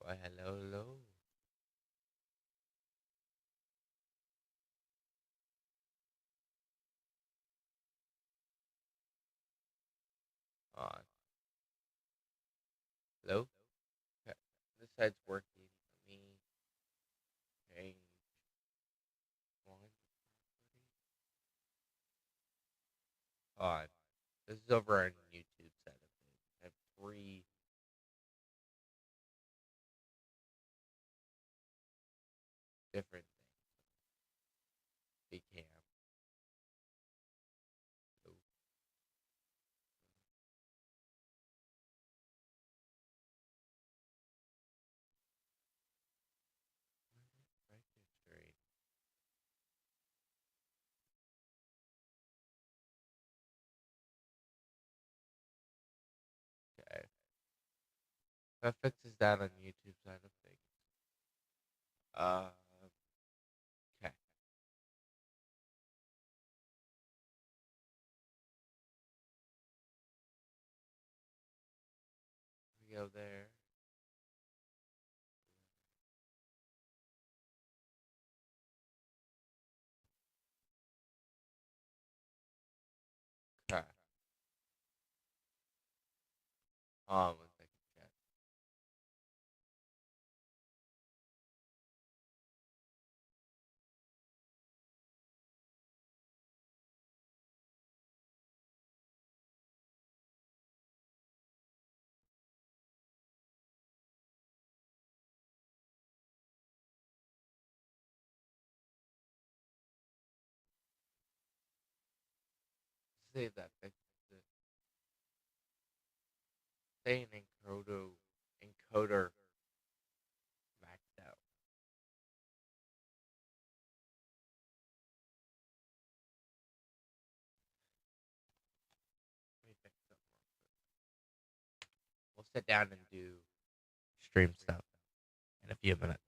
Well, hello, hello. On. Hello? Okay. This side's working. Let me change one. On. This is over on YouTube side of things. I have three different things. Big cam. Oh, right history. Okay. That fixes that on YouTube side of things. Uh, okay. We go there. Okay. 1 second. Chat. Save that fixes it. Say an encoder maxed out. Let me fix something. We'll sit down and do stream stuff in a few minutes.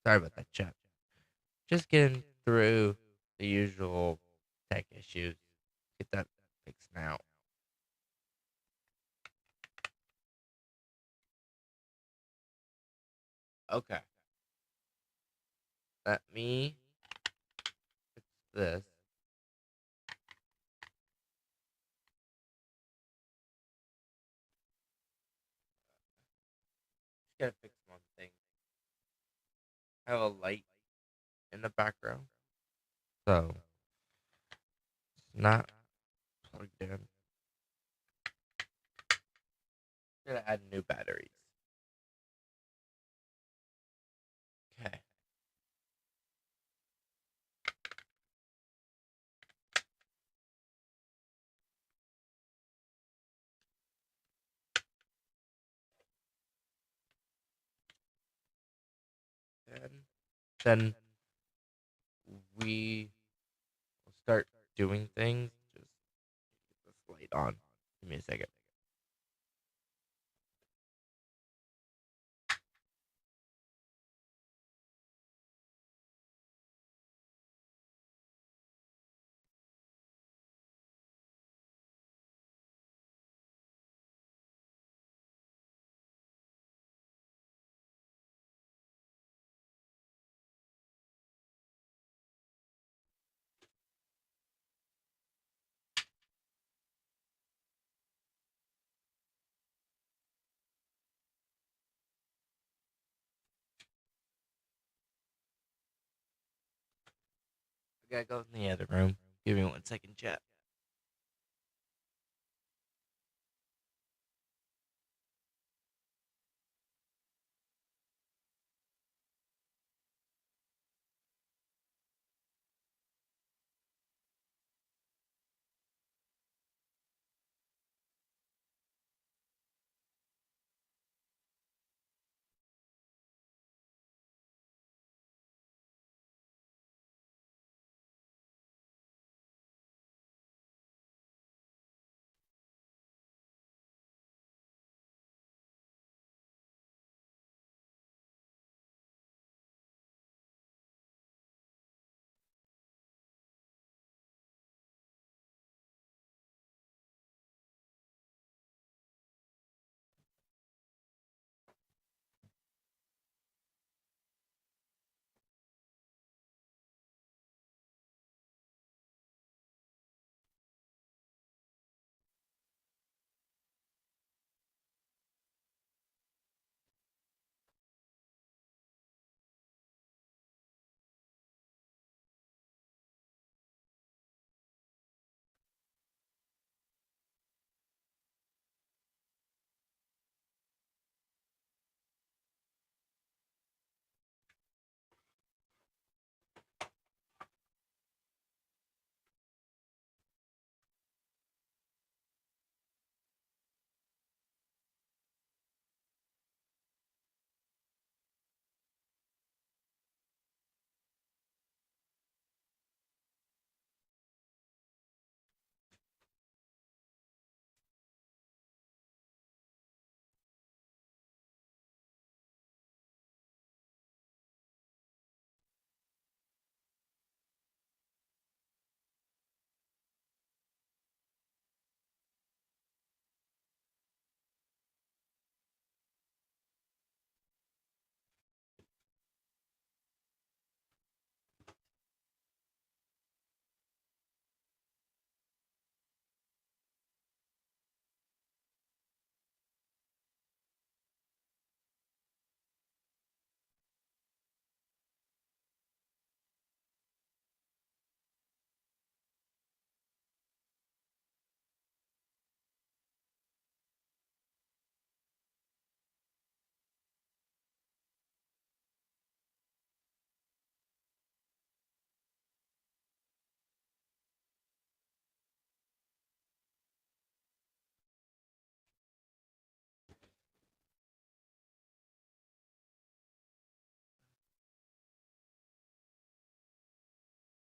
Sorry about that, chat. Just getting through the usual tech issues. Get that fixed now. Okay. Let me fix this. Just gotta fix one thing. I have a light in the background, so it's not plugged in. Gotta add new batteries. Okay. Then we will start doing things. Just get this light on. Give me a second. I gotta go in the other room. Give me 1 second, chat.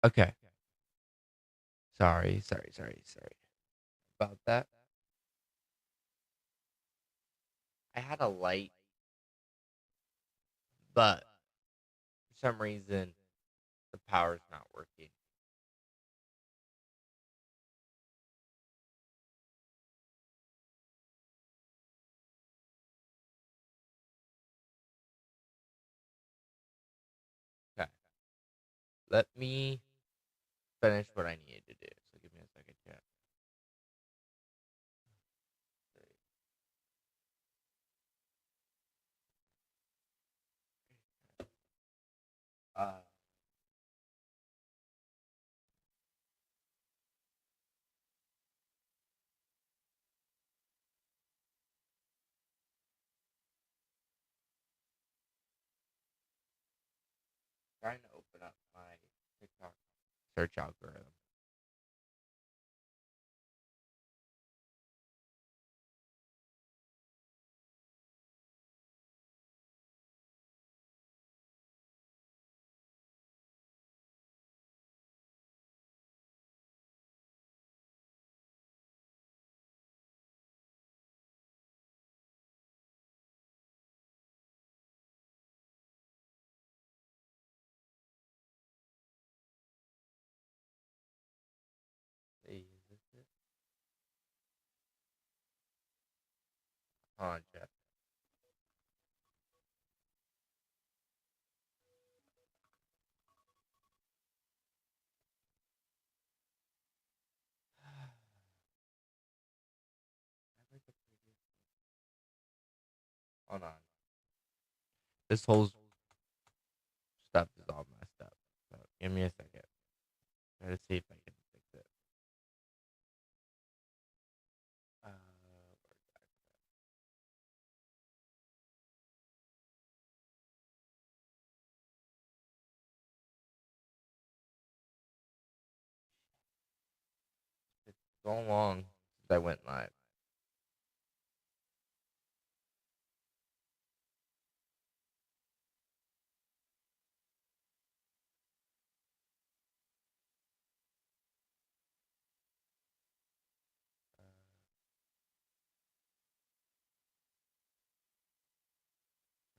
Okay. Sorry about that. I had a light, but for some reason the power's not working. Okay. Let me finish what I needed to do. So give me a second, chat. Uh, trying to open up my TikTok search algorithm. Is this it? Hold on, chat. Hold on. This whole stuff is all messed up. So give me a second. Try to see if I can fix it. It's so long since I went live.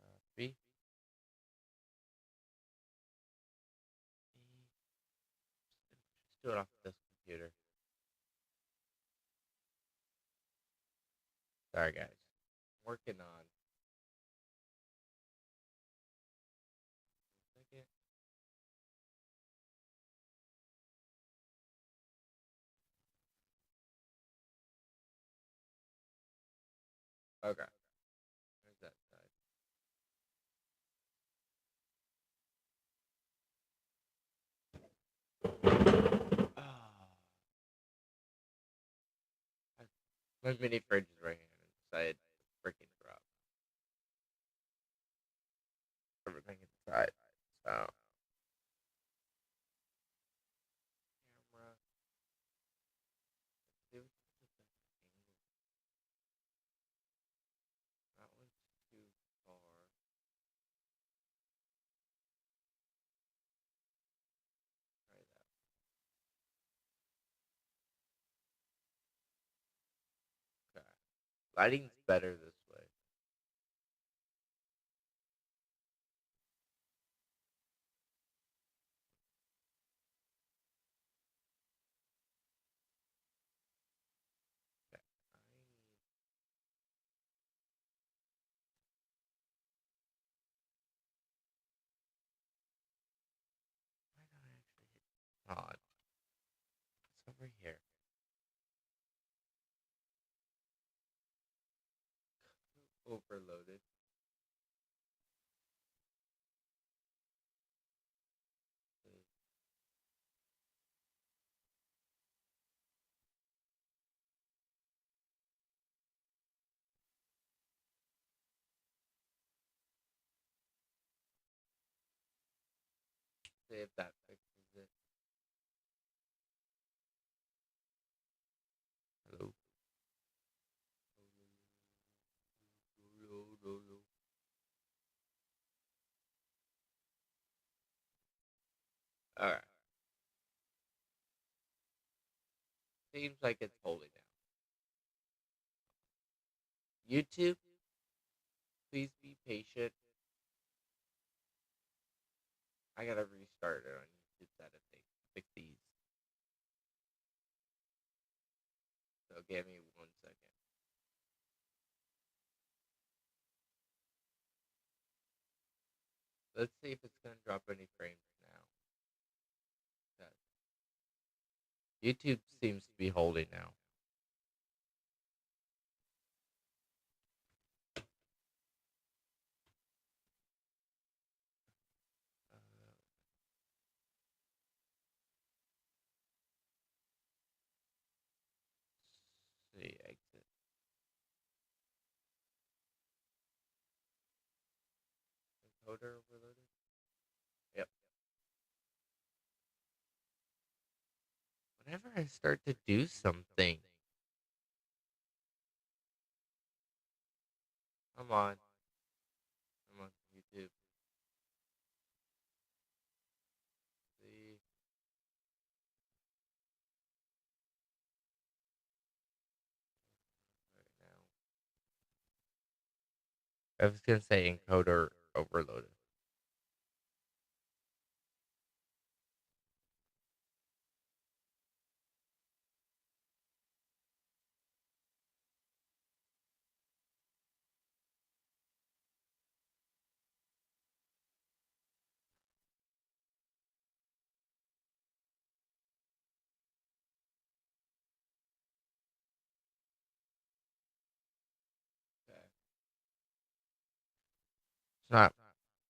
Copy. Let's do it off this computer. Sorry, guys. Working on. Second. Okay. Where's that side? Oh, my mini fridge is right here. And decided to freaking drop everything inside. So, camera. Let's see what's the best angle. That one's too far. Try that. Okay. Lighting's better this way. Okay. Why not actually hit on? It's over here. Overloaded. See if that fixes it. Hello. Hello. All right. Seems like it's holding now. YouTube, please be patient. I gotta restart it on YouTube settings. Fix these. So give me 1 second. Let's see if it's gonna drop any frames now. YouTube seems to be holding now. See, exit. Encoder overloaded. Yep. Whenever I start to do something, come on, come on, YouTube. See, right now. I was gonna say encoder overloaded. Okay. It's not.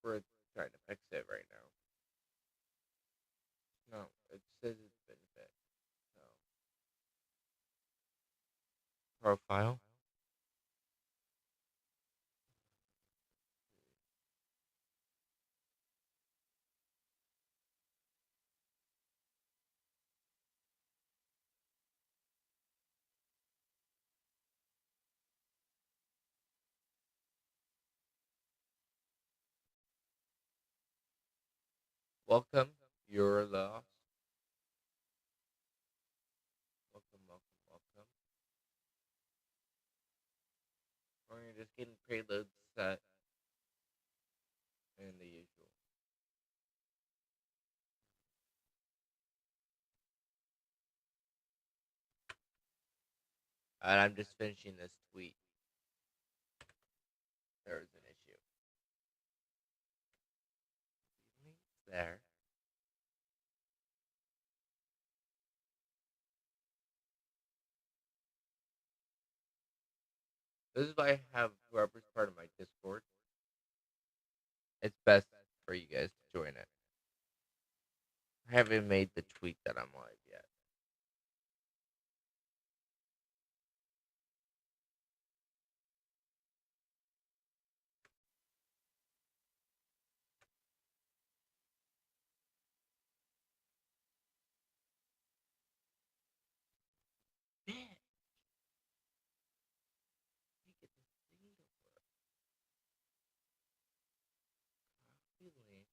We're trying to fix it right now. No, it says it's been fixed. So profile. Welcome. You're lost. Welcome, welcome, welcome. We're just getting preloads set and the usual. And I'm just finishing this tweet. There's an issue. Links there. This is why I have whoever's part of my Discord. It's best for you guys to join it. I haven't made the tweet that I'm live yet. Man, I can't get this thing to work. Copy link. There to here. Here.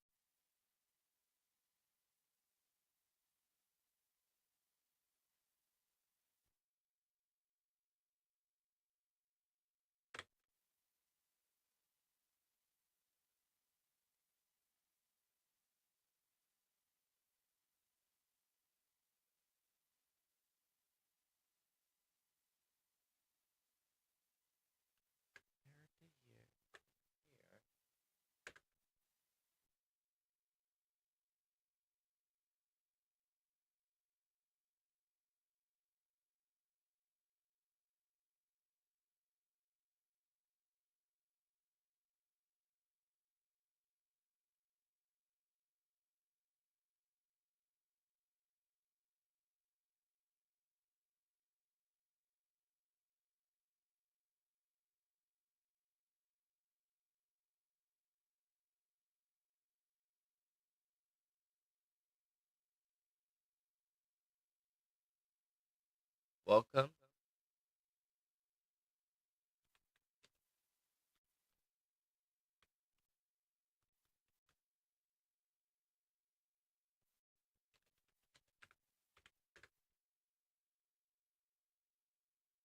Welcome.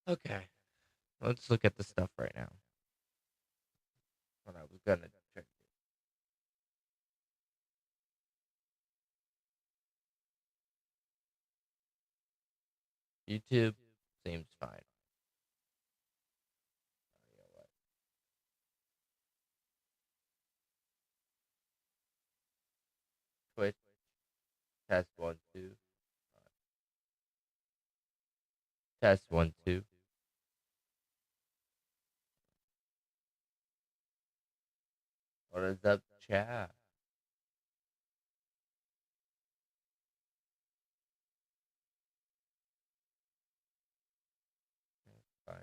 Okay, let's look at the stuff right now. What I was gonna try to do. YouTube seems fine. You know what? Twitch test 1 2. Test 1 2. What is up, chat? Fine.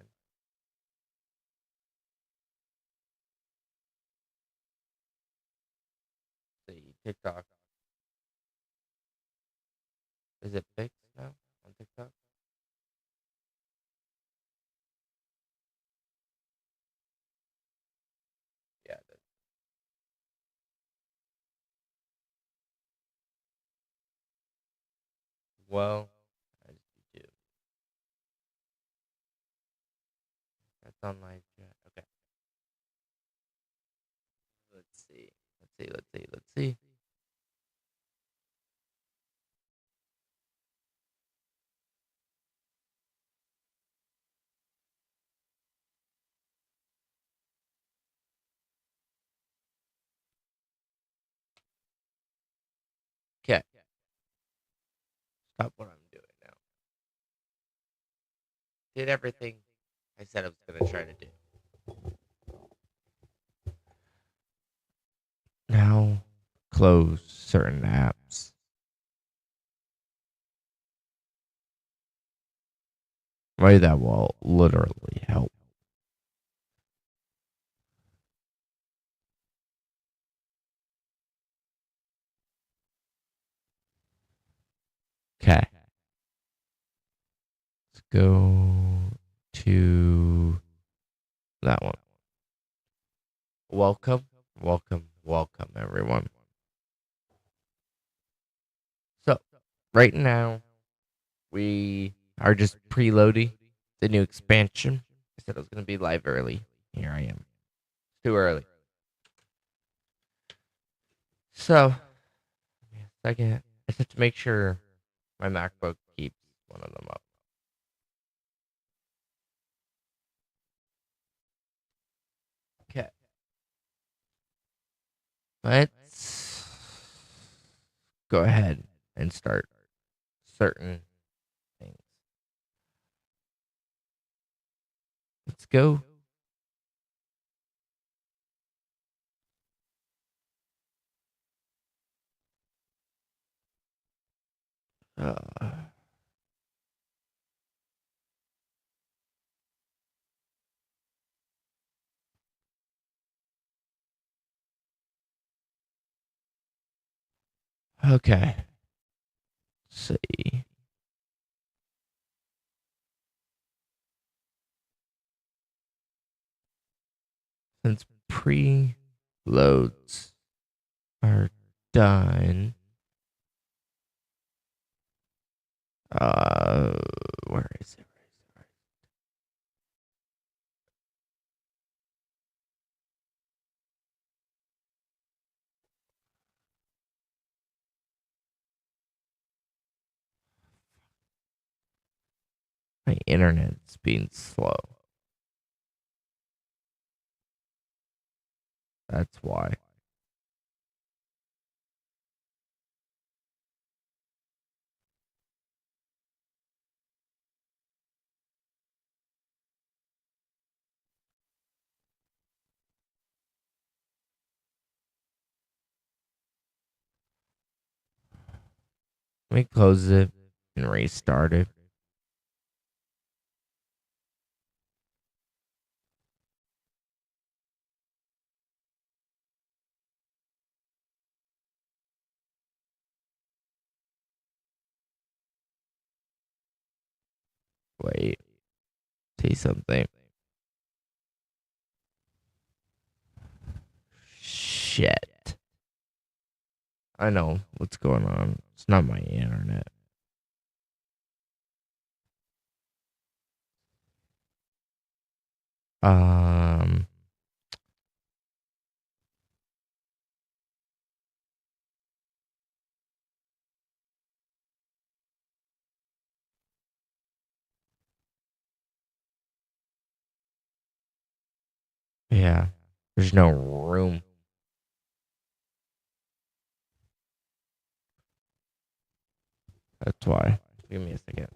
See TikTok. Is it fixed now on TikTok? Yeah, it is. Well, I just YouTube. That's on my chat. Okay. Let's see. Let's see. Let's see. Let's see. Okay. Stop what I'm doing now. Did everything I said I was gonna try to do. Now close certain apps. Maybe that will literally help. Okay. Let's go to that one. Welcome, welcome, welcome, everyone. So, right now, we are just preloading the new expansion. I said I was going to be live early. Here I am. It's too early. So, give me a second. I just have to make sure my MacBook keeps one of them up. Okay. Let's go ahead and start certain things. Let's go. Uh, okay. Let's see. Since preloads are done, where is it? My internet's being slow. That's why. Let me close it and restart it. Wait. Say something. Shit. I know what's going on. It's not my internet. Um, yeah. There's no room. That's why. Give me a second.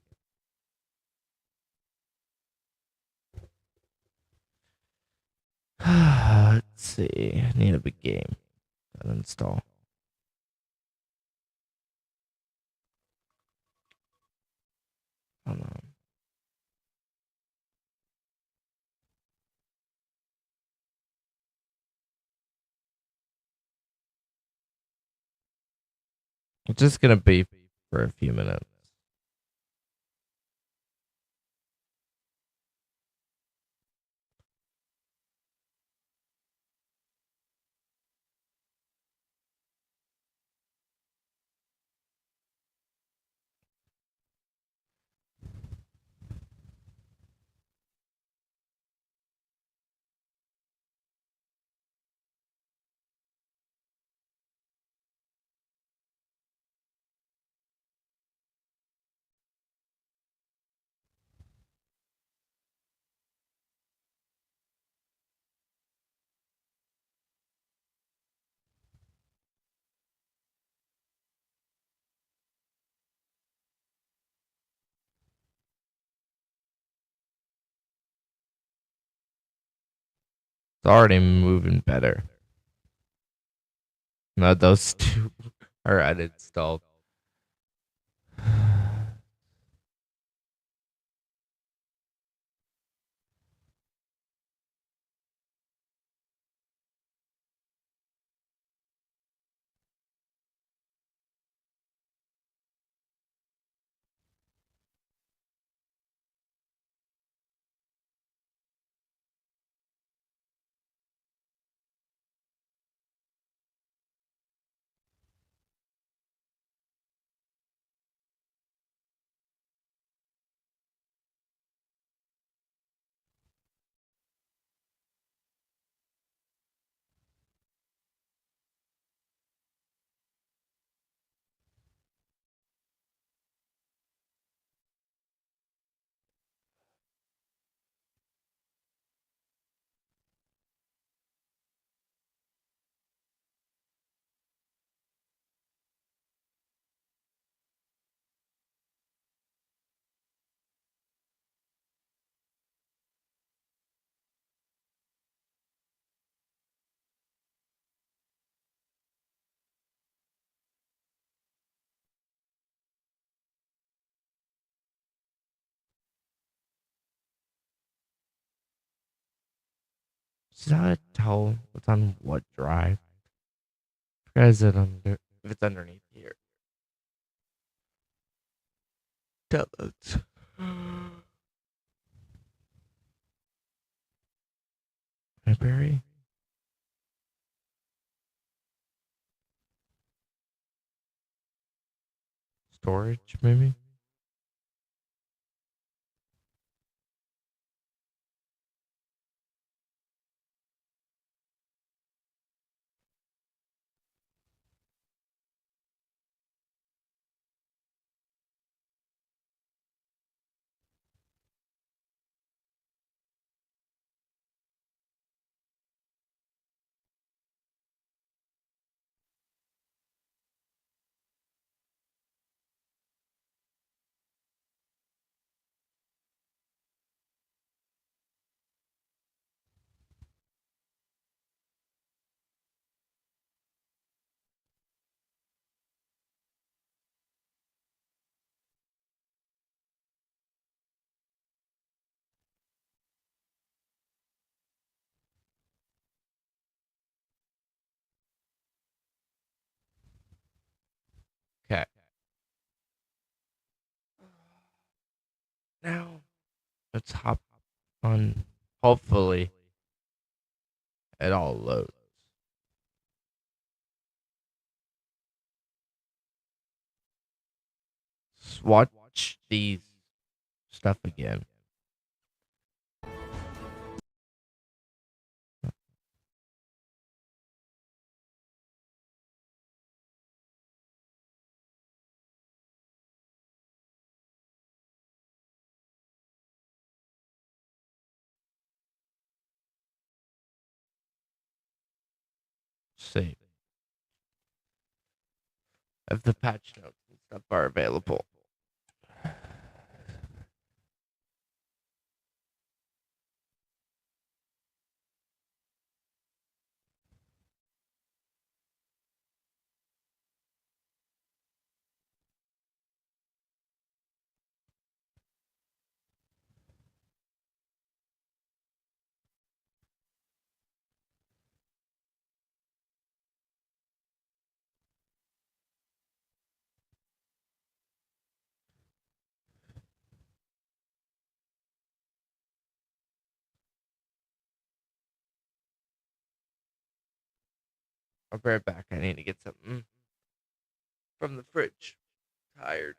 Let's see. I need a big game. Uninstall. Hold on. It's just gonna be for a few minutes. It's already moving better. No, those two are uninstalled. Should I tell what's on what drive? Or is it under? If it's underneath here, downloads, library, storage, maybe. Okay. Now let's hop on. Hopefully, it all loads. Watch these stuff again. see if the patch notes and stuff are available. I'll be right back. I need to get something from the fridge. Tired.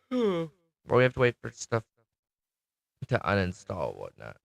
Well, we have to wait for stuff to uninstall and whatnot.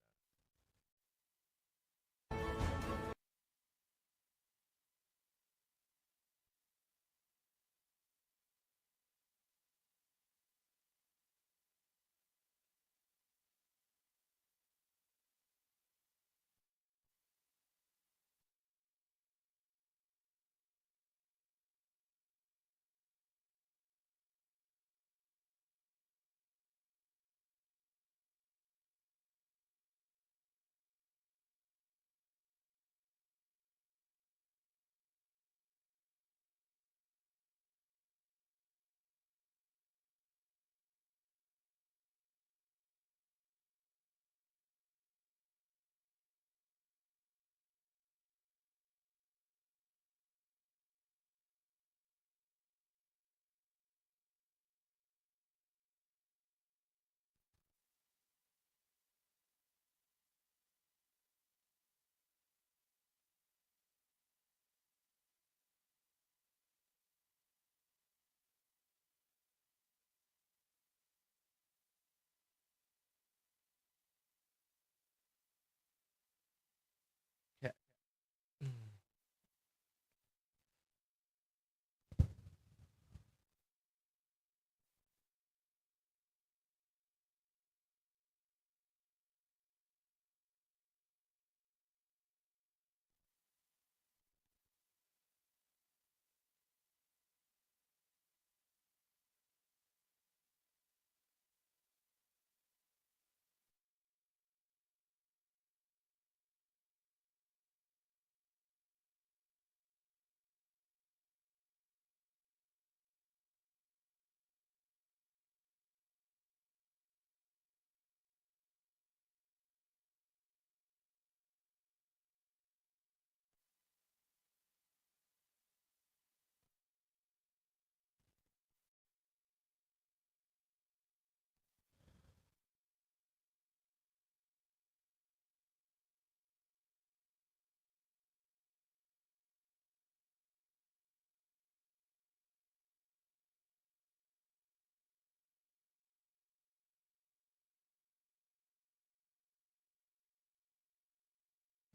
Yeah.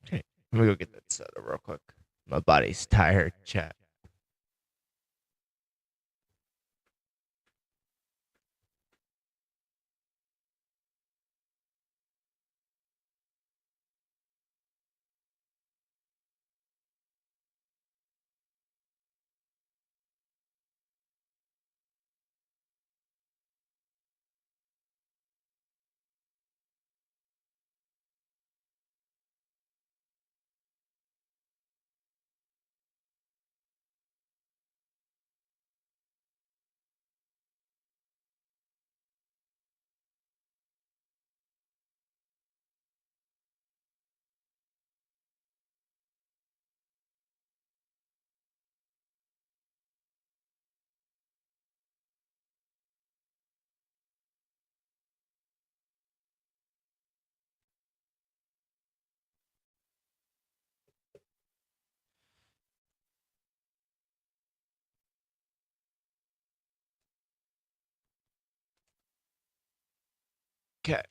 Okay. Let me go get that soda real quick. My body's tired, chat. Okay.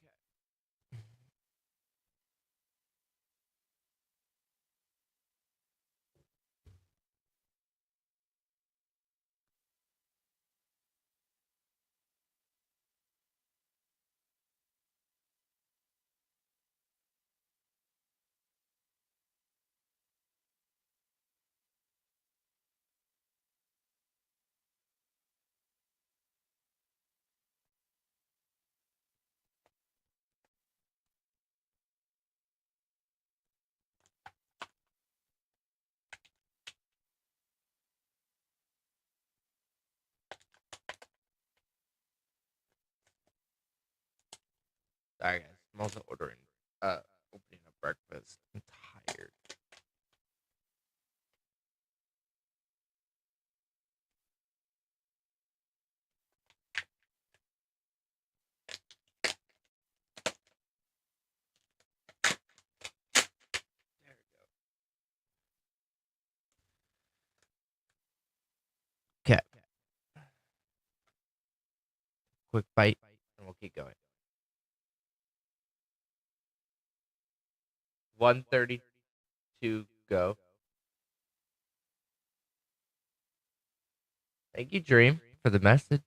Sorry, guys. I'm also opening up breakfast. I'm tired. There we go. Okay. Quick bite, and we'll keep going. 132 go. Thank you, Dream, for the message.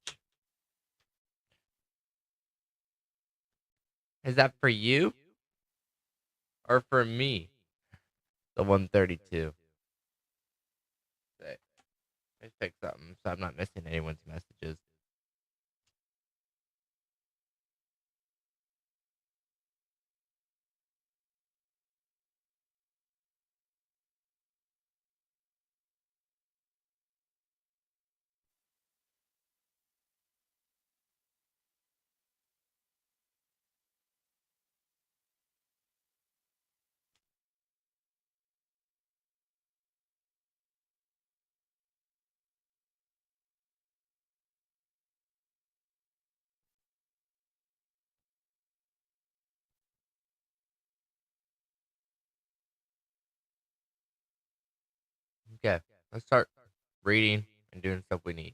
Is that for you or for me? The 132. Let me fix something so I'm not missing anyone's messages. Okay, let's start reading and doing stuff we need.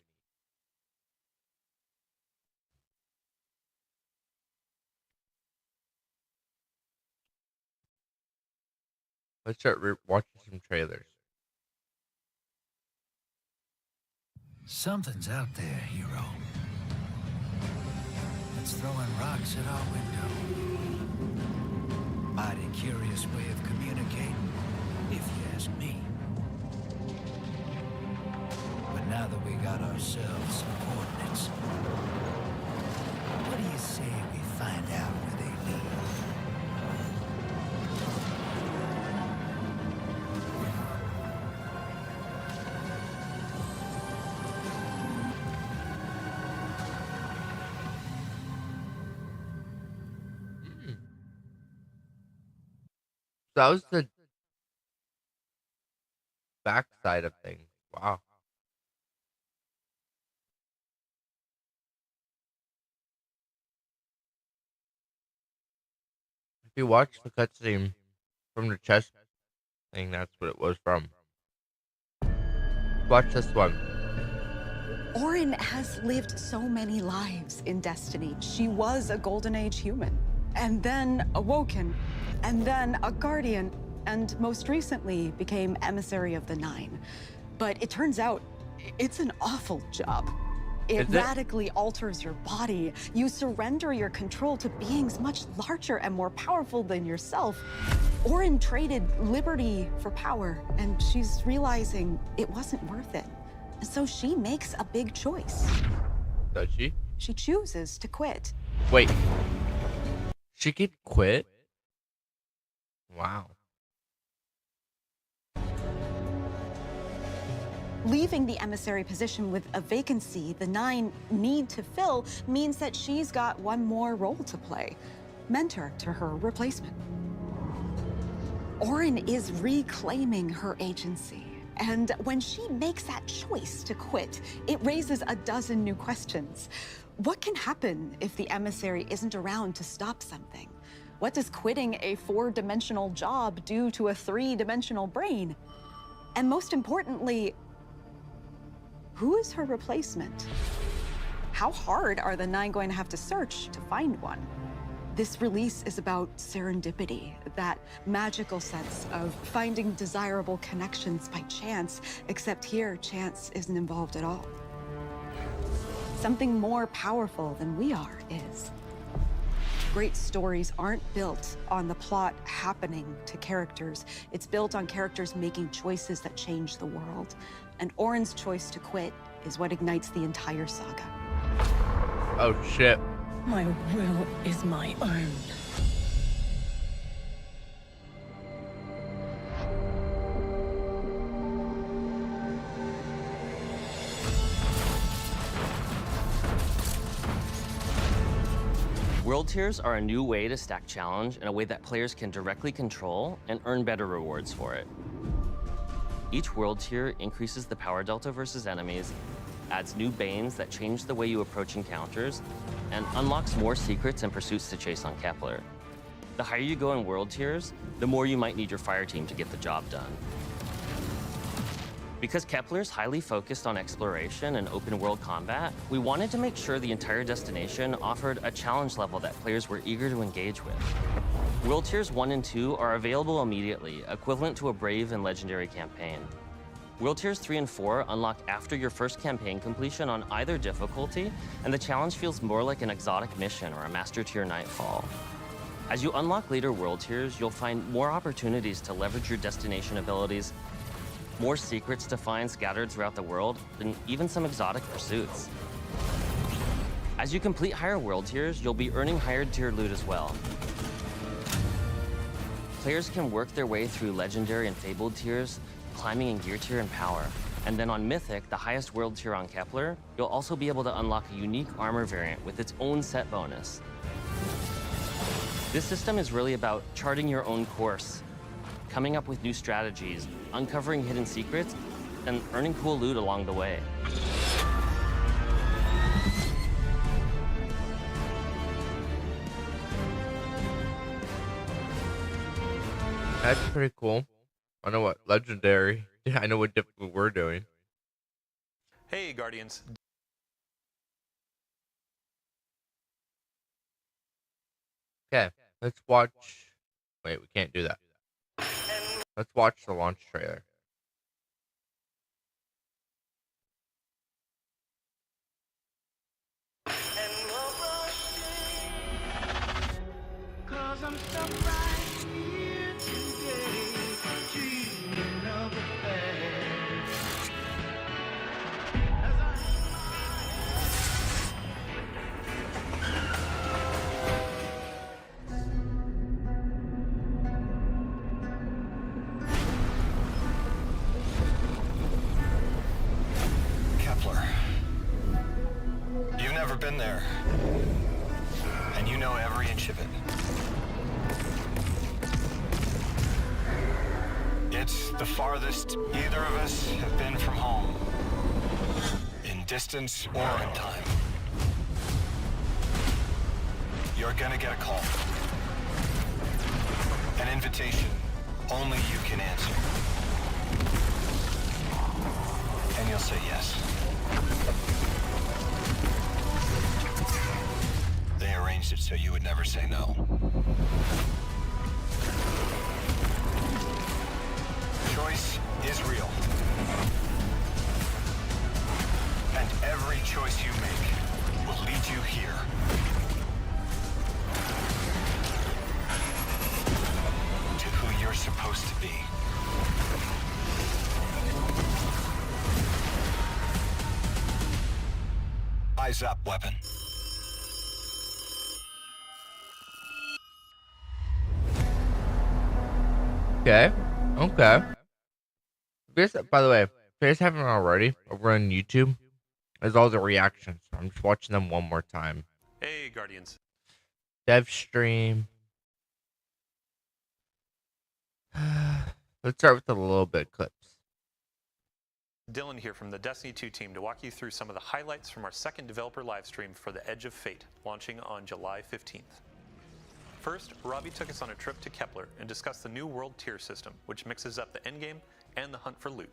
Let's start watching some trailers. Something's out there, hero. It's throwing rocks at our window. Mighty curious way of communicating, if you ask me. But now that we got ourselves some coordinates, what do you say we find out where they lead? So that was the backside of things. Wow. If you watch the cutscene from the chest thing, that's what it was from. Watch this one. Auron has lived so many lives in Destiny. She was a Golden Age human, and then awoken, and then a Guardian, and most recently became Emissary of the Nine. But it turns out it's an awful job. It radically alters your body. You surrender your control to beings much larger and more powerful than yourself. Auron traded liberty for power, and she's realizing it wasn't worth it. So she makes a big choice. Does she? She chooses to quit. Wait. She could quit? Wow. Leaving the emissary position with a vacancy the Nine need to fill means that she's got one more role to play. Mentor to her replacement. Auron is reclaiming her agency. And when she makes that choice to quit, it raises a dozen new questions. What can happen if the emissary isn't around to stop something? What does quitting a 4-dimensional job do to a 3-dimensional brain? And most importantly, who is her replacement? How hard are the Nine going to have to search to find one? This release is about serendipity, that magical sense of finding desirable connections by chance, except here, chance isn't involved at all. Something more powerful than we are is. Great stories aren't built on the plot happening to characters. It's built on characters making choices that change the world. And Auron's choice to quit is what ignites the entire saga. Oh, shit. My will is my own. World tiers are a new way to stack challenge in a way that players can directly control and earn better rewards for it. Each world tier increases the power delta versus enemies, adds new banes that change the way you approach encounters, and unlocks more secrets and pursuits to chase on Kepler. The higher you go in world tiers, the more you might need your fire team to get the job done. Because Kepler's highly focused on exploration and open world combat, we wanted to make sure the entire destination offered a challenge level that players were eager to engage with. World Tiers 1 and 2 are available immediately, equivalent to a Brave and Legendary campaign. World Tiers 3 and 4 unlock after your first campaign completion on either difficulty, and the challenge feels more like an exotic mission or a Master Tier Nightfall. As you unlock later World Tiers, you'll find more opportunities to leverage your destination abilities, more secrets to find scattered throughout the world, and even some exotic pursuits. As you complete higher world tiers, you'll be earning higher tier loot as well. Players can work their way through legendary and fabled tiers, climbing in gear tier and power. And then on Mythic, the highest world tier on Kepler, you'll also be able to unlock a unique armor variant with its own set bonus. This system is really about charting your own course, coming up with new strategies, uncovering hidden secrets, and earning cool loot along the way. That's pretty cool. I know what legendary. I know what difficult we're doing. Hey, Guardians. Okay, let's watch. Wait, we can't do that. Let's watch the launch trailer. Kepler. You've never been there. And you know every inch of it. It's the farthest either of us have been from home. In distance or in time. You're gonna get a call. An invitation only you can answer. And you'll say yes. They arranged it so you would never say no. Choice is real. And every choice you make will lead you here. To who you're supposed to be. Eyes up, weapon. Okay. Okay. This, by the way, if you guys haven't already, over on YouTube, there's all the reactions. I'm just watching them one more time. Hey, Guardians. Dev stream. Let's start with a little bit of clips. Dylan here from the Destiny 2 team to walk you through some of the highlights from our second developer livestream for The Edge of Fate, launching on July 15th. First, Robbie took us on a trip to Kepler and discussed the new world tier system, which mixes up the endgame and the hunt for loot.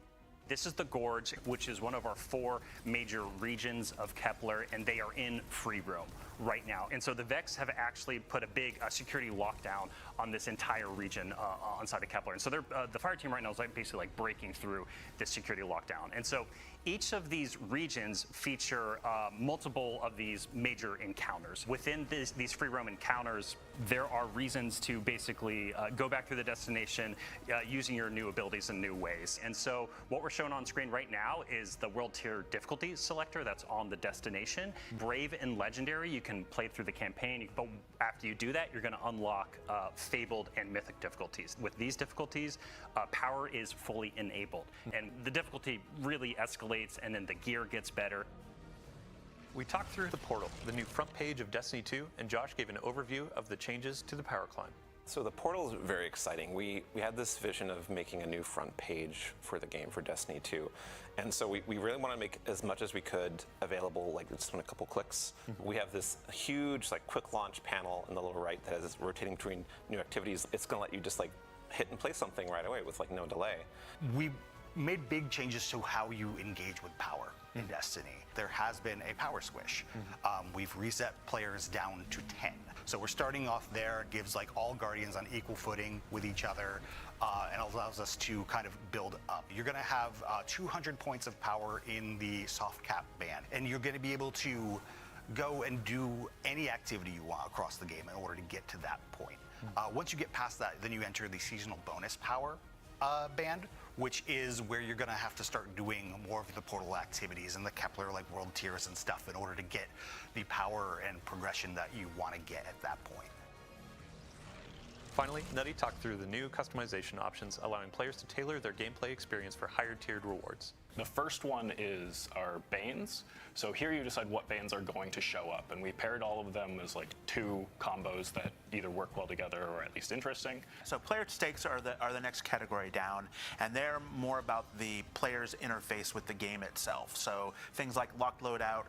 This is the Gorge, which is one of our 4 major regions of Kepler, and they are in free roam right now. And so the Vex have actually put a big security lockdown on this entire region inside of Kepler. And so the fire team right now is basically breaking through this security lockdown. And so each of these regions feature multiple of these major encounters. Within these free roam encounters, there are reasons to basically go back through the destination using your new abilities in new ways. And so what we're showing on screen right now is the world tier difficulty selector that's on the destination. Brave and Legendary, you can play through the campaign, but after you do that, you're going to unlock Fabled and Mythic difficulties. With these difficulties, power is fully enabled, and the difficulty really escalates, and then the gear gets better. We talked through the portal, the new front page of Destiny 2, and Josh gave an overview of the changes to the power climb. So the portal is very exciting. We had this vision of making a new front page for the game for Destiny 2. And so we really want to make as much as we could available, like just in a couple clicks. We have this huge like quick launch panel in the lower right that is rotating between new activities. It's going to let you just like hit and play something right away with like no delay. We made big changes to how you engage with power in Destiny. There has been a power squish. We've reset players down to 10. So we're starting off there, gives like all Guardians on equal footing with each other, and allows us to kind of build up. You're gonna have 200 points of power in the soft cap band, and you're gonna be able to go and do any activity you want across the game in order to get to that point. Once you get past that, then you enter the seasonal bonus power band, which is where you're going to have to start doing more of the portal activities and the Kepler like world tiers and stuff in order to get the power and progression that you want to get at that point. Finally, Nutty talked through the new customization options, allowing players to tailor their gameplay experience for higher tiered rewards. The first one is our Banes. So here you decide what Banes are going to show up, and we paired all of them as like 2 combos that either work well together or at least interesting. So player stakes are the next category down, and they're more about the player's interface with the game itself. So things like locked loadout,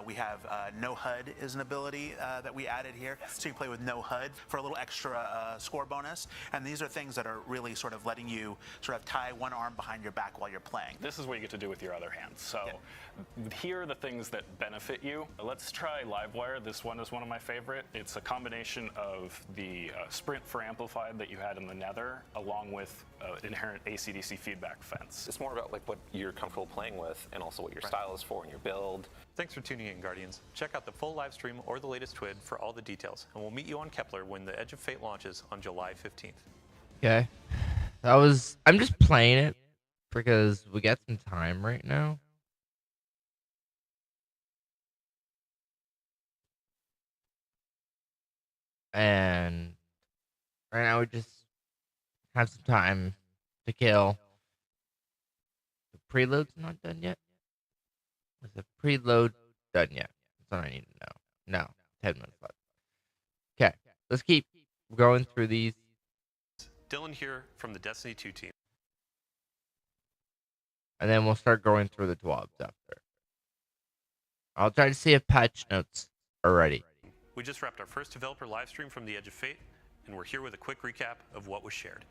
we have no HUD is an ability that we added here. So you play with no HUD for a little extra score bonus, and these are things that are really sort of letting you sort of tie one arm behind your back while you're playing. This is what you get to do with your other hands. So here are the things that benefit you. Let's try Livewire. This one is one of my favorite. It's a combination of the sprint for amplified that you had in the Nether, along with inherent AC/DC feedback fence. It's more about like what you're comfortable playing with and also what your style is for and your build. Thanks for tuning in, Guardians. Check out the full live stream or the latest TWID for all the details, and we'll meet you on Kepler when the Edge of Fate launches on July 15th. Okay. I'm just playing it because we got some time right now. And right now we just have some time to kill. The preload's not done yet. Is the preload done yet? That's what I need to know. No, 10 minutes left. Okay, let's keep going through these. Dylan here from the Destiny 2 team. And then we'll start going through the TWABs after. I'll try to see if patch notes are ready. We just wrapped our first developer live stream from the Edge of Fate, and we're here with a quick recap of what was shared.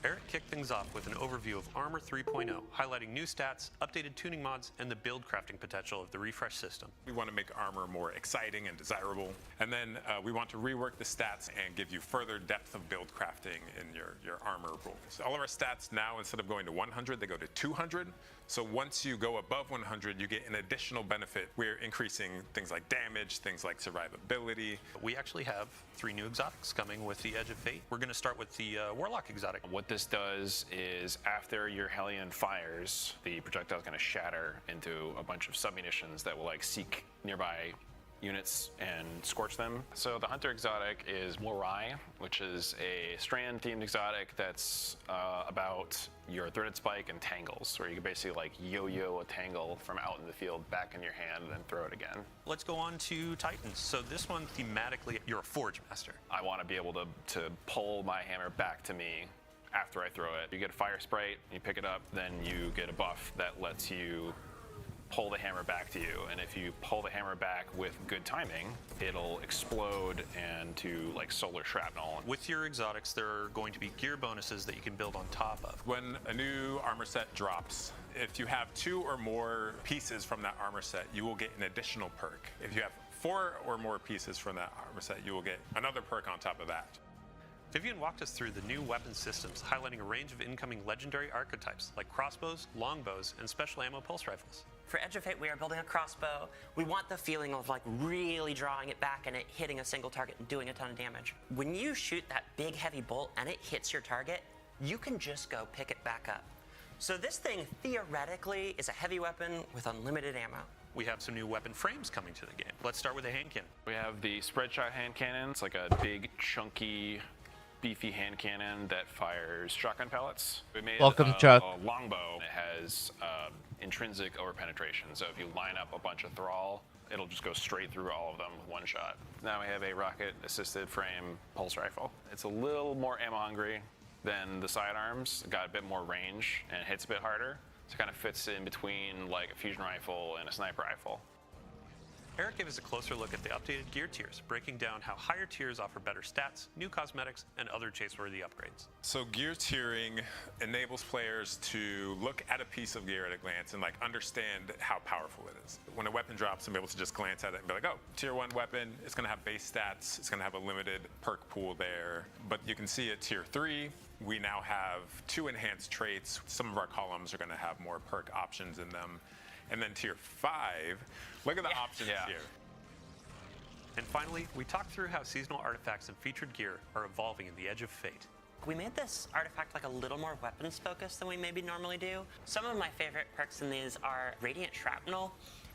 Eric kicked things off with an overview of Armor 3.0, highlighting new stats, updated tuning mods, and the build crafting potential of the refresh system. We want to make armor more exciting and desirable, and then we want to rework the stats and give you further depth of build crafting in your armor rules. So all of our stats now, instead of going to 100, they go to 200. So once you go above 100, you get an additional benefit. We're increasing things like damage, things like survivability. We actually have 3 new exotics coming with the Edge of Fate. We're going to start with the Warlock exotic. What this does is after your Hellion fires, the projectile is going to shatter into a bunch of submunitions that will like seek nearby units and scorch them. So the Hunter exotic is Morai, which is a strand-themed exotic that's about your Threaded Spike and Tangles, where you can basically like yo-yo a Tangle from out in the field back in your hand and then throw it again. Let's go on to Titans. So this one, thematically, you're a Forge Master. I want to be able to pull my hammer back to me after I throw it. You get a Fire Sprite, you pick it up, then you get a buff that lets you pull the hammer back to you, and if you pull the hammer back with good timing, it'll explode and to like solar shrapnel. With your exotics, there are going to be gear bonuses that you can build on top of. When a new armor set drops, if you have 2 or more pieces from that armor set, you will get an additional perk. If you have 4 or more pieces from that armor set, you will get another perk on top of that. Vivian walked us through the new weapon systems, highlighting a range of incoming legendary archetypes like crossbows, longbows, and special ammo pulse rifles. For Edge of Fate, we are building a crossbow. We want the feeling of like really drawing it back and it hitting a single target and doing a ton of damage. When you shoot that big heavy bolt and it hits your target, you can just go pick it back up. So this thing theoretically is a heavy weapon with unlimited ammo. We have some new weapon frames coming to the game. Let's start with the hand cannon. We have the spread shot hand cannon. It's like a big, chunky, beefy hand cannon that fires shotgun pellets. We made Chuck. A longbow. It has intrinsic over penetration. So if you line up a bunch of Thrall It'll just go straight through all of them with one shot. Now we have a rocket-assisted frame pulse rifle. It's a little more ammo hungry than the sidearms. It got a bit more range and hits a bit harder. So it kind of fits in between like a fusion rifle and a sniper rifle. Eric gave us a closer look at the updated gear tiers, breaking down how higher tiers offer better stats, new cosmetics, and other chase-worthy upgrades. So gear tiering enables players to look at a piece of gear at a glance and like understand how powerful it is. When a weapon drops, I'm able to just glance at it and be like, oh, tier 1 weapon, it's gonna have base stats, it's gonna have a limited perk pool there. But you can see at tier 3, we now have 2 enhanced traits. Some of our columns are gonna have more perk options in them. And then tier 5, look at the options here. And finally, we talked through how seasonal artifacts and featured gear are evolving in the Edge of Fate. We made this artifact like a little more weapons focused than we maybe normally do. Some of my favorite perks in these are Radiant Shrapnel,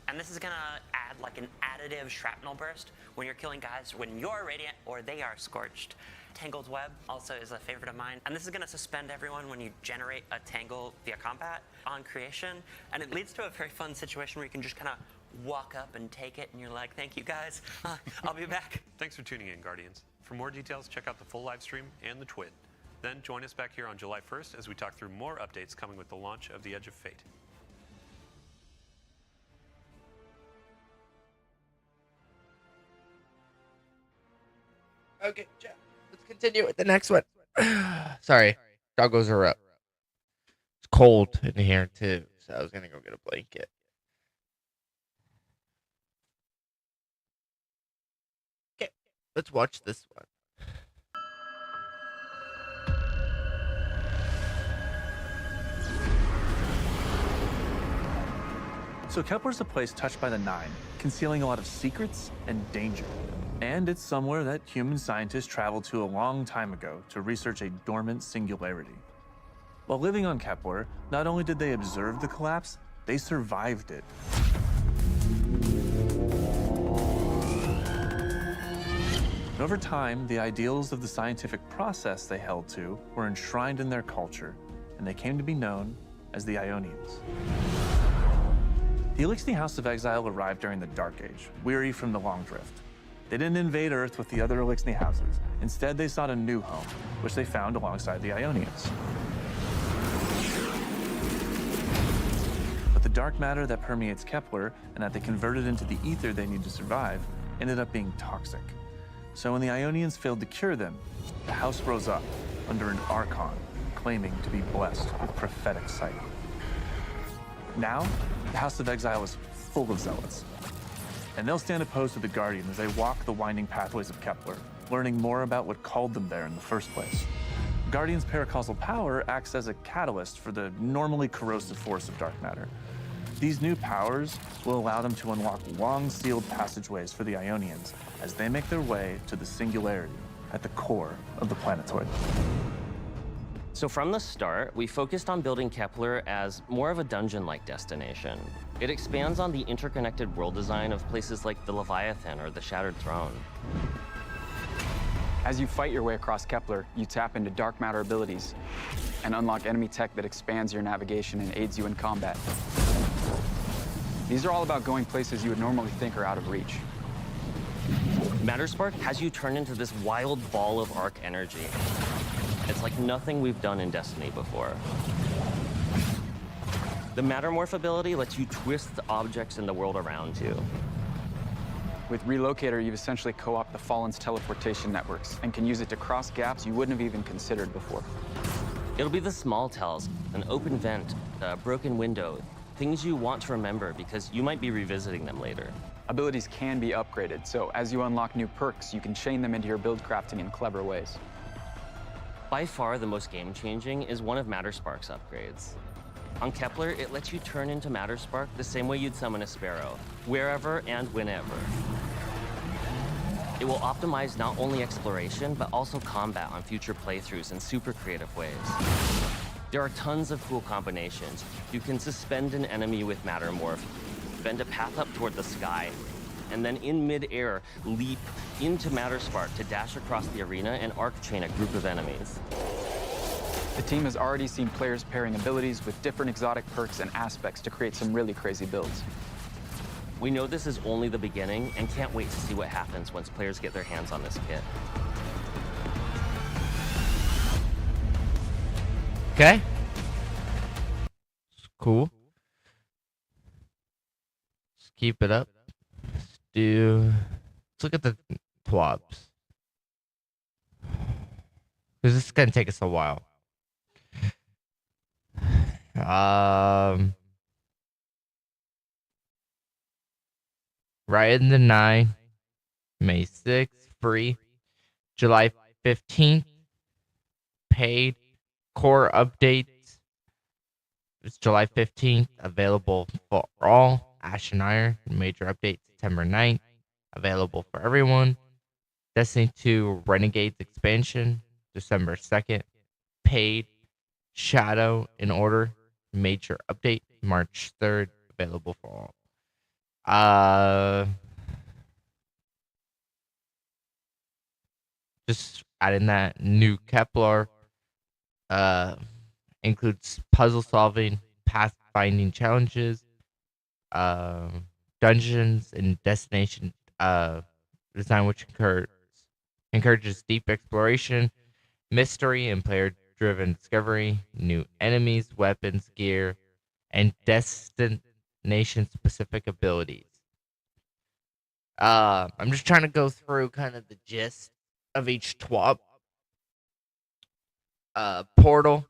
and this is gonna add like an additive shrapnel burst when you're killing guys when you're Radiant or they are Scorched. Tangled Web also is a favorite of mine, and this is gonna suspend everyone when you generate a tangle via combat on creation, and it leads to a very fun situation where you can just kind of walk up and take it, and you're like, thank you guys, I'll be back. Thanks for tuning in, Guardians. For more details, check out the full live stream and the Twit. Then join us back here on July 1st as we talk through more updates coming with the launch of the Edge of Fate. Okay, Jeff, let's continue with the next one. Sorry, doggos are up. It's cold in here too, so I was gonna go get a blanket. Okay, let's watch this one. So Kepler's a place touched by the Nine, concealing a lot of secrets and danger. And it's somewhere that human scientists traveled to a long time ago to research a dormant singularity. While living on Kepler, not only did they observe the collapse, they survived it. And over time, the ideals of the scientific process they held to were enshrined in their culture, and they came to be known as the Ionians. The Eliksni House of Exile arrived during the Dark Age, weary from the Long Drift. They didn't invade Earth with the other Eliksni houses. Instead, they sought a new home, which they found alongside the Ionians. But the dark matter that permeates Kepler and that they converted into the ether they need to survive ended up being toxic. So when the Ionians failed to cure them, the house rose up under an Archon, claiming to be blessed with prophetic sight. Now, the House of Exile is full of zealots, and they'll stand opposed to the Guardian as they walk the winding pathways of Kepler, learning more about what called them there in the first place. Guardian's paracausal power acts as a catalyst for the normally corrosive force of dark matter. These new powers will allow them to unlock long-sealed passageways for the Ionians as they make their way to the singularity at the core of the planetoid. So from the start, we focused on building Kepler as more of a dungeon-like destination. It expands on the interconnected world design of places like the Leviathan or the Shattered Throne. As you fight your way across Kepler, you tap into dark matter abilities and unlock enemy tech that expands your navigation and aids you in combat. These are all about going places you would normally think are out of reach. Matterspark has you turn into this wild ball of arc energy. It's like nothing we've done in Destiny before. The Mattermorph ability lets you twist the objects in the world around you. With Relocator, you've essentially co-opted the Fallen's teleportation networks and can use it to cross gaps you wouldn't have even considered before. It'll be the small tells, an open vent, a broken window, things you want to remember because you might be revisiting them later. Abilities can be upgraded, so as you unlock new perks, you can chain them into your build crafting in clever ways. By far, the most game-changing is one of Matterspark's upgrades. On Kepler, it lets you turn into Matterspark the same way you'd summon a Sparrow, wherever and whenever. It will optimize not only exploration, but also combat on future playthroughs in super creative ways. There are tons of cool combinations. You can suspend an enemy with Mattermorph, bend a path up toward the sky, and then in mid-air, leap into Matterspark to dash across the arena and arc chain a group of enemies. The team has already seen players pairing abilities with different exotic perks and aspects to create some really crazy builds. We know this is only the beginning and can't wait to see what happens once players get their hands on this kit. Okay. It's cool. Let's keep it up. Let's look at the TWABs. Because this is going to take us a while. Right in the 9, May 6th, free. July 15th, paid. Core updates. It's July 15th, available for all. Ash and Iron, major update September 9th, available for everyone. Destiny 2 Renegades expansion, December 2nd, paid. Shadow in Order, major update, March 3rd, available for all. Just adding that new Kepler, includes puzzle solving, path finding challenges, dungeons and destination design, which encourages deep exploration, mystery, and player-driven discovery, new enemies, weapons, gear, and destination-specific abilities. I'm just trying to go through kind of the gist of each TWAB. Portal,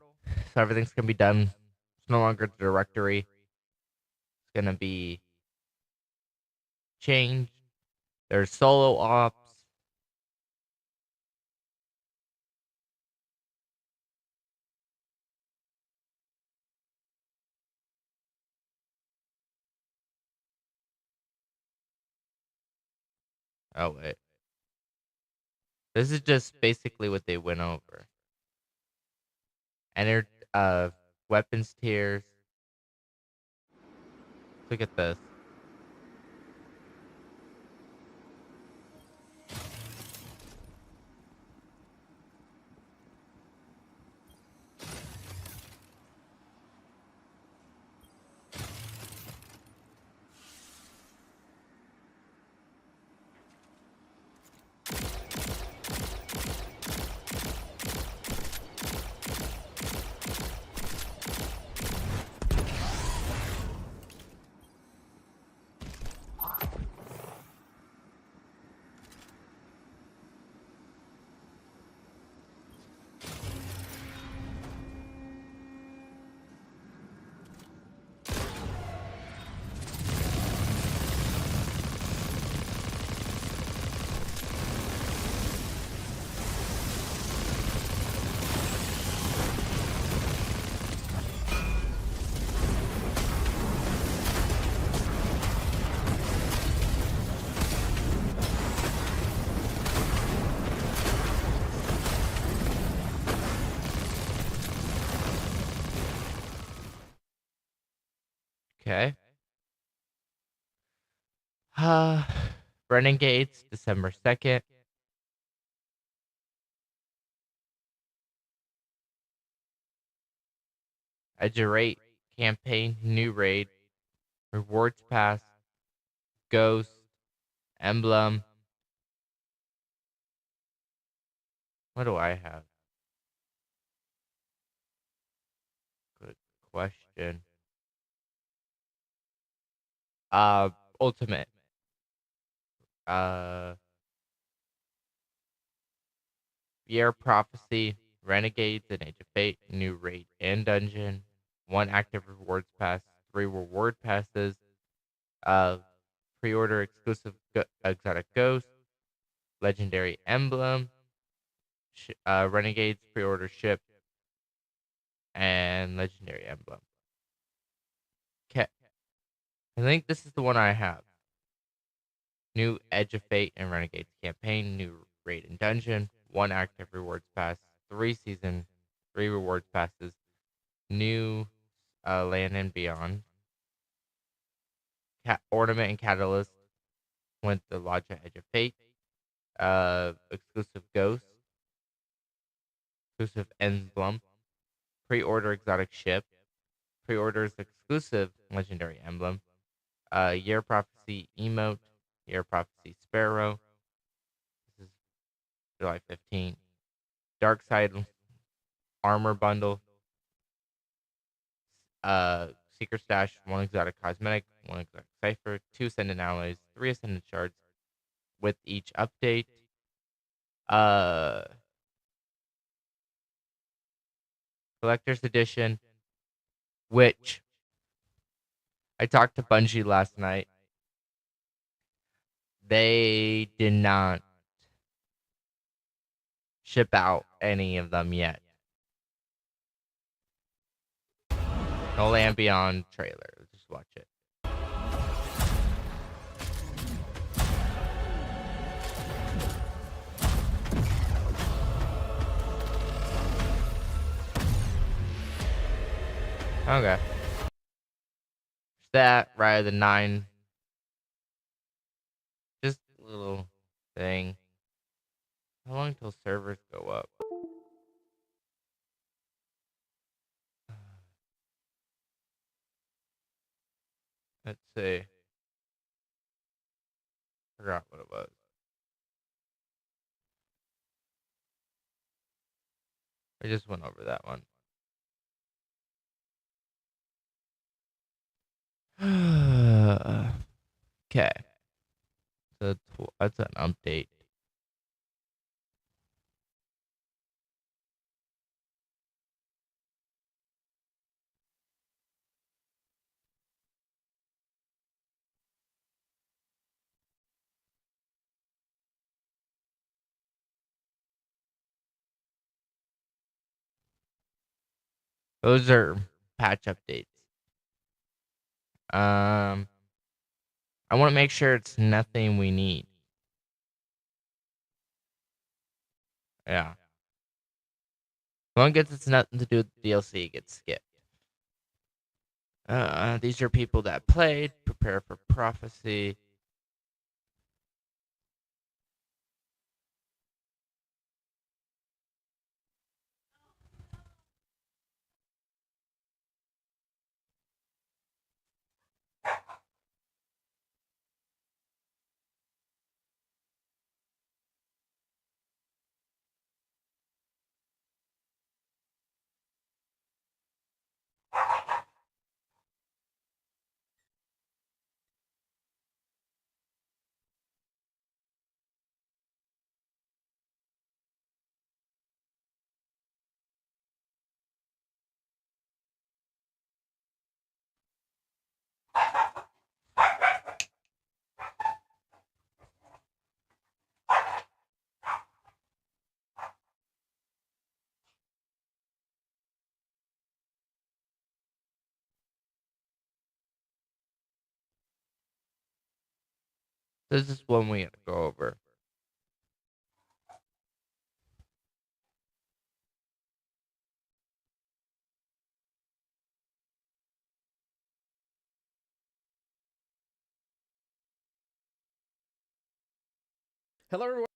so everything's gonna be done. It's no longer the directory. It's gonna be changed. There's solo ops. Oh wait. This is just basically what they went over. Entered weapons tiers. Look at this. Okay. Renegades, December 2nd. A Durate campaign, new raid, rewards pass, ghost, emblem. What do I have? Good question. Ultimate. Year Prophecy, Renegades, and Age of Fate, new raid and dungeon, 1 active rewards pass, 3 reward passes, pre-order exclusive exotic ghost, legendary emblem, Renegades pre-order ship, and legendary emblem. Okay, I think this is the one I have. New Edge of Fate and Renegades campaign, new raid and dungeon, 1 active rewards pass, 3 season, 3 rewards passes, new Land and Beyond, Ornament and Catalyst went the Lodge of Edge of Fate, exclusive Ghost, exclusive Emblem, pre-order exotic ship, pre-orders exclusive legendary emblem, Year Prophecy emote, Year Prophecy Sparrow. This is July 15th. Dark Side Armor Bundle. Secret Stash, 1 exotic cosmetic, 1 exotic cipher, 2 ascendant alloys, 3 ascendant shards with each update. Collector's Edition, which I talked to Bungie last night. They did not ship out any of them yet. No Land Beyond trailer. Just watch it. Okay. There's that, Ride of the Nine. Just a little thing. How long till servers go up? Let's see. Forgot what it was. I just went over that one. Okay. So that's an update. Those are patch updates. I want to make sure it's nothing we need. Yeah. As long as it's nothing to do with the DLC, it gets skipped. These are people that played. Prepare for prophecy. This is one we have to go over. Hello, everyone.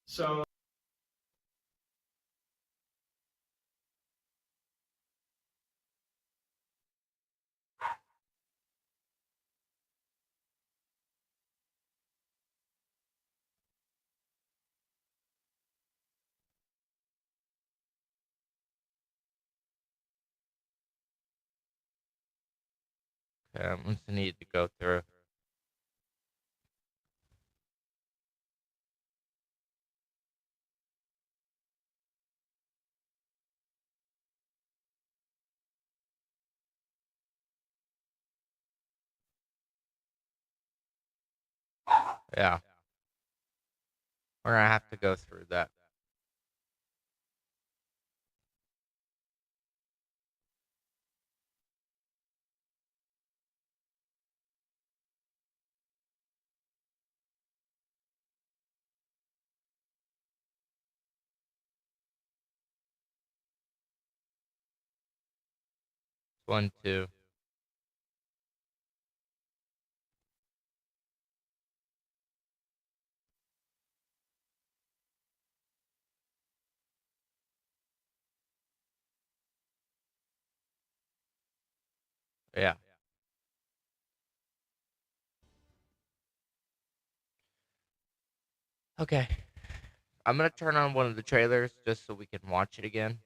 So Okay, I'm going to need to go through. Yeah. We're going to have to go through that. One, two. Yeah. Okay. I'm gonna turn on one of the trailers just so we can watch it again,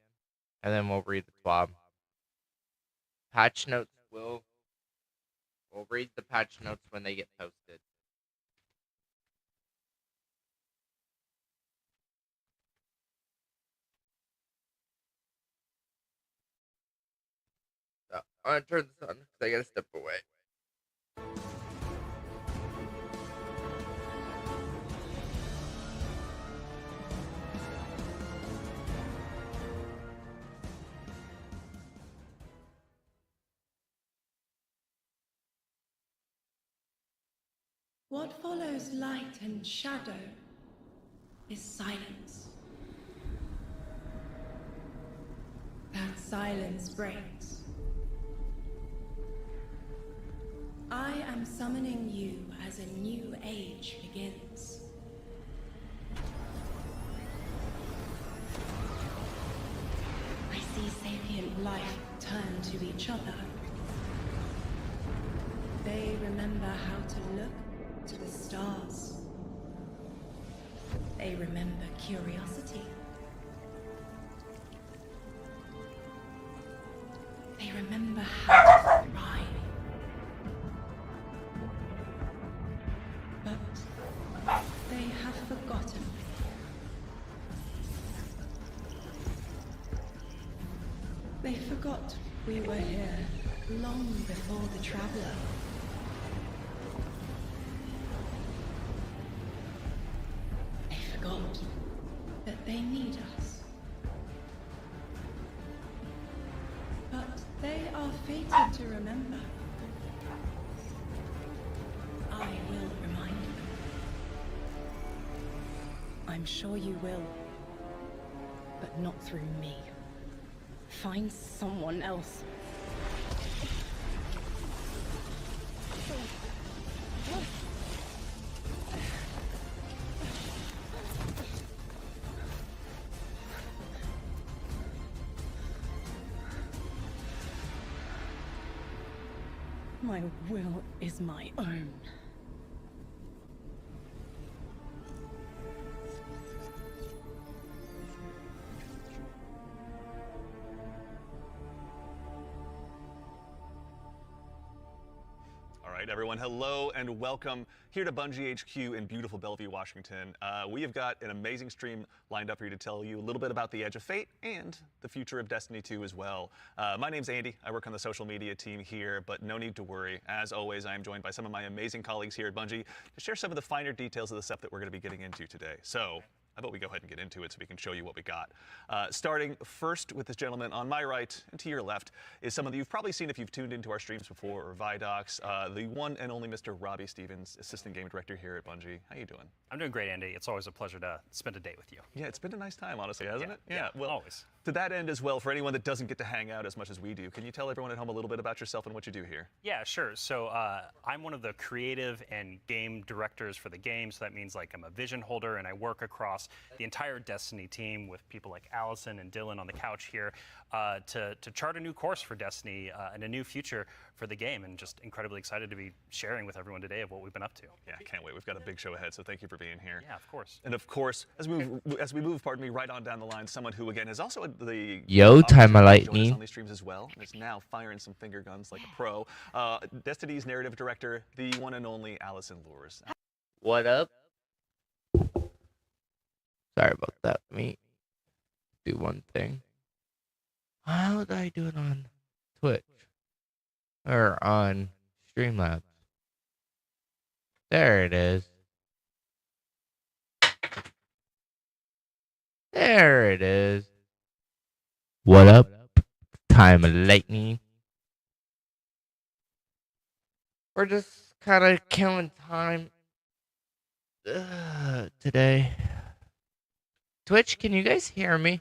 and then we'll read the TWAB. Patch notes we'll read the patch notes when they get posted. So I'm gonna turn this on because I gotta step away. What follows light and shadow is silence. That silence breaks. I am summoning you as a new age begins. I see sapient life turn to each other. They remember how to look to the stars. They remember curiosity. They remember how to thrive. But they have forgotten. They forgot we were here long before the Traveler. They forgot that they need us. But they are fated to remember. I will remind them. I'm sure you will. But not through me. Find someone else. My will is my own. All right, everyone, hello and welcome here to Bungie HQ in beautiful Bellevue, Washington. We have got an amazing stream lined up for you to tell you a little bit about the Edge of Fate and the future of Destiny 2 as well. My name's Andy. I work on the social media team here, but no need to worry. As always, I am joined by some of my amazing colleagues here at Bungie to share some of the finer details of the stuff that we're going to be getting into today. So how about we go ahead and get into it so we can show you what we got. Starting first with this gentleman on my right and to your left is someone that you've probably seen if you've tuned into our streams before or Vidocs, the one and only Mr. Robbie Stevens, Assistant Game Director here at Bungie. How you doing? I'm doing great, Andy. It's always a pleasure to spend a day with you. Yeah, it's been a nice time, honestly, hasn't it? Yeah, well, always. To that end as well, for anyone that doesn't get to hang out as much as we do, can you tell everyone at home a little bit about yourself and what you do here? Yeah, sure. So I'm one of the creative and game directors for the game. So that means like I'm a vision holder and I work across the entire Destiny team with people like Allison and Dylan on the couch here to chart a new course for Destiny and a new future for the game. And just incredibly excited to be sharing with everyone today of what we've been up to. Yeah, I can't wait. We've got a big show ahead, so thank you for being here. Yeah, of course. And of course, as we move, pardon me, right on down the line, someone who again is also the Yo, time of join us lightning. on these streams as well, and is now firing some finger guns like a pro. Destiny's narrative director, the one and only Allison Lures. What up? Sorry about that. Let me do one thing. How did I do it on Twitch? Or on Streamlabs? There it is. There it is. What up? Time of lightning. We're just kind of killing time today. Twitch, can you guys hear me?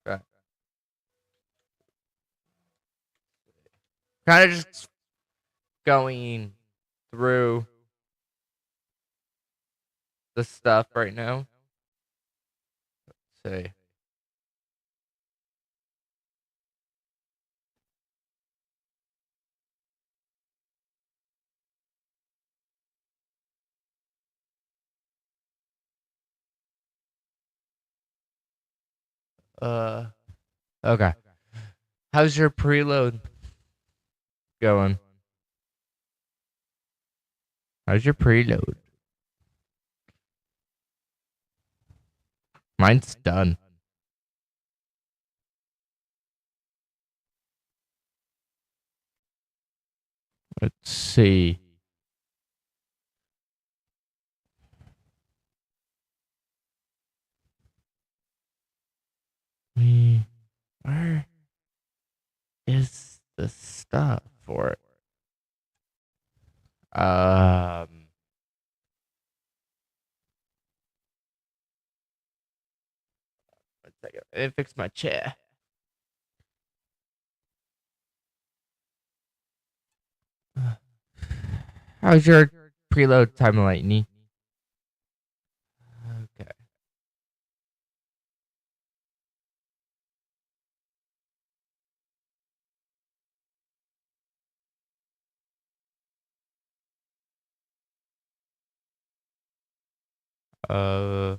Right. Kind of just going through the stuff right now. Let's see. Okay. How's your preload going? How's your preload? Mine's done. Let's see. Where is the stuff for it? One second. Let me fix my chair. How's your preload time, Lightning? Okay. Uh.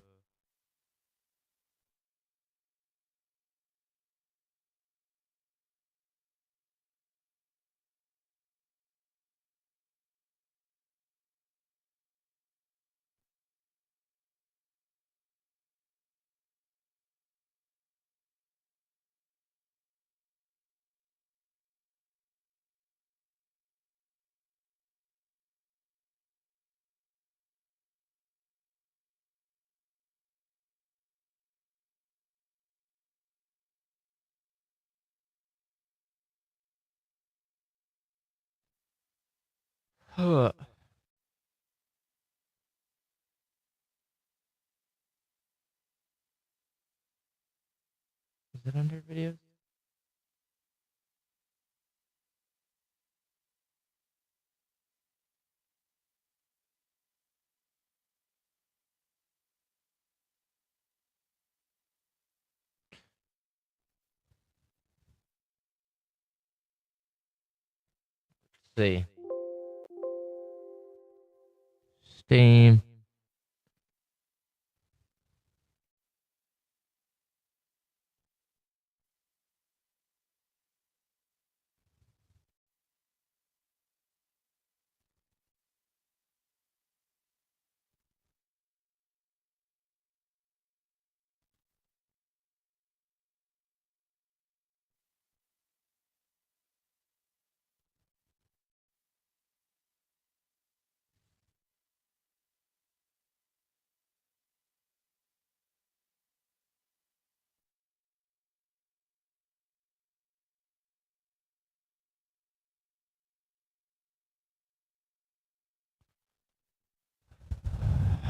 Huh. Is it under videos? Let's see. Steam.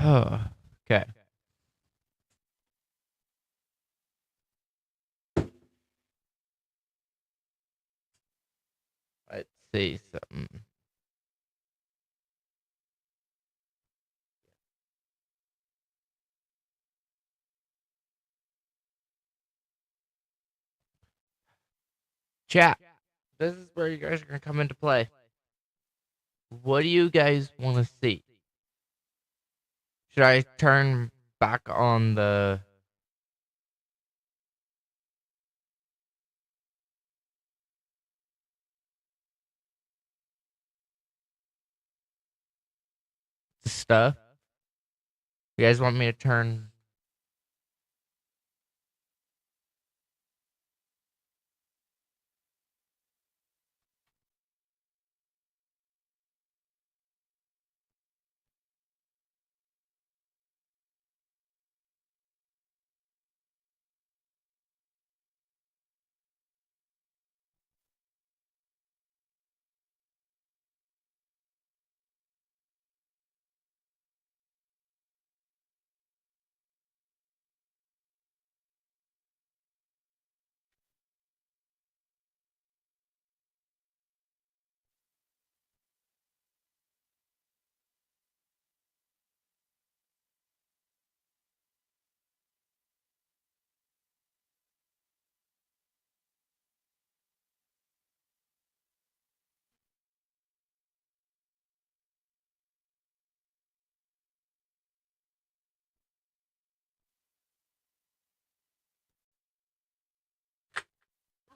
Oh, okay. Let's see something. Chat. This is where you guys are gonna come into play. What do you guys want to see? Should I turn back on the stuff? You guys want me to turn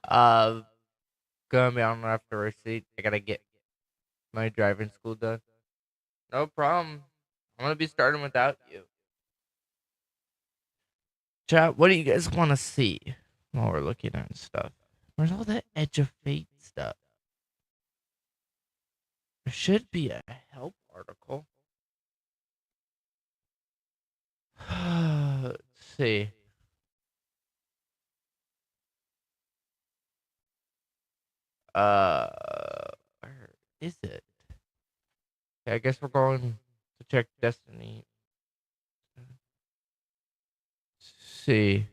Uh, gonna be on after receipt. I gotta get my driving school done. No problem. I'm gonna be starting without you. Chat, what do you guys want to see while we're looking at stuff? Where's all that Edge of Fate stuff? There should be a help article. Let's see. Where is it? Okay, I guess we're going to check Destiny. See.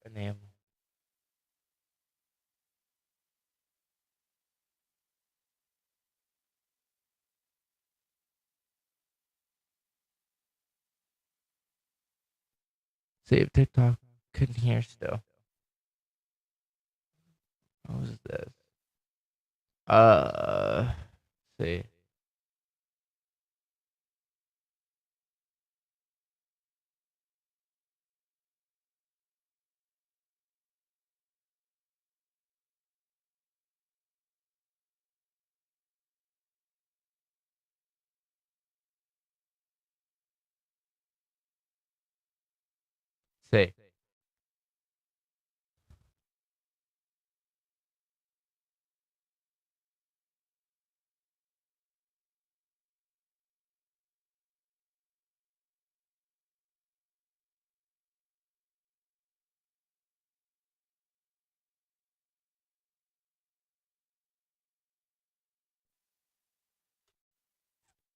Enamel. See if TikTok couldn't hear still. What was this? See. See.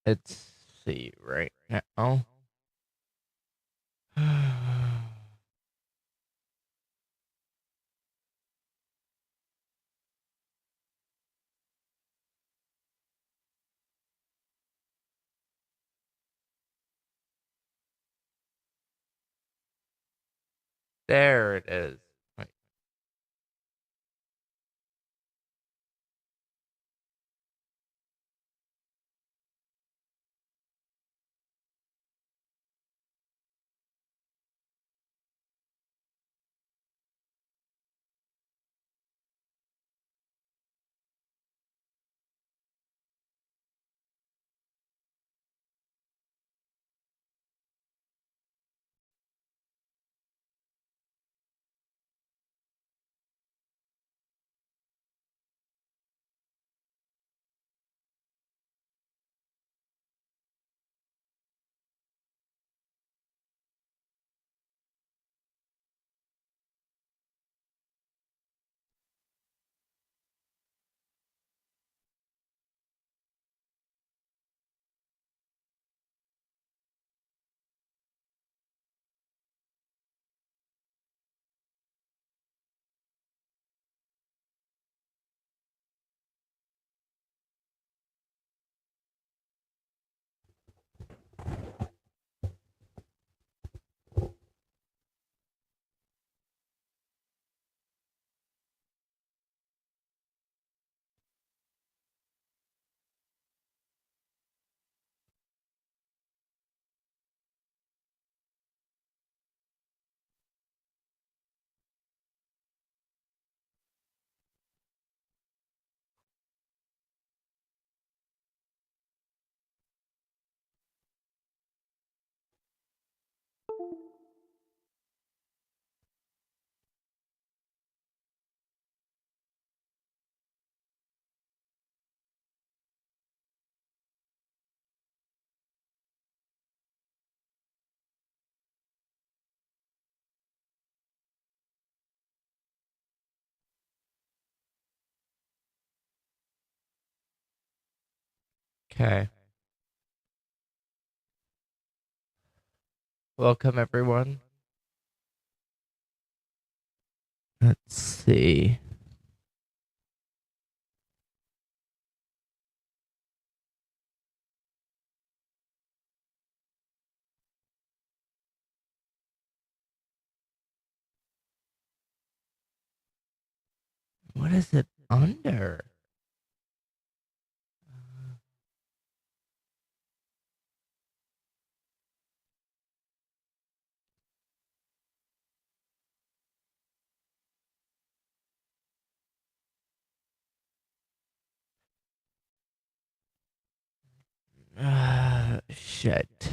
Let's see right now. There it is. Wait. Okay. Welcome everyone Let's see. What is it under? Shit.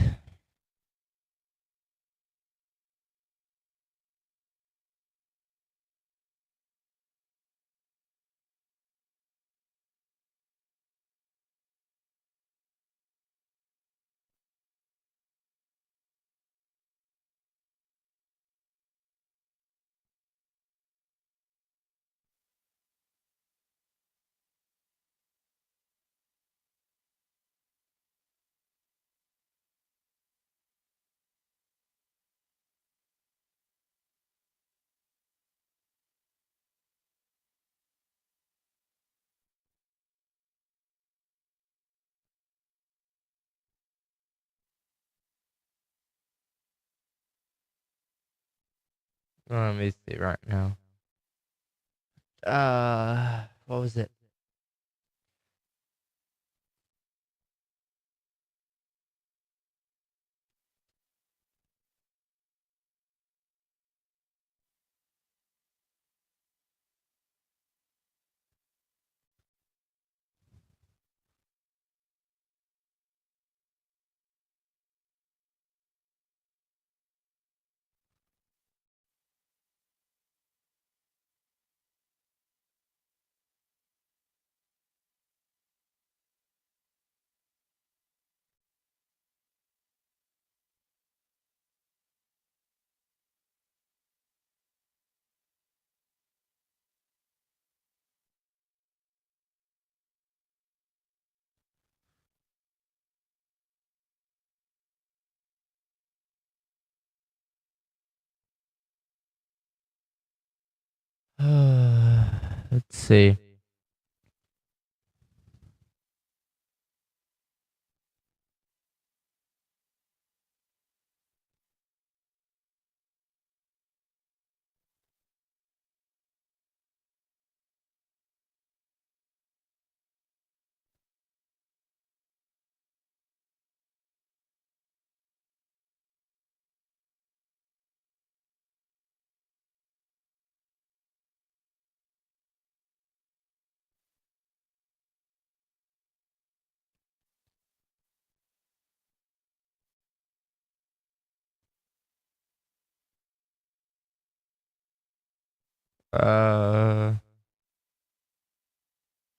Let me see right now. What was it? Let's see.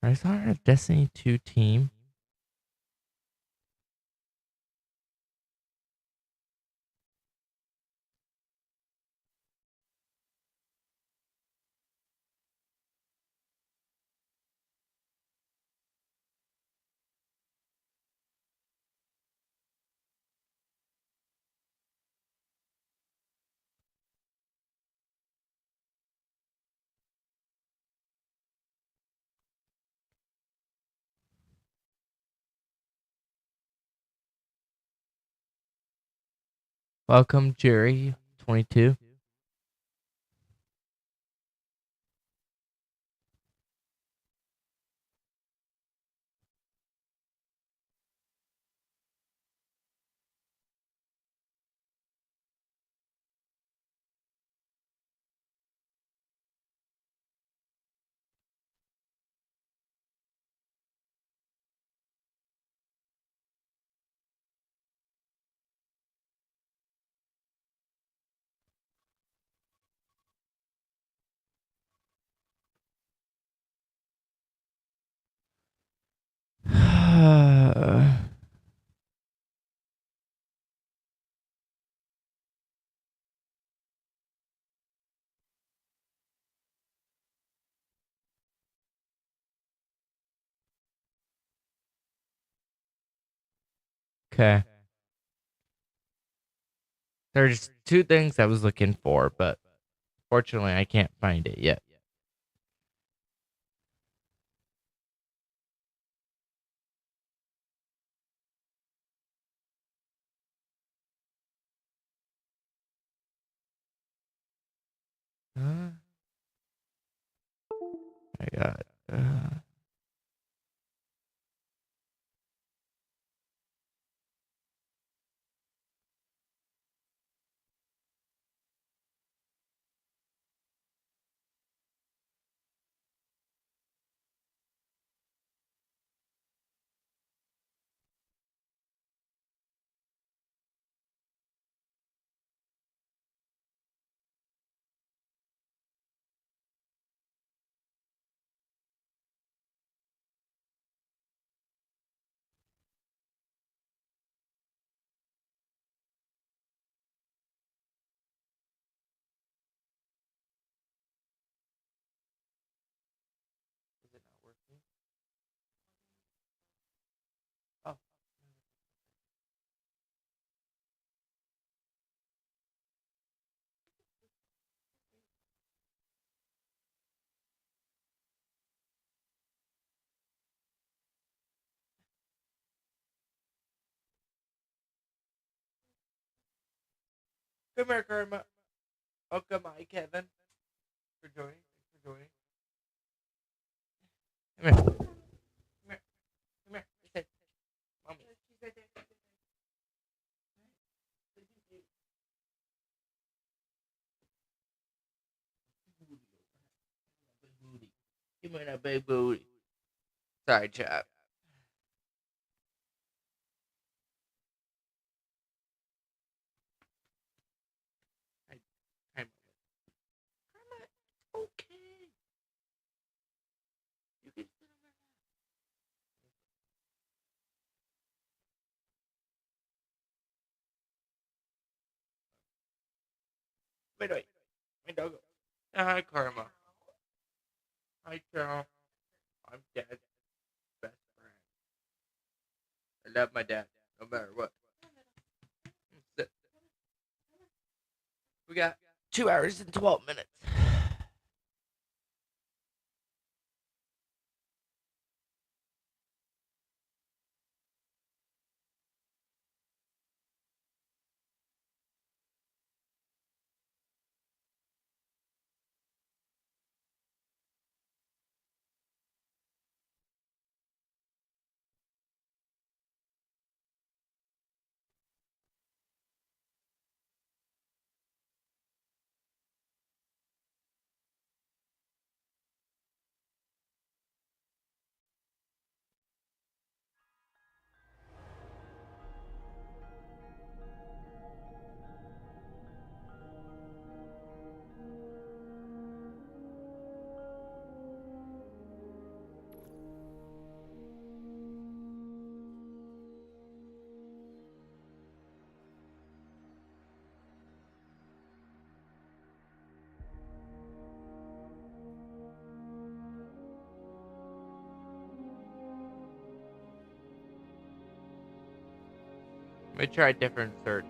I saw a Destiny 2 team. Welcome, Jerry, 22. Okay. There's two things I was looking for, but Fortunately, I can't find it yet. I got. Is it not working? Oh. Come here, Karma. Oh, come on, Kevin. For joining. Thanks for joining. Come here. Come here. Come here. Sit. Mommy. Give me that big booty. Sorry, chap. I'm okay. You can sit on my lap. Wait. My doggo. Hi, Karma. Hi, Carol. I'm Dad's best friend. I love my dad, no matter what. Sit. We got 2 hours and 12 minutes. Let me try a different search.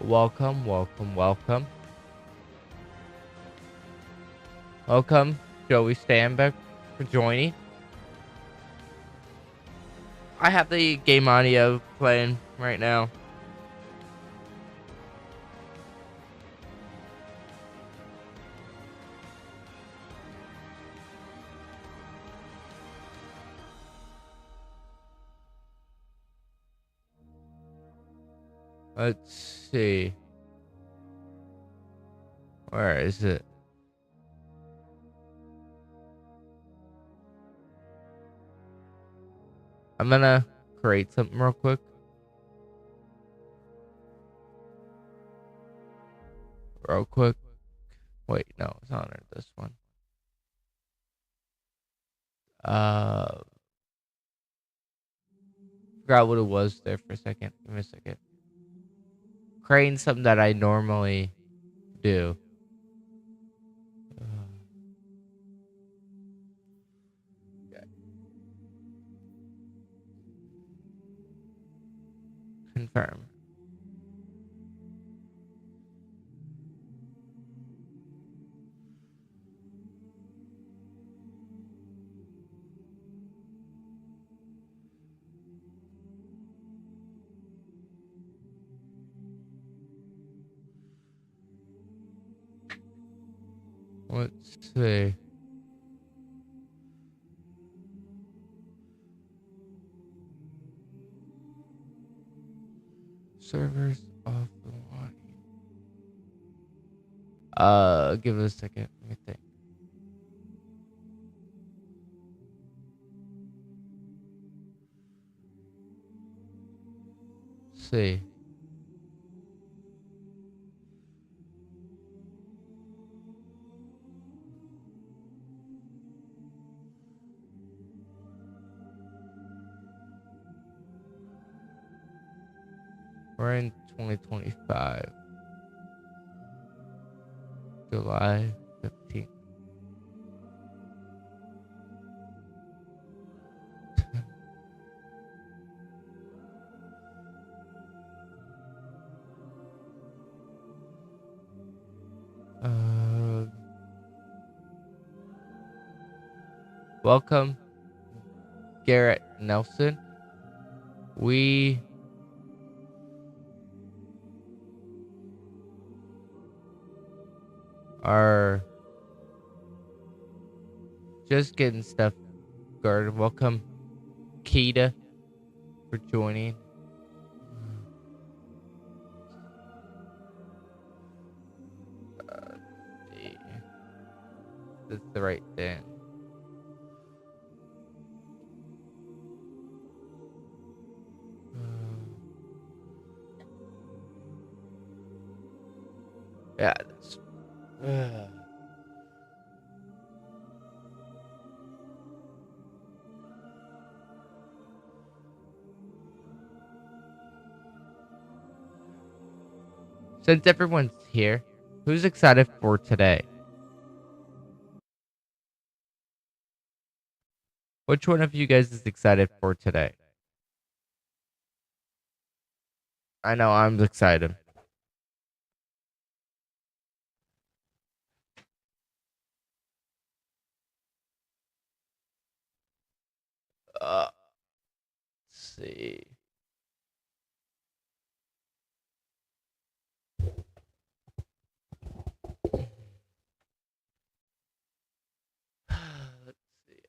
Welcome, welcome, welcome. Welcome, Joey Stanbeck, for joining. I have the game audio playing right now. Let's see. Where is it? I'm gonna create something real quick. Wait, no, it's not this one. Forgot what it was there for a second. Give me a second. Creating something that I normally do. Confirm. Let's see. Servers offline. Give it a second. Let me think. See. We're in 2025. July 15th. Welcome, Garrett Nelson. We are just getting stuff started. Welcome, Keita, for joining. That's the right thing. Yeah. Since everyone's here, who's excited for today? Which one of you guys is excited for today? I know I'm excited. Let's see. Let's see.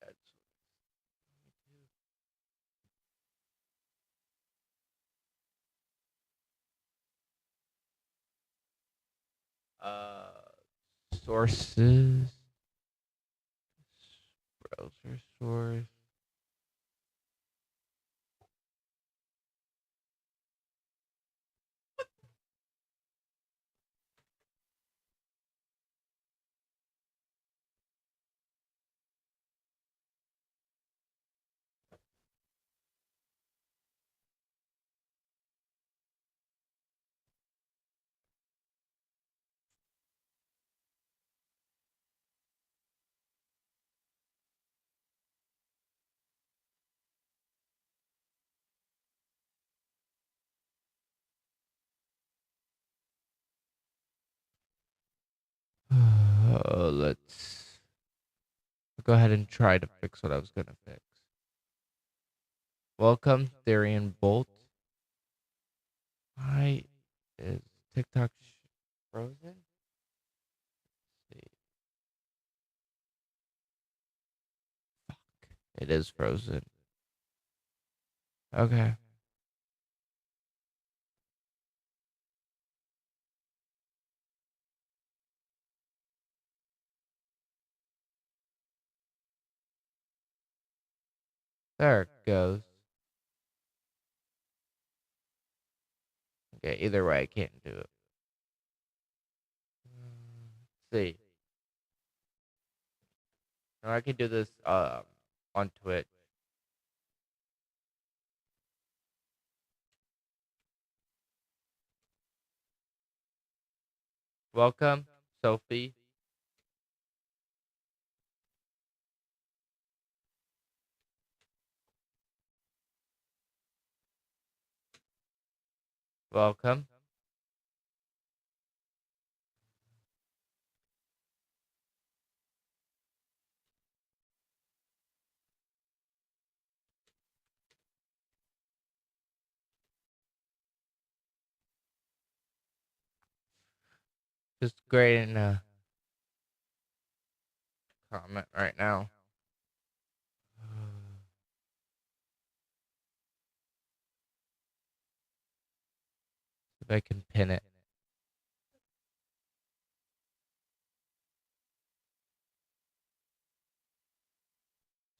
Sources. Browser source. let's go ahead and try to fix what I was gonna fix. Welcome, Therian Bolt. Why is TikTok frozen? Let's see. Fuck. It is frozen. Okay. There it goes. Okay, either way, I can't do it. Let's see. Now I can do this on Twitch. Welcome, Sophie. Welcome. Just creating a comment right now. If I can pin it.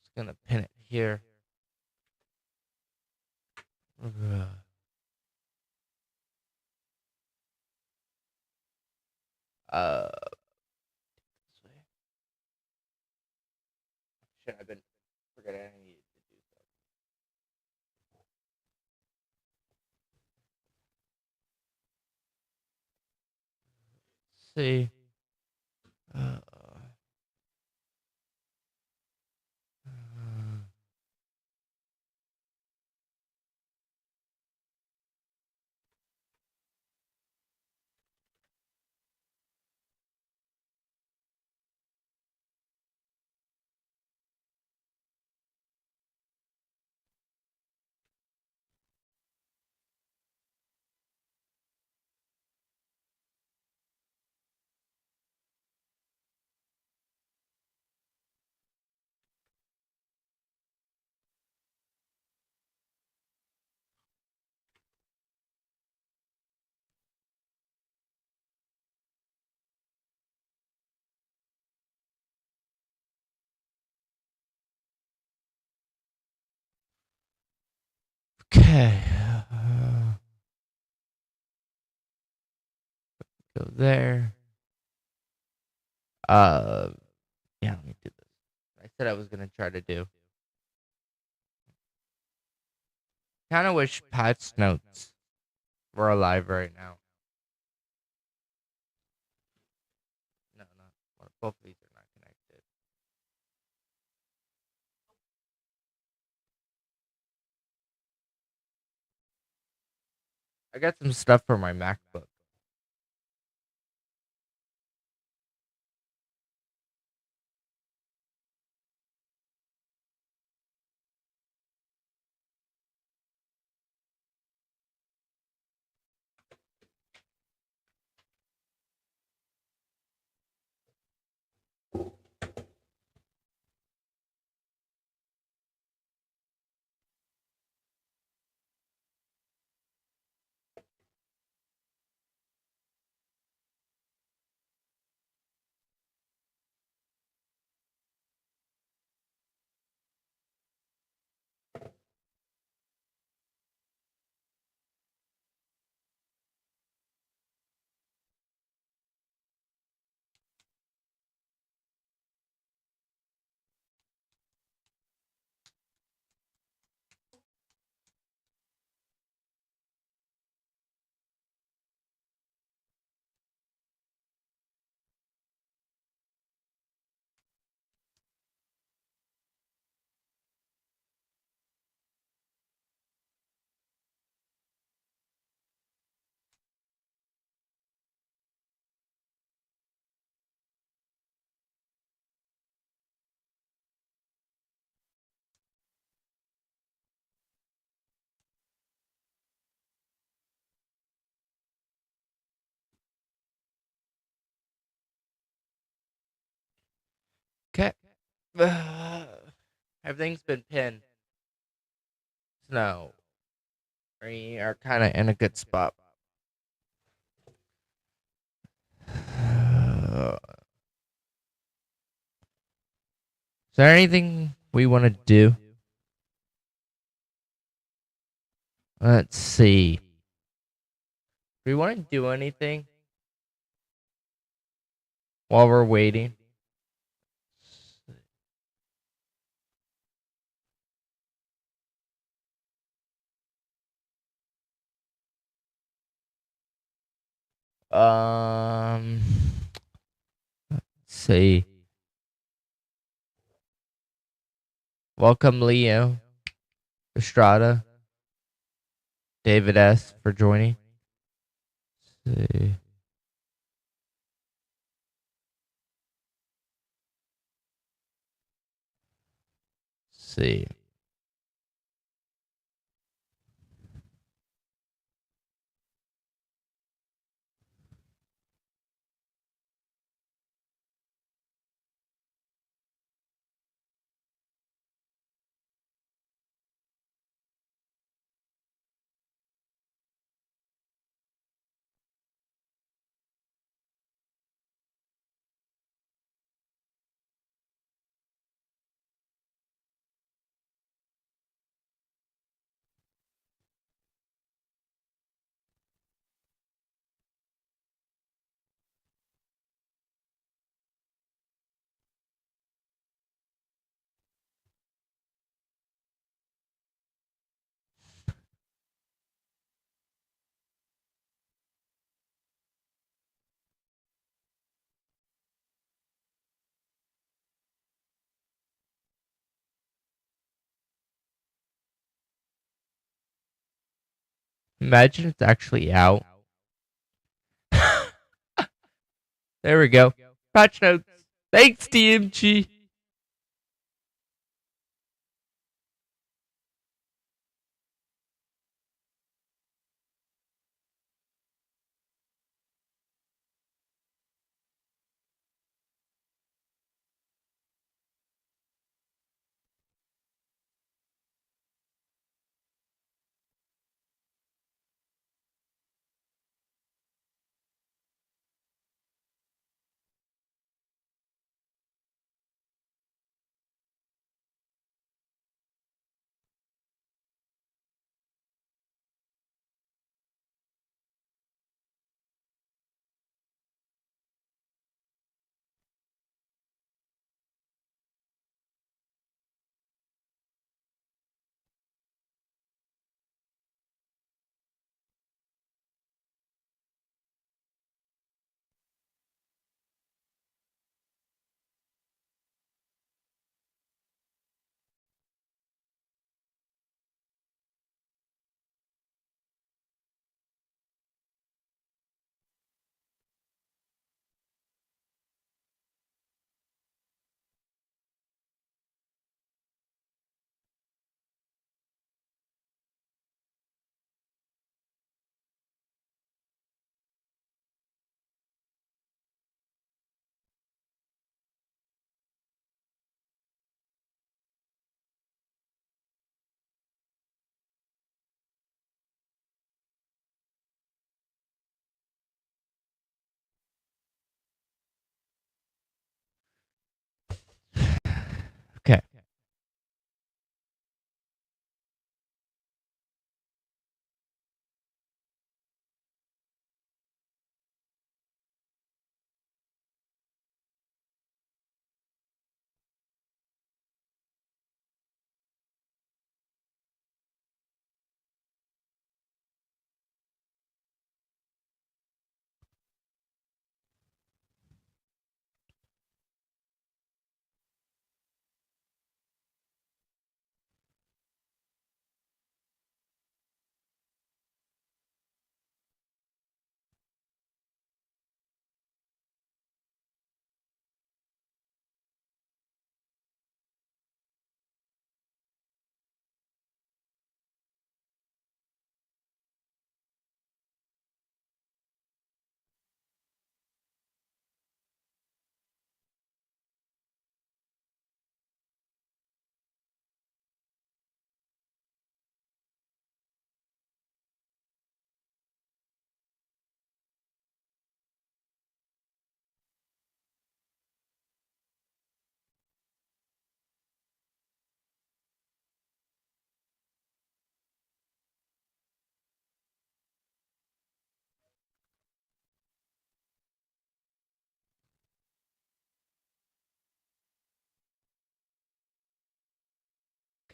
Just gonna pin it here. Ugh. This way. Shit, I've been forgetting I needed to do so. Let's see. Okay. Go there. Yeah, let me do this. I said I was gonna try to do. Kind of wish Pat's notes were alive right now. No, not well, both of these are not connected. I got some stuff for my MacBook. Everything's been pinned. So we are kind of in a good spot. Is there anything we want to do? Let's see. Do we want to do anything while we're waiting? Let's see. Welcome, Leo, Estrada, David S. for joining. Let's see. See. Imagine it's actually out. There we go. Patch notes. Thanks, DMG.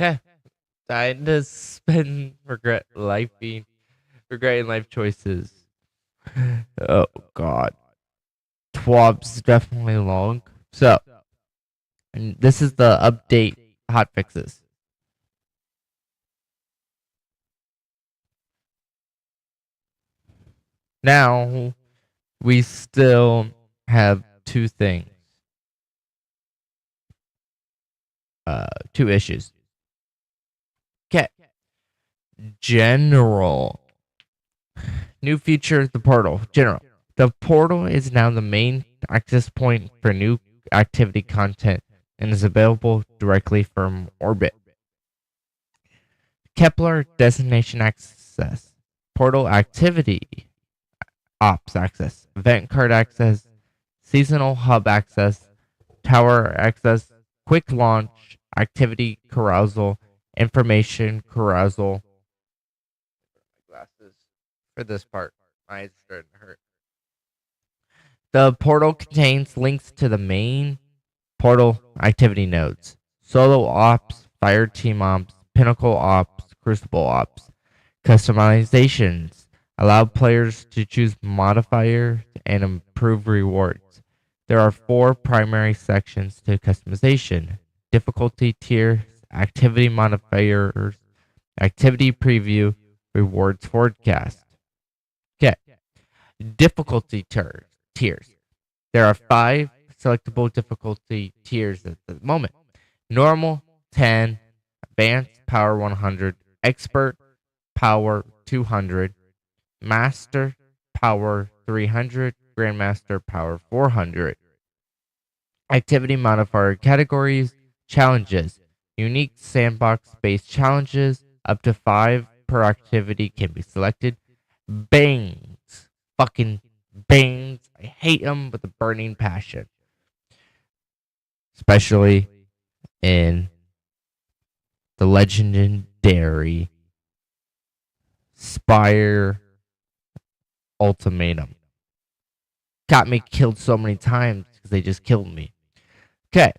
Okay. Time to spend regretting life choices. Oh god. TWAB's definitely long. So, and this is the update hot fixes. Now, we still have two things. Two issues. Okay. General. New feature, the portal. General. The portal is now the main access point for new activity content and is available directly from orbit. Kepler destination access. Portal activity ops access. Event card access. Seasonal hub access. Tower access. Quick launch. Activity carousel. Information carousel. Glasses for this part. My eyes are starting to hurt. The portal contains links to the main portal activity nodes. Solo ops, fire team ops, pinnacle ops, crucible ops. Customizations allow players to choose modifiers and improve rewards. There are 4 primary sections to customization: difficulty tiers, activity modifiers, activity preview, rewards forecast. Okay. Difficulty tiers. There are 5 selectable difficulty tiers at the moment: normal 10, advanced power 100, expert power 200, master power 300, grandmaster power 400. Activity modifier categories: challenges, unique sandbox based challenges, up to 5 per activity can be selected. Bangs, fucking bangs. I hate them with a burning passion, especially in the legendary Spire Ultimatum. Got me killed so many times because they just killed me. Okay.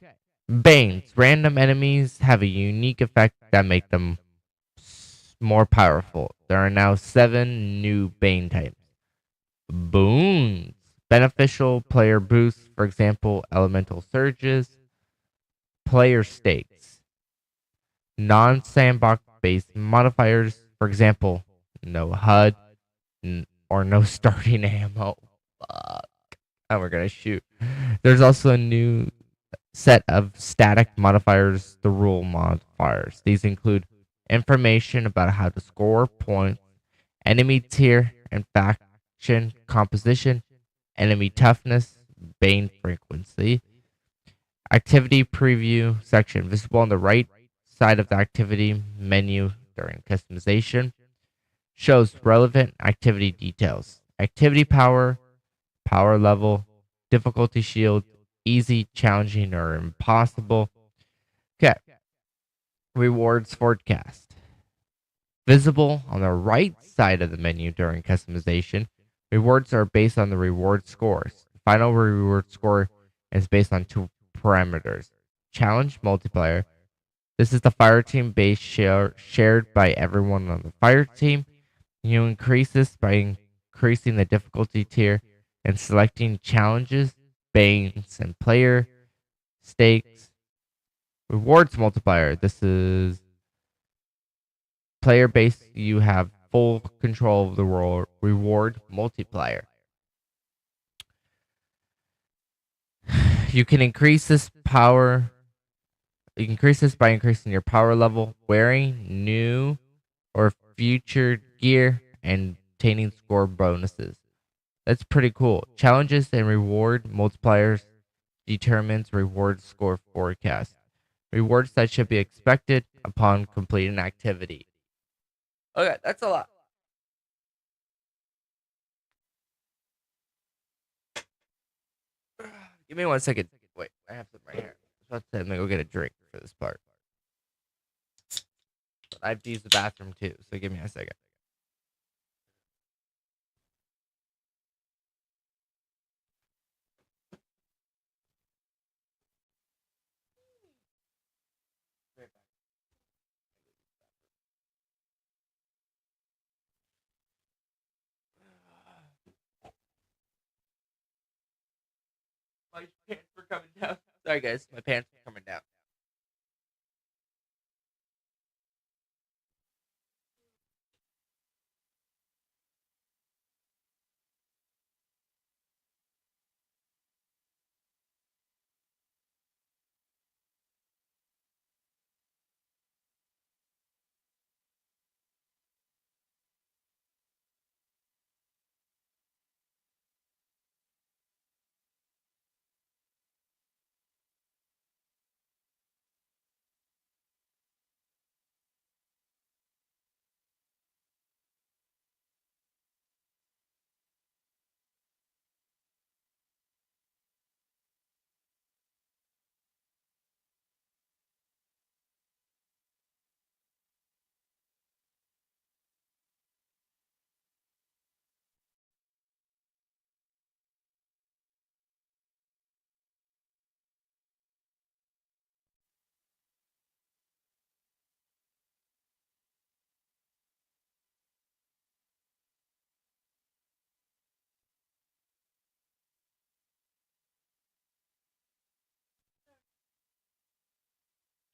Banes. Random enemies have a unique effect that make them more powerful. There are now 7 new Bane types. Boons. Beneficial player boosts, for example, elemental surges. Player stakes. Non-sandbox based modifiers, for example, no HUD or no starting ammo. Fuck. And we're gonna shoot. There's also a new set of static modifiers, the rule modifiers. These include information about how to score points, enemy tier and faction composition, enemy toughness, bane frequency. Activity preview section visible on the right side of the activity menu during customization. Shows relevant activity details. Activity power, power level, difficulty shield, easy, challenging, or impossible. Okay. Rewards forecast. Visible on the right side of the menu during customization. Rewards are based on the reward scores. The final reward score is based on 2 parameters. Challenge multiplier. This is the fire team base shared by everyone on the fire team. You increase this by increasing the difficulty tier and selecting challenges, banes, and player stakes. Rewards multiplier. This is player base. You have full control of the reward multiplier. You can increase this power. You can increase this by increasing your power level, wearing new or future gear, and obtaining score bonuses. That's pretty cool. Challenges and reward multipliers determines reward score forecast. Rewards that should be expected upon completing activity. Okay, that's a lot. Give me 1 second. Wait, I have some right here. I was about to say, I'm gonna go get a drink for this part. But I have to use the bathroom too, so give me a second. My pants were coming down. Sorry, guys. My pants were coming down.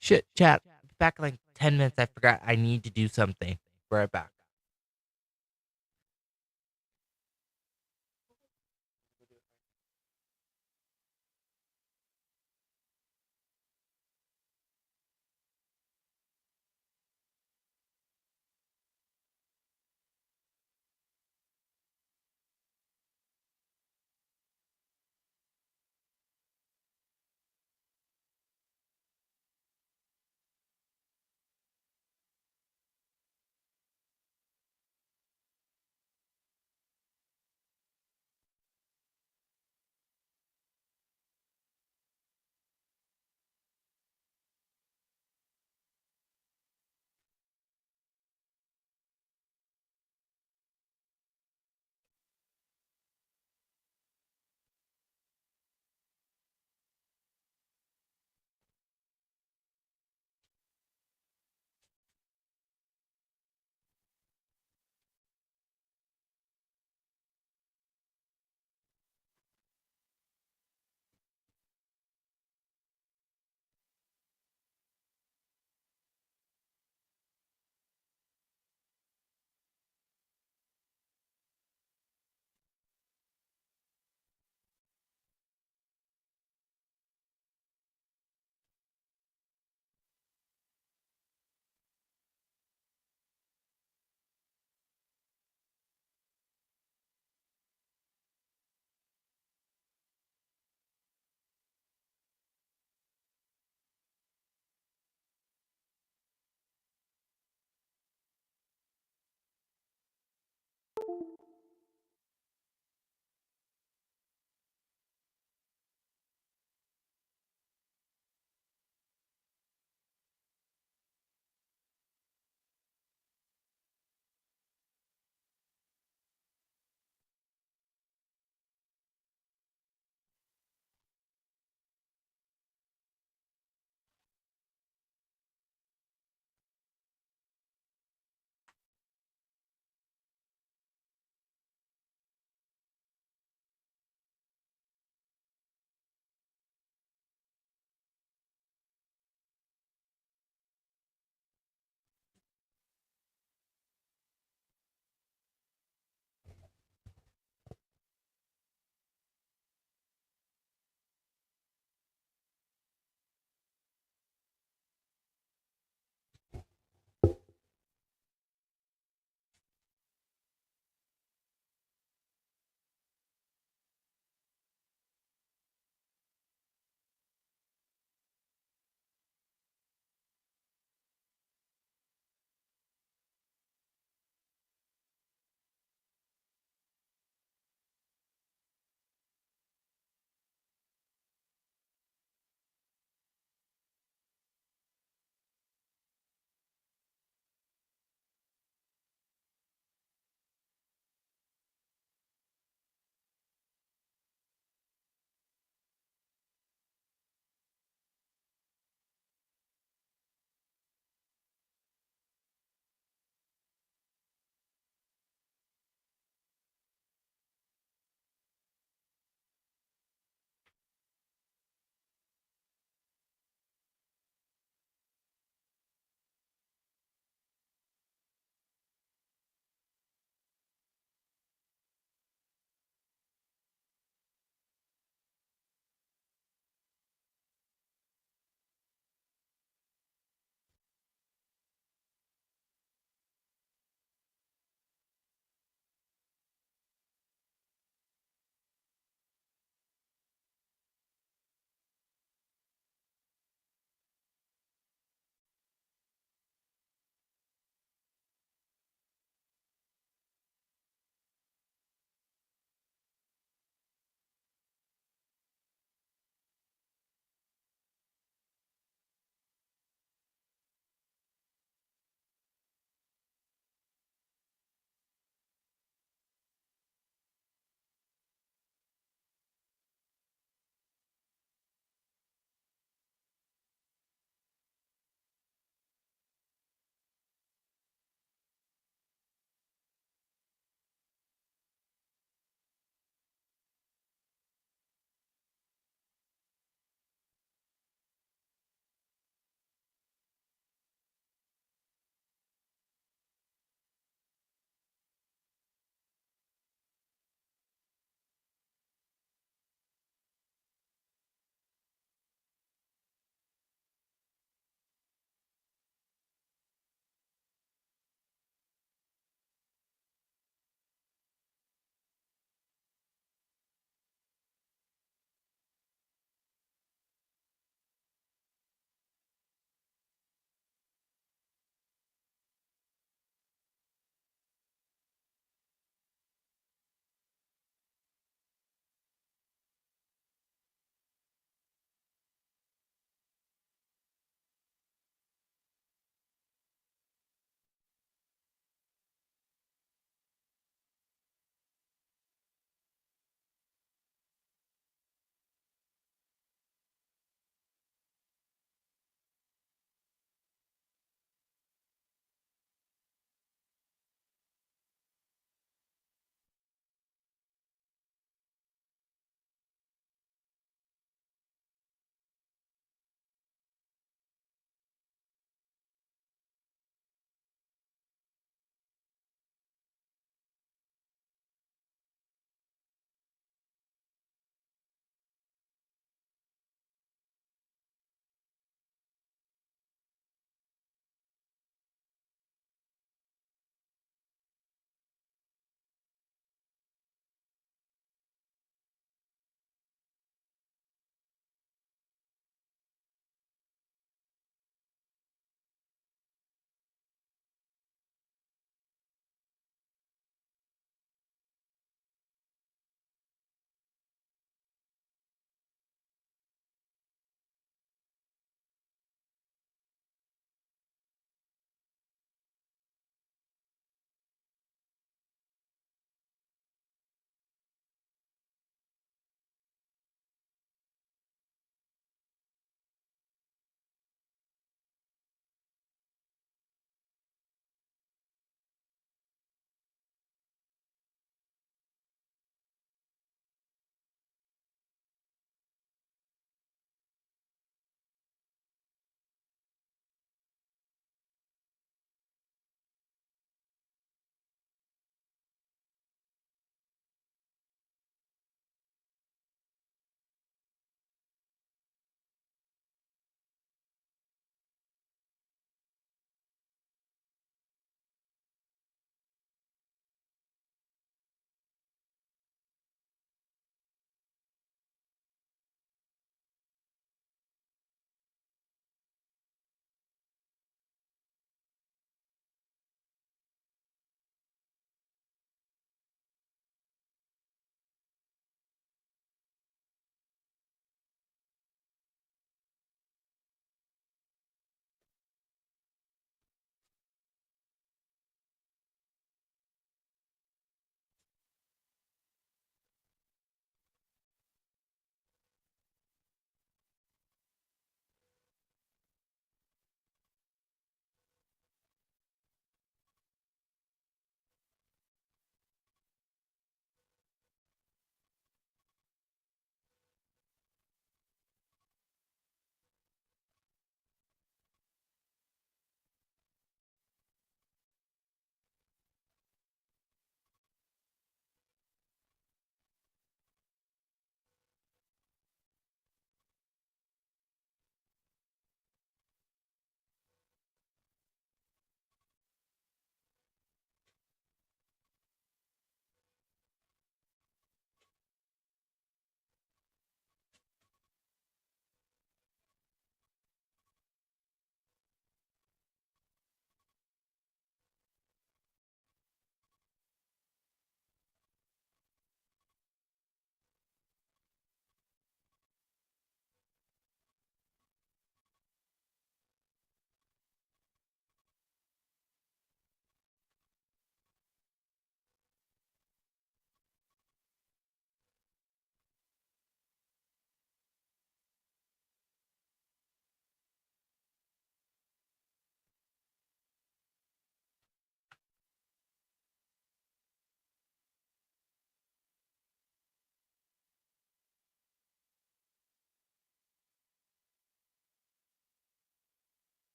Shit, chat. Back in like 10 minutes. I forgot I need to do something. Right back.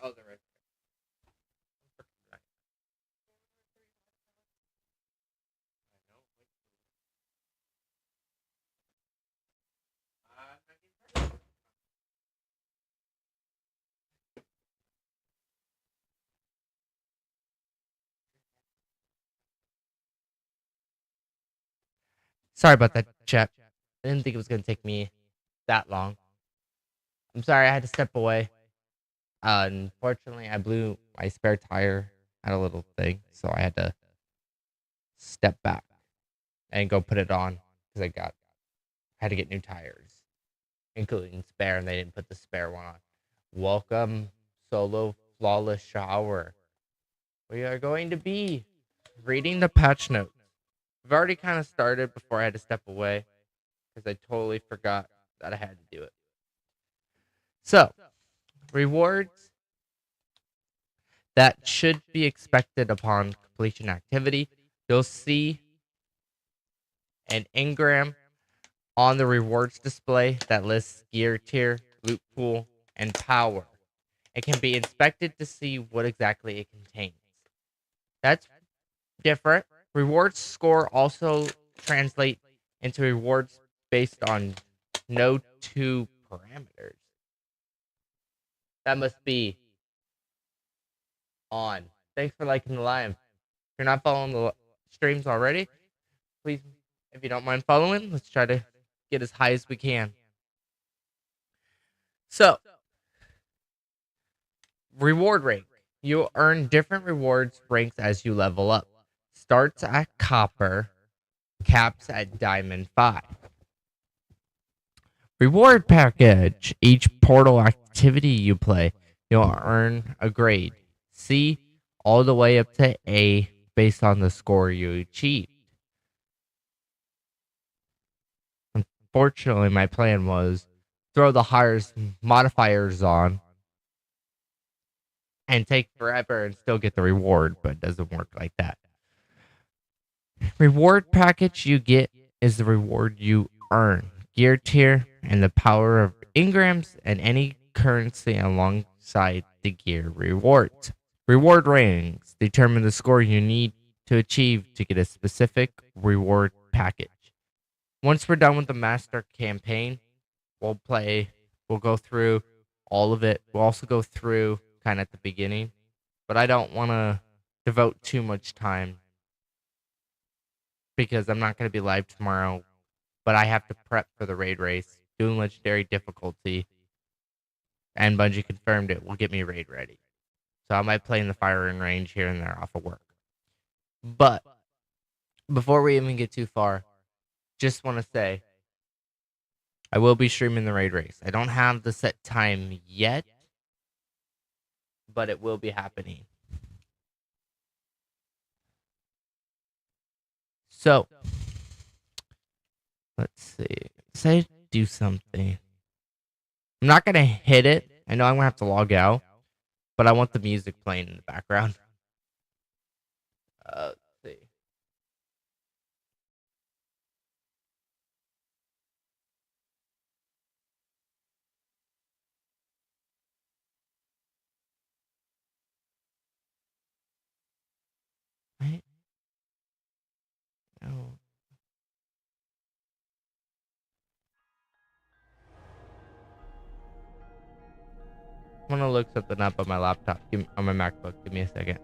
Oh, they're right there. Sorry about that, chat. I didn't think it was gonna take me that long. I'm sorry I had to step away. Unfortunately, I blew my spare tire at a little thing, so I had to step back and go put it on because had to get new tires, including spare, and they didn't put the spare one on. Welcome, Solo Flawless Shower. We are going to be reading the patch notes. I've already kind of started before I had to step away because I totally forgot that I had to do it. So, rewards that should be expected upon completion activity. You'll see an engram on the rewards display that lists gear tier, loot pool, and power. It can be inspected to see what exactly it contains. That's different. Rewards score also translate into rewards based on no two parameters. That must be on. Thanks for liking the live. If you're not following the streams already, please, if you don't mind following, let's try to get as high as we can. So, reward rank. You earn different rewards ranks as you level up. Starts at copper, caps at diamond 5. Reward package. Each portal activity you play, you'll earn a grade. C all the way up to A based on the score you achieved. Unfortunately, my plan was throw the highest modifiers on and take forever and still get the reward, but it doesn't work like that. Reward package you get is the reward you earn. Gear tier and the power of engrams and any currency alongside the gear rewards. Reward ratings determine the score you need to achieve to get a specific reward package. Once we're done with the master campaign, we'll go through all of it. We'll also go through kind of at the beginning, but I don't want to devote too much time because I'm not going to be live tomorrow, but I have to prep for the raid race, doing legendary difficulty, and Bungie confirmed it will get me raid ready. So I might play in the firing range here and there off of work. But before we even get too far, just want to say I will be streaming the raid race. I don't have the set time yet, but it will be happening. So, let's see. Say do something. I'm not going to hit it. I know I'm going to have to log out, but I want the music playing in the background. Let's see. Right? No. I'm gonna look something up on my laptop, on my MacBook. Give me a second.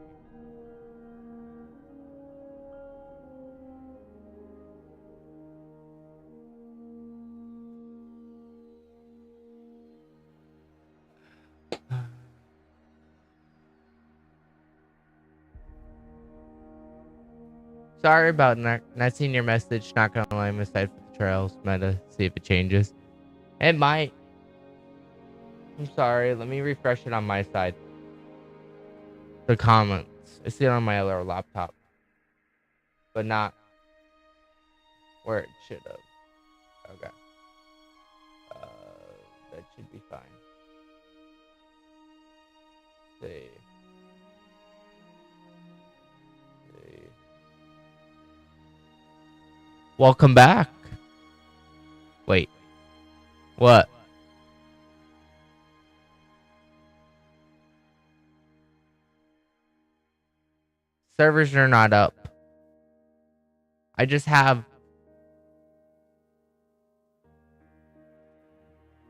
Sorry about not seeing your message. Not gonna lie, I'm excited for the trails meta. See if it changes. It might. I'm sorry. Let me refresh it on my side. The comments. I see it on my other laptop, but not where it should have. Okay. That should be fine. Let's see. Welcome back. Wait. What? Servers are not up. I just have...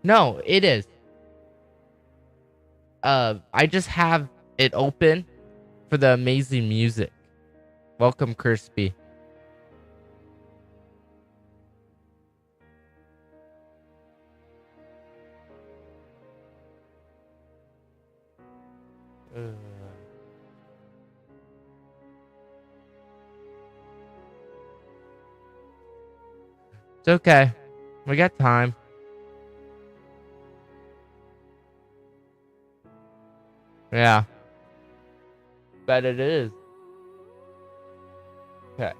No, it is. I just have it open for the amazing music. Welcome, Crispy. It's okay. We got time. Yeah. Bet it is. Okay.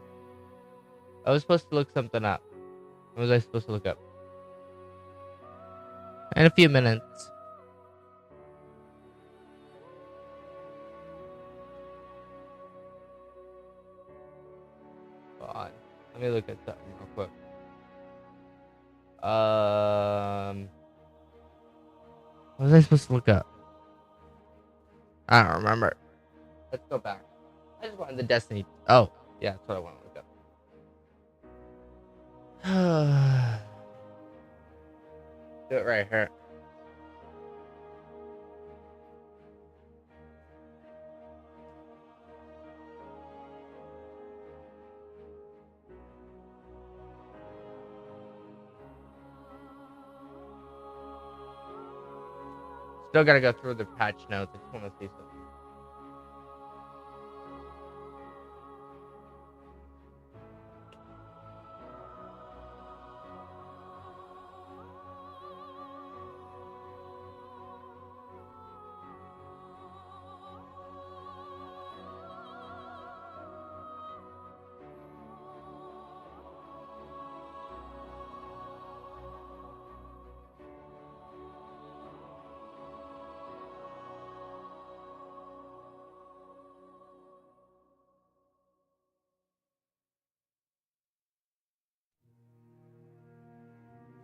I was supposed to look something up. What was I supposed to look up? In a few minutes. Hold on. Let me look at something real quick. What was I supposed to look up? I don't remember. Let's go back. I just wanted the Destiny. Oh, yeah, that's what I want to look up. Do it right here. Still gotta go through the patch notes. I just want to see something.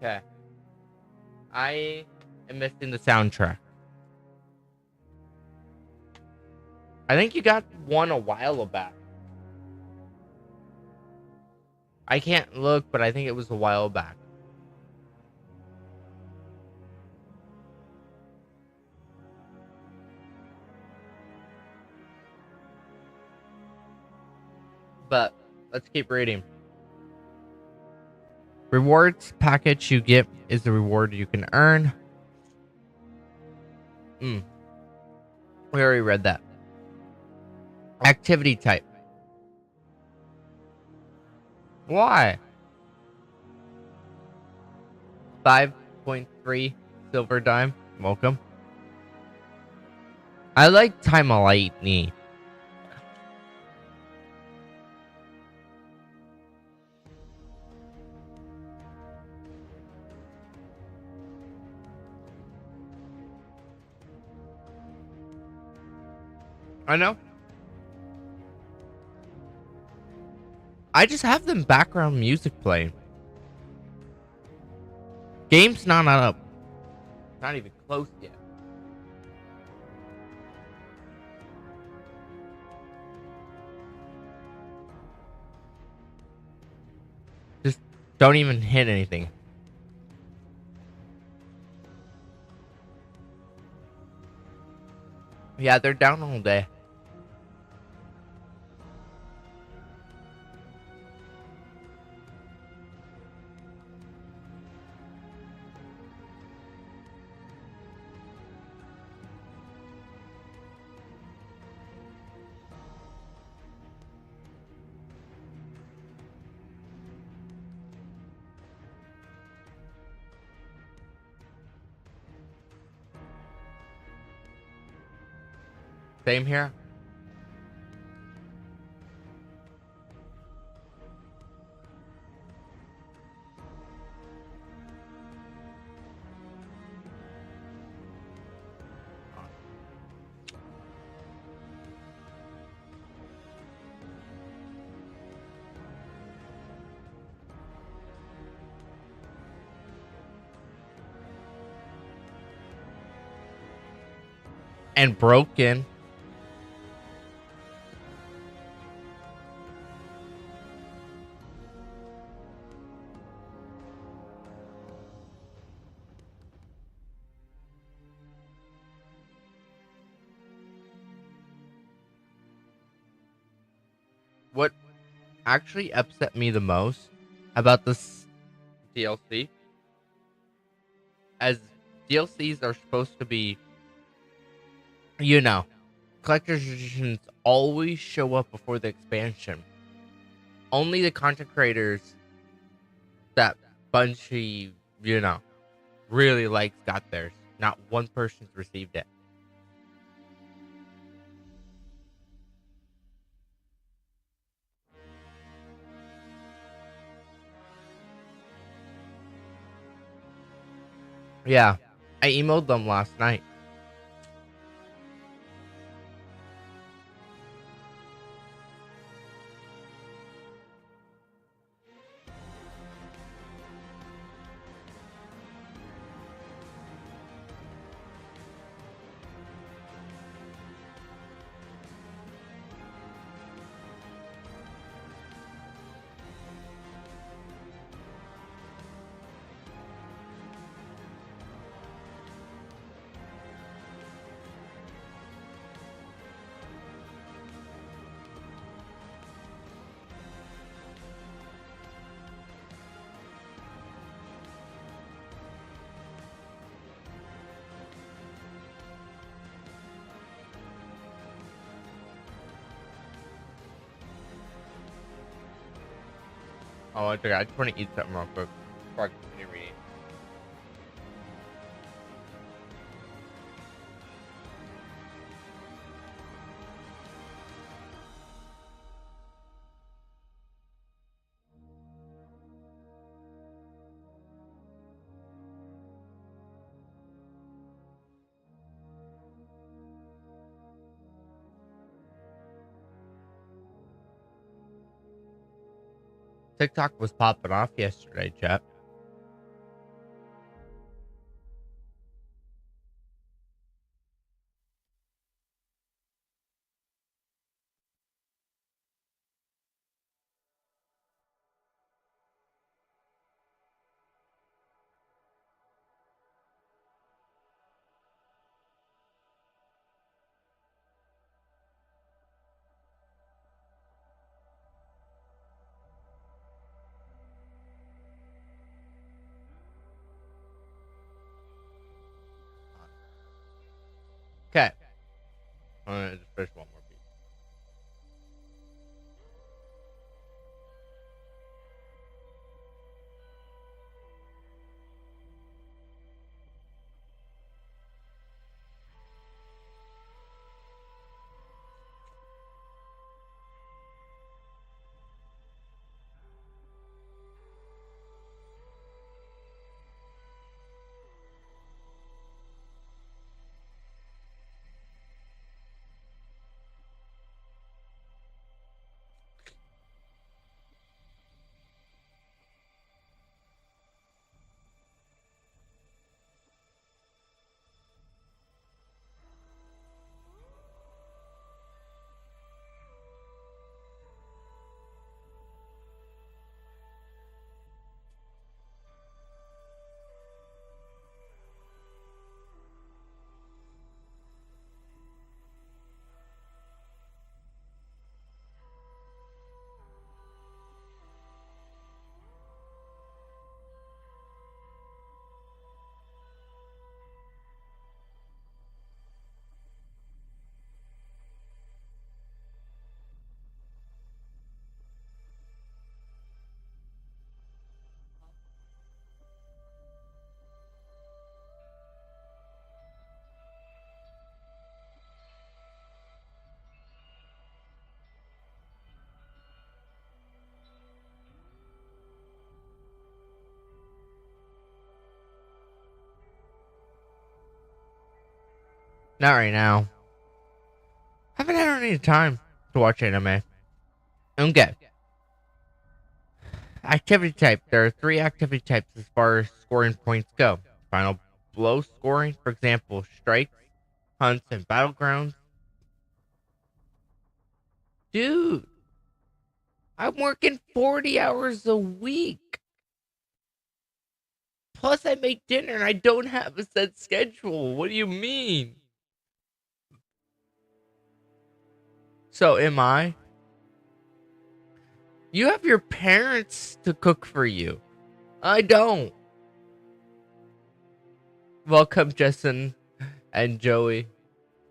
Okay. I am missing the soundtrack. I think you got one a while back. I can't look, but I think it was a while back. But let's keep reading. Rewards package you get is the reward you can earn. We already read that. Activity type. Why? 5.3 silver dime. Welcome. I like Time of Lightning. I know. I just have them background music playing. Game's not up. Not even close yet. Just don't even hit anything. Yeah, they're down all day. Same here. And broken. What actually upset me the most about this DLC, as DLCs are supposed to be, you know, collector's editions always show up before the expansion. Only the content creators that Bungie, you know, really likes got theirs. Not one person's received it. Yeah, I emailed them last night. Oh, I just want to eat something real quick before I continue reading. TikTok was popping off yesterday, chat. Just finish one more piece. Not right now. Haven't had any time to watch anime. Okay. Activity type. There are 3 activity types as far as scoring points go. Final blow scoring, for example, strikes, hunts, and battlegrounds. Dude, I'm working 40 hours a week. Plus, I make dinner and I don't have a set schedule. What do you mean? So, am I? You have your parents to cook for you. I don't. Welcome, Justin and Joey. If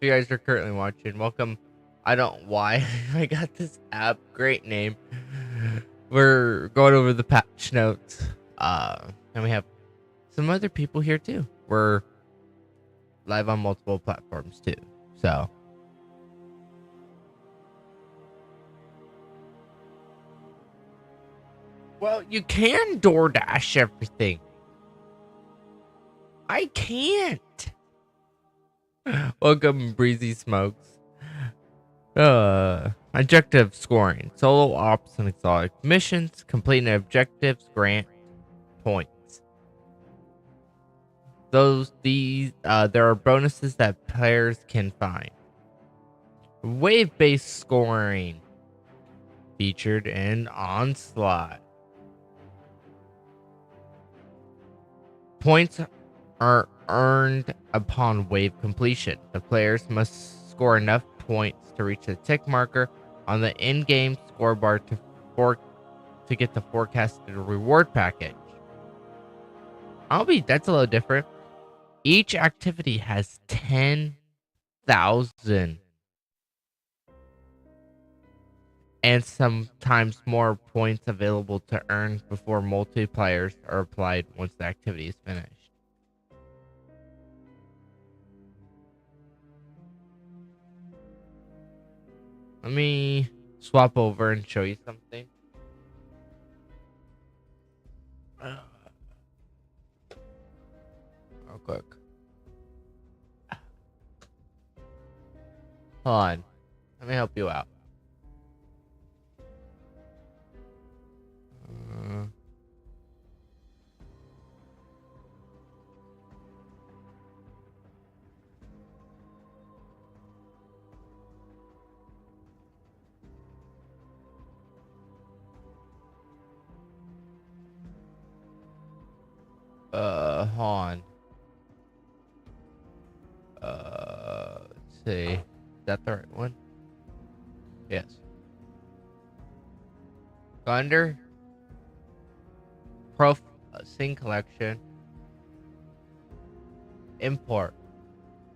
you guys are currently watching, welcome. I don't know why I got this app. Great name. We're going over the patch notes. And we have some other people here too. We're live on multiple platforms too. So. Well, you can DoorDash everything. I can't. Welcome, Breezy Smokes. Objective scoring. Solo ops and exotic missions. Completing objectives grant points. There are bonuses that players can find. Wave-based scoring. Featured in Onslaught. Points are earned upon wave completion. The players must score enough points to reach the tick marker on the in-game scoreboard to get the forecasted reward package. That's a little different. Each activity has 10,000 and sometimes more points available to earn before multipliers are applied once the activity is finished. Let me swap over and show you something. Real quick. Hold on. Let me help you out. Hold on. Let's see. Is that the right one? Yes. Go under Scene Collection, import,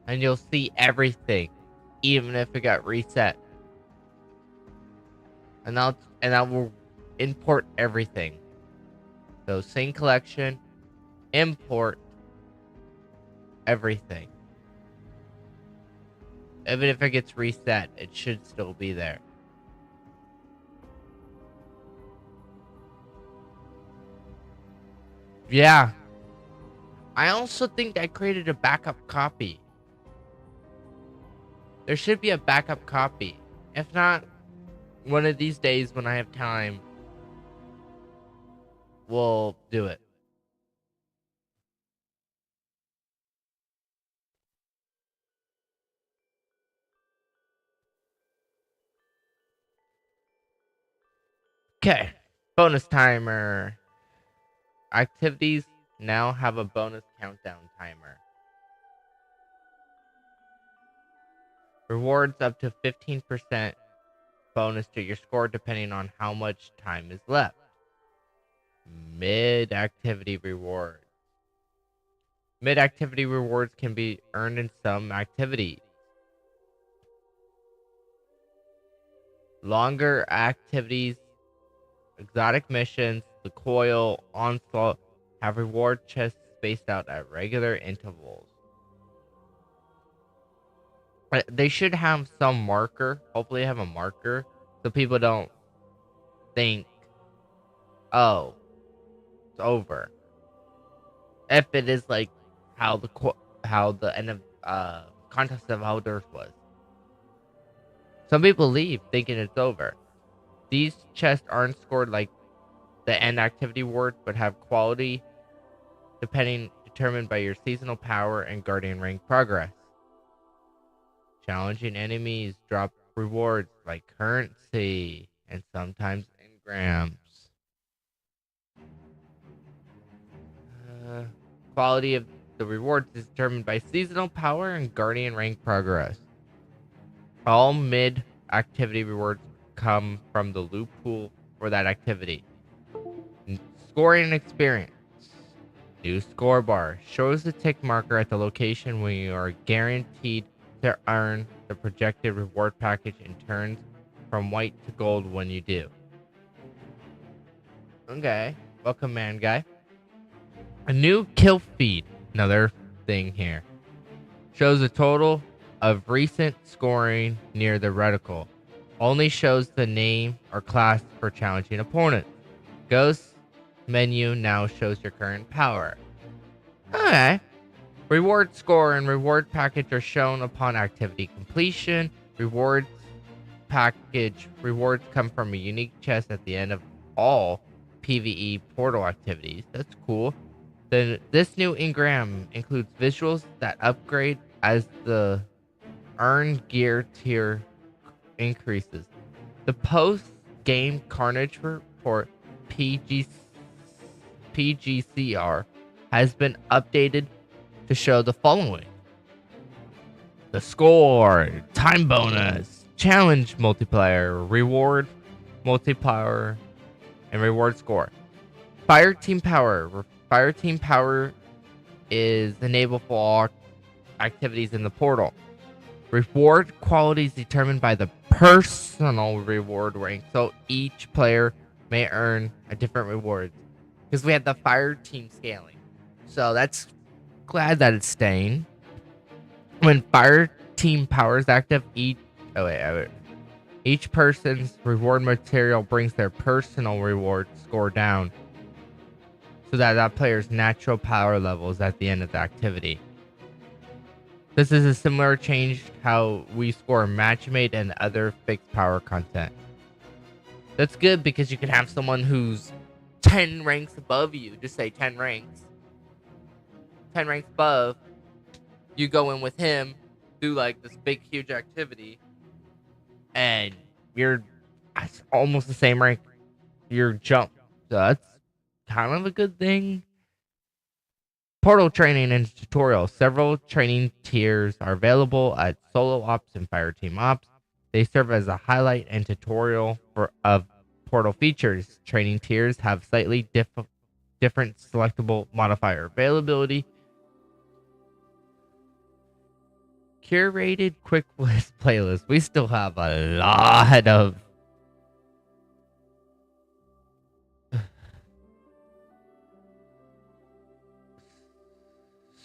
and you'll see everything. even if it got reset. And that will import everything. So same collection, import everything. Even if it gets reset, it should still be there. Yeah. I also think I created a backup copy. There should be a backup copy. If not, one of these days when I have time, we'll do it. Okay, bonus timer. Activities now have a bonus countdown timer. Rewards up to 15% bonus to your score depending on how much time is left. Mid-activity rewards. Mid-activity rewards can be earned in some activities. Longer activities, exotic missions, the Coil, Onslaught have reward chests spaced out at regular intervals. They should have some marker. Hopefully have a marker so people don't think, oh, it's over. If it is like how the end of Contest of Elders was. Some people leave thinking it's over. These chests aren't scored like the end activity reward, but have quality determined by your seasonal power and guardian rank progress. Challenging enemies drop rewards like currency and sometimes engrams. Quality of the rewards is determined by seasonal power and guardian rank progress. All mid-activity rewards come from the loot pool for that activity. Scoring experience. New score bar shows the tick marker at the location where you are guaranteed to earn the projected reward package and turns from white to gold when you do. Okay, welcome man guy. A new kill feed, another thing here, shows a total of recent scoring near the reticle. Only shows the name or class for challenging opponents. Ghost menu now shows your current power. Okay. Reward score and reward package are shown upon activity completion. Rewards package rewards come from a unique chest at the end of all PvE portal activities. That's cool. Then this new engram includes visuals that upgrade as the earned gear tier increases. The post-game Carnage report PGCR has been updated to show the following: the score, time bonus, challenge multiplier, reward multiplier, and reward score. Fire team power. Fire team power is enabled for all activities in the portal. Reward quality is determined by the personal reward rank, so each player may earn a different reward. Because we had the fire team scaling, so that's glad that it's staying. When fire team power is active, each person's reward material brings their personal reward score down, so that player's natural power levels at the end of the activity. This is a similar change how we score matchmate and other fixed power content. That's good because you can have someone who's 10 ranks above you, just say 10 ranks. 10 ranks above, you go in with him, do like this big huge activity, and you're almost the same rank. You're jumped. So that's kind of a good thing. Portal training and tutorial. Several training tiers are available at Solo Ops and Fireteam Ops. They serve as a highlight and tutorial of portal features. Training tiers have slightly different selectable modifier availability. curated quick list playlist. We still have a lot of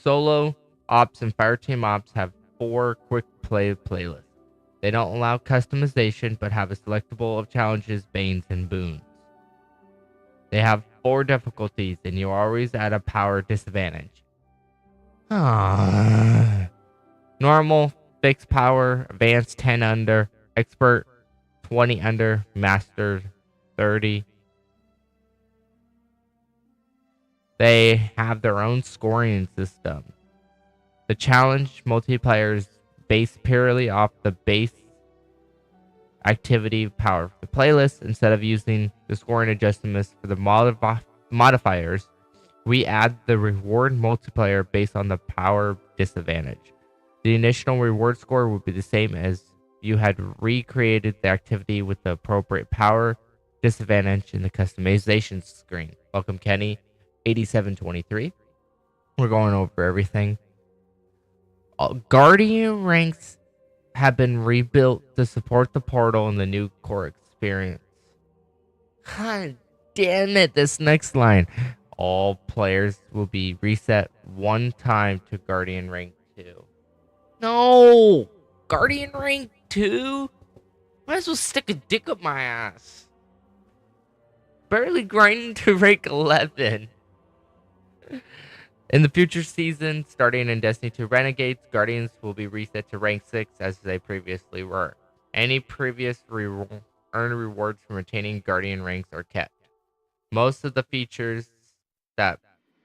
solo ops and fireteam ops have 4 quick play playlists. They don't allow customization, but have a selectable of challenges, banes, and boons. They have 4 difficulties, and you're always at a power disadvantage. Normal, fixed power, advanced 10 under, expert 20 under, master 30. They have their own scoring system. The challenge multiplayer is based purely off the base activity power of the playlist. Instead of using the scoring adjustments for the modifiers, we add the reward multiplier based on the power disadvantage. The initial reward score would be the same as you had recreated the activity with the appropriate power disadvantage in the customization screen. Welcome, Kenny, 8723. We're going over everything. Guardian ranks have been rebuilt to support the portal and the new core experience. God damn it, this next line. All players will be reset one time to Guardian rank 2. No! Guardian rank 2? Might as well stick a dick up my ass. Barely grinding to rank 11. In the future season, starting in Destiny 2 Renegades, Guardians will be reset to rank 6 as they previously were. Any previous earned rewards from retaining Guardian ranks are kept. Most of the features that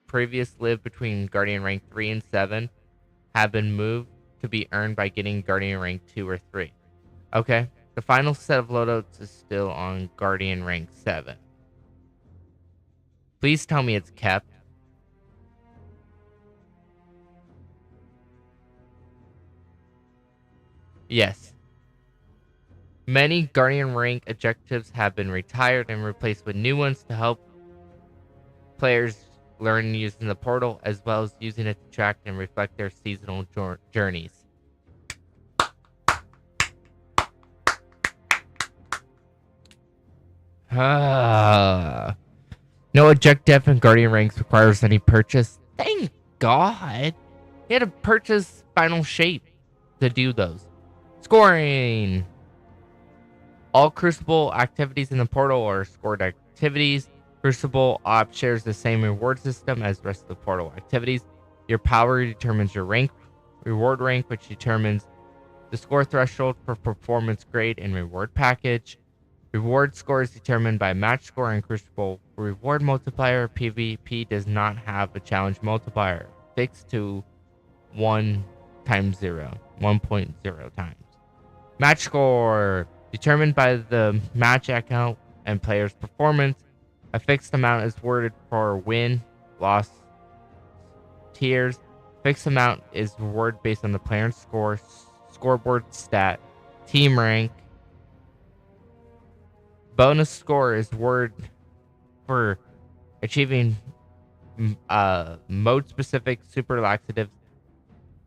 previously lived between Guardian rank 3 and 7 have been moved to be earned by getting Guardian rank 2 or 3. Okay, the final set of loadouts is still on Guardian rank 7. Please tell me it's kept. Yes. Many Guardian rank objectives have been retired and replaced with new ones to help players learn using the portal, as well as using it to track and reflect their seasonal journeys. No objective in Guardian ranks requires any purchase. Thank God. You had to purchase Final Shape to do those. Scoring. All Crucible activities in the portal are scored activities. Crucible Op shares the same reward system as the rest of the portal activities. Your power determines your rank, reward rank, which determines the score threshold for performance grade and reward package. Reward score is determined by match score in Crucible. Reward multiplier PvP does not have a challenge multiplier, fixed to 1 times 0, 1.0 times. Match score determined by the match account and player's performance. A fixed amount is awarded for win, loss, tiers. Fixed amount is rewarded based on the player's score, scoreboard stat, team rank. Bonus score is awarded for achieving mode-specific super laxatives.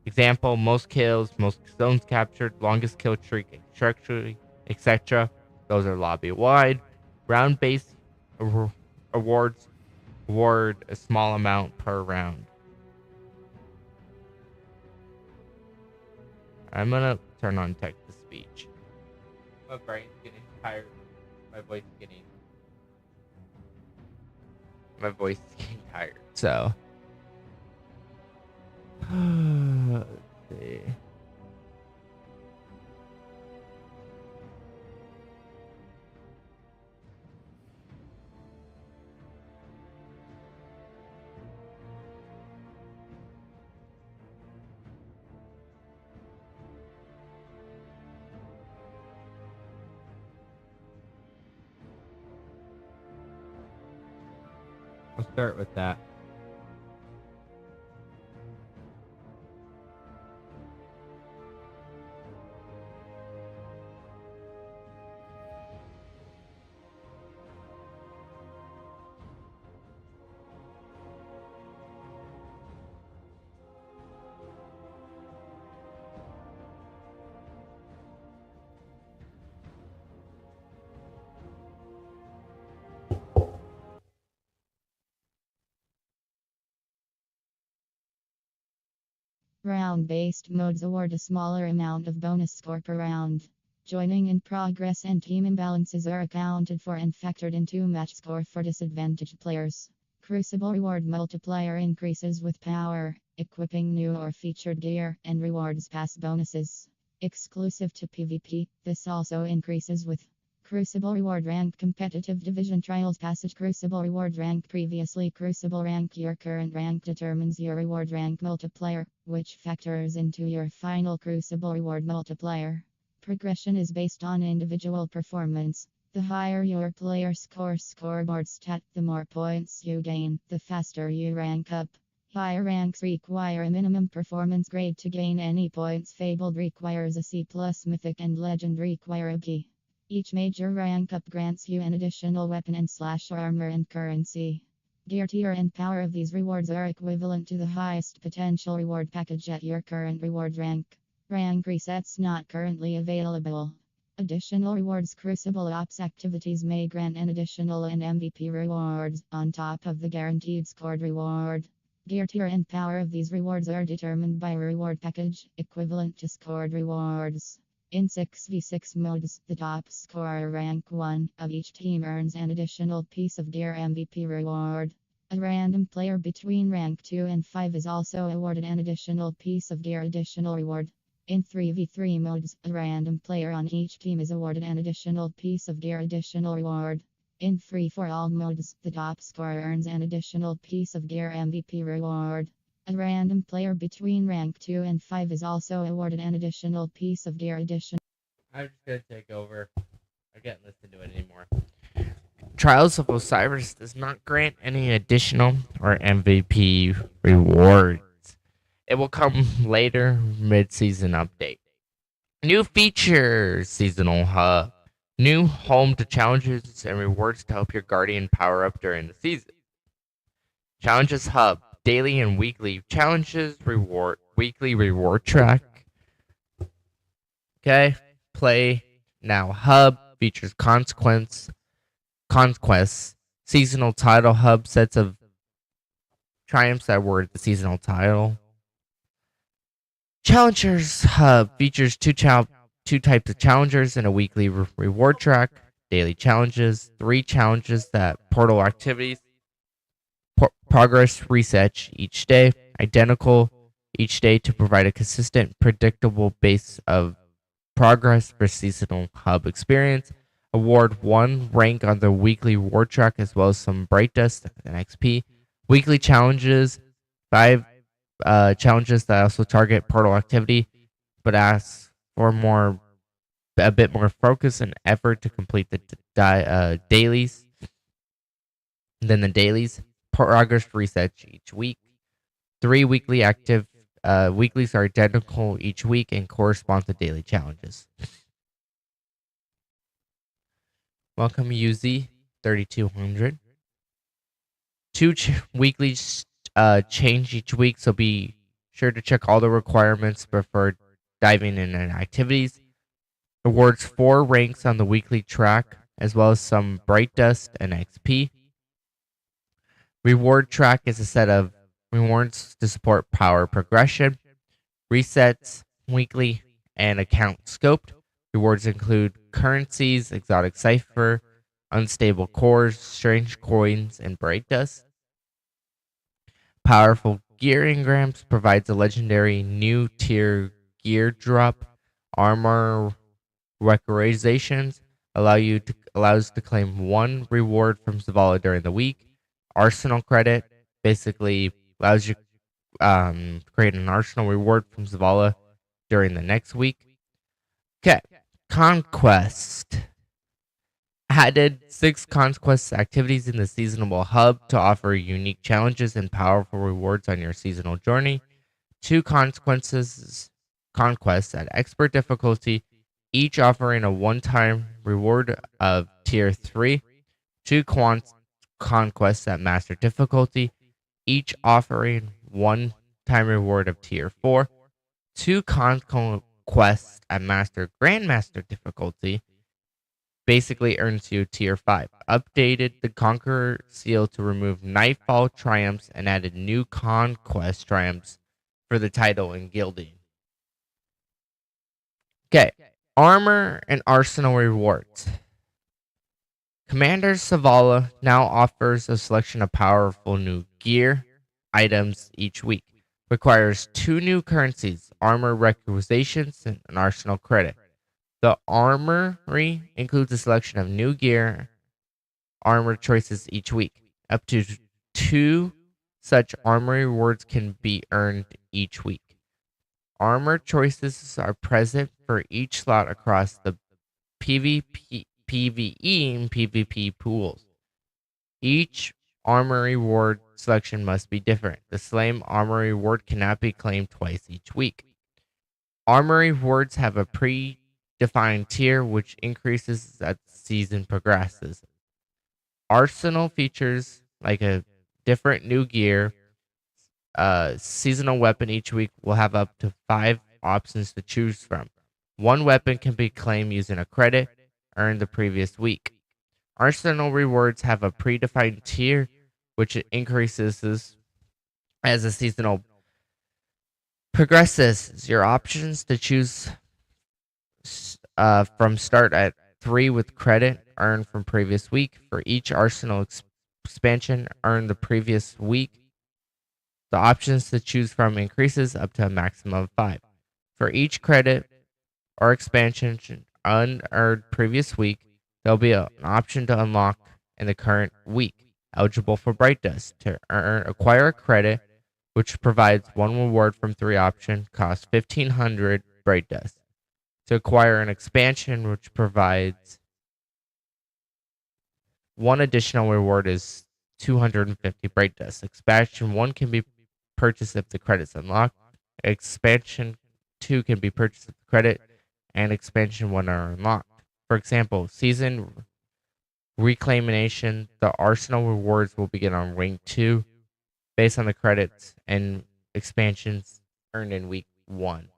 Example, most kills, most zones captured, longest kill streak, etc. Those are lobby-wide. Round-based awards award a small amount per round. I'm gonna turn on text-to-speech. My brain's getting tired. My voice is getting tired, so let's see. I'll start with that. Round-based modes award a smaller amount of bonus score per round. Joining in progress and team imbalances are accounted for and factored into match score for disadvantaged players. Crucible reward multiplier increases with power, equipping new or featured gear, and rewards pass bonuses. Exclusive to PvP, this also increases with Crucible reward rank competitive division trials passage Crucible reward rank previously Crucible rank. Your current rank determines your reward rank multiplier, which factors into your final Crucible reward multiplier. Progression is based on individual performance. The higher your player scoreboard stat, the more points you gain, the faster you rank up. Higher ranks require a minimum performance grade to gain any points. Fabled requires a C+, Mythic and Legend require a B. Each major rank up grants you an additional weapon and armor and currency. Gear tier and power of these rewards are equivalent to the highest potential reward package at your current reward rank. Rank resets not currently available. Additional rewards Crucible Ops activities may grant an additional and MVP rewards on top of the guaranteed scored reward. Gear tier and power of these rewards are determined by reward package, equivalent to scored rewards. In 6v6 modes, the top scorer rank 1 of each team earns an additional piece of gear MVP reward. A random player between rank 2 and 5 is also awarded an additional piece of gear additional reward. In 3v3 modes, a random player on each team is awarded an additional piece of gear additional reward. In free-for-all modes, the top scorer earns an additional piece of gear MVP reward. A random player between rank 2 and 5 is also awarded an additional piece of gear addition. I'm just gonna take over. I can't listen to it anymore. Trials of Osiris does not grant any additional or MVP rewards. It will come later, mid-season update. New features, Seasonal Hub. New home to challenges and rewards to help your Guardian power up during the season. Challenges Hub. Daily and weekly challenges, weekly reward track. Okay. Play Now Hub features conquests. Seasonal title hub, sets of triumphs that were the seasonal title. Challengers Hub features two types of challengers and a weekly reward track. Daily challenges, 3 challenges that portal activities. Progress resets each day, identical each day to provide a consistent, predictable base of progress for Seasonal Hub experience. Award 1 rank on the weekly reward track as well as some Bright Dust and XP. Weekly challenges, 5 challenges that also target portal activity, but ask for a bit more focus and effort to complete the dailies than the dailies. Progress resets each week. 3 weekly active weeklies are identical each week and correspond to daily challenges. Welcome UZ 3200. 2 weeklies change each week, so be sure to check all the requirements before diving in activities. Awards 4 ranks on the weekly track, as well as some Bright Dust and XP. Reward track is a set of rewards to support power progression. Resets weekly and account scoped. Rewards include currencies, exotic cipher, unstable cores, strange coins, and Bright Dust. Powerful gear engrams provides a legendary new tier gear drop. Armor requisitions allows to claim 1 reward from Zavala during the week. Arsenal credit basically allows you to create an arsenal reward from Zavala during the next week. Okay, Conquest. Added 6 Conquest activities in the Seasonal Hub to offer unique challenges and powerful rewards on your seasonal journey. 2 conquests at expert difficulty, each offering a one-time reward of tier 3. 2 conquests at master difficulty, each offering one-time reward of tier 4. 2 conquests at grandmaster difficulty basically earns you tier 5. Updated the Conqueror seal to remove Nightfall triumphs and added new conquest triumphs for the title and gilding. Okay, armor and arsenal rewards. Commander Zavala now offers a selection of powerful new gear items each week. Requires 2 new currencies, armor requisitions and an arsenal credit. The armory includes a selection of new gear armor choices each week. Up to 2 such armory rewards can be earned each week. Armor choices are present for each slot across the PvP, PvE, and PvP pools. Each armor reward selection must be different. The same armor reward cannot be claimed twice each week. Armor rewards have a predefined tier which increases as the season progresses. Arsenal features like a different new gear. Seasonal weapon each week will have up to 5 options to choose from. 1 weapon can be claimed using a credit earned the previous week. Arsenal rewards have a predefined tier which increases as the seasonal progresses. Your options to choose from start at 3 with credit earned from previous week. For each arsenal expansion earned the previous week, the options to choose from increases up to a maximum of 5. For each credit or expansion unearned previous week, there'll be an option to unlock in the current week. Eligible for Bright Dust. To acquire a credit, which provides 1 reward from 3 options, costs 1,500 Bright Dust. To acquire an expansion, which provides 1 additional reward, is 250 Bright Dust. Expansion 1 can be purchased if the credit's unlocked. Expansion 2 can be purchased if the credit and expansion 1 are unlocked. For example, season reclamation, the arsenal rewards will begin on ring 2 based on the credits and expansions earned in week 1.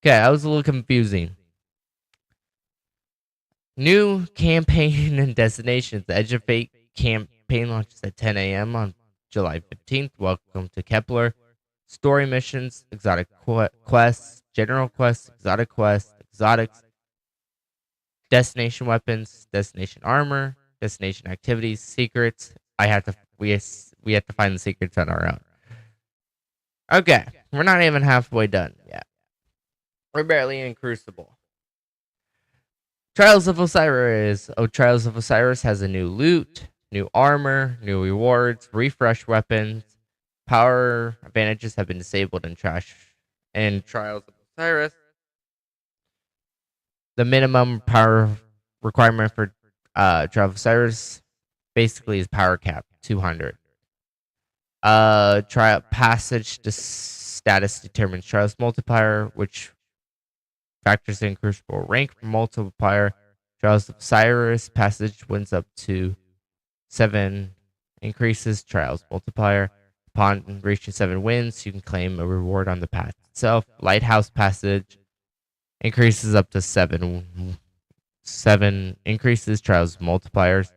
Okay, that was a little confusing. New campaign and destinations. The Edge of Fate campaign launches at 10 a.m. on July 15th. Welcome to Kepler. Story missions, exotic quests, general quests, exotic quests, exotics, destination weapons, destination armor, destination activities, secrets. We have to find the secrets on our own. Okay, we're not even halfway done yet. We're barely in Crucible. Trials of Osiris. Trials of Osiris has a new loot, new armor, new rewards, refresh weapons. Power advantages have been disabled in Trials of Osiris. The minimum power requirement for Trials of Osiris basically is power cap 200. Trial passage status determines Trials multiplier, which factors in Crucible rank multiplier. Trials of Osiris passage wins up to 7, increases Trials multiplier. Upon reaching 7 wins, you can claim a reward on the path itself. Lighthouse passage increases up to 7 increases Trials multipliers.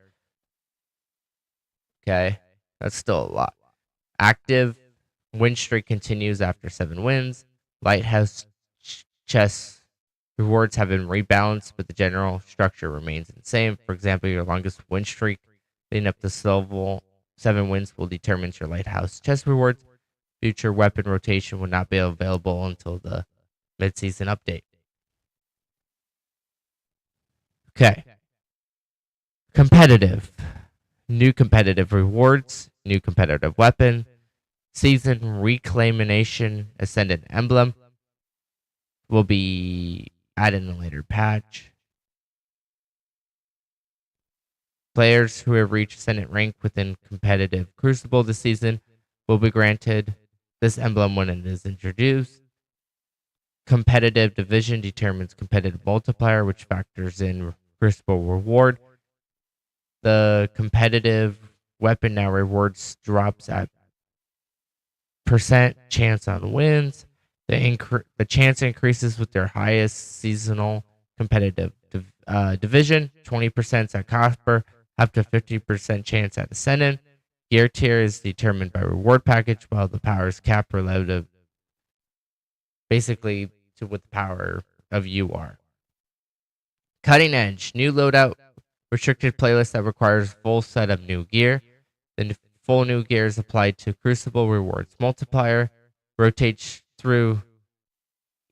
Okay, that's still a lot. Active win streak continues after 7 wins. Lighthouse chess rewards have been rebalanced, but the general structure remains the same. For example, your longest win streak leading up to 7 wins will determine your Lighthouse chess rewards. Future weapon rotation will not be available until the mid-season update. Okay. Competitive. New competitive rewards. New competitive weapon. Season Reclamation Ascendant Emblem will be added in a later patch. Players who have reached Ascendant rank within competitive Crucible this season will be granted this emblem when it is introduced. Competitive division determines competitive multiplier, which factors in Crucible reward. The competitive weapon now rewards drops at % chance on wins. The chance increases with their highest seasonal competitive division. 20% at Copper, up to 50% chance at Ascendant. Gear tier is determined by reward package, while the powers cap relative basically to what the power of you are. Cutting Edge, new loadout, restricted playlist that requires full set of new gear. The full new gear is applied to Crucible rewards multiplier, rotates through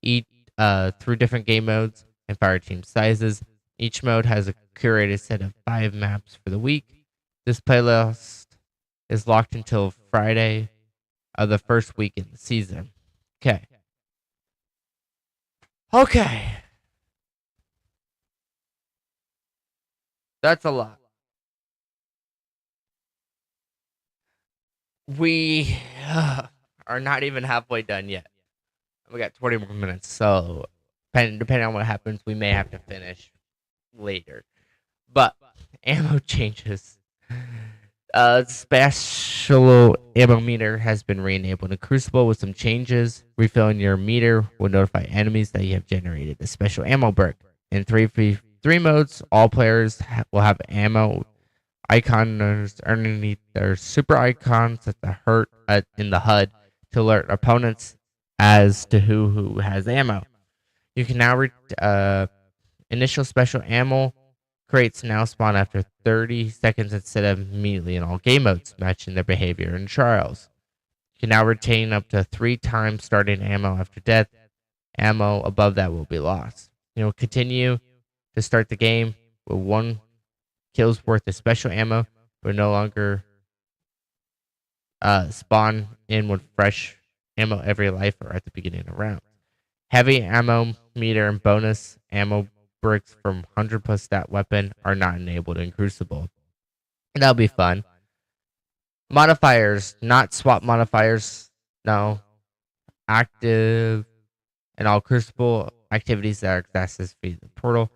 through different game modes and fire team sizes. Each mode has a curated set of 5 maps for the week. This playlist is locked until Friday of the first week in the season. Okay. That's a lot. We are not even halfway done yet. We got 20 more minutes, so depending on what happens, we may have to finish later. But ammo changes. Special ammo meter has been re-enabled in Crucible with some changes. Refilling your meter will notify enemies that you have generated a special ammo brick. In 3 modes, all players will have ammo icons underneath their super icons in the HUD to alert opponents as to who has ammo. You can now initial special ammo crates now spawn after 30 seconds instead of immediately in all game modes, matching their behavior in trials. You can now retain up to 3 times starting ammo after death. Ammo above that will be lost. You will continue to start the game with 1 kill's worth of special ammo, but no longer spawn in with fresh ammo every life or at the beginning of rounds. Heavy ammo meter and bonus ammo bricks from 100 plus stat weapon are not enabled in Crucible. That'll be fun. Modifiers, not swap modifiers. No. Active and all Crucible activities that are accessed via the portal.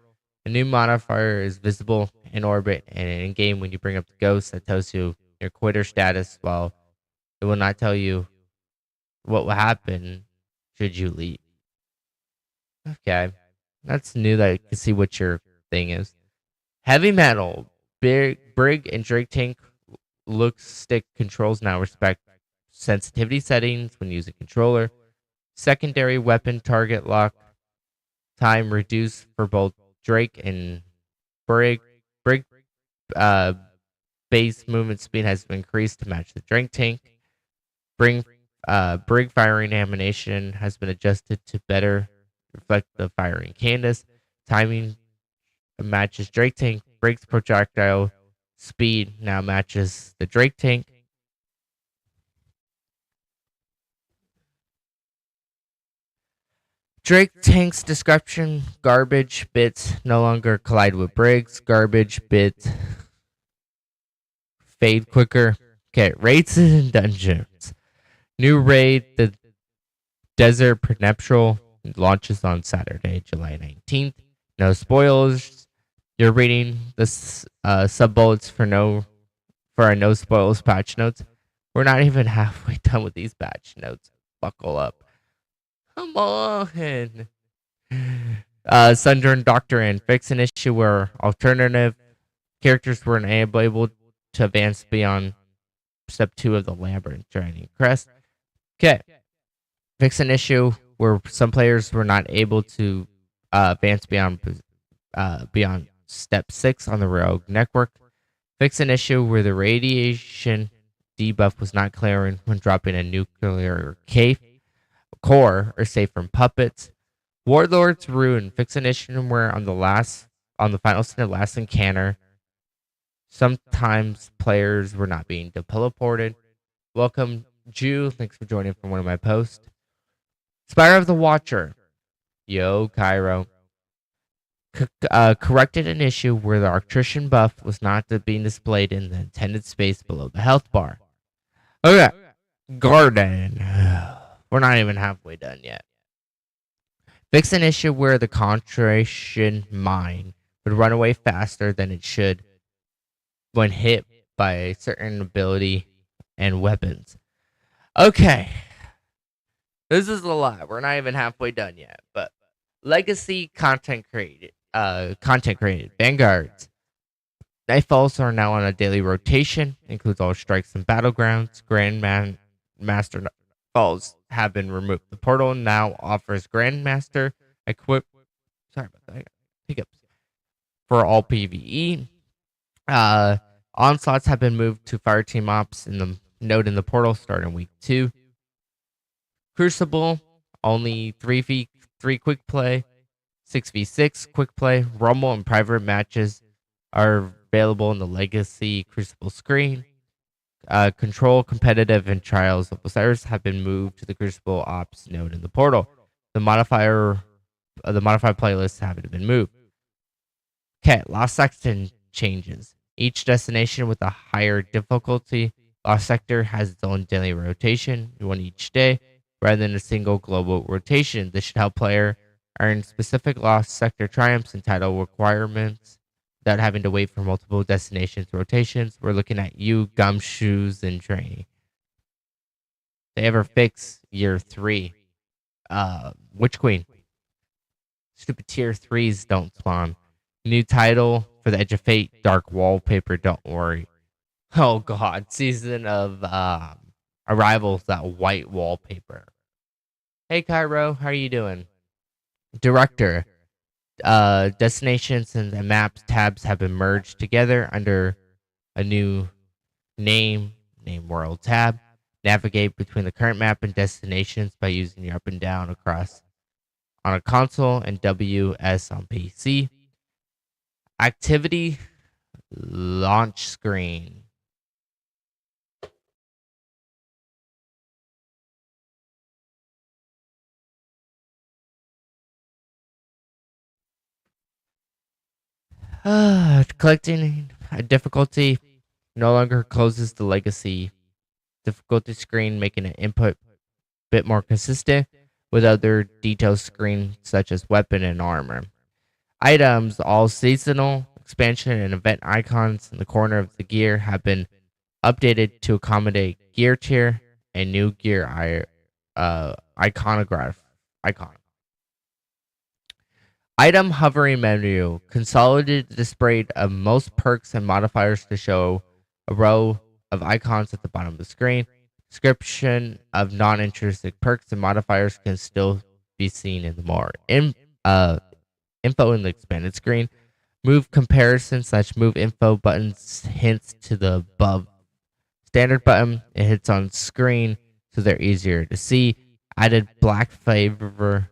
A new modifier is visible in orbit and in game when you bring up the ghost that tells you your quitter status, while it will not tell you what will happen should you leave. Okay. That's new that you can see what your thing is. Heavy metal, Brig and Drake tank look stick controls now respect sensitivity settings when using controller. Secondary weapon target lock time reduced for both Drake and Brig. Base movement speed has been increased to match the Drake tank. Brig firing animation has been adjusted to better reflect the firing cadence. Timing matches Drake tank. Brig's projectile speed now matches the Drake tank. Drake tank's description: garbage bits no longer collide with Briggs. Garbage bits fade quicker. Okay, raids and dungeons. New raid, the Desert Prenuptial, launches on Saturday, July 19th. No spoilers. You're reading the sub-bullets for our no spoilers patch notes. We're not even halfway done with these patch notes. Buckle up. Come on. Sundern Doctrine. Fix an issue where alternative characters were unable to advance beyond step 2 of the Labyrinth Journey Crest. Okay. Fix an issue where some players were not able to advance beyond step 6 on the Rogue Network. Fix an issue where the radiation debuff was not clearing when dropping a nuclear core or safe from puppets. Warlord's Ruin. Fix an issue where on the final scene of Last Encounter, sometimes players were not being teleported. Welcome, Jew. Thanks for joining from one of my posts. Spire of the Watcher. Yo, Cairo. Corrected an issue where the Arctrician buff was not being displayed in the intended space below the health bar. Okay. Garden. We're not even halfway done yet. Fix an issue where the concentration mine would run away faster than it should when hit by a certain ability and weapons. Okay. This is a lot. We're not even halfway done yet. But legacy content created. Vanguards. Nightfalls are now on a daily rotation. Includes all strikes and battlegrounds. Grandmaster pitfalls have been removed. The portal now offers Grandmaster equip. Sorry about that. I got hiccups. For all PvE. Onslaughts have been moved to Fireteam Ops in the node in the portal starting week 2. Crucible, only 3v3 quick play, 6v6 quick play, Rumble and private matches are available in the Legacy Crucible screen. Control, Competitive, and Trials of Osiris have been moved to the Crucible Ops node in the portal. The modified playlists haven't been moved. Okay, Lost Section changes. Each destination with a higher difficulty, Lost Sector has its own daily rotation, one each day, rather than a single global rotation. This should help player earn specific Lost Sector triumphs and title requirements without having to wait for multiple destinations rotations. We're looking at you, Gumshoes, and Training. They ever fix year 3? Witch Queen. Stupid tier 3s don't spawn. New title for the Edge of Fate, Dark Wallpaper, don't worry. Oh god, Season of Arrivals, that white wallpaper. Hey Cairo, how are you doing? Director. Destinations and the maps tabs have been merged together under a new name world tab. Navigate between the current map and destinations by using your up and down across on a console and WS on PC. Activity launch screen. Collecting a difficulty no longer closes the legacy difficulty screen, making an input a bit more consistent with other detailed screens such as weapon and armor. Items, all seasonal, expansion, and event icons in the corner of the gear have been updated to accommodate gear tier and new gear icon. Item hovering menu. Consolidated display of most perks and modifiers to show a row of icons at the bottom of the screen. Description of non-intrinsic perks and modifiers can still be seen in the more info in the expanded screen. Move comparison / move info buttons hints to the above standard button. It hits on screen so they're easier to see. Added black favor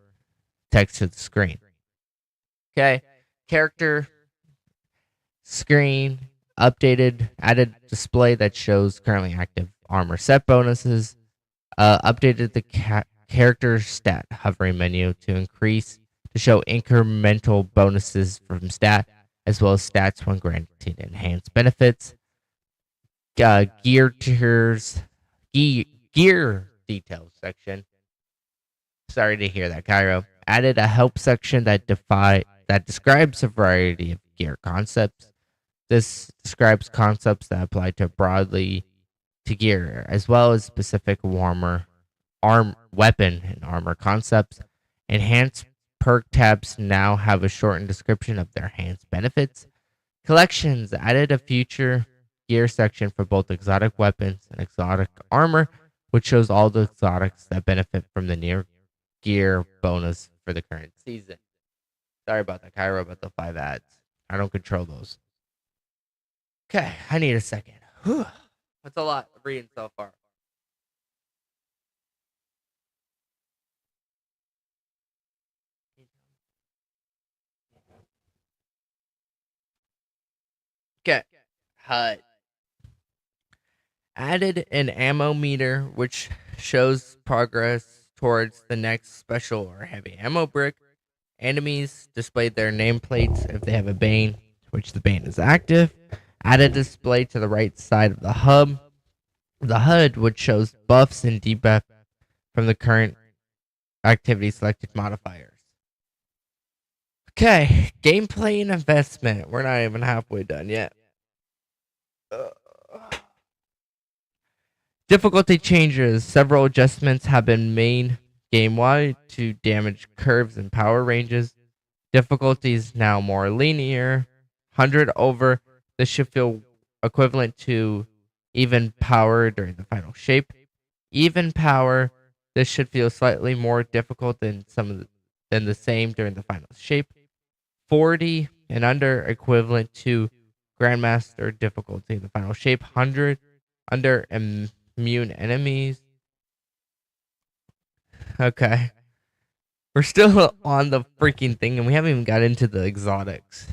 text to the screen. Okay, character screen updated, added display that shows currently active armor set bonuses. Updated the character stat hovering menu to show incremental bonuses from stat as well as stats when granting enhanced benefits. Gear tiers, gear details section. Sorry to hear that, Cairo. Added a help section that describes a variety of gear concepts. This describes concepts that apply broadly to gear, as well as specific weapon and armor concepts. Enhanced perk tabs now have a shortened description of their enhanced benefits. Collections added a future gear section for both exotic weapons and exotic armor, which shows all the exotics that benefit from the near gear bonus for the current season. Sorry about that, Cairo, about the 5 ads. I don't control those. Okay, I need a second. Whew. That's a lot of reading so far. Okay, HUD. Added an ammo meter, which shows progress towards the next special or heavy ammo brick. Enemies displayed their nameplates if they have a Bane, which the Bane is active. Added display to the right side of the hub. The HUD, which shows buffs and debuff from the current activity selected modifiers. Okay, gameplay and investment. We're not even halfway done yet. Difficulty changes. Several adjustments have been made game-wide to damage curves and power ranges. Difficulty is now more linear. 100 over. This should feel equivalent to even power during the final shape. Even power This should feel slightly more difficult than than the same during the final shape. 40 and under equivalent to Grandmaster difficulty in the final shape. 100 under immune enemies. Okay. We're still on the freaking thing and we haven't even got into the exotics.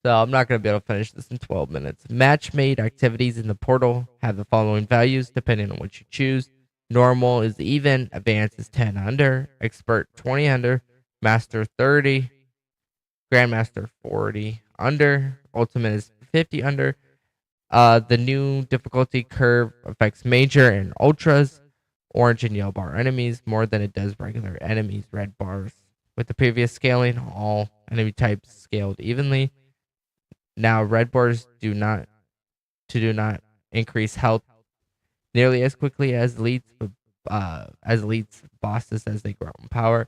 So I'm not going to be able to finish this in 12 minutes. Match-made activities in the portal have the following values depending on what you choose. Normal is even, advanced is 10 under, expert 20 under, master 30, grandmaster 40 under, ultimate is 50 under. The new difficulty curve affects major and ultras, orange and yellow bar enemies more than it does regular enemies, red bars. With the previous scaling, all enemy types scaled evenly. Now red bars do not increase health nearly as quickly as elites bosses as they grow in power.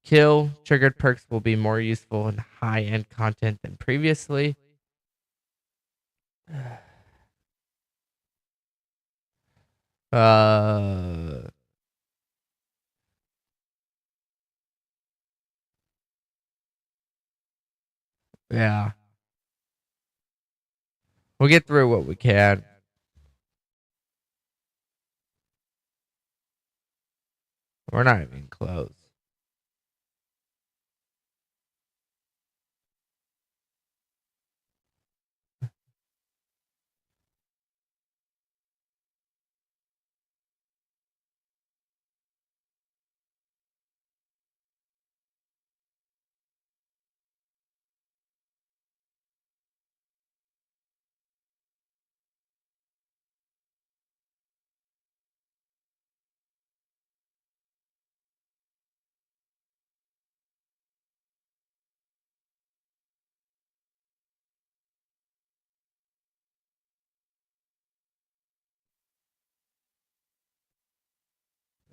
Kill triggered perks will be more useful in high-end content than previously. Yeah. We'll get through what we can. We're not even close.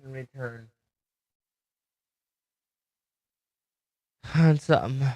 Return. On something.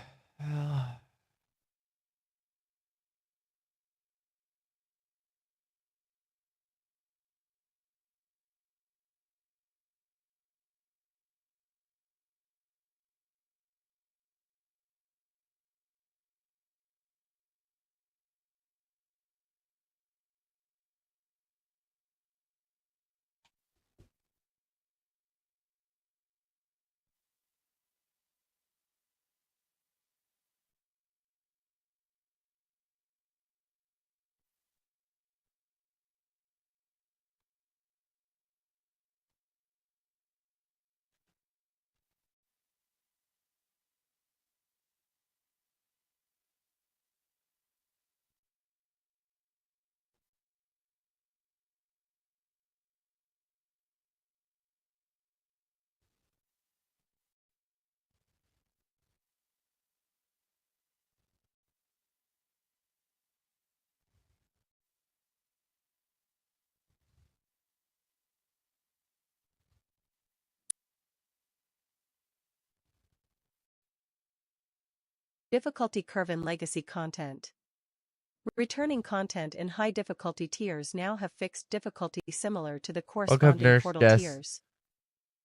Difficulty curve in legacy content. Returning content in high difficulty tiers now have fixed difficulty similar to the corresponding portal tiers.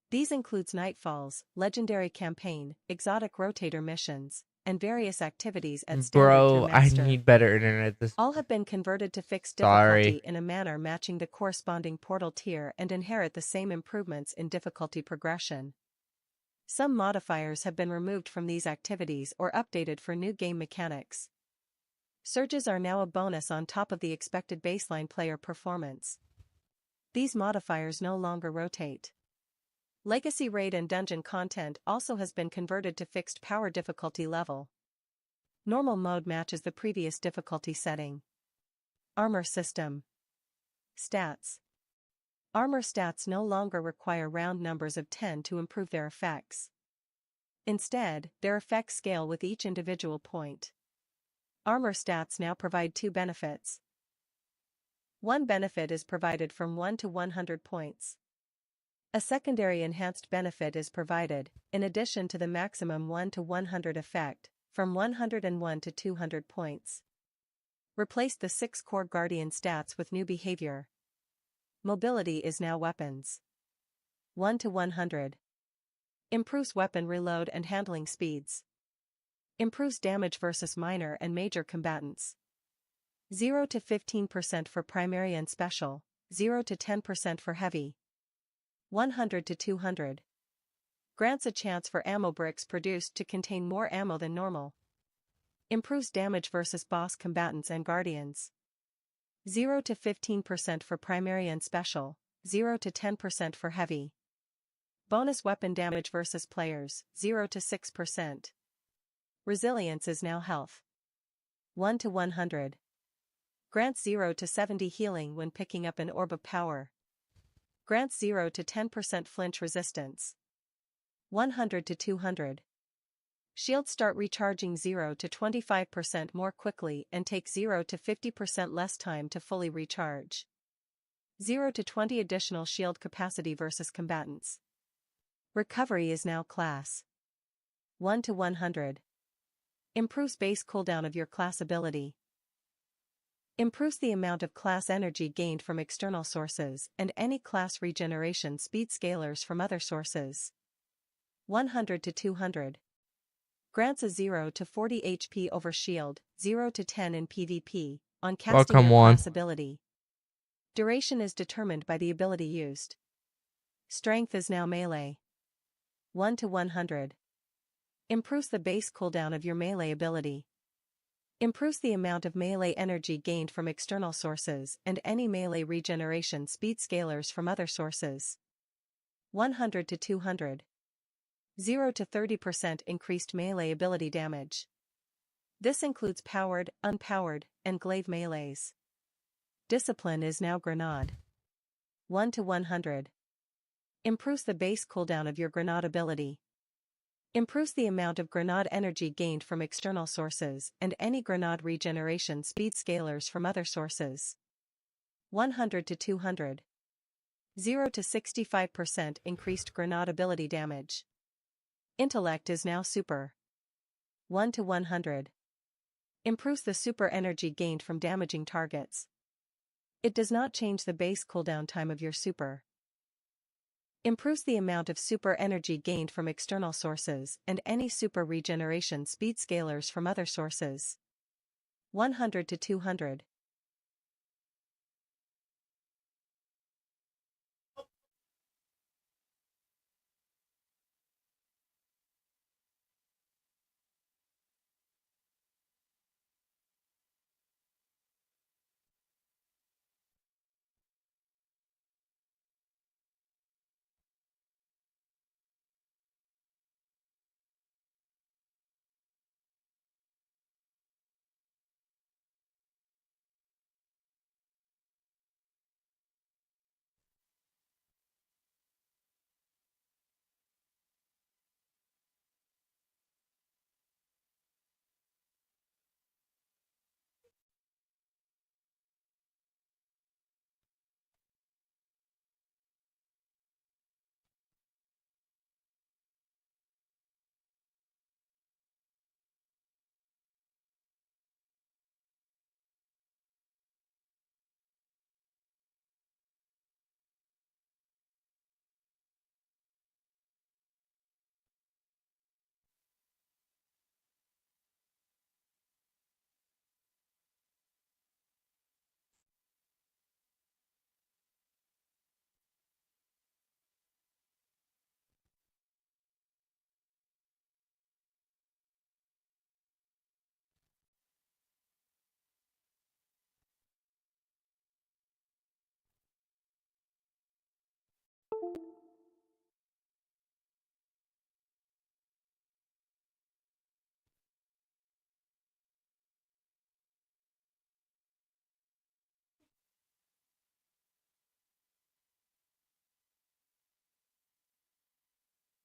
These includes Nightfalls, Legendary Campaign, Exotic Rotator missions, and various activities at Standard through Master. I need better internet. All have been converted to fixed difficulty in a manner matching the corresponding portal tier and inherit the same improvements in difficulty progression. Some modifiers have been removed from these activities or updated for new game mechanics. Surges are now a bonus on top of the expected baseline player performance. These modifiers no longer rotate. Legacy raid and dungeon content also has been converted to fixed power difficulty level. Normal mode matches the previous difficulty setting. Armor system. Stats. Armor stats no longer require round numbers of 10 to improve their effects. Instead, their effects scale with each individual point. Armor stats now provide two benefits. One benefit is provided from 1 to 100 points. A secondary enhanced benefit is provided, in addition to the maximum 1 to 100 effect, from 101 to 200 points. Replace the 6 core Guardian stats with new behavior. Mobility is now weapons. 1 to 100. Improves weapon reload and handling speeds. Improves damage versus minor and major combatants. 0 to 15% for primary and special, 0 to 10% for heavy. 100 to 200. Grants a chance for ammo bricks produced to contain more ammo than normal. Improves damage versus boss combatants and guardians. 0 to 15% for primary and special, 0 to 10% for heavy. Bonus weapon damage versus players, 0 to 6%. Resilience is now health. 1 to 100. Grants 0 to 70 healing when picking up an orb of power. Grants 0 to 10% flinch resistance. 100 to 200. Shields start recharging 0 to 25% more quickly and take 0 to 50% less time to fully recharge. 0 to 20 additional shield capacity versus combatants. Recovery is now class. 1 to 100. Improves base cooldown of your class ability. Improves the amount of class energy gained from external sources and any class regeneration speed scalars from other sources. 100 to 200. Grants a 0 to 40 HP over shield, 0 to 10 in PvP, on casting your class ability. Duration is determined by the ability used. Strength is now melee. 1 to 100. Improves the base cooldown of your melee ability. Improves the amount of melee energy gained from external sources and any melee regeneration speed scalars from other sources. 100 to 200. 0 to 30% increased melee ability damage. This includes powered, unpowered, and glaive melees. Discipline is now Grenade. 1 to 100. Improves the base cooldown of your Grenade ability. Improves the amount of Grenade energy gained from external sources and any Grenade regeneration speed scalars from other sources. 100 to 200. 0 to 65% increased Grenade ability damage. Intellect is now super. 1 to 100. Improves the super energy gained from damaging targets. It does not change the base cooldown time of your super. Improves the amount of super energy gained from external sources and any super regeneration speed scalars from other sources. 100 to 200.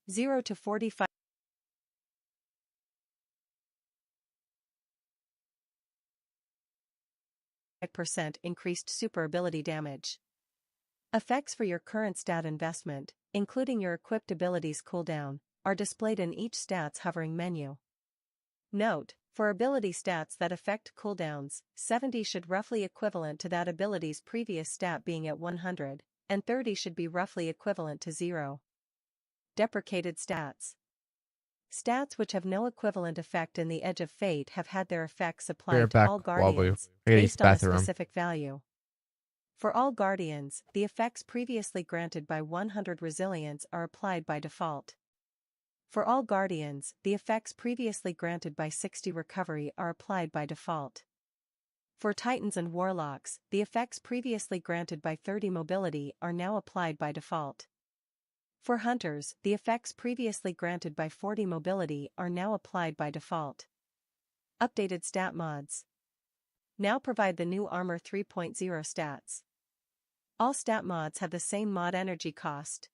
Zero to 45% increased super ability damage. Effects for your current stat investment, including your equipped abilities cooldown, are displayed in each stat's hovering menu. Note, for ability stats that affect cooldowns, 70 should roughly equivalent to that ability's previous stat being at 100, and 30 should be roughly equivalent to 0. Deprecated stats. Stats which have no equivalent effect in the Edge of Fate have had their effects applied to all Guardians, based on a specific value. For all Guardians, the effects previously granted by 100 Resilience are applied by default. For all Guardians, the effects previously granted by 60 Recovery are applied by default. For Titans and Warlocks, the effects previously granted by 30 Mobility are now applied by default. For Hunters, the effects previously granted by 40 Mobility are now applied by default. Updated stat mods now provide the new Armor 3.0 stats. All stat mods have the same mod energy cost.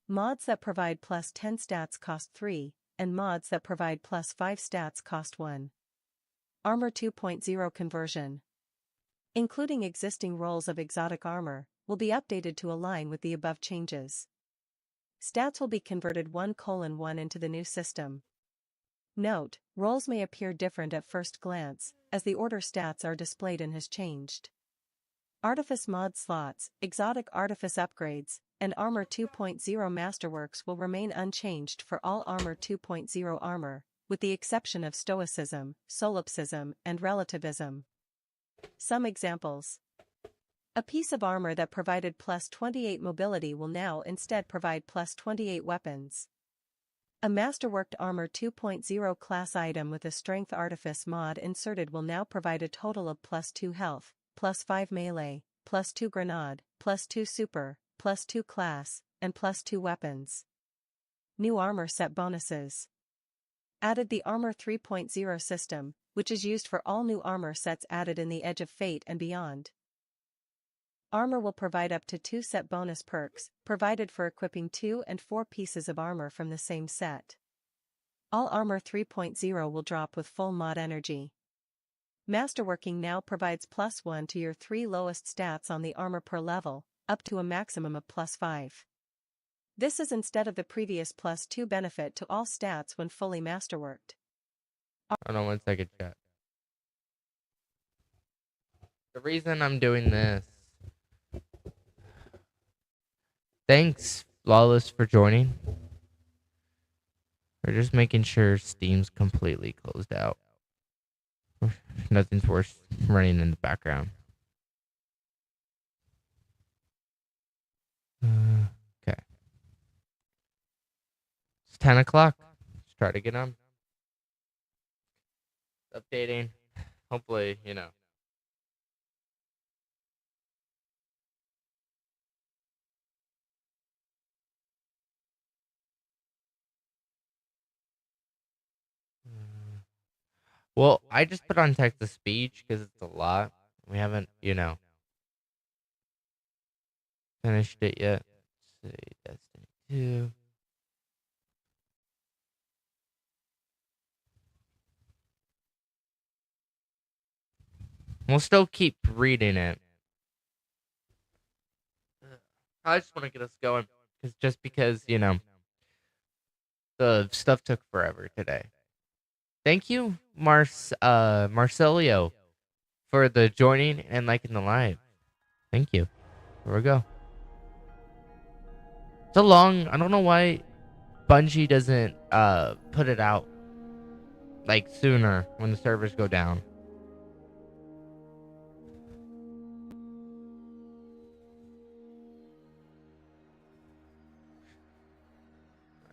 Mods that provide plus 10 stats cost 3, and mods that provide plus 5 stats cost 1. Armor 2.0 conversion, including existing roles of exotic armor, will be updated to align with the above changes. Stats will be converted 1:1 into the new system. Note, roles may appear different at first glance, as the order stats are displayed and has changed. Artifice mod slots, exotic artifice upgrades, and Armor 2.0 Masterworks will remain unchanged for all Armor 2.0 armor, with the exception of Stoicism, Solipsism, and Relativism. Some examples. A piece of armor that provided plus 28 mobility will now instead provide plus 28 weapons. A Masterworked Armor 2.0 class item with a Strength Artifice mod inserted will now provide a total of plus 2 health, plus 5 melee, plus 2 grenade, plus 2 super, plus 2 class, and plus 2 weapons. New armor set bonuses. Added the Armor 3.0 system, which is used for all new armor sets added in the Edge of Fate and beyond. Armor will provide up to 2 set bonus perks, provided for equipping 2 and 4 pieces of armor from the same set. All Armor 3.0 will drop with full mod energy. Masterworking now provides plus 1 to your 3 lowest stats on the armor per level, up to a maximum of plus 5. This is instead of the previous plus 2 benefit to all stats when fully masterworked. Hold on 1 second, chat. The reason I'm doing this. Thanks, Lawless, for joining. We're just making sure Steam's completely closed out. Nothing's worse running in the background. Okay. It's 10 o'clock. Let's try to get on. Updating. Hopefully, you know. Well, I just put on text to speech because it's a lot. We haven't, you know, finished it yet. Let's see, Destiny 2. We'll still keep reading it. I just want to get us going, because, you know, the stuff took forever today. Thank you, Marcelio, for the joining and liking the live. Thank you. Here we go. It's a long. I don't know why Bungie doesn't put it out like sooner when the servers go down.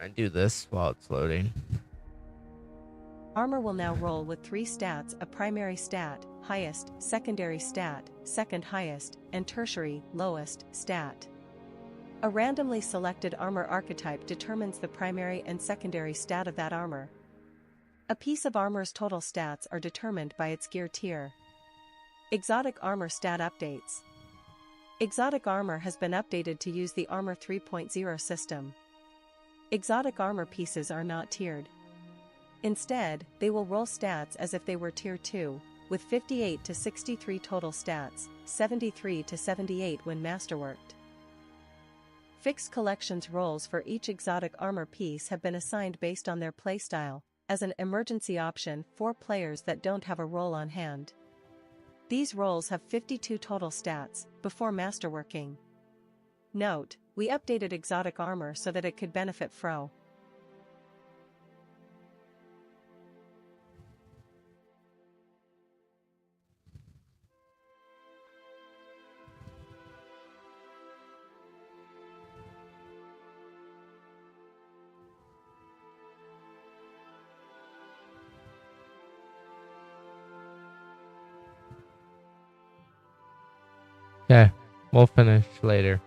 I do this while it's loading. Armor will now roll with 3 stats: a primary stat, highest, secondary stat, second highest, and tertiary, lowest, stat. A randomly selected armor archetype determines the primary and secondary stat of that armor. A piece of armor's total stats are determined by its gear tier. Exotic armor stat updates. Exotic armor has been updated to use the Armor 3.0 system. Exotic armor pieces are not tiered. Instead, they will roll stats as if they were Tier 2, with 58 to 63 total stats, 73 to 78 when masterworked. Fixed collections rolls for each exotic armor piece have been assigned based on their playstyle, as an emergency option for players that don't have a roll on hand. These rolls have 52 total stats, before masterworking. Note, we updated exotic armor so that it could benefit Fro. Okay, we'll finish later.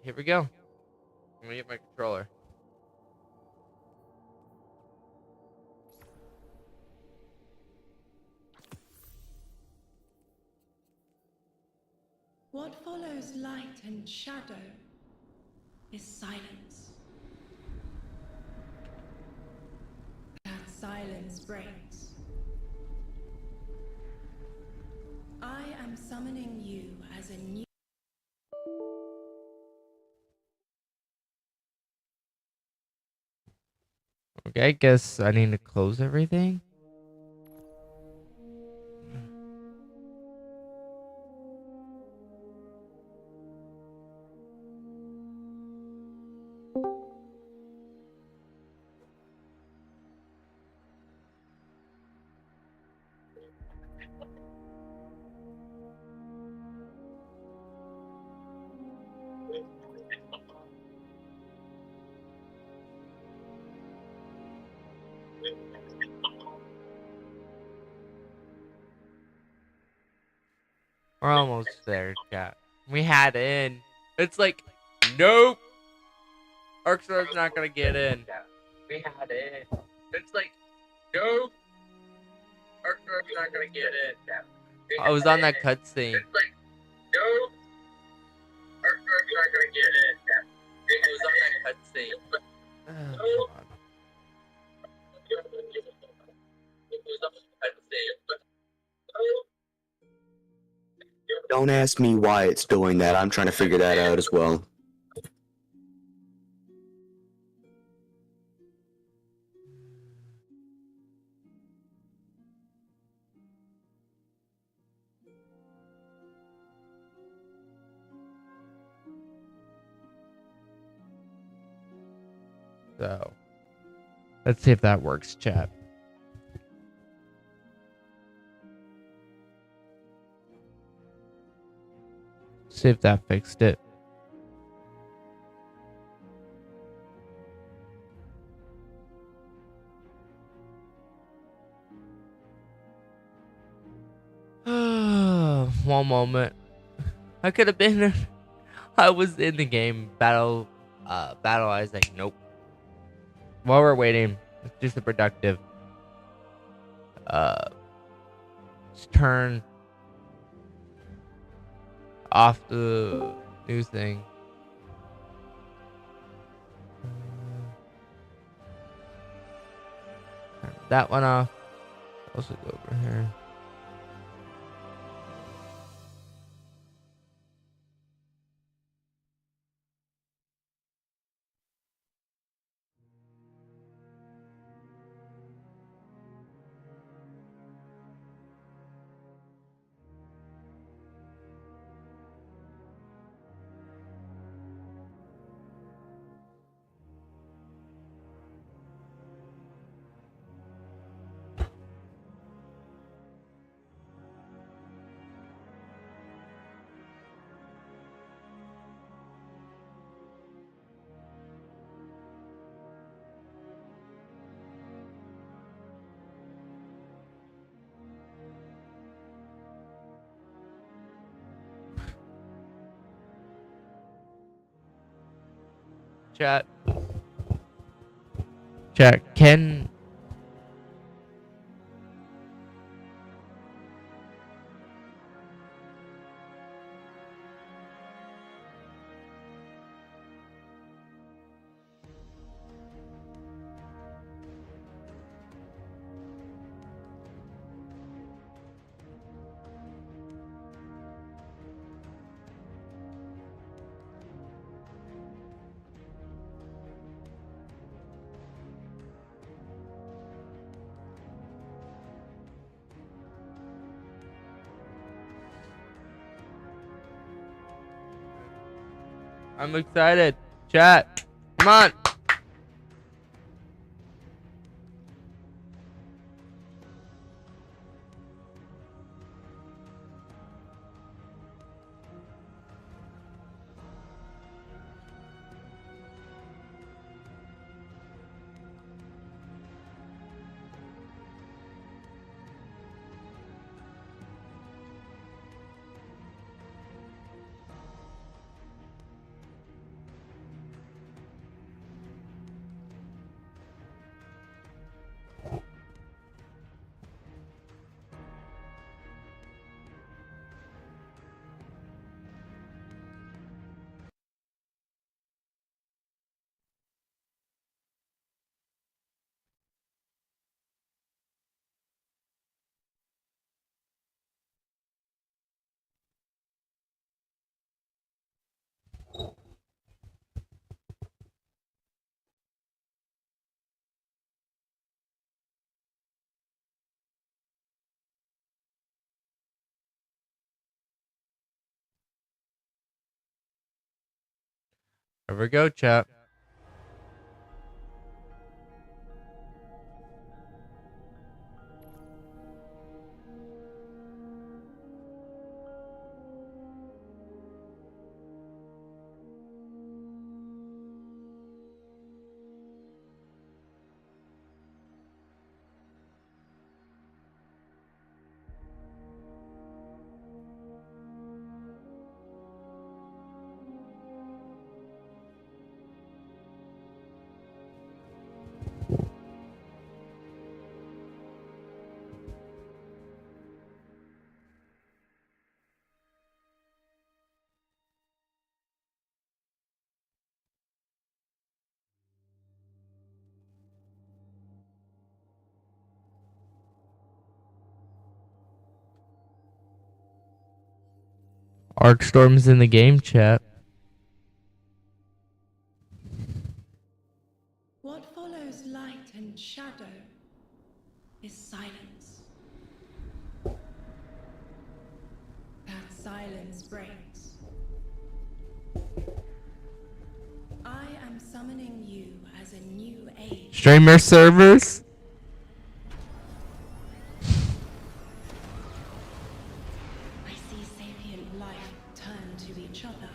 Here we go. I'm gonna get my controller. What follows light and shadow is silence. That silence breaks. I am summoning you as a new. Okay, I guess I need to close everything. We're almost there, chat. We had in. It's like, nope. Arkstar's not gonna get in. We had in. It's like, nope. Arkstar's not gonna get in. I was on that cutscene. It's like, nope. Arkstar's not gonna get in. I was on that cutscene. Oh, come on. Don't ask me why it's doing that. I'm trying to figure that out as well. So, let's see if that works, chat. See if that fixed it. One moment. I could have been. I was in the game. Battle Isaac. Nope. While we're waiting, let's do some productive. Let's turn off the new thing. Turn that one off. Also go over here. Chat. Can I'm excited. Chat. Come on. Here we go, chat. Arcstorm's in the game, chat. What follows light and shadow is silence. That silence breaks. I am summoning you as a new age. Streamer servers. I see sapient life turn to each other.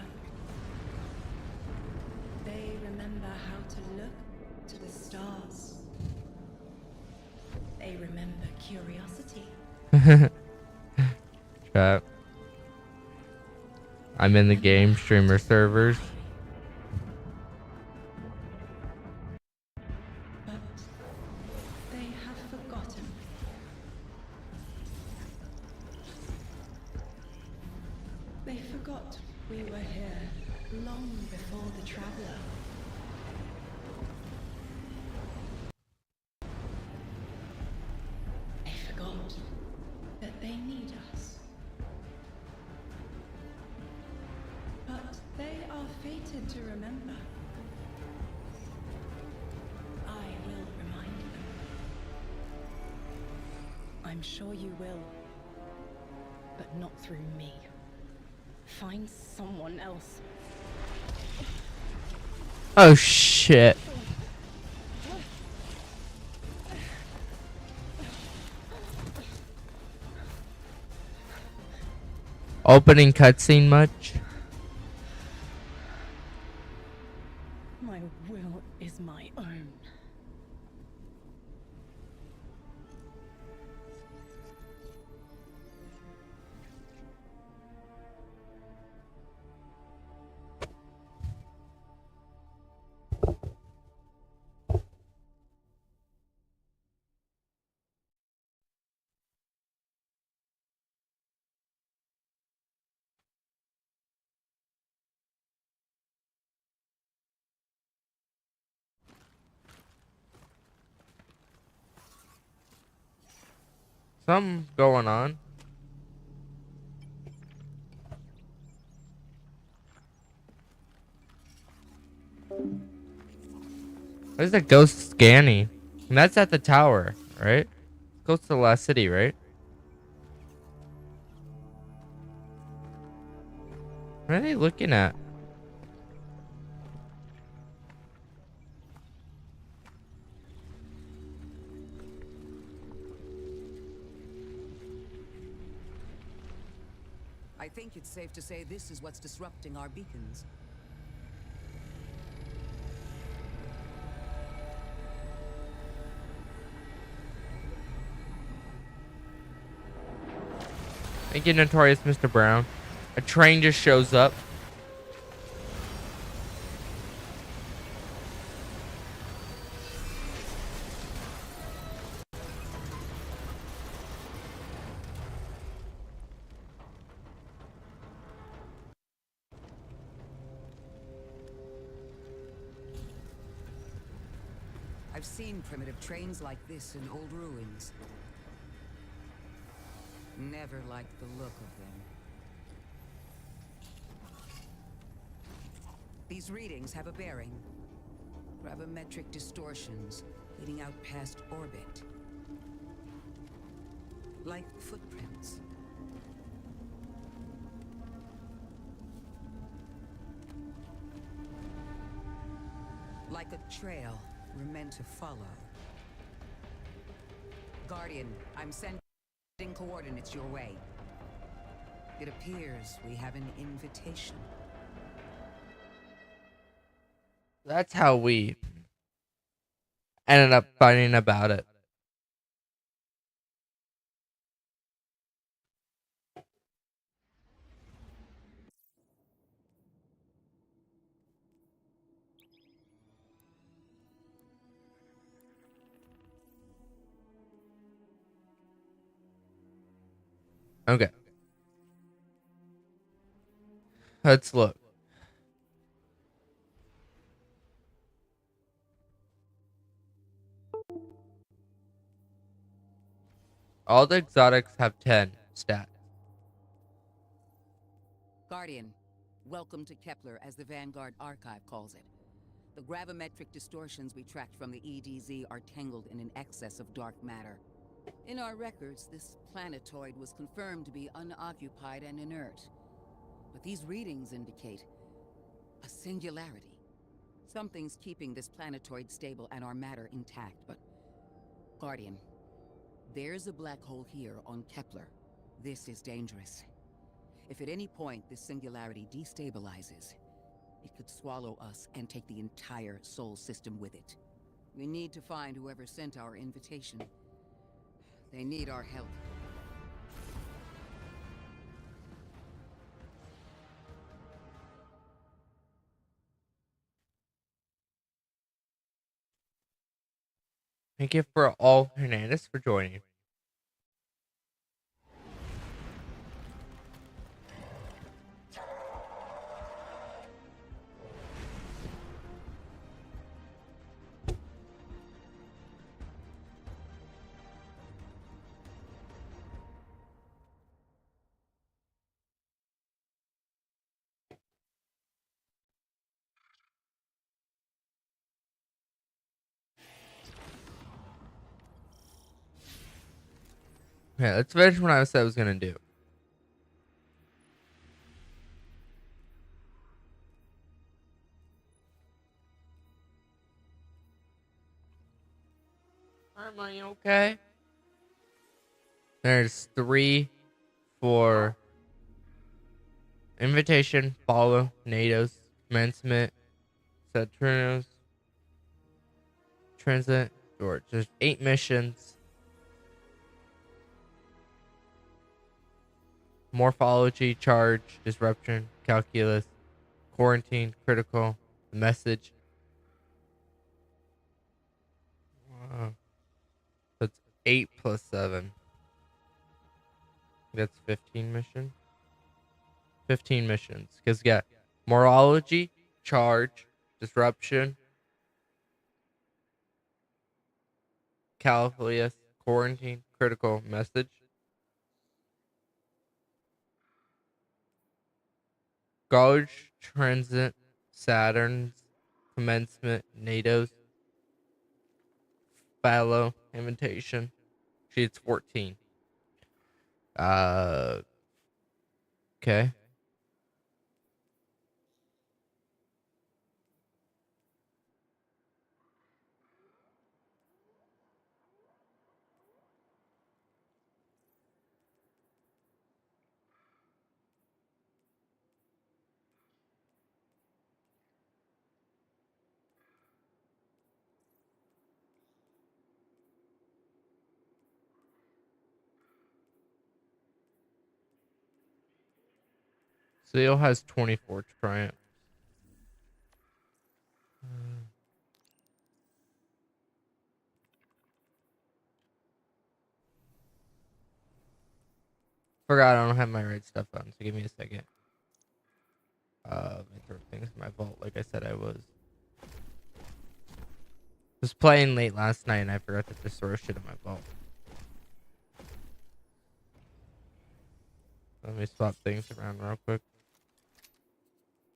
They remember how to look to the stars. They remember curiosity. Chat. I'm in the game, streamer servers. But they have forgotten. They forgot we were here long before the Traveler. They forgot that they need us. But they are fated to remember. I will remind them. I'm sure you will. But not through me. Find someone else. Oh shit. Opening cutscene much? My will is my own. Something going on. There's a ghost scanning. And that's at the tower, right? Goes to the last city, right? What are they looking at? I think it's safe to say this is what's disrupting our beacons. Thank you, Notorious Mr. Brown. A train just shows up. I've seen primitive trains like this in old ruins. Never liked the look of them. These readings have a bearing. Gravimetric distortions leading out past orbit. Like footprints. Like a trail we're meant to follow. Guardian, I'm sending coordinates your way. It appears we have an invitation. That's how we ended up finding about it. Okay. Let's look. All the exotics have 10 stats. Guardian, welcome to Kepler, as the Vanguard Archive calls it. The gravimetric distortions we tracked from the EDZ are tangled in an excess of dark matter. In our records, this planetoid was confirmed to be unoccupied and inert. But these readings indicate a singularity. Something's keeping this planetoid stable and our matter intact, but... Guardian, there's a black hole here on Kepler. This is dangerous. If at any point this singularity destabilizes, it could swallow us and take the entire Sol system with it. We need to find whoever sent our invitation. They need our help. Thank you for all Hernandez for joining. Okay, let's finish what I said I was gonna do. Am I okay? There's 3 for invitation, follow, NATO's, commencement, Saturnos, transit, George. There's 8 missions. Morphology, charge, disruption, calculus, quarantine, critical, message. Wow. That's 8 plus 7. That's 15 missions. 15 missions. Because you got morphology, charge, disruption, calculus, quarantine, critical, message. Gauge, transit, Saturn's, commencement, NATO's, follow, invitation. She's 14. Okay. Seal has 24 triumphs. Forgot I don't have my right stuff on, so give me a second. I throw things in my vault like I said I was. Was playing late last night and I forgot to just throw shit in my vault. Let me swap things around real quick.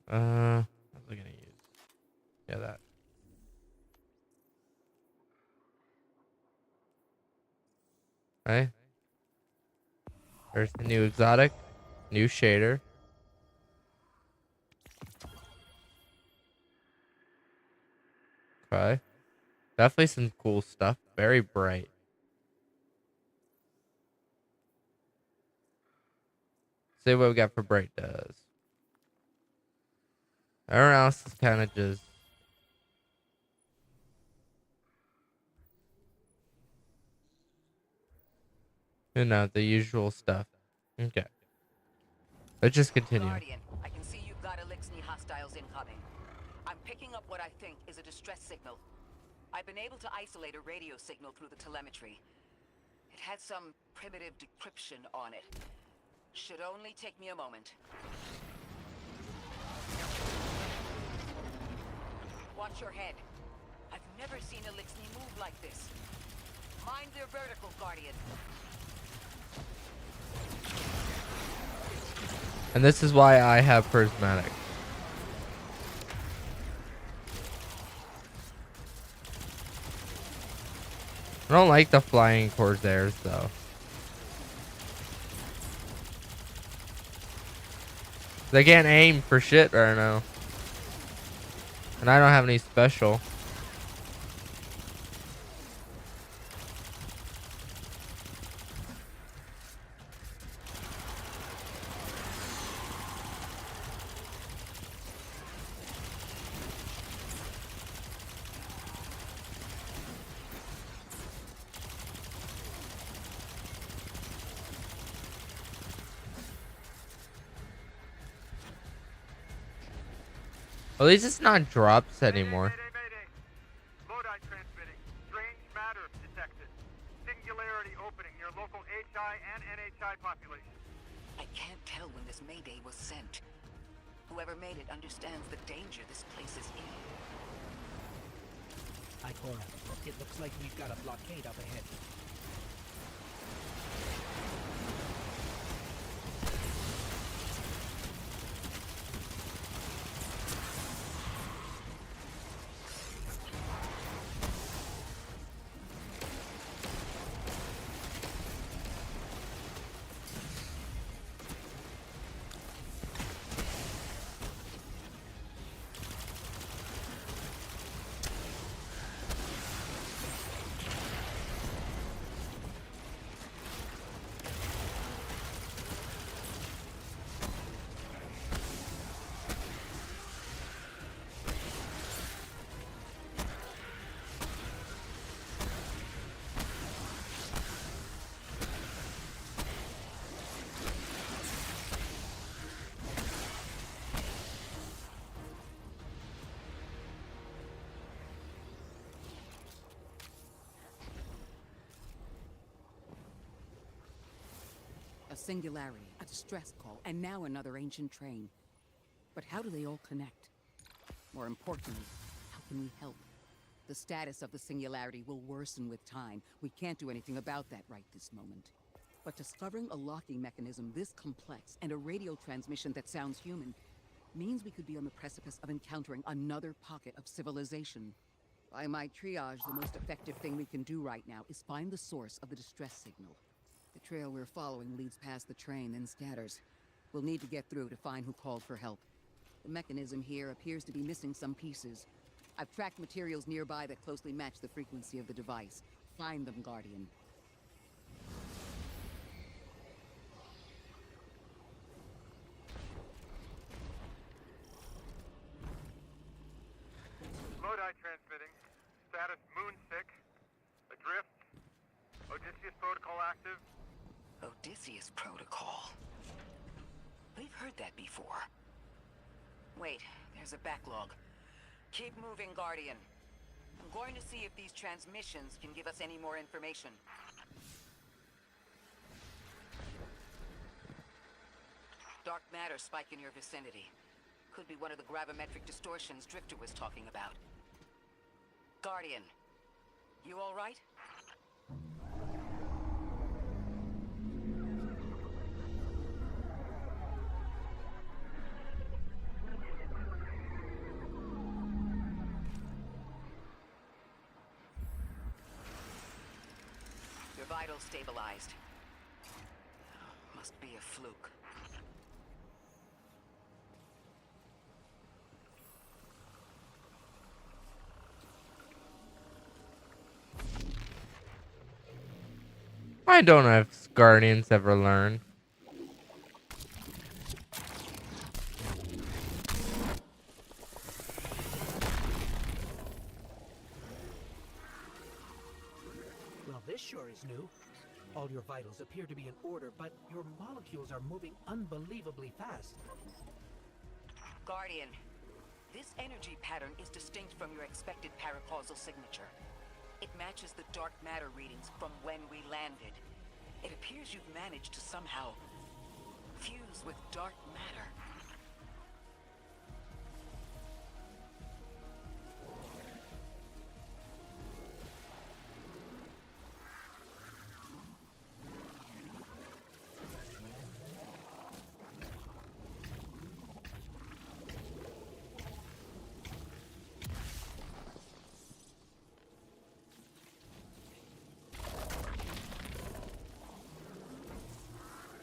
What was I gonna use? Yeah, that. Right? There's the new exotic, new shader. Okay. Definitely some cool stuff. Very bright. See what we got for bright does. Everyone else is kind of just. You know, the usual stuff. Okay. Let's just continue. Guardian, I can see you've got Elixni hostiles incoming. I'm picking up what I think is a distress signal. I've been able to isolate a radio signal through the telemetry. It had some primitive decryption on it. Should only take me a moment. Watch your head. I've never seen Elixni move like this. Mind their vertical, Guardian. And this is why I have prismatic. I don't like the flying Corsairs though. They can't aim for shit right now. And I don't have any special. At least it's not drops anymore. Lodi transmitting. Strange matter detected. Singularity opening near local HI and NHI population. I can't tell when this Mayday was sent. Whoever made it understands the danger this place is in. Ikora, it looks like we've got a blockade up ahead. A singularity, a distress call, and now another ancient train. But how do they all connect? More importantly, how can we help? The status of the singularity will worsen with time. We can't do anything about that right this moment. But discovering a locking mechanism this complex and a radio transmission that sounds human means we could be on the precipice of encountering another pocket of civilization. By my triage, the most effective thing we can do right now is find the source of the distress signal. The trail we're following leads past the train, then scatters. We'll need to get through to find who called for help. The mechanism here appears to be missing some pieces. I've tracked materials nearby that closely match the frequency of the device. Find them, Guardian. Lodi transmitting. Status moonsick. Adrift. Odysseus protocol active. Odysseus protocol. We've heard that before. Wait, there's a backlog. Keep moving, Guardian. I'm going to see if these transmissions can give us any more information. Dark matter spike in your vicinity. Could be one of the gravimetric distortions Drifter was talking about. Guardian, you all right? Your vitals stabilized. Must be a fluke. I don't know if Guardians ever learn. Well, this sure is new. All your vitals appear to be in order, but your molecules are moving unbelievably fast. Guardian, this energy pattern is distinct from your expected paracausal signature. It matches the dark matter readings from when we landed. It appears you've managed to somehow fuse with dark matter.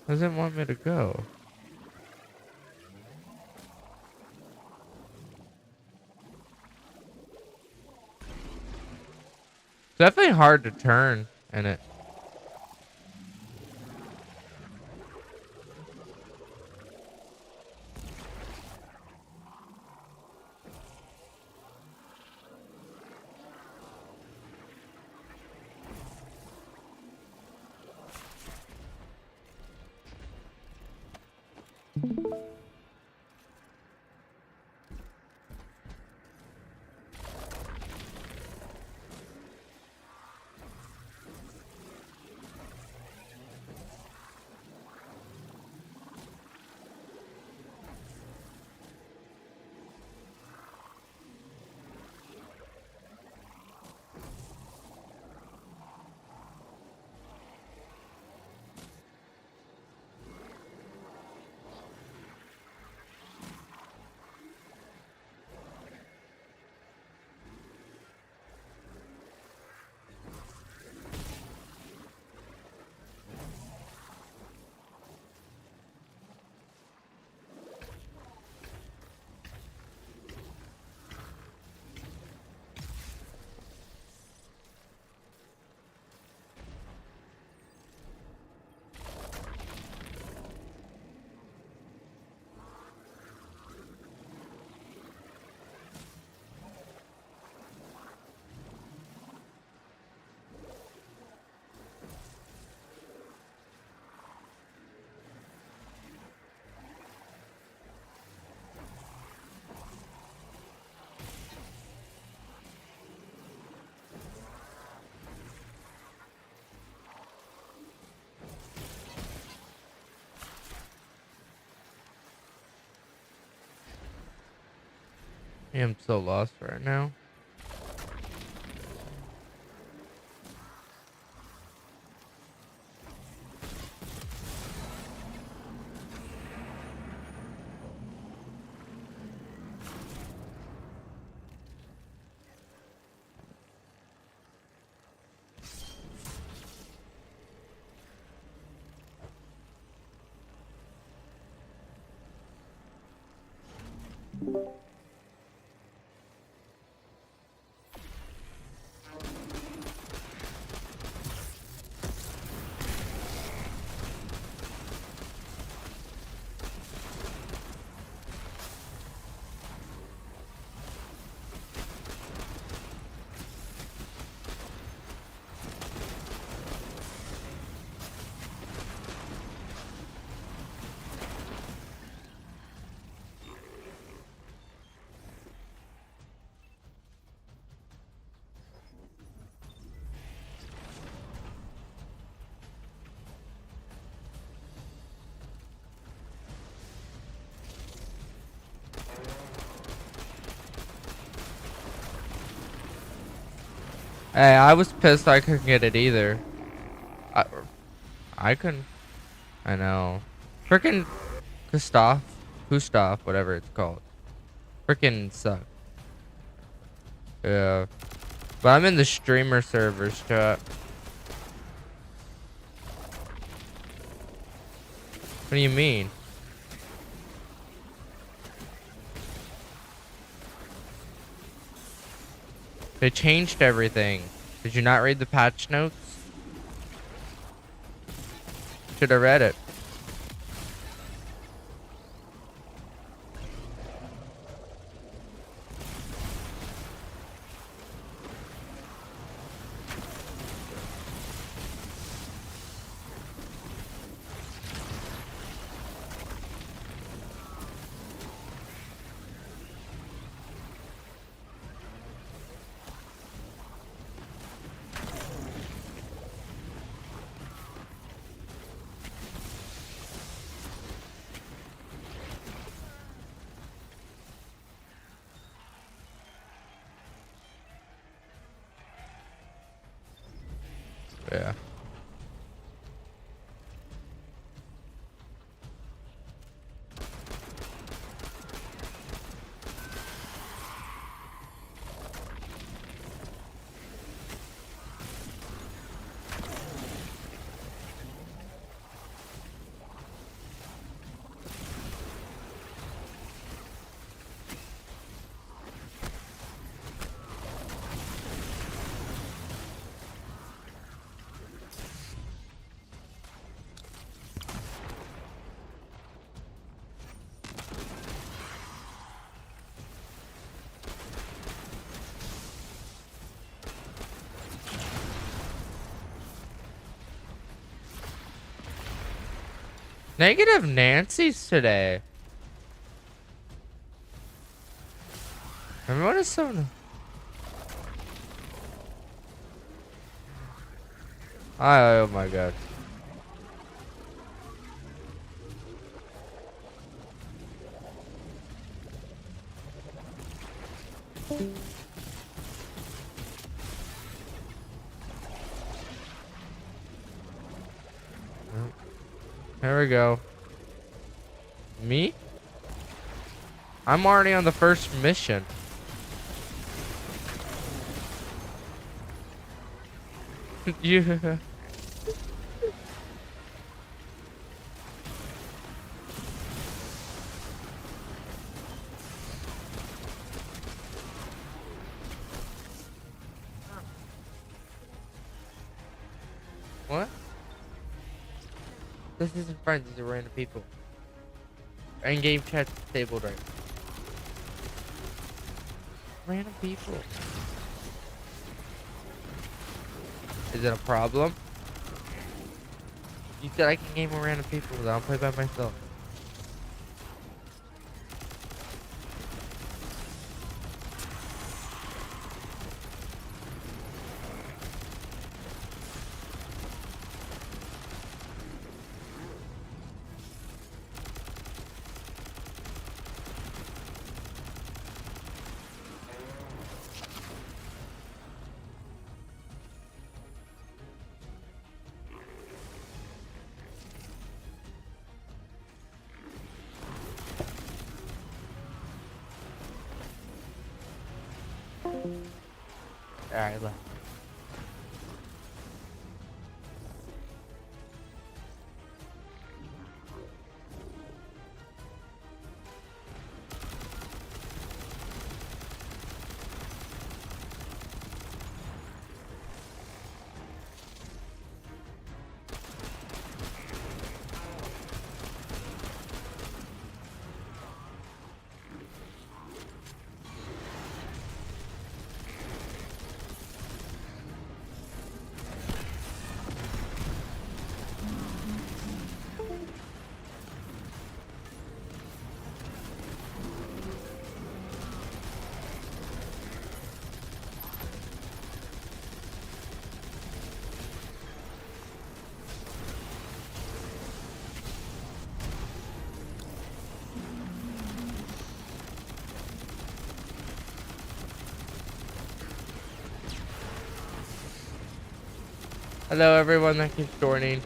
Doesn't want me to go. It's definitely hard to turn in it. I am so lost right now. Hey, I was pissed I couldn't get it either. I couldn't. I know. Frickin' Gustav, whatever it's called. Frickin' suck. Yeah. But I'm in the streamer servers chat. What do you mean? They changed everything. Did you not read the patch notes? Should have read it. Yeah. Negative Nancy's today. Everyone is so. Oh my god. Here we go. Me? I'm already on the first mission. You. What? This isn't friends, these are random people. In-game chat's disabled right now. Random people. Is it a problem? You said I can game with random people, but I'll play by myself. Alright, look. Hello, everyone that keeps joining.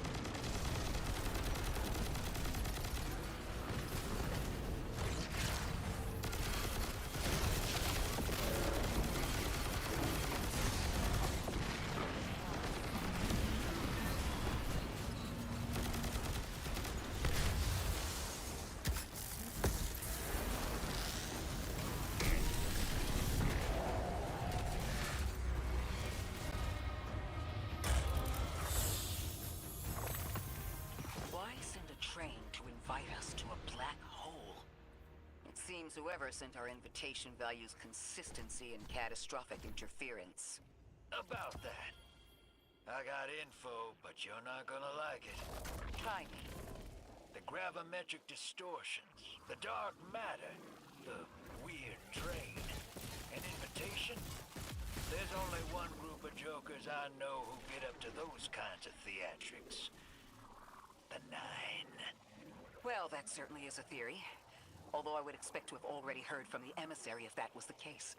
Whoever sent our invitation values consistency and catastrophic interference. About that. I got info, but you're not gonna like it. Try me. The gravimetric distortions, the dark matter, the weird train. An invitation? There's only one group of jokers I know who get up to those kinds of theatrics. The Nine. Well, that certainly is a theory. Although I would expect to have already heard from the emissary if that was the case.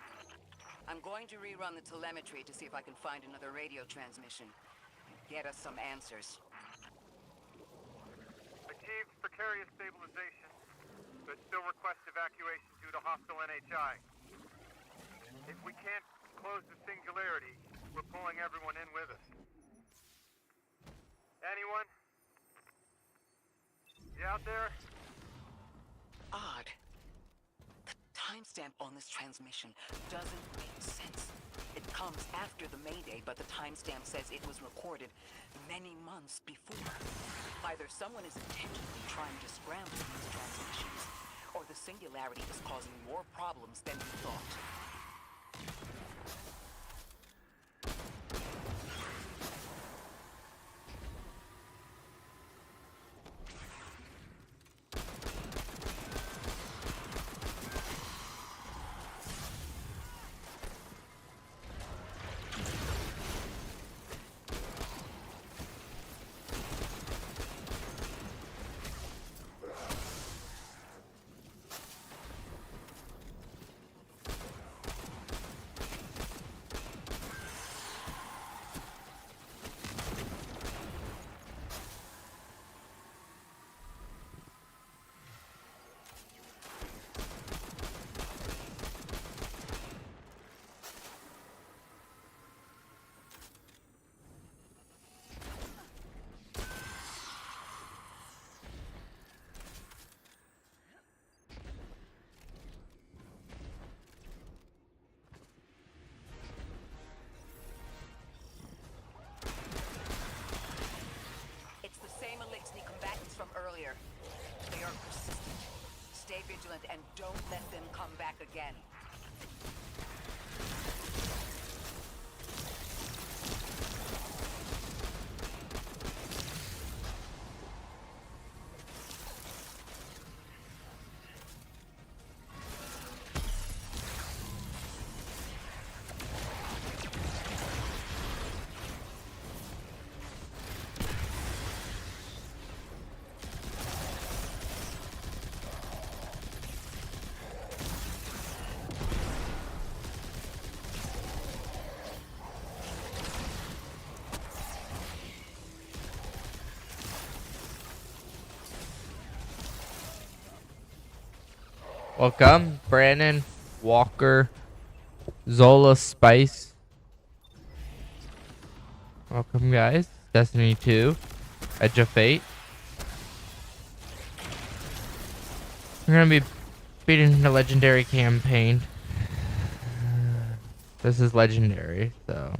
I'm going to rerun the telemetry to see if I can find another radio transmission. Get us some answers. Achieved precarious stabilization, but still request evacuation due to hostile NHI. If we can't close the singularity, we're pulling everyone in with us. Anyone? You out there? Odd. The timestamp on this transmission doesn't make sense. It comes after the Mayday, but the timestamp says it was recorded many months before. Either someone is intentionally trying to scramble these transmissions, or the singularity is causing more problems than we thought. From earlier. They are persistent. Stay vigilant and don't let them come back again. Welcome, Brandon, Walker, Zola Spice. Welcome, guys. Destiny 2, Edge of Fate. We're gonna be beating the legendary campaign. This is legendary, so.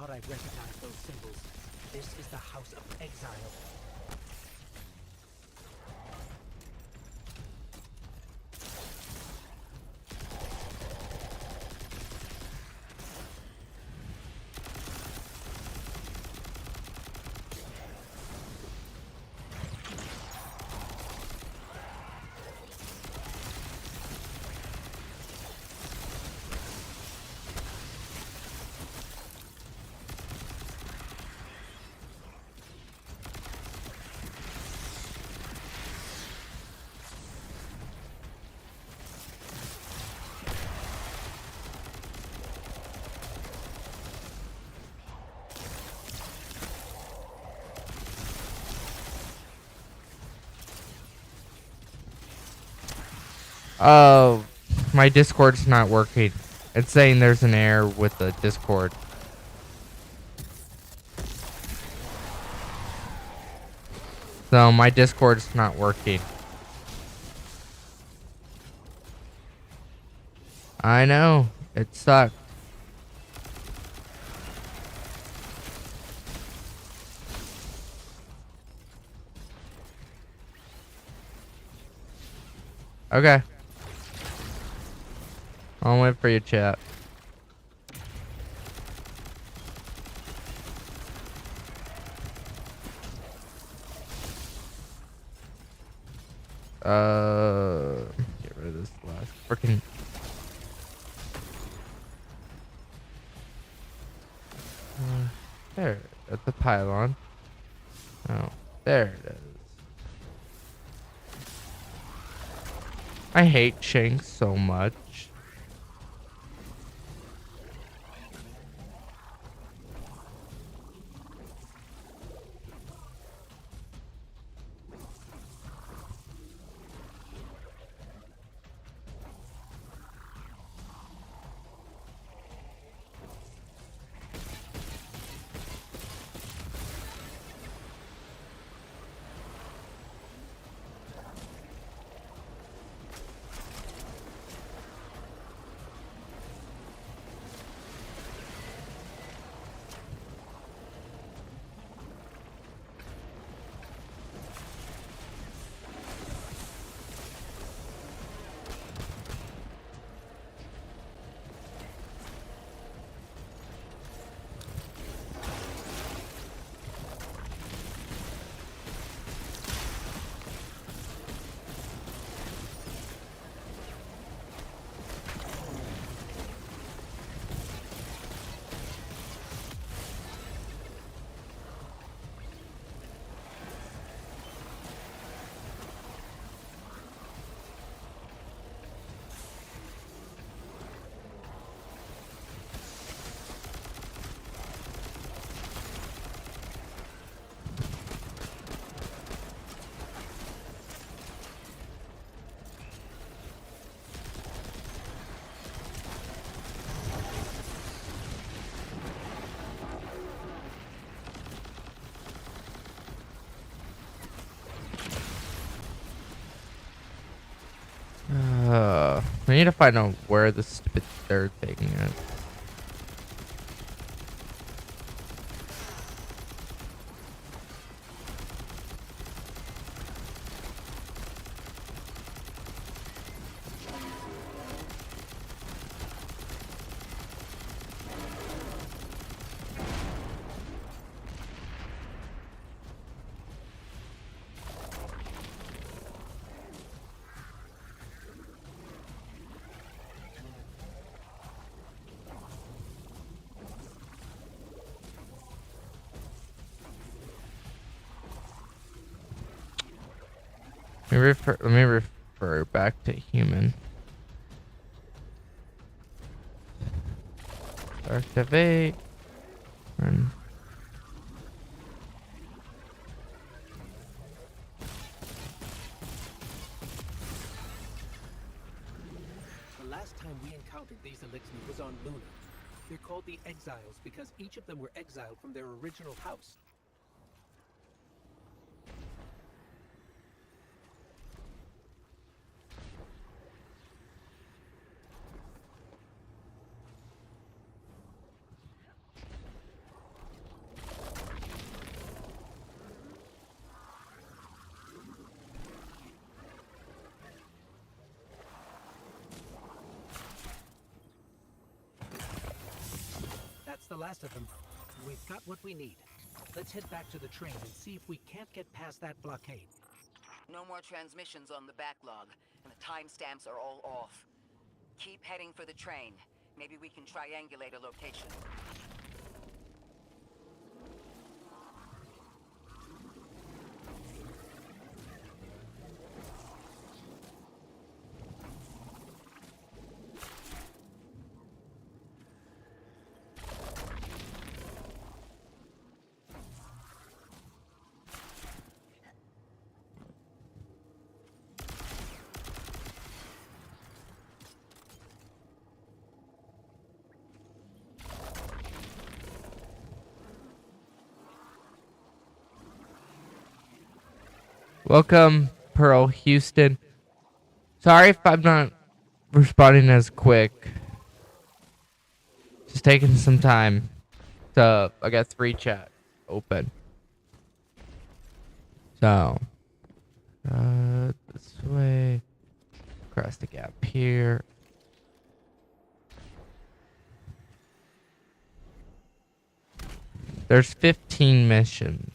I recognize those symbols. This is the House of Exile. Oh, my Discord's not working. It's saying there's an error with the Discord. So my Discord's not working. I know. It sucked. Okay. I'll wait for your chat. Get rid of this last freaking. There, that's the pylon. Oh, there it is. I hate Shanks so much. We need to find out where the stupid third thing is. Let me refer back to human. Activate. Run. The last time we encountered these Elixni was on Luna. They're called the Exiles because each of them were exiled from their original house. That's the last of them. We've got what we need. Let's head back to the train and see if we can't get past that blockade. No more transmissions on the backlog, and the timestamps are all off. Keep heading for the train. Maybe we can triangulate a location. Welcome, Pearl Houston. Sorry if I'm not responding as quick. Just taking some time. So, I got 3 chats open. So, this way. Across the gap here. There's 15 missions.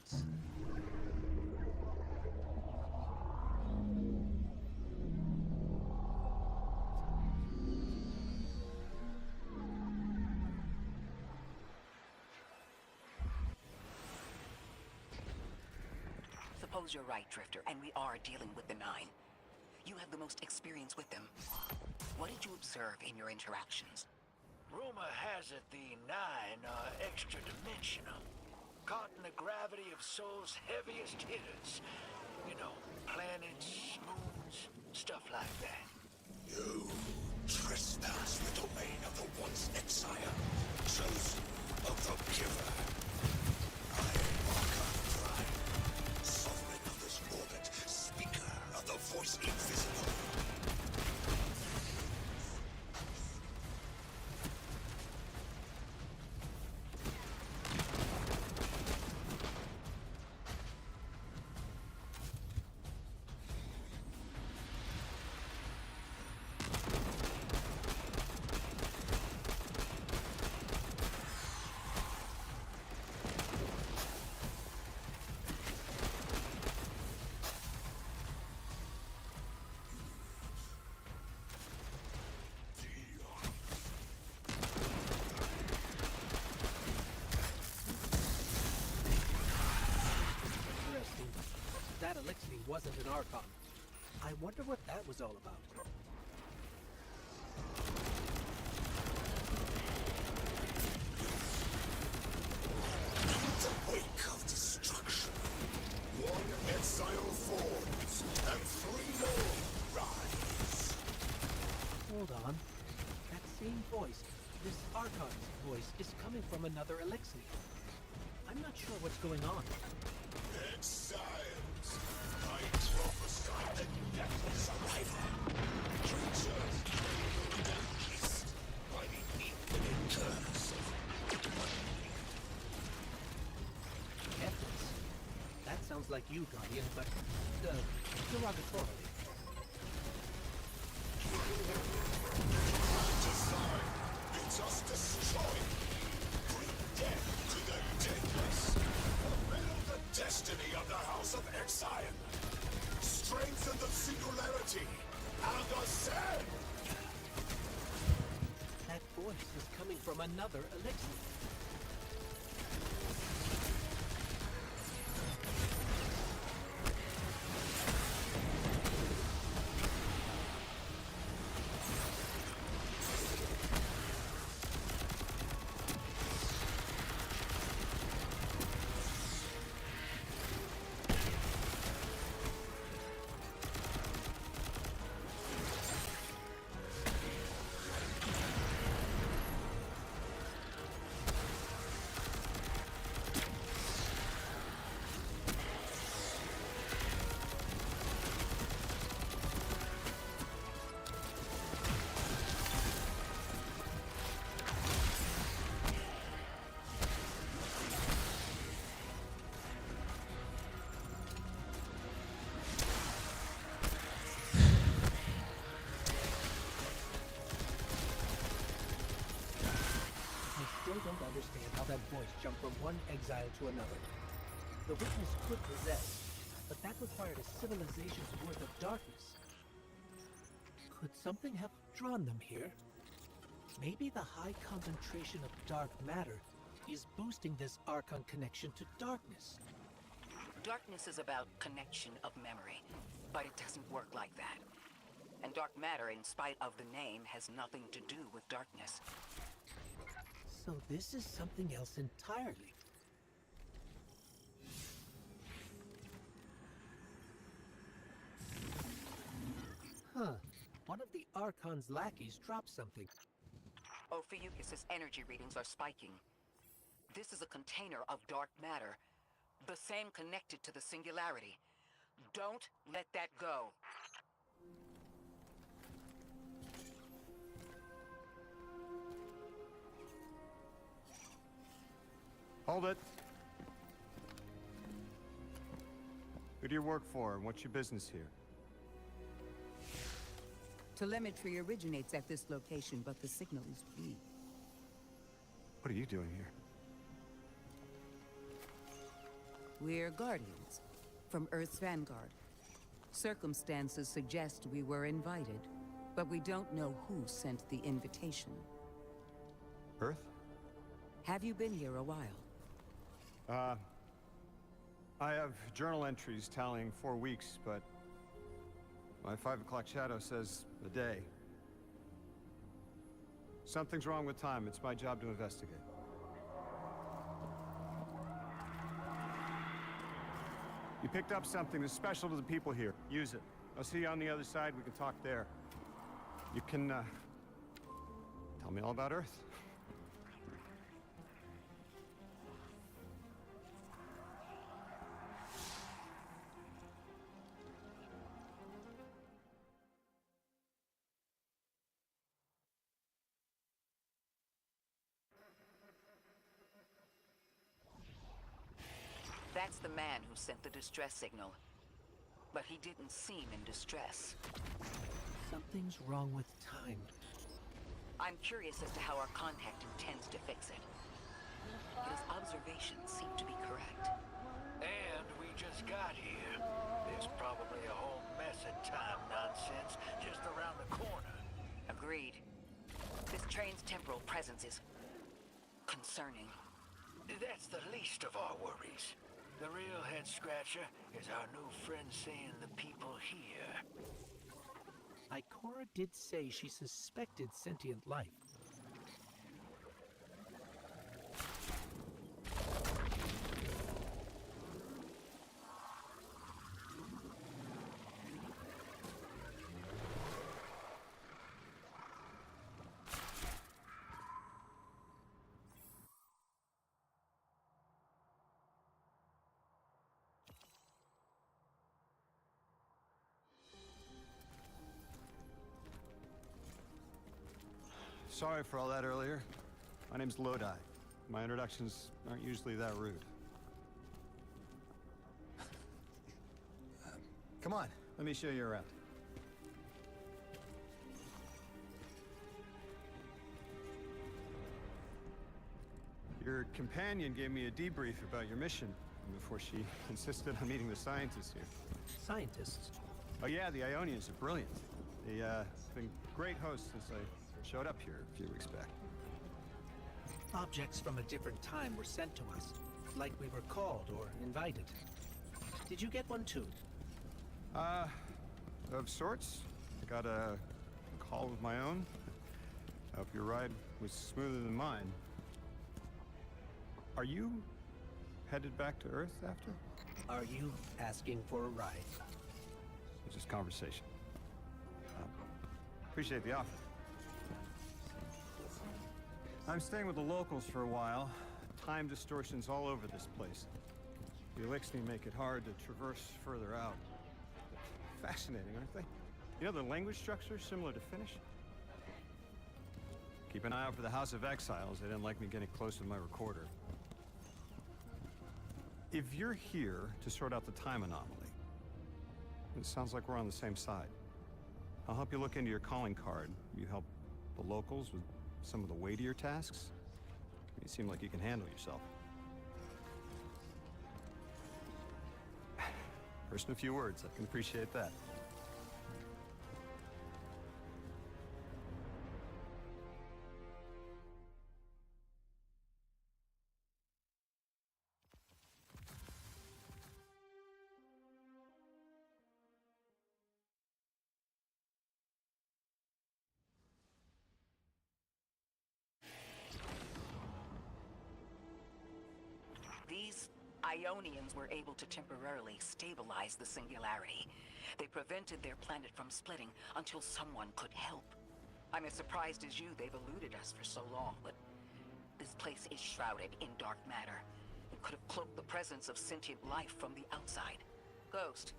Suppose you're right, Drifter, and we are dealing with the Nine. You have the most experience with them. What did you observe in your interactions? Rumor has it the Nine are extra-dimensional. Caught in the gravity of Sol's heaviest hitters. You know, planets, moons, stuff like that. You trespass the domain of the once exile, chosen of the Giver. I am Archon Prime, sovereign of this orbit, speaker of the voice invisible. That elixir wasn't an Archon. I wonder what that was all about. The wake of destruction. 1 exile falls, and 3 more rise. Hold on. That same voice, this Archon's voice, is coming from another elixir. I'm not sure what's going on. Exiles, I prophesy the deathless arrival. Creatures east by the infinite curse of Deathless? That sounds like you, Guardian, but derogatorily. Design bids us destroy. Bring death to the deathless. Fulfill the destiny of the House of Exile. Strengthen the singularity and ascend. That voice is coming from another elixir. Don't understand how that voice jumped from one exile to another. The witness could possess, but that required a civilization's worth of darkness. Could something have drawn them here? Maybe the high concentration of dark matter is boosting this Archon connection to darkness. Darkness is about connection of memory, but it doesn't work like that. And dark matter, in spite of the name, has nothing to do with darkness. So this is something else entirely. Huh. One of the Archon's lackeys dropped something. Ophiuchus's energy readings are spiking. This is a container of dark matter, the same connected to the singularity. Don't let that go. Hold it. Who do you work for, and what's your business here? Telemetry originates at this location, but the signal is weak. What are you doing here? We're Guardians, from Earth's Vanguard. Circumstances suggest we were invited, but we don't know who sent the invitation. Earth? Have you been here a while? I have journal entries tallying 4 weeks, but my 5 o'clock shadow says a day. Something's wrong with time. It's my job to investigate. You picked up something that's special to the people here. Use it. I'll see you on the other side. We can talk there. You can, tell me all about Earth. That's the man who sent the distress signal. But he didn't seem in distress. Something's wrong with time. I'm curious as to how our contact intends to fix it. His observations seem to be correct. And we just got here. There's probably a whole mess of time nonsense just around the corner. Agreed. This train's temporal presence is concerning. That's the least of our worries. The real head-scratcher is our new friend seeing the people here. Ikora did say she suspected sentient life. Sorry for all that earlier. My name's Lodi. My introductions aren't usually that rude. Come on, let me show you around. Your companion gave me a debrief about your mission before she insisted on meeting the scientists here. Scientists? Oh yeah, the Ionians are brilliant. They've been great hosts since I showed up here a few weeks back. Objects from a different time were sent to us, like we were called or invited. Did you get one too? Of sorts. I got a call of my own. I hope your ride was smoother than mine. Are you headed back to Earth after? Are you asking for a ride? It's just conversation. Appreciate the offer. I'm staying with the locals for a while. Time distortions all over this place. The Elixni make it hard to traverse further out. Fascinating, aren't they? You know, the language structure is similar to Finnish. Keep an eye out for the House of Exiles. They didn't like me getting close with my recorder. If you're here to sort out the time anomaly, it sounds like we're on the same side. I'll help you look into your calling card. You help the locals with some of the weightier tasks. You seem like you can handle yourself. First in a few words, I can appreciate that. These Ionians were able to temporarily stabilize the singularity. They prevented their planet from splitting until someone could help. I'm as surprised as you they've eluded us for so long, but this place is shrouded in dark matter. It could have cloaked the presence of sentient life from the outside. Ghost,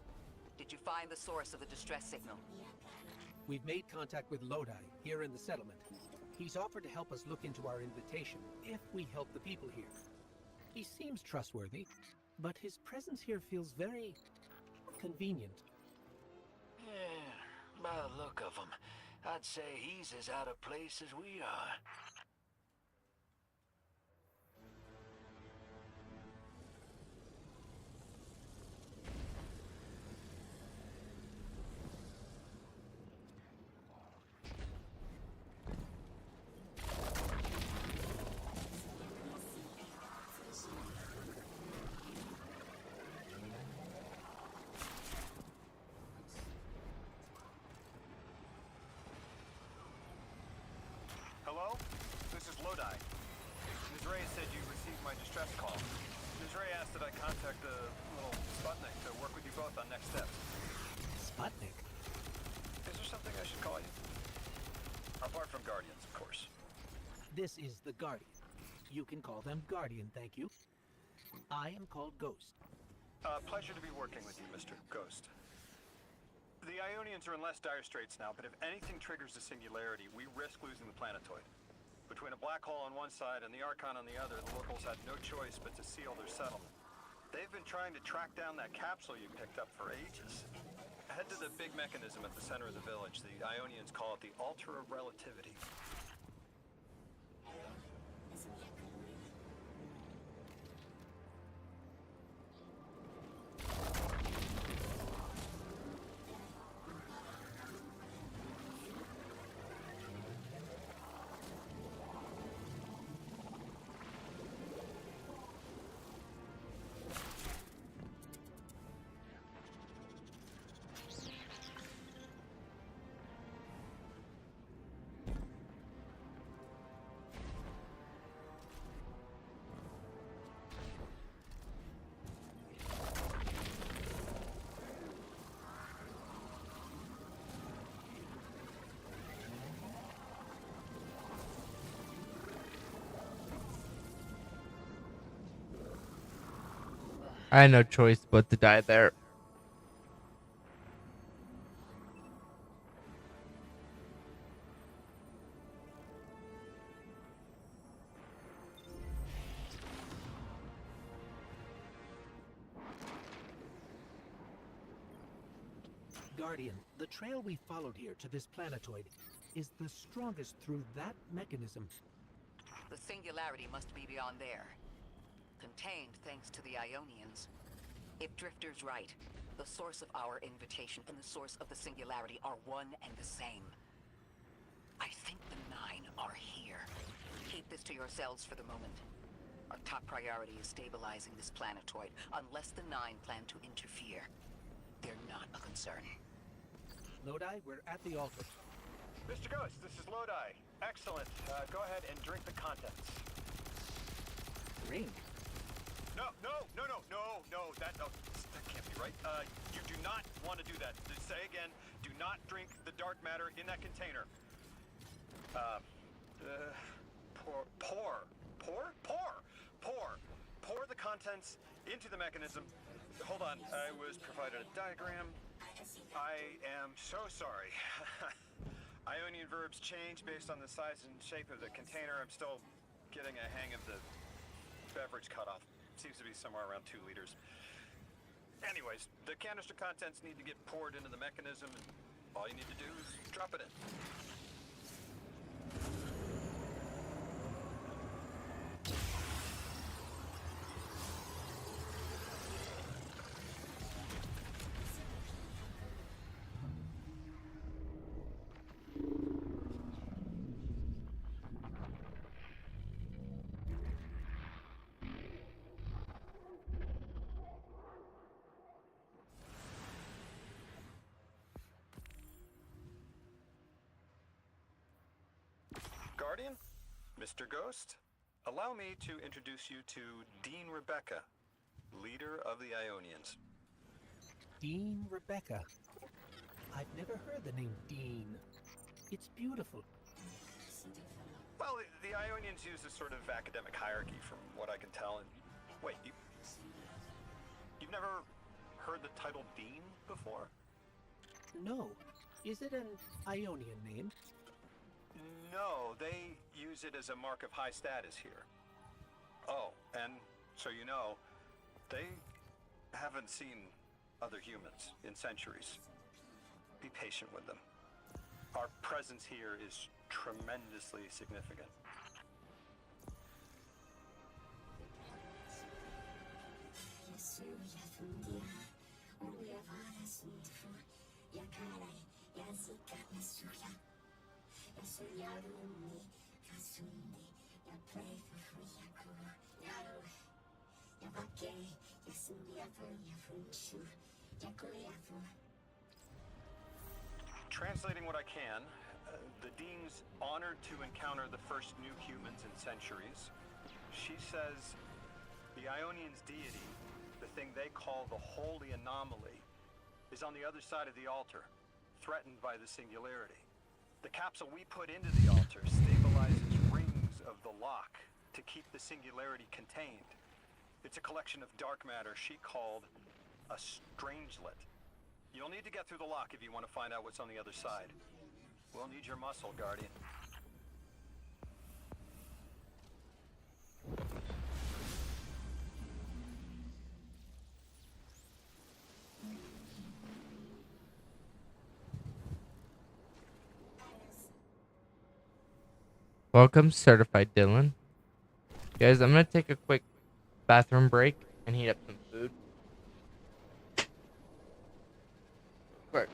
Did you find the source of the distress signal? We've made contact with Lodi, here in the settlement. He's offered to help us look into our invitation, if we help the people here. He seems trustworthy, but his presence here feels very convenient. Yeah, by the look of him, I'd say he's as out of place as we are. Hello? This is Lodi. Ms. Ray said you received my distress call. Ms. Ray asked that I contact the little Sputnik to work with you both on next steps. Sputnik? Is there something I should call you? Apart from Guardians, of course. This is the Guardian. You can call them Guardian, thank you. I am called Ghost. Pleasure to be working with you, Mr. Ghost. The Ionians are in less dire straits now, but if anything triggers the singularity, we risk losing the planetoid. Between a black hole on one side and the Archon on the other, the locals had no choice but to seal their settlement. They've been trying to track down that capsule you picked up for ages. Head to the big mechanism at the center of the village. The Ionians call it the Altar of Relativity. I had no choice but to die there. Guardian, the trail we followed here to this planetoid is the strongest through that mechanism. The singularity must be beyond there. Contained thanks to the Ionians. If Drifter's right, the source of our invitation and the source of the singularity are one and the same. I think the Nine are here. Keep this to yourselves for the moment. Our top priority is stabilizing this planetoid, unless the Nine plan to interfere. They're not a concern. Lodi, we're at the altar. Mr. Ghost, this is Lodi. Excellent. Go ahead and drink the contents. Drink? No, that can't be right. You do not want to do that. Say again, do not drink the dark matter in that container. Pour the contents into the mechanism. Hold on, I was provided a diagram. I am so sorry. Ionian verbs change based on the size and shape of the container. I'm still getting a hang of the beverage cutoff. Seems to be somewhere around 2 liters. Anyways, the canister contents need to get poured into the mechanism, and all you need to do is drop it in. Guardian, Mr. Ghost, allow me to introduce you to Dean Rebecca, leader of the Ionians. Dean Rebecca. I've never heard the name Dean. It's beautiful. Well, the Ionians use a sort of academic hierarchy from what I can tell. And wait, you've never heard heard the title Dean before? No. Is it an Ionian name? No, they use it as a mark of high status here. Oh, and so you know, they haven't seen other humans in centuries. Be patient with them. Our presence here is tremendously significant. Translating what I can, the Dean's honored to encounter the first new humans in centuries. She says the Ionians' deity, the thing they call the Holy Anomaly, is on the other side of the altar, threatened by the Singularity. The capsule we put into the altar stabilizes rings of the lock to keep the Singularity contained. It's a collection of dark matter she called a Strangelet. You'll need to get through the lock if you want to find out what's on the other side. We'll need your muscle, Guardian. Welcome, Certified Dylan. Guys, I'm gonna take a quick bathroom break and heat up some food. Quick.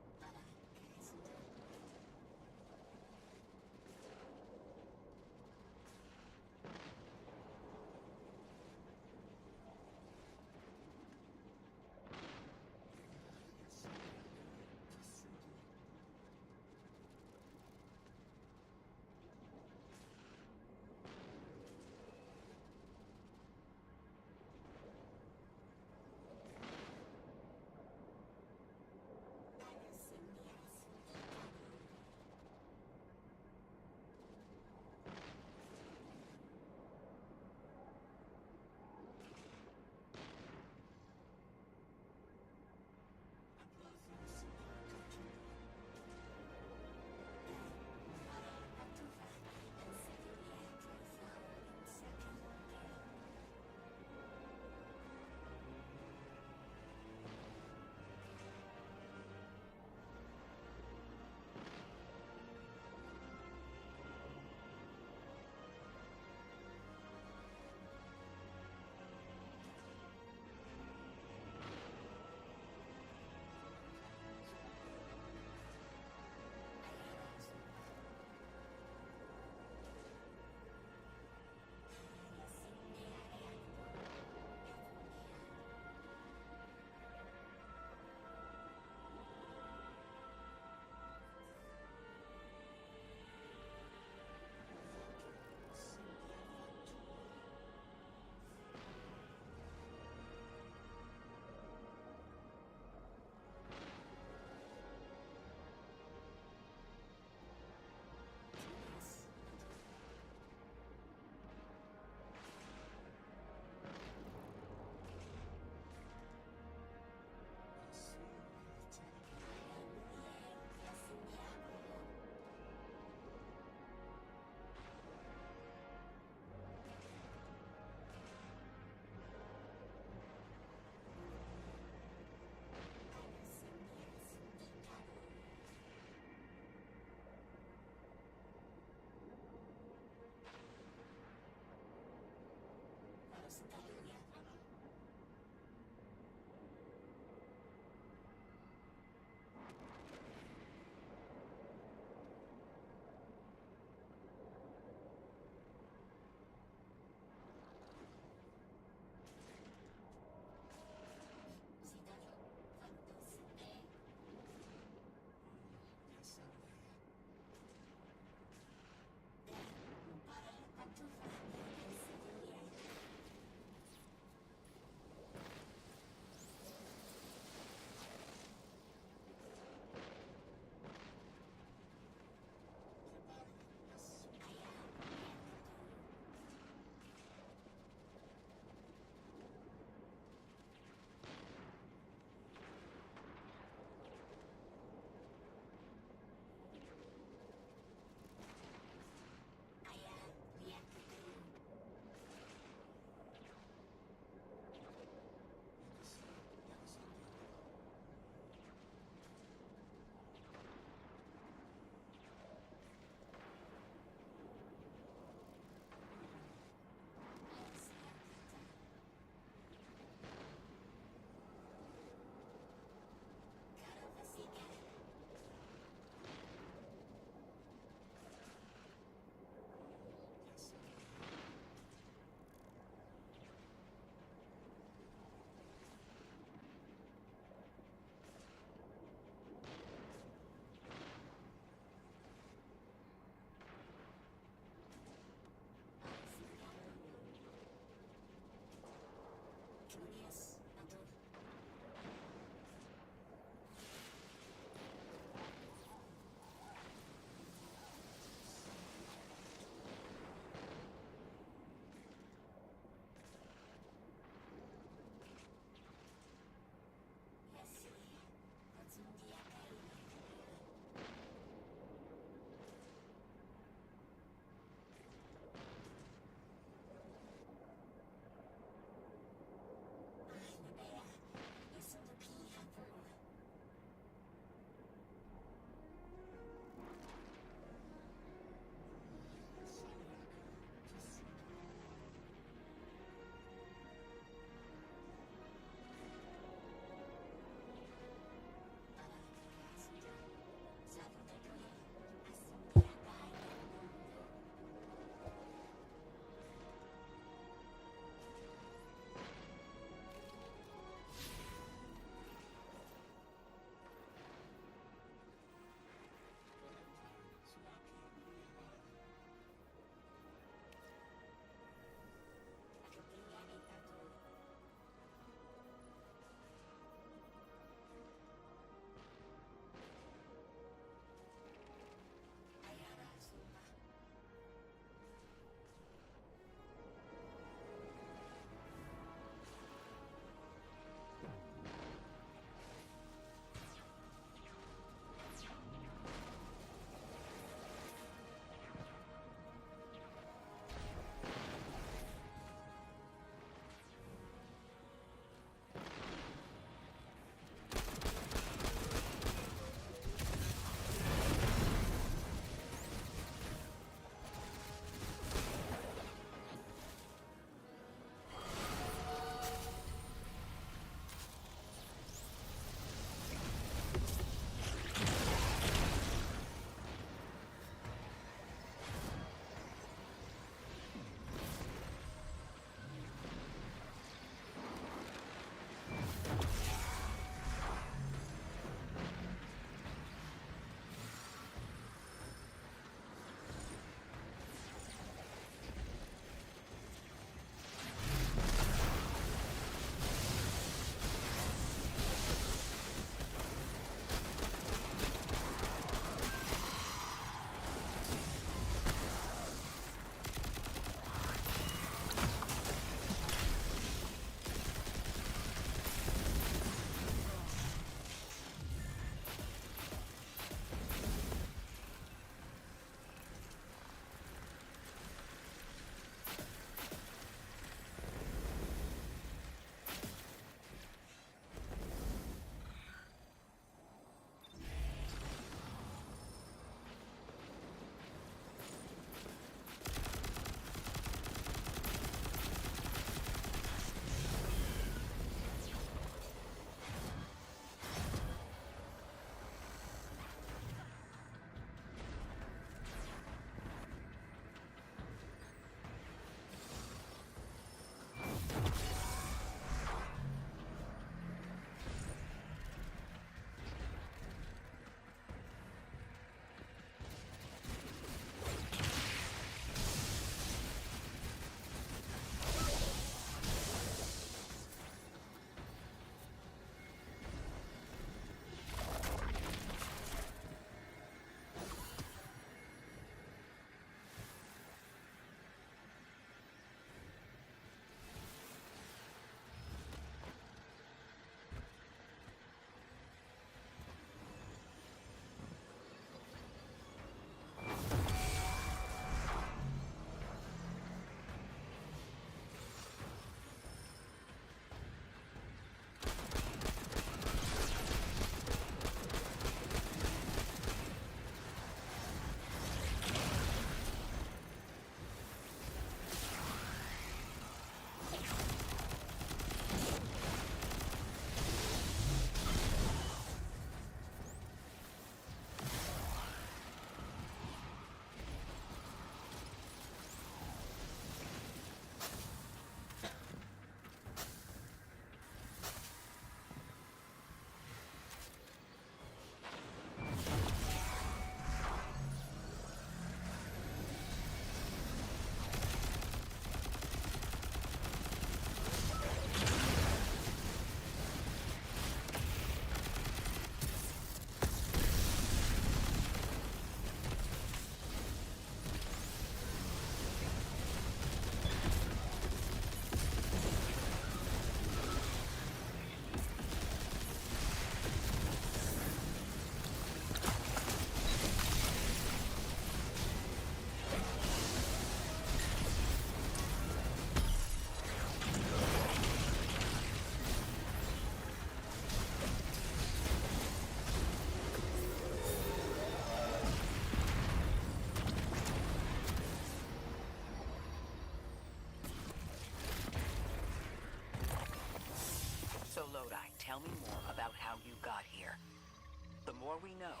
more we know,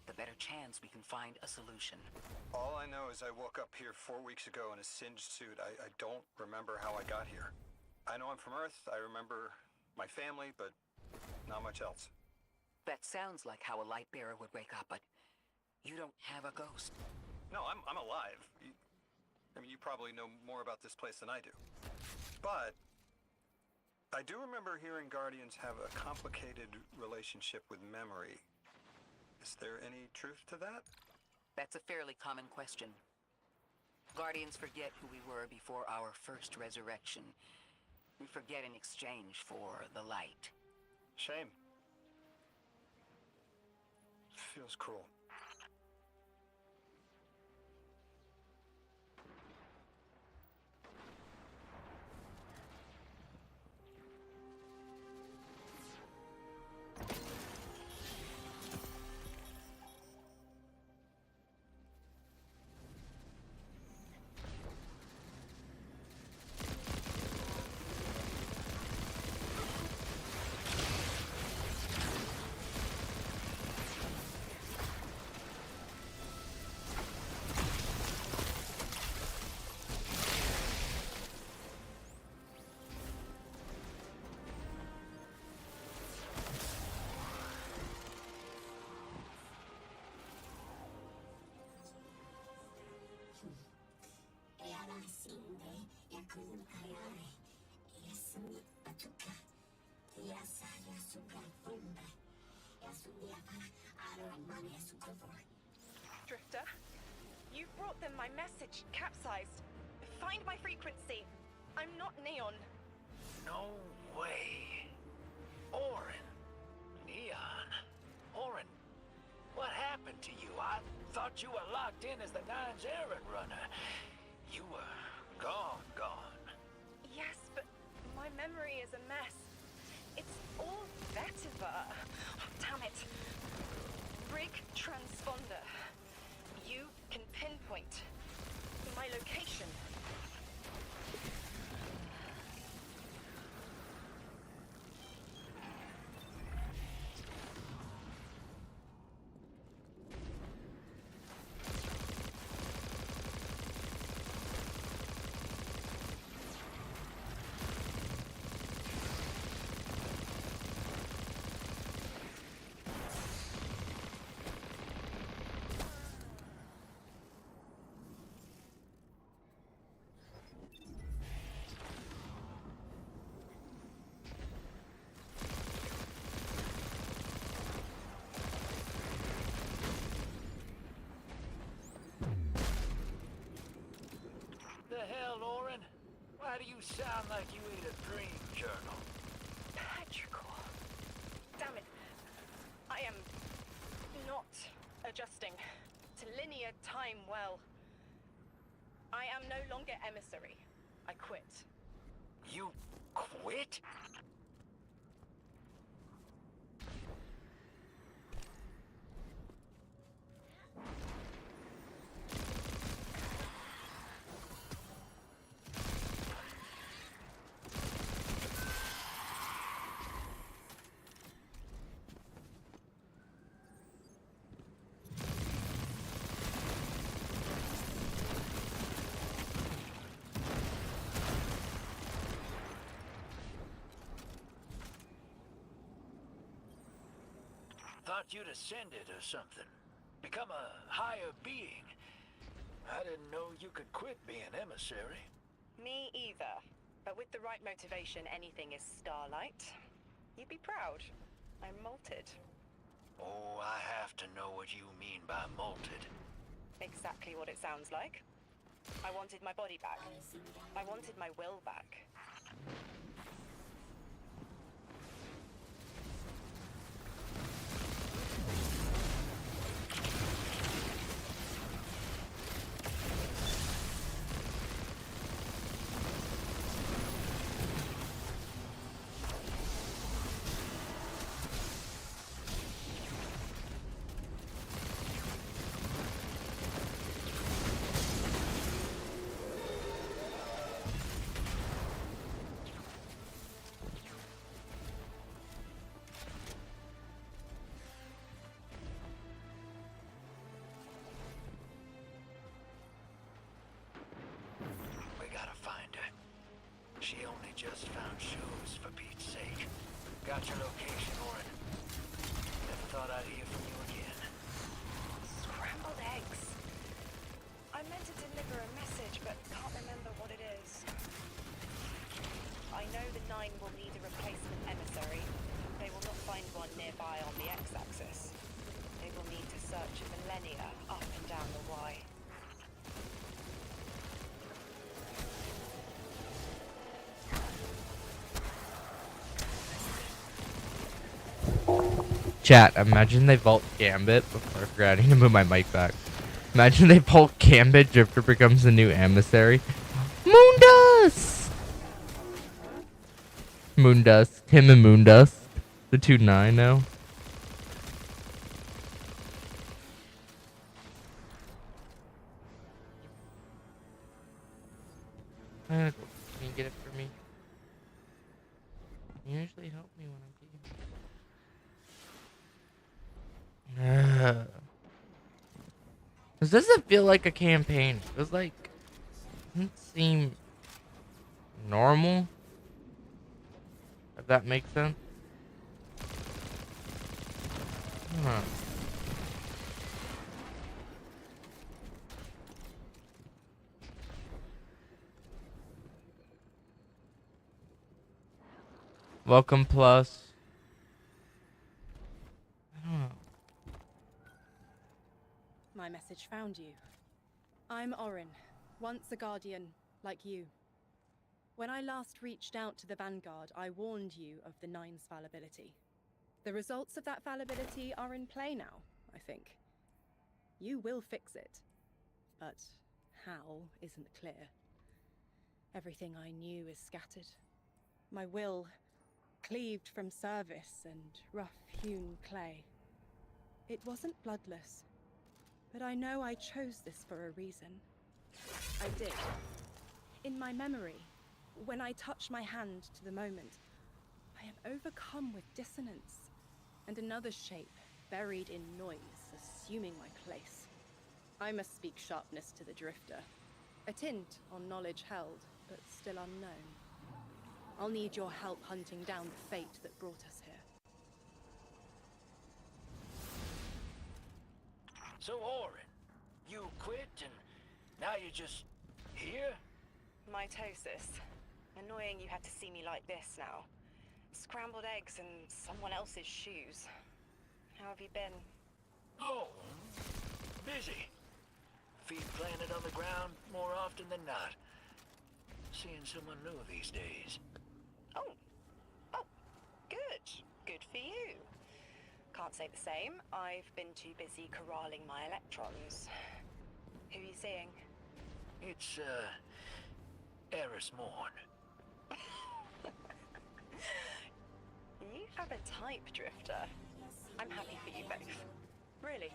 the better chance we can find a solution. All I know is I woke up here 4 weeks ago in a singed suit. I don't remember how I got here. I know I'm from Earth. I remember my family, but not much else. That sounds like how a light bearer would wake up, but you don't have a ghost. No, I'm alive. You probably know more about this place than I do. But I do remember hearing Guardians have a complicated relationship with memory. Is there any truth to that? That's a fairly common question. Guardians forget who we were before our first resurrection. We forget in exchange for the light. Shame. Feels cruel. Drifter, you brought them my message, capsized. Find my frequency. I'm not Neon. No way. Orin. Neon. Orin, what happened to you? I thought you were locked in as the Nine's errand runner. You were gone. Yes, but my memory is a mess. It's all vetiver. Oh, damn it. Rig transponder. You can pinpoint my location. The hell, Orin? Why do you sound like you ate a dream journal? Petrichor. Damn it. I am not adjusting to linear time well. I am no longer emissary. I quit. You quit? Thought you'd ascended or something. Become a higher being. I didn't know you could quit being emissary. Me either. But with the right motivation, anything is Starlight. You'd be proud. I'm molted. Oh, I have to know what you mean by molted. Exactly what it sounds like. I wanted my body back. I wanted my will back. just found shows, for Pete's sake. Got your location, Orin. Never thought I'd hear from you again. Scrambled eggs. I meant to deliver a message, but can't remember what it is. I know the Nine will need a replacement emissary. They will not find one nearby on the X-axis. They will need to search a millennia up and down the Y. Chat, imagine they vault Gambit before I forgot, I need to move my mic back. Imagine they vault Gambit, Drifter becomes the new emissary. Moondust! Moondust. Him and Moondust. The 2-9 now. Can you get it for me? You usually help me when I'm This doesn't feel like a campaign. It was like, doesn't seem normal. If that makes sense. Huh. Welcome plus. I don't know. My message found you. I'm Orin, once a Guardian like you. When I last reached out to the Vanguard, I warned you of the Nine's fallibility. The results of that fallibility are in play now, I think. You will fix it, but how isn't clear. Everything I knew is scattered. My will cleaved from service and rough-hewn clay. It wasn't bloodless, but I know I chose this for a reason. I did. In my memory, when I touch my hand to the moment, I am overcome with dissonance, and another shape, buried in noise, assuming my place. I must speak sharpness to the Drifter, a tint on knowledge held, but still unknown. I'll need your help hunting down the fate that brought us here. So, Orin, you quit and now you're just here? Mitosis. Annoying you had to see me like this now. Scrambled eggs and someone else's shoes. How have you been? Oh, busy. Feet planted on the ground more often than not. Seeing someone new these days. Oh, good. Good for you. Can't say the same. I've been too busy corralling my electrons. Who are you seeing? It's, Eris Morn. You have a type, Drifter. I'm happy for you both. Really.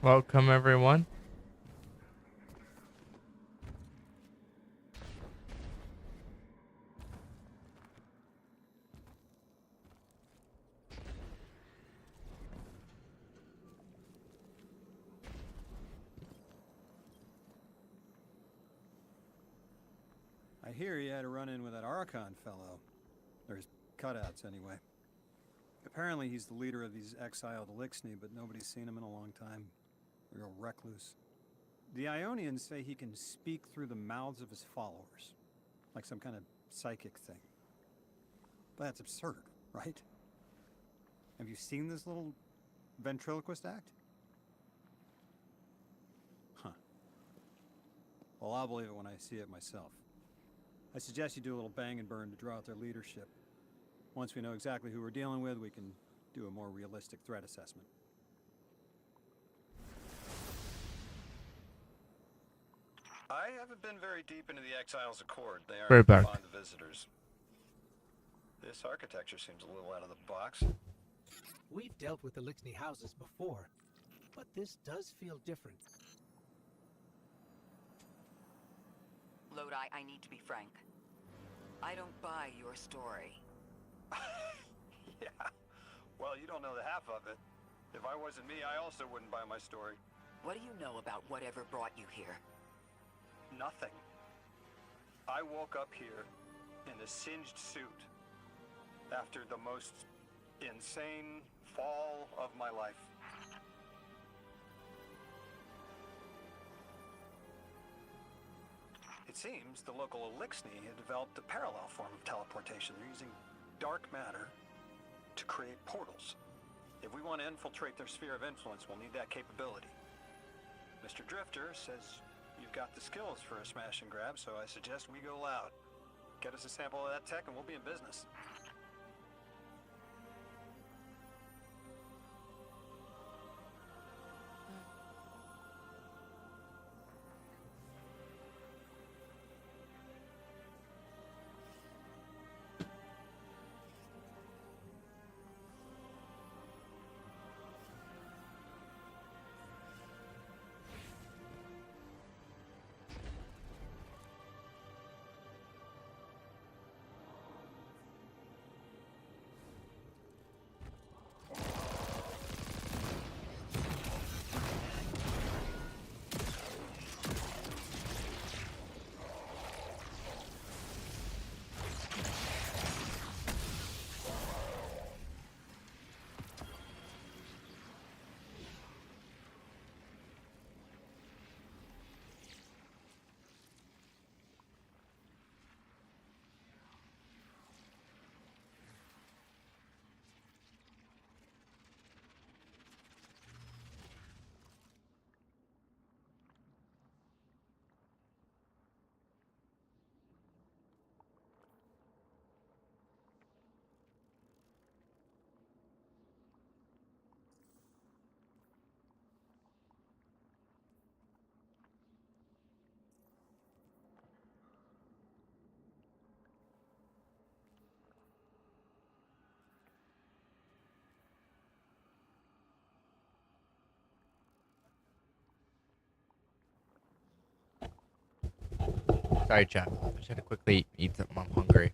Welcome everyone. hear he had a run-in with that Archon fellow. Or his cutouts, anyway. Apparently he's the leader of these exiled Elixni, but nobody's seen him in a long time. A real recluse. The Ionians say he can speak through the mouths of his followers. Like some kind of psychic thing. But that's absurd, right? Have you seen this little ventriloquist act? Huh. Well, I'll believe it when I see it myself. I suggest you do a little bang and burn to draw out their leadership. Once we know exactly who we're dealing with, we can do a more realistic threat assessment. I haven't been very deep into the Exiles Accord. They Very aren't back. fond of visitors. This architecture seems a little out of the box. We've dealt with Elixni houses before, but this does feel different. Lodi, I need to be frank. I don't buy your story. Yeah. Well, you don't know the half of it. If I wasn't me, I also wouldn't buy my story. What do you know about whatever brought you here? Nothing. I woke up here in a singed suit after the most insane fall of my life. It seems the local Elixni had developed a parallel form of teleportation. They're using dark matter to create portals. If we want to infiltrate their sphere of influence, we'll need that capability. Mr. Drifter says you've got the skills for a smash and grab, so I suggest we go loud. Get us a sample of that tech and we'll be in business. Sorry, chat. I just had to quickly eat something. I'm hungry.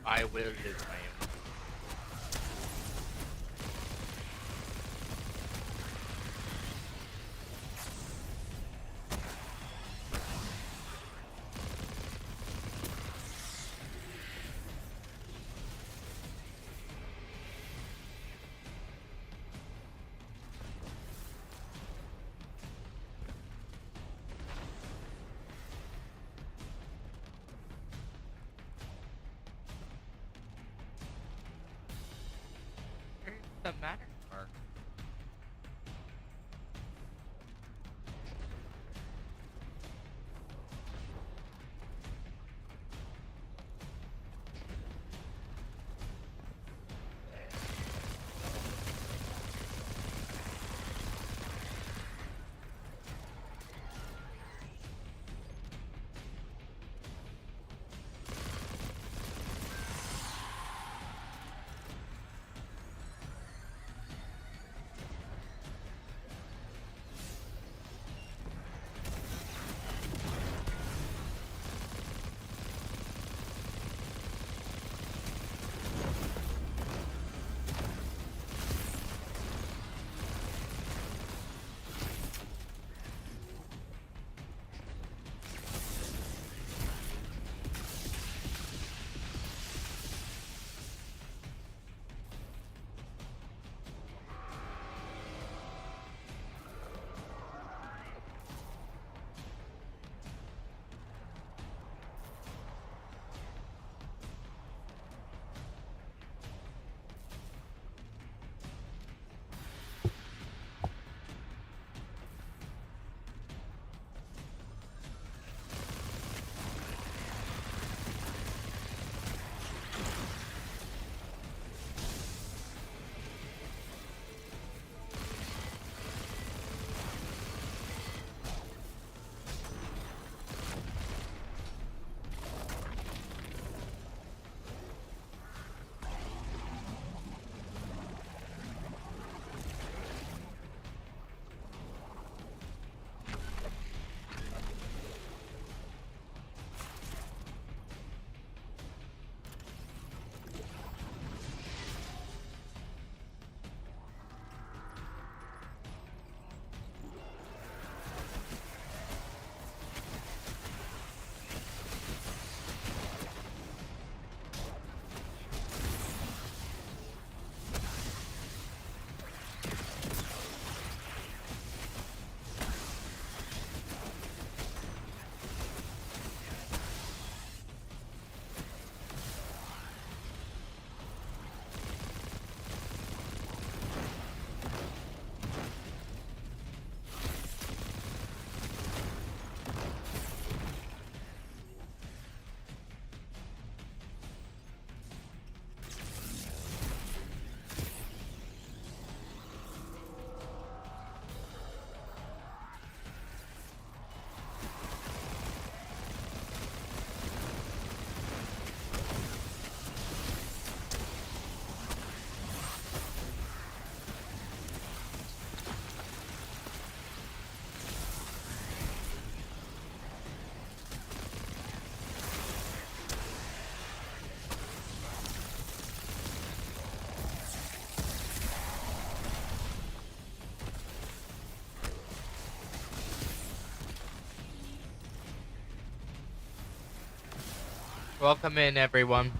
I will lose my own. The matter mark. Welcome in, everyone.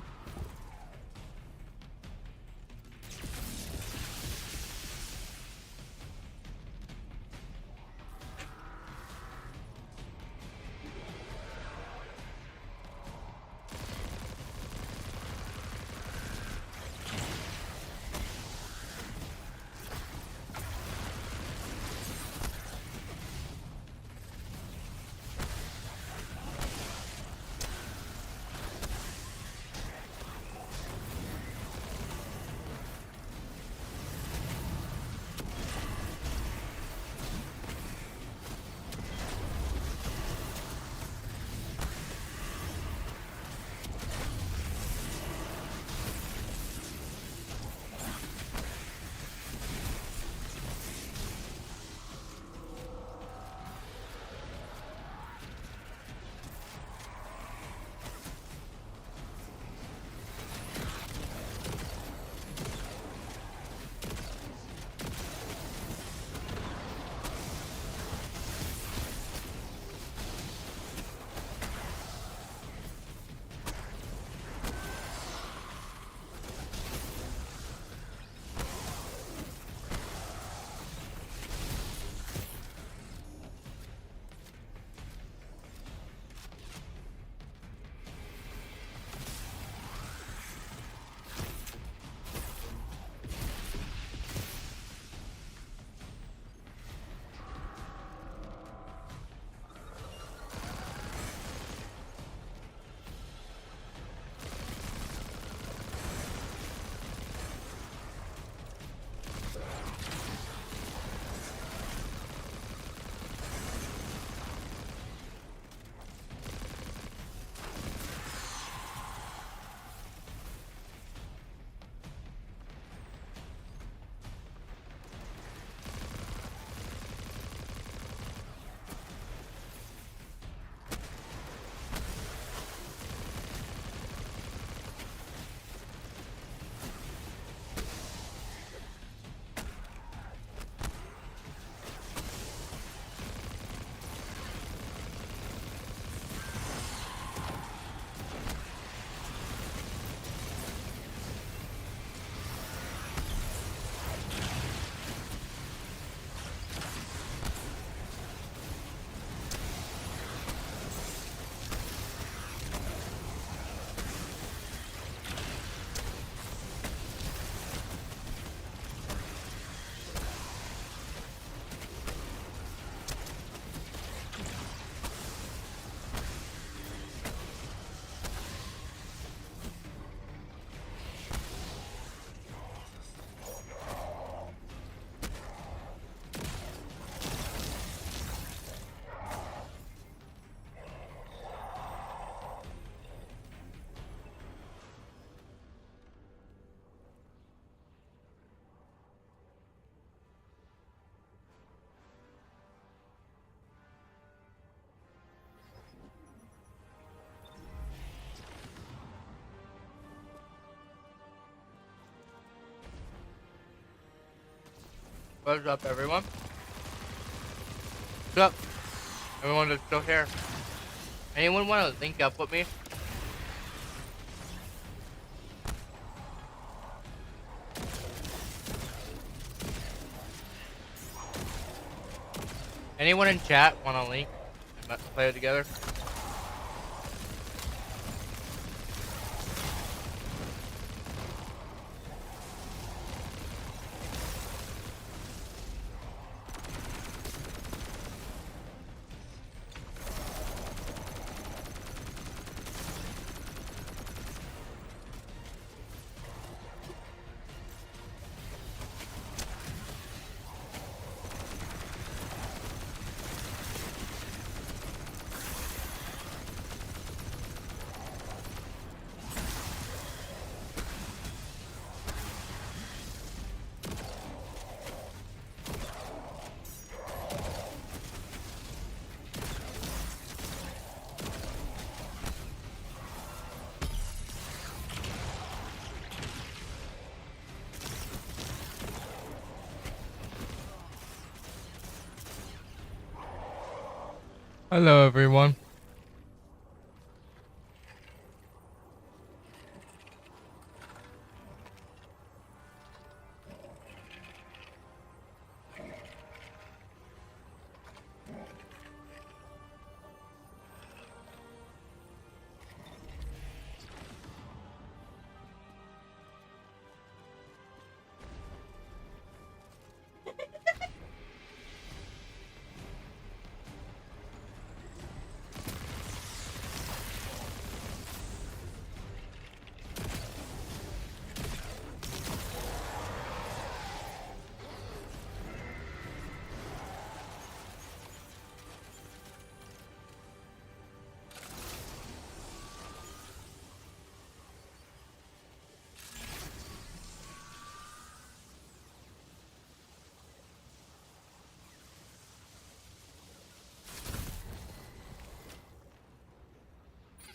What's up, everyone? What's up? Everyone that's still here. Anyone want to link up with me? Anyone in chat want to link and play together? Hello, everyone.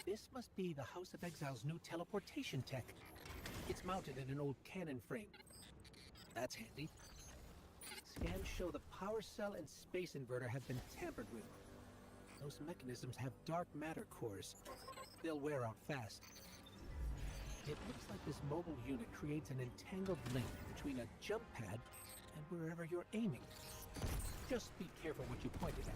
This must be the House of Exile's new teleportation tech. It's mounted in an old cannon frame. That's handy. Scans show the power cell and space inverter have been tampered with. Those mechanisms have dark matter cores. They'll wear out fast. It looks like this mobile unit creates an entangled link between a jump pad and wherever you're aiming. Just be careful what you pointed at.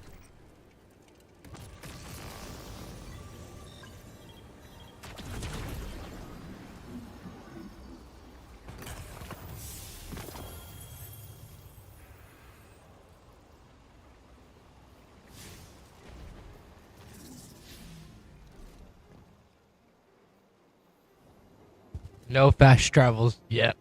No fast travels yet.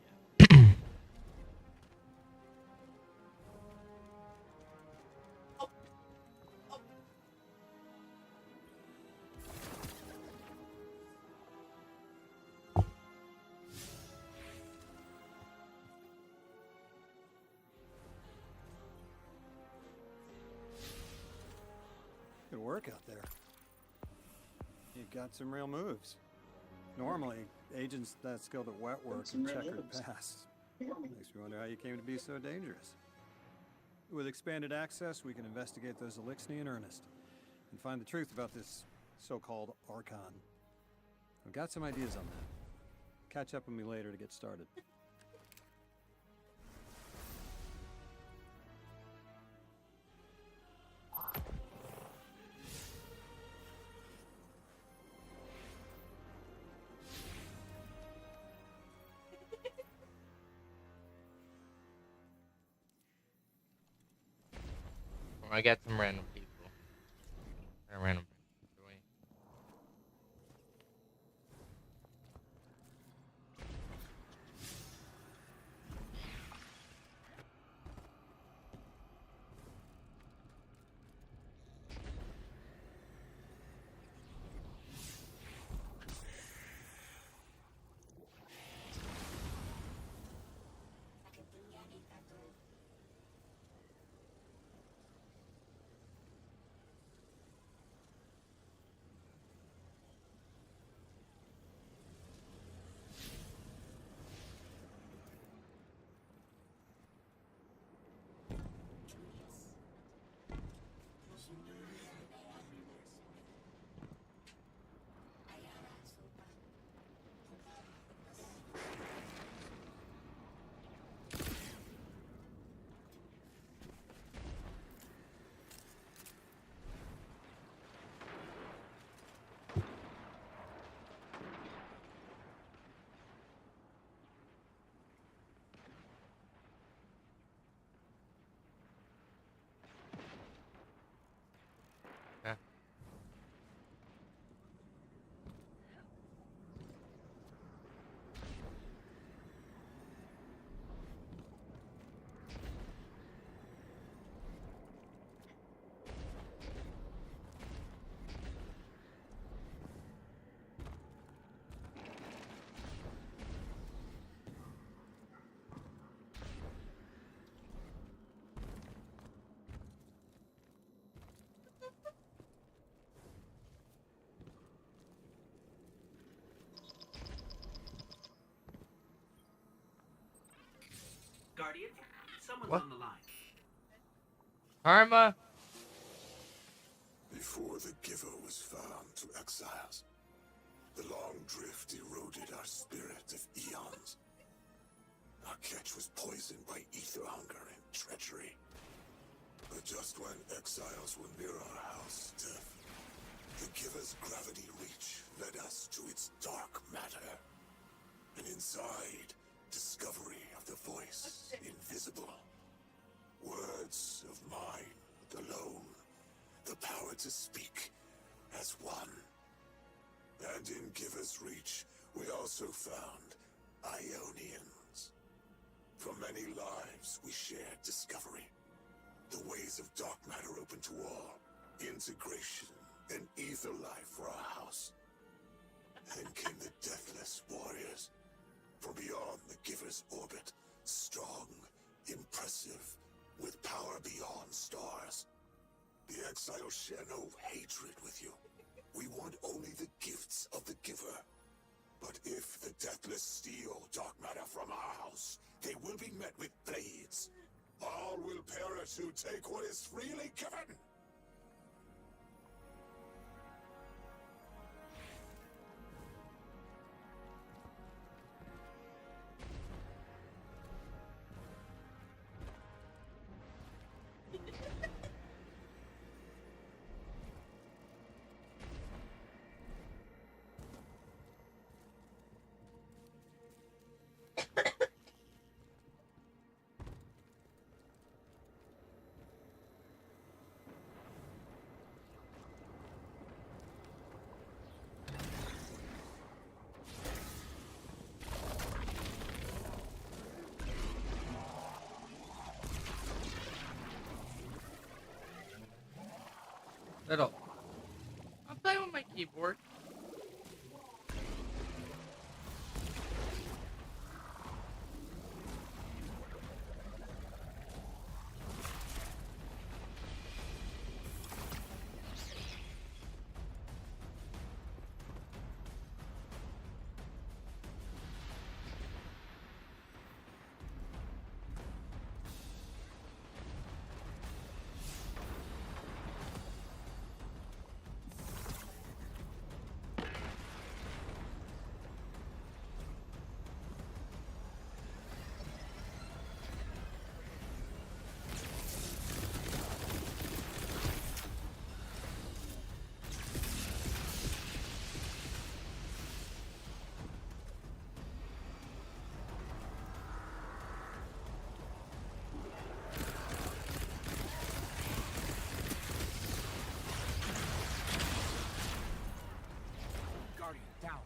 Good work out there. You've got some real moves. Normally, agents that skilled at wet work and checkered past. Makes me wonder how you came to be so dangerous. With expanded access, we can investigate those Elixni in earnest and find the truth about this so-called Archon. I've got some ideas on that. Catch up with me later to get started. I got some random people. Random. Guardian. Someone's What? on the line. Karma. Before the Giver was found to exiles, the long drift eroded our spirit of eons. Our catch was poisoned by ether hunger and treachery. But just when exiles were near our house, death, the Giver's gravity reach led us to its dark matter. And inside, discovery of the voice invisible. Words of mine alone. The power to speak as one. And in Giver's reach, we also found Ionians. For many lives, we shared discovery. The ways of dark matter open to all. Integration and ether life for our house. Then came the Deathless Warriors. From beyond the Giver's orbit. Strong, impressive, with power beyond stars. The exiles share no hatred with you. We want only the gifts of the Giver. But if the Deathless steal dark matter from our house, they will be met with blades. All will perish who take what is freely given. Little. I'm playing with my keyboard. Guardian, down.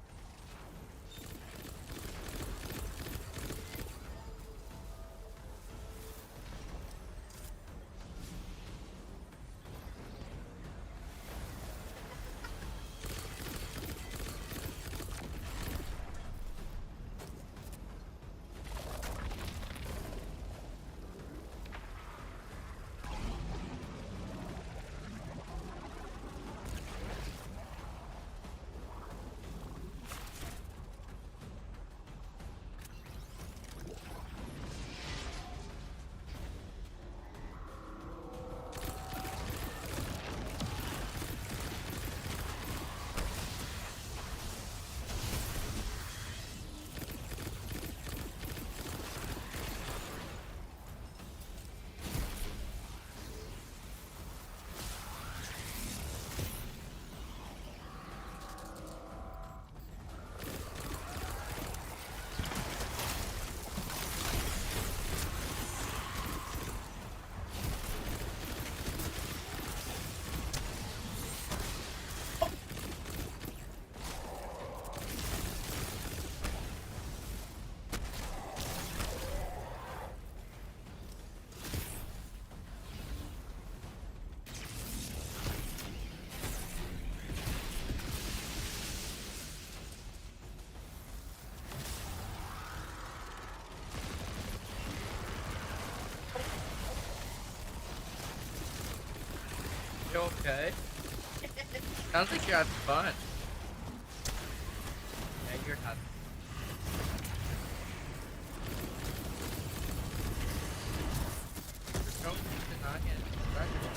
You okay? Sounds like you're having fun. Yeah, you're having trophies to not get distracted.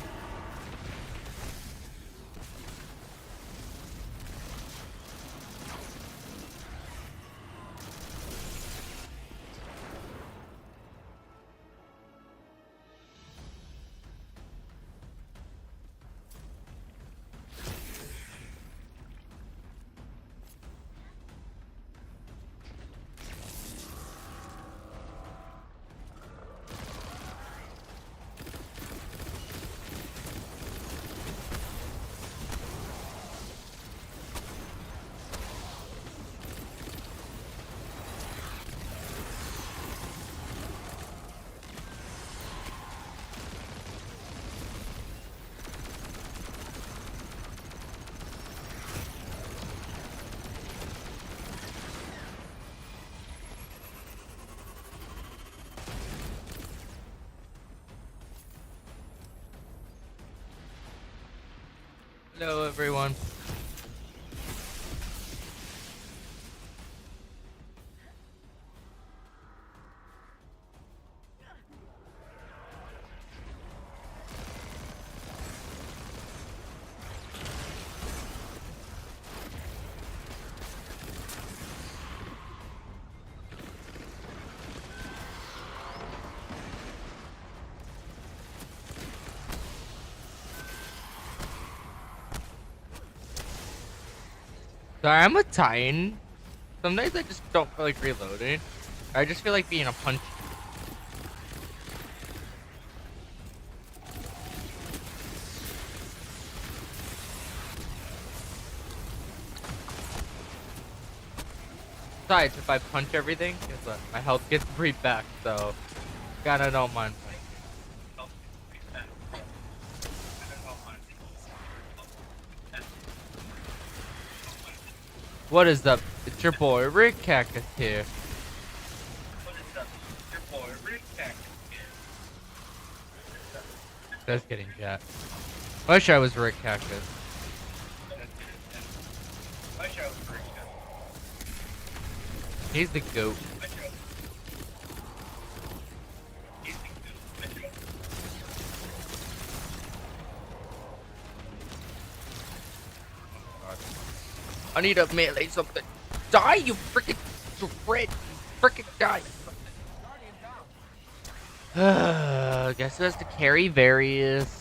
Hello, everyone. Sorry, I'm a Titan. Sometimes I just don't feel like reloading. I just feel like being a punch. Besides, if I punch everything, guess what? My health gets free back, so kinda don't mind. What is up? It's your boy Rick Cactus here. That's getting chat. Wish I was Rick Cactus. He's the GOAT. I need to melee something. Die, you freaking dread. Freaking die. Guess who has to carry Various?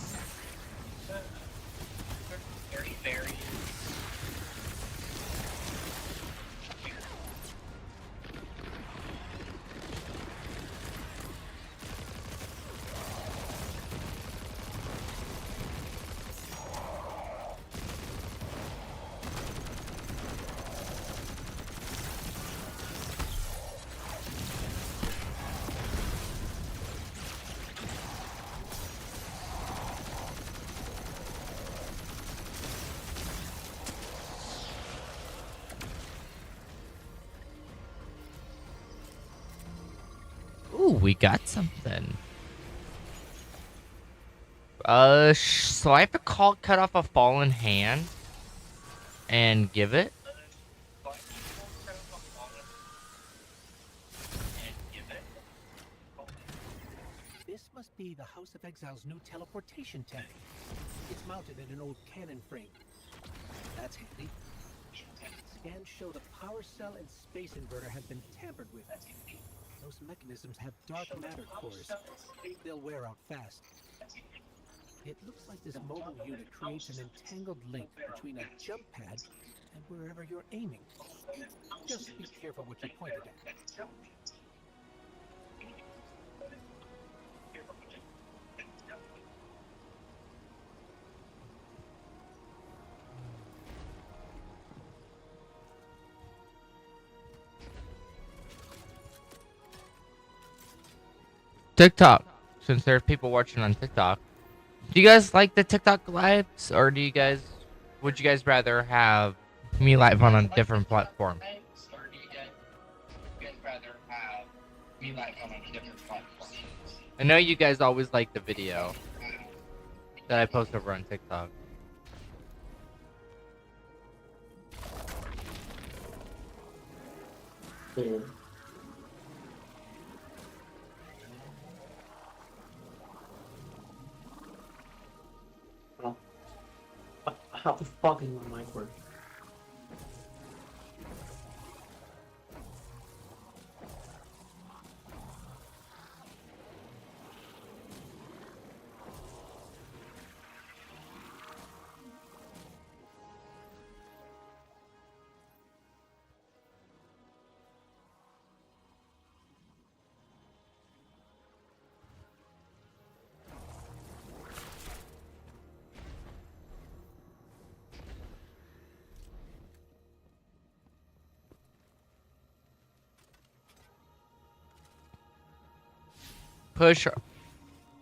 Ooh, we got something. So I have to cut off a fallen hand and give it. This must be the House of Exile's new teleportation tank. It's mounted in an old cannon frame. That's handy. Scans show the power cell and space inverter have been tampered with. Those mechanisms have dark matter cores. They'll wear out fast. It looks like this mobile unit creates an entangled link between a jump pad and wherever you're aiming. Just be careful what you point it at. TikTok, since there's people watching on TikTok, do you guys like the TikTok lives, or would you guys rather have me live on a different platform? I know you guys always like the video that I post over on TikTok. how the fucking my mic works.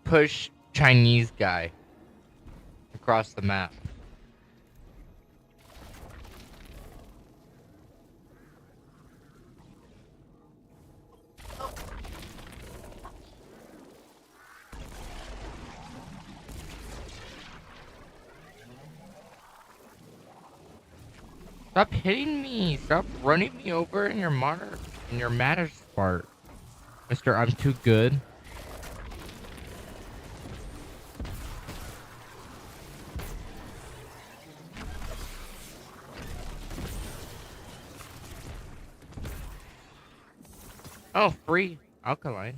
Push Chinese guy across the map. Stop hitting me! Stop running me over in your matter part. Mister, I'm too good. Oh, free alkaline.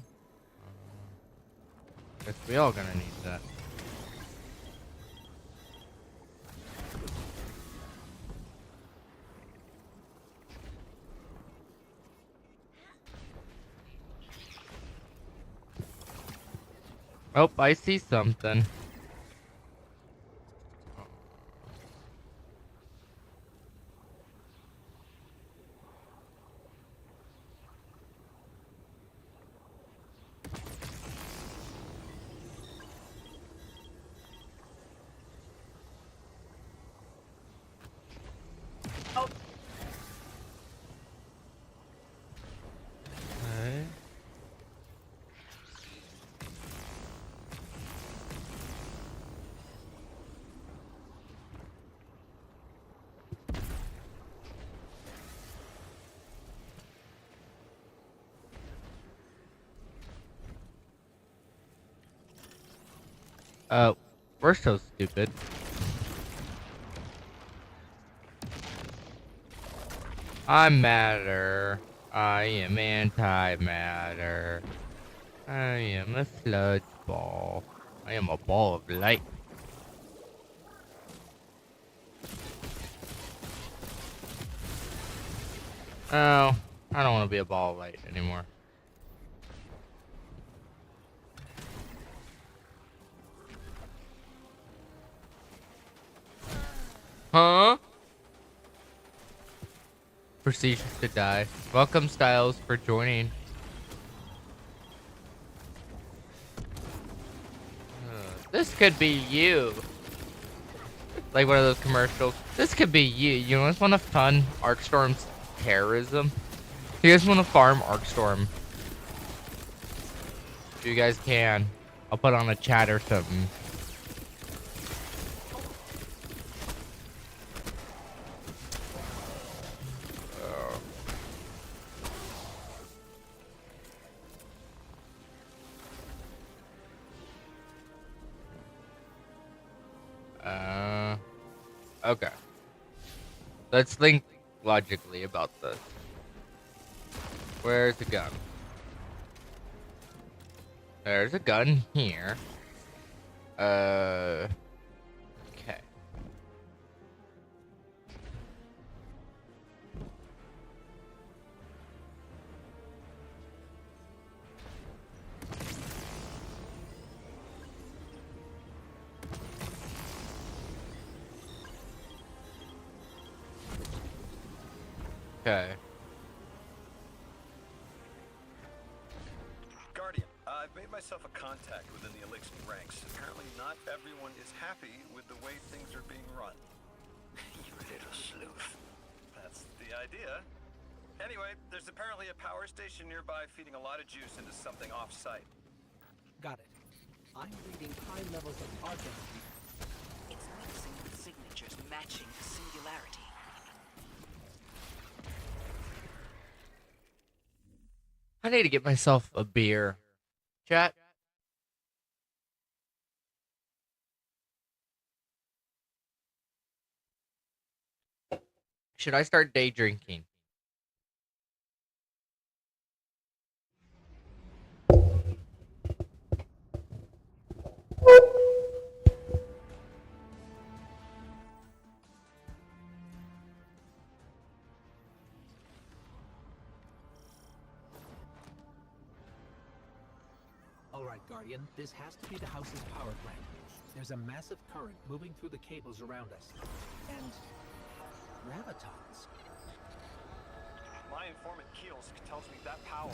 Guess we all gonna need that. Oh, I see something. Okay. We're so stupid. I'm matter. I am anti-matter. I am a sludge ball. I am a ball of light. Oh, I don't want to be a ball of light anymore. Huh? Procedures to die. Welcome, Styles, for joining. This could be you. Like one of those commercials. This could be you. You guys want to fund Arcstorm's terrorism? You guys want to farm Arcstorm? If you guys can, I'll put on a chat or something. Okay. Let's think logically about this. Where's the gun? There's a gun here. Okay. Okay. Guardian, I've made myself a contact within the Elixir ranks. Apparently not everyone is happy with the way things are being run. You little sleuth. That's the idea. Anyway, there's apparently a power station nearby feeding a lot of juice into something off-site. Got it. I'm reading high levels of argon. It's mixing with signatures matching the singularity. I need to get myself a beer. Chat. should I start day drinking? Alright, Guardian, this has to be the house's power plant. There's a massive current moving through the cables around us. And gravitons. My informant Keels tells me that power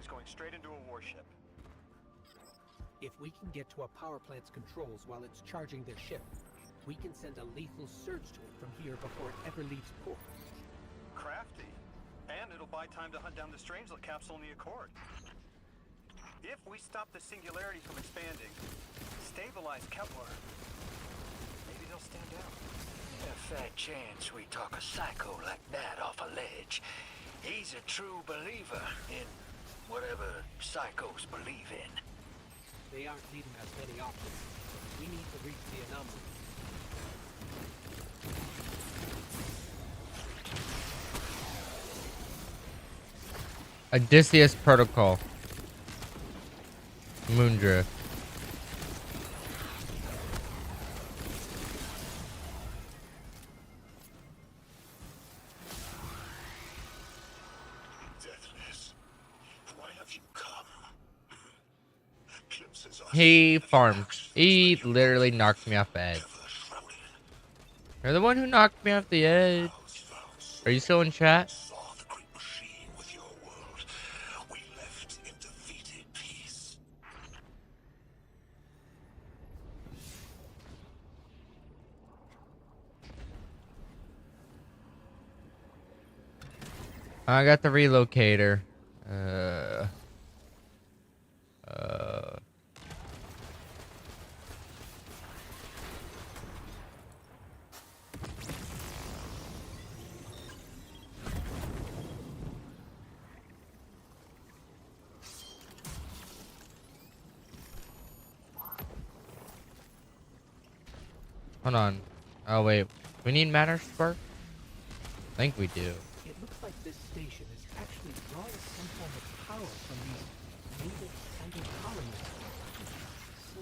is going straight into a warship. If we can get to a power plant's controls while it's charging their ship, we can send a lethal surge to it from here before it ever leaves port. Crafty. And it'll buy time to hunt down the Strangelet capsule in the Accord. If we stop the singularity from expanding, stabilize Kepler, maybe they'll stand down. A fat chance we talk a psycho like that off a ledge. He's a true believer in whatever psychos believe in. They aren't leaving us many options. We need to reach the anomaly. Odysseus Protocol. Moondrift. Deathless, why have you come? He farmed. He literally knocked me off the edge. You're the one who knocked me off the edge. Are you still in chat? I got the relocator. Hold on. Oh wait, we need matter spark? I think we do. It looks like this station is actually drawing some form of power from these native Sandal colonies. So,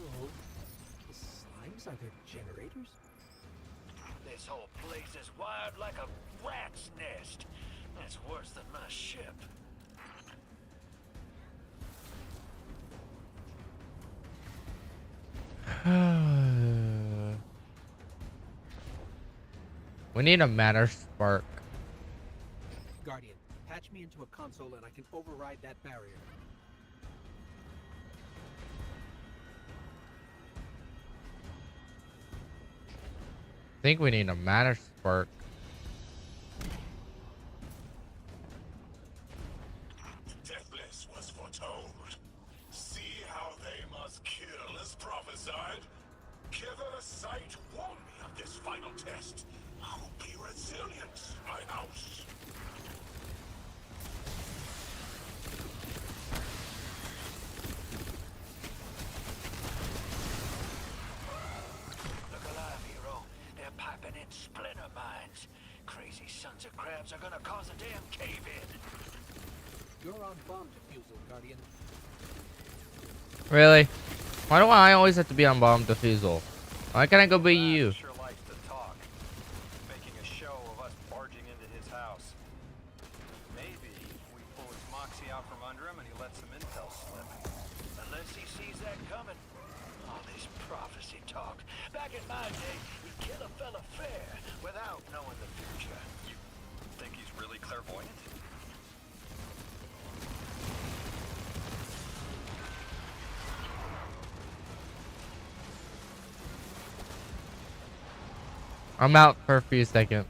the slimes are their generators? This whole place is wired like a rat's nest. That's worse than my ship. We need a matter spark. Guardian, patch me into a console and I can override that barrier. I think we need a matter spark. Deathless was foretold. See how they must kill as prophesied. Kiver Sight warned me of this final test. I'll be resilient, my house. Look alive, hero. They're piping in splinter mines. Crazy sons of crabs are gonna cause a damn cave-in. You're on bomb defusal, Guardian. Really? Why do I always have to be on bomb defusal? Why can't I go be you? Sure likes to talk, making a show of us barging into his house. Maybe we pull his moxie out from under him and he lets some intel slip. Unless he sees that coming. All this prophecy talk. Back in my day, we'd kill a fella fair without knowing the future. You think he's really clairvoyant? I'm out for a few seconds.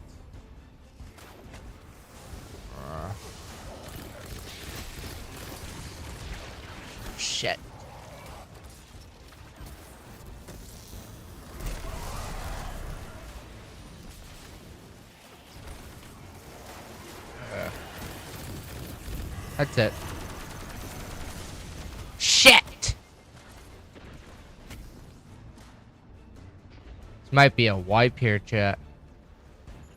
Shit. That's it. Shit! This might be a wipe here, chat.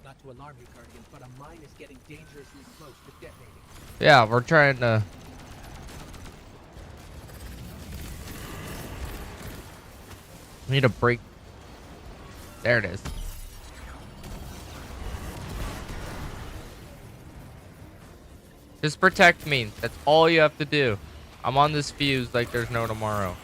Not to alarm you, Guardian, but mine is getting dangerously close to detonating. Yeah, we're trying to... We need to break... There it is. Just protect me. That's all you have to do. I'm on this fuse like there's no tomorrow.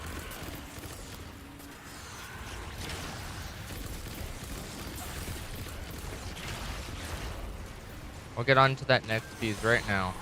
We'll get on to that next fuse right now.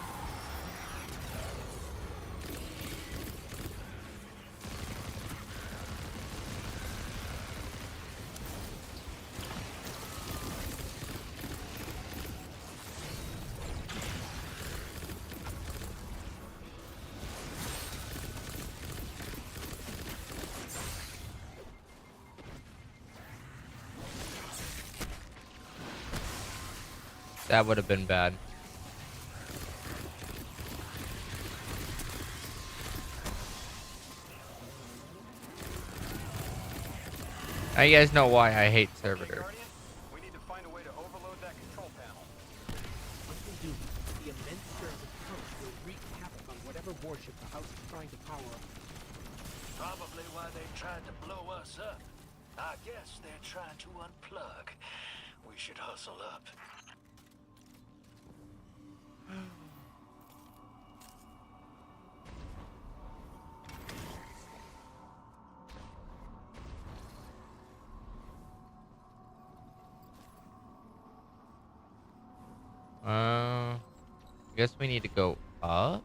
That would have been bad. Now you guys know why I hate servitor. We need to find a way to overload that control panel. Once we do, the immense surge of current will wreak havoc on whatever warship the house is trying to power up. Probably why they tried to blow us up. I guess they're trying to unplug. We should hustle up. I guess we need to go up.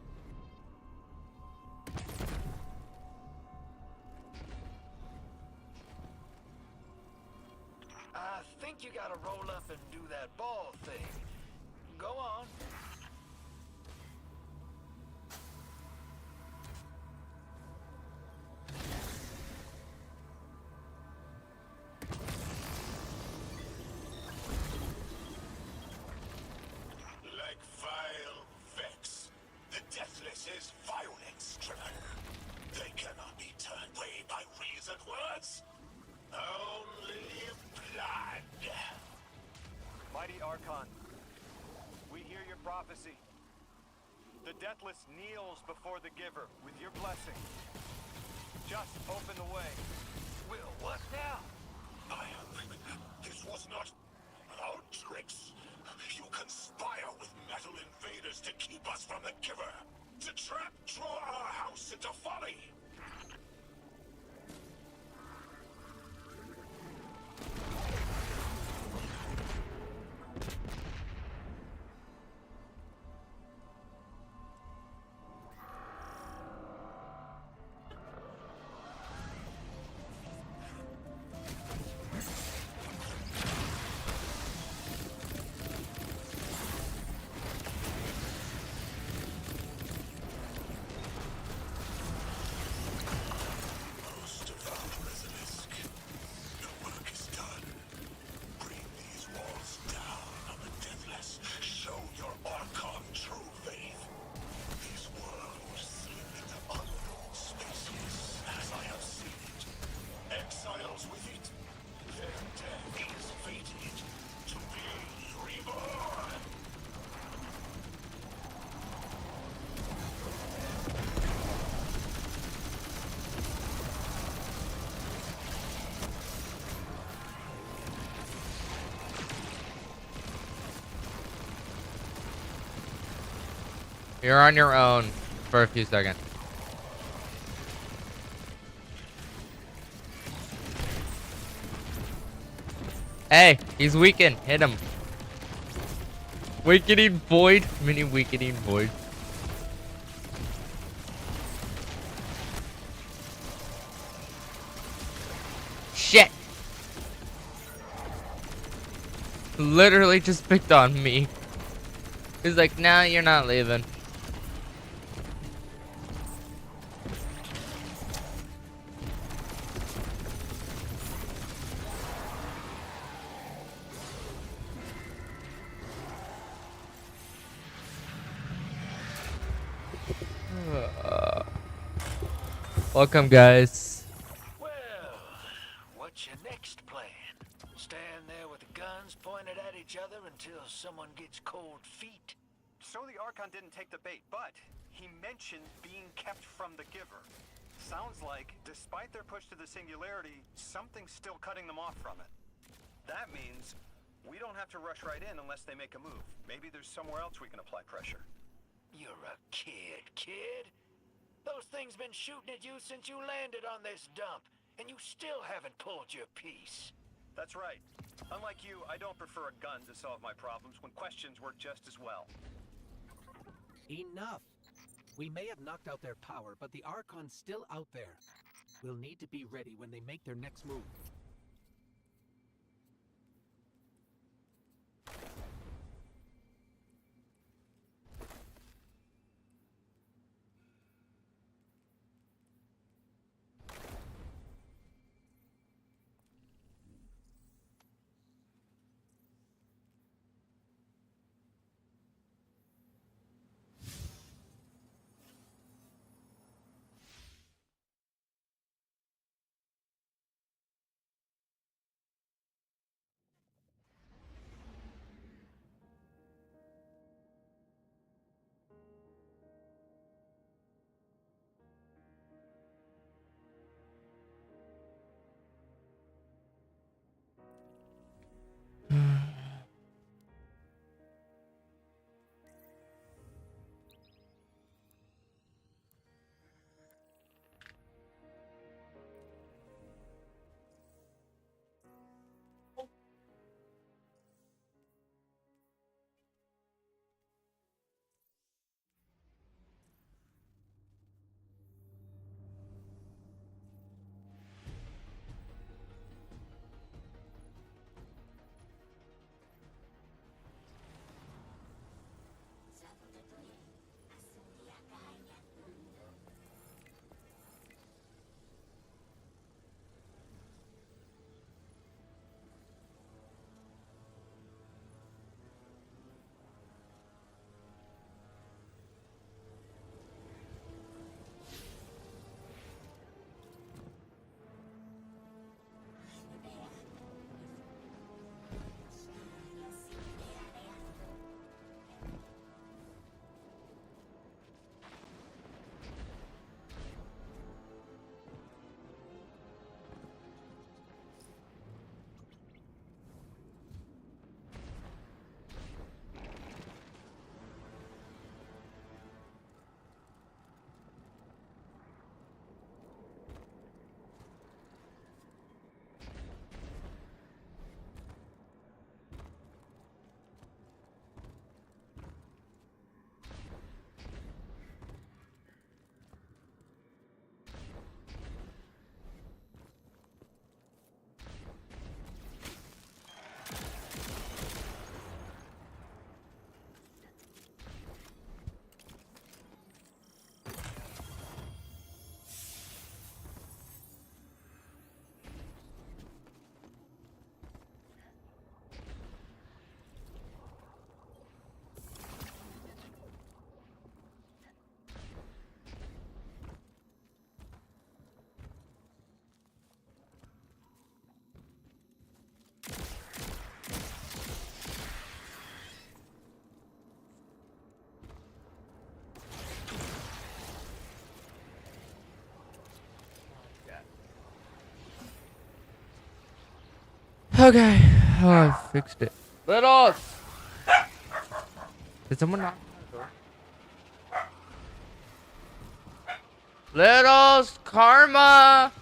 I think you gotta roll up and do that ball thing. Go on. Like vile Vex, the Deathless is violence driven. They cannot be turned away by reasoned words. Only blood. Mighty Archon, we hear your prophecy. The Deathless kneels before the Giver with your blessing. Just open the way. Will, what now? This was not our tricks. You conspire with metal invaders to keep us from the Giver. To trap draw our house into folly. Most of our basilisk. Your work is done. Bring these walls down on the Deathless. Show your Archon true faith. These worlds slip into unknown spaces, as I have seen it. Exiles with it. Their death is fated to be reborn. You're on your own for a few seconds. Hey, he's weakened. Hit him. Weakening void. Mini weakening void. Shit. Literally just picked on me. He's like, nah, you're not leaving. Welcome, guys. Well, what's your next plan? Stand there with the guns pointed at each other until someone gets cold So the Archon didn't take the bait, but he mentioned being kept from the Giver. Sounds like, despite their push to the Singularity, something's still cutting them off from it. That means we don't have to rush right in unless they make a move. Maybe there's somewhere else we can apply pressure. You're a kid. Those things been shooting at you since you landed on this dump, and you still haven't pulled your piece. That's right. Unlike you, I don't prefer a gun to solve my problems when questions work just as well. Enough. We may have knocked out their power, but the Archon's still out there. We'll need to be ready when they make their next move. Okay. Oh, I fixed it. Littles! Did someone knock on the door? Littles! Karma!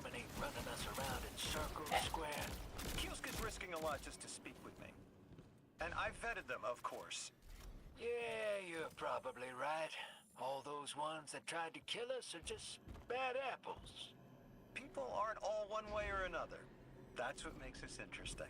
dominate running us around in circles, Square? Kiosk is risking a lot just to speak with me. And I vetted them, of course. Yeah, you're probably right. All those ones that tried to kill us are just bad apples. People aren't all one way or another. That's what makes us interesting.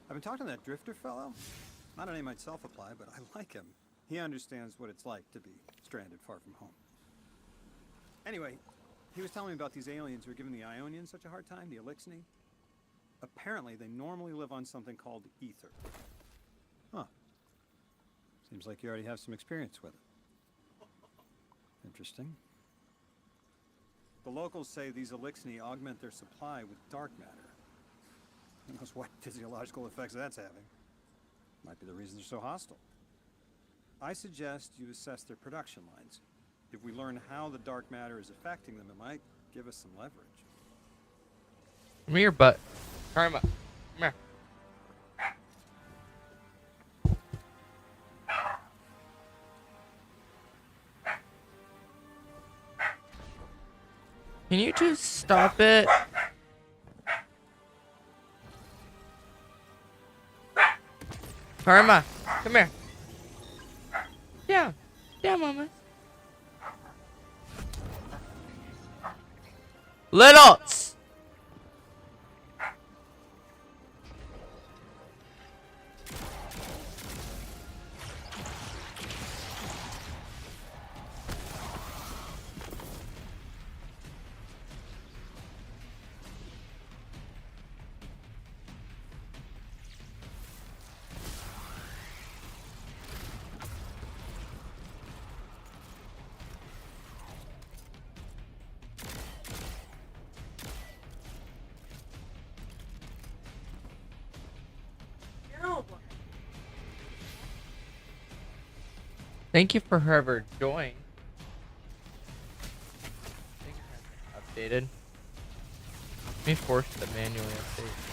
I've been talking to that Drifter fellow. Not a name I'd self-apply, but I like him. He understands what it's like to be stranded far from home. Anyway, he was telling me about these aliens who are giving the Ionians such a hard time, the Elixni. Apparently, they normally live on something called ether. Huh. Seems like you already have some experience with it. Interesting. The locals say these Elixni augment their supply with dark matter. Who knows what physiological effects that's having. Might be the reason they're so hostile. I suggest you assess their production lines. If we learn how the dark matter is affecting them, it might give us some leverage. Come here, butt. Karma. Come here. Can you just stop it? Karma, come here. Down. Down, mama. Littles! Thank you for whoever joined. Updated. Let me force the manually update.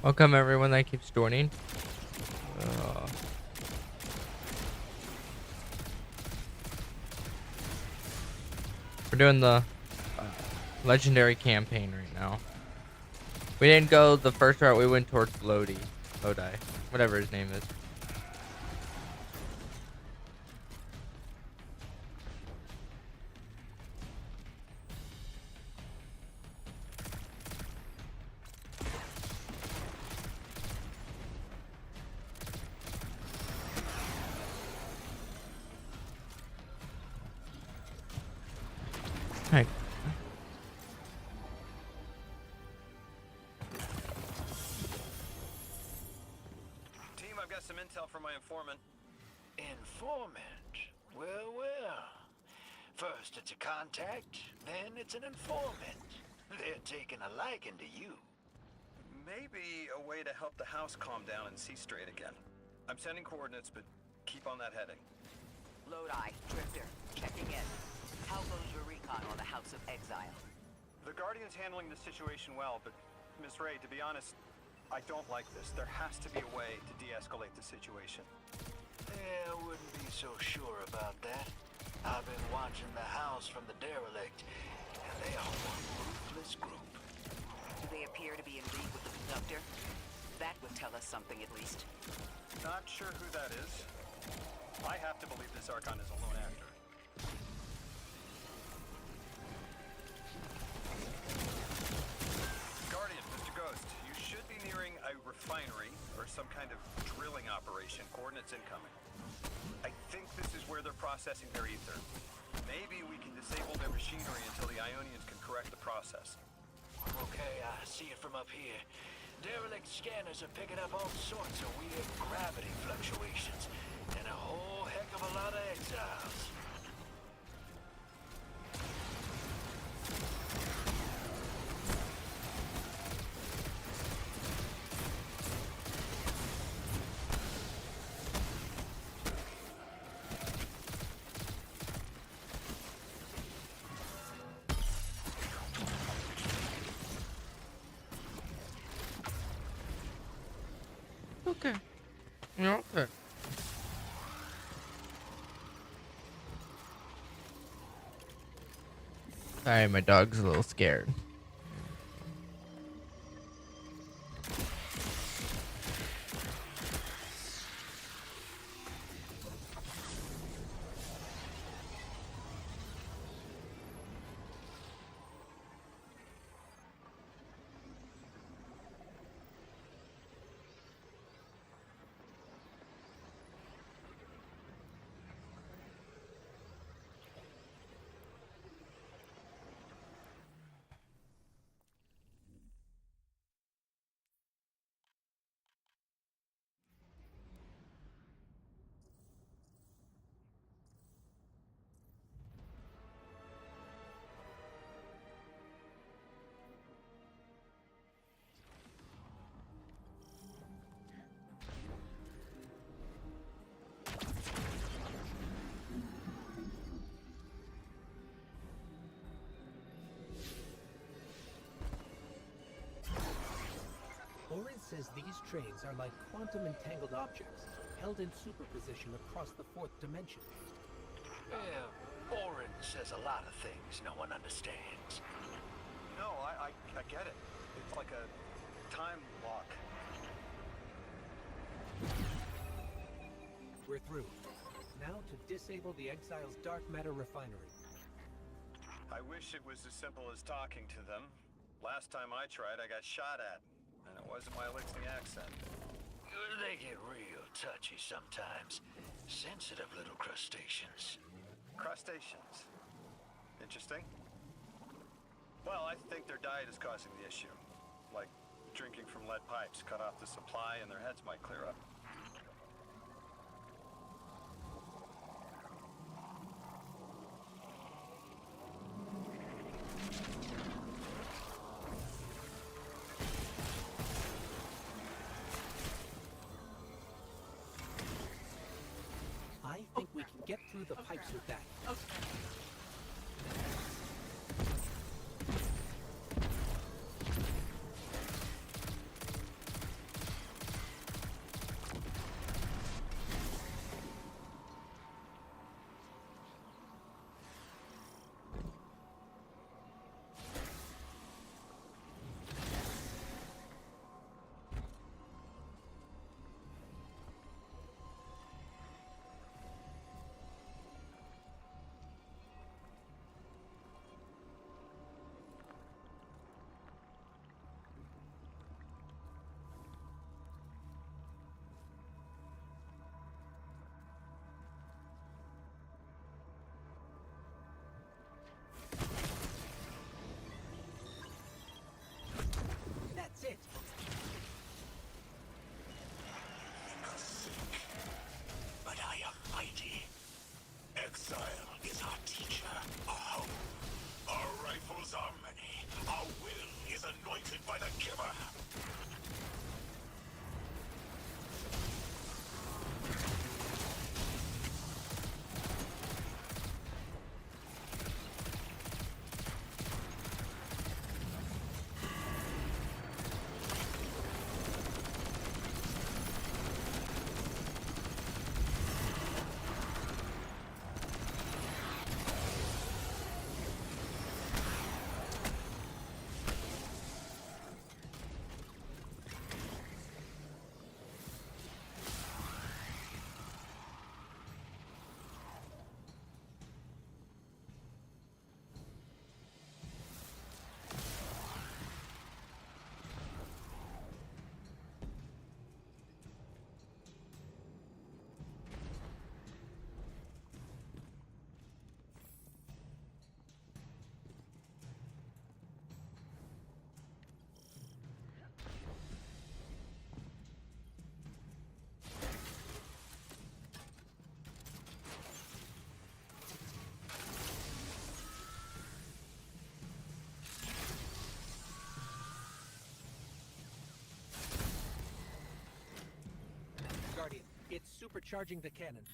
Welcome everyone that keeps joining. We're doing the legendary campaign right now. We didn't go the first route. We went towards Lodi, whatever his name is. Hey. Team, I've got some intel from my informant. Informant? Well, well. First it's a contact, then it's an informant. They're taking a liking to you. Maybe a way to help the house calm down and see straight again. I'm sending coordinates, but keep on that heading. Lodi, Drifter, checking in. How goes your recon on the House of Exile? The Guardian's handling the situation well, but Miss Ray, to be honest, I don't like this. There has to be a way to de-escalate the situation. Yeah, I wouldn't be so sure about that. I've been watching the house from the derelict, and they are one ruthless group. Do they appear to be in league with the Conductor? That would tell us something at least. Not sure who that is. I have to believe this Archon is a lone actor. Guardian, Mr. Ghost, you should be nearing a refinery or some kind of drilling operation. Coordinates incoming. I think this is where they're processing their ether. Maybe we can disable their machinery until the Ionians can correct the process. Okay, I see it from up here. Derelict scanners are picking up all sorts of weird gravity fluctuations, and a whole heck of a lot of exiles. Okay. Yeah, okay. Sorry, my dog's a little scared. Orin says these trains are like quantum-entangled objects, held in superposition across the fourth dimension. Well, Orin says a lot of things no one understands. No, I get it. It's like a time lock. We're through. Now to disable the Exile's dark matter refinery. I wish it was as simple as talking to them. Last time I tried, I got shot at. And it wasn't my Elixir accent. They get real touchy sometimes. Sensitive little crustaceans. Crustaceans. Interesting. Well, I think their diet is causing the issue. Like drinking from lead pipes, cut off the supply and their heads might clear up. I think we can get through the pipes with that. That's it. But I am mighty. Exile is our teacher, our home. Our rifles are many. Our will is anointed by the giver. Guardian, it's supercharging the cannon.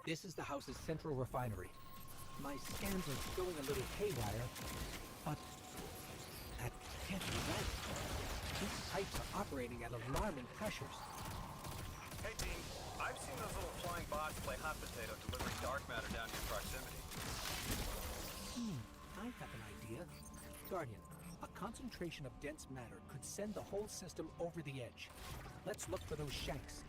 This is the house's central refinery. My scans are going a little haywire, but that can't be right. These pipes are operating at alarming pressures. Hey team, I've seen those little flying bots play hot potato delivering dark matter down to your proximity. I have an idea. Guardian, a concentration of dense matter could send the whole system over the edge. Let's look for those shanks.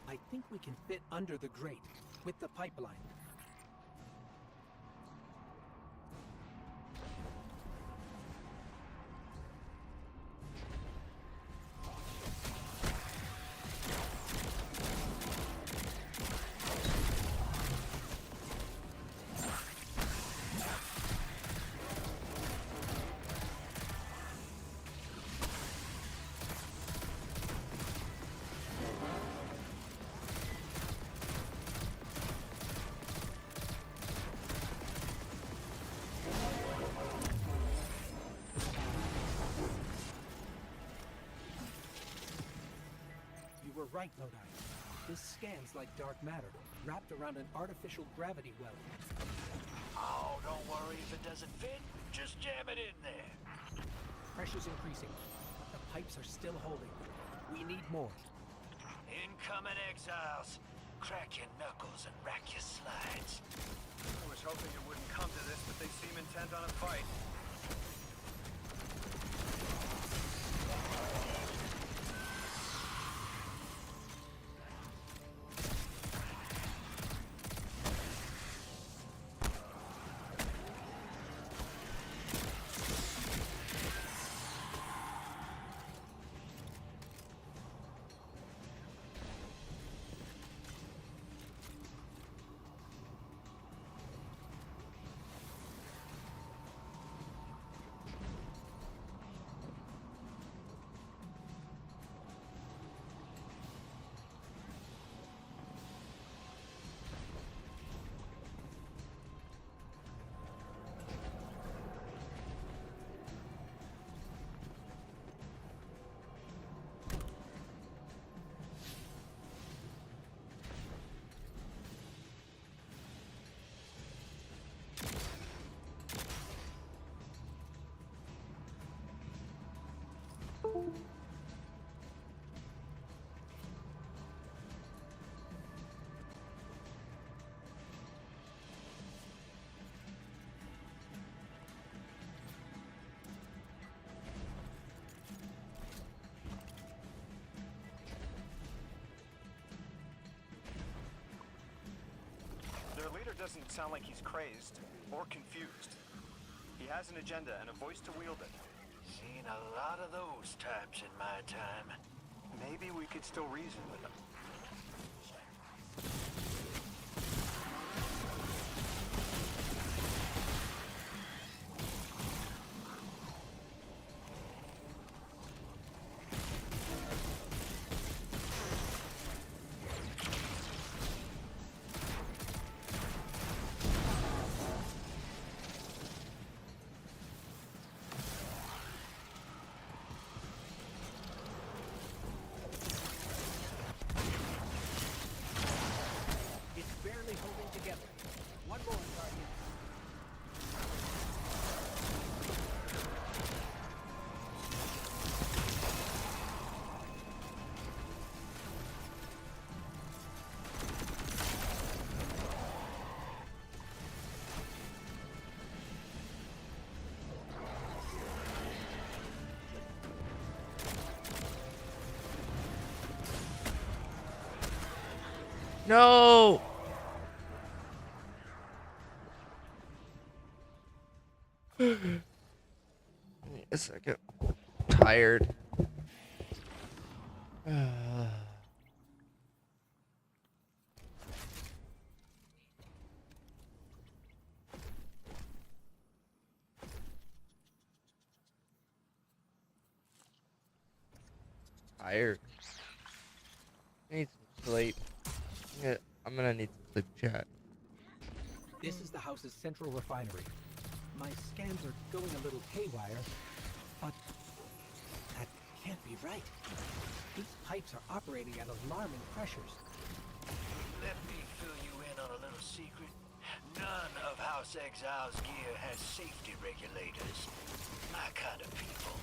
I think we can fit under the grate with the pipeline. You were right, Lodi. This scans like dark matter, wrapped around an artificial gravity well. Oh, don't worry if it doesn't fit. Just jam it in there. Pressure's increasing. The pipes are still holding. We need more. Incoming exiles. Crack your knuckles and rack your slides. I was hoping it wouldn't come to this, but they seem intent on a fight. Their leader doesn't sound like he's crazed or confused. He has an agenda and a voice to wield it. Seen a lot of those types in my time. Maybe we could still reason with him. Holding together. One more, Guardian. No! A second. Tired. Tired. I need some sleep. Yeah, I'm gonna need some sleep, chat. This is the house's central refinery. My scans are going a little haywire, but that can't be right. These pipes are operating at alarming pressures. Let me fill you in on a little secret. None of House Exile's gear has safety regulators. My kind of people.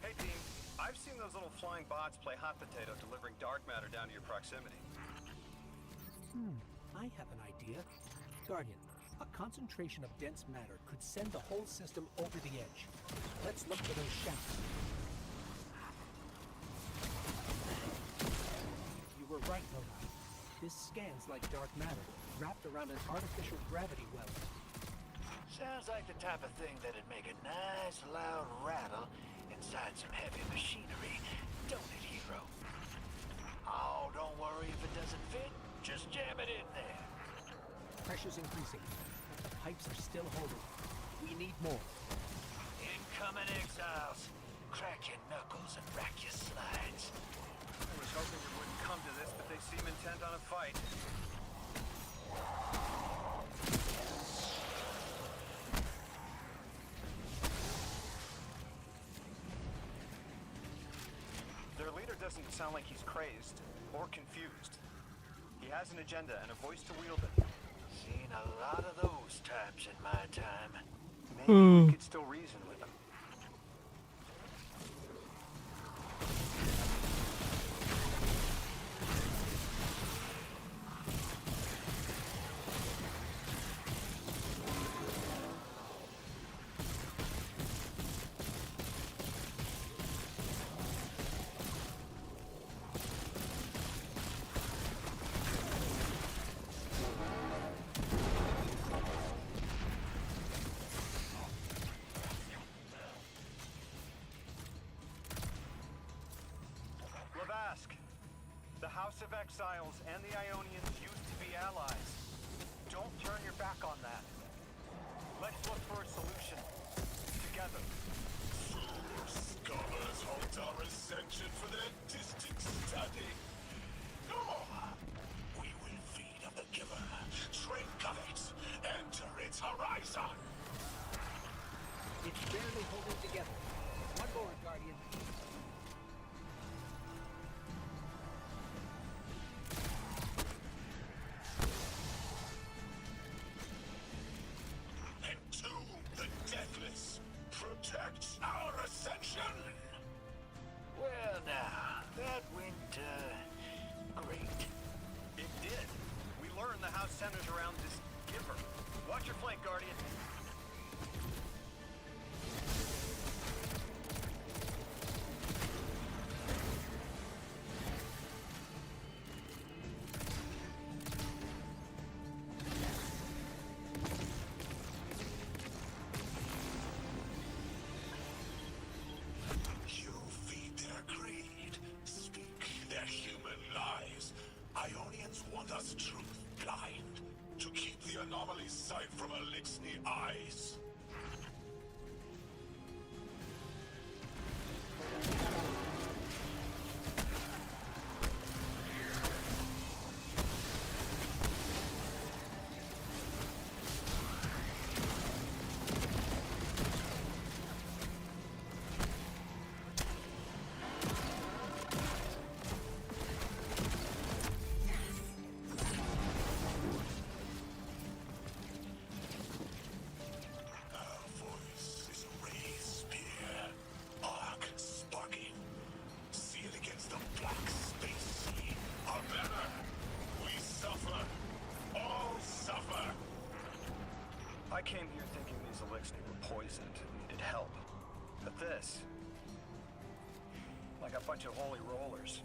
Hey, team. I've seen those little flying bots play hot potato, delivering dark matter down to your proximity. I have an idea. Guardian, a concentration of dense matter could send the whole system over the edge. Let's look for those shafts. You were right, Lola. This scans like dark matter, wrapped around an artificial gravity well. Sounds like the type of thing that'd make a nice loud rattle inside some heavy machinery, don't it, hero? Oh, don't worry if it doesn't fit. Just jam it in there. Pressure's increasing, but the pipes are still holding. We need more. Incoming exiles. Crack your knuckles and rack your slides. I was hoping it wouldn't come to this, but they seem intent on a fight. Their leader doesn't sound like he's crazed or confused. He has an agenda and a voice to wield it. Seen a lot of those types in my time. Maybe we could still reason with him. The House of Exiles and the Ionians used to be allies. Don't turn your back on that. Let's look for a solution. Together. Scholars hold our ascension for their distant study. No more. We will feed on the giver, train covet, enter its horizon. It's barely holding together. One more, Guardian. Protect our ascension! Well now, that went, great. It did. We learned the house centers around this giver. Watch your flank, Guardian. Truth blind to keep the anomaly's sight from Elixni eyes. I came here thinking these Elixni were poisoned and needed help. But this... like a bunch of holy rollers.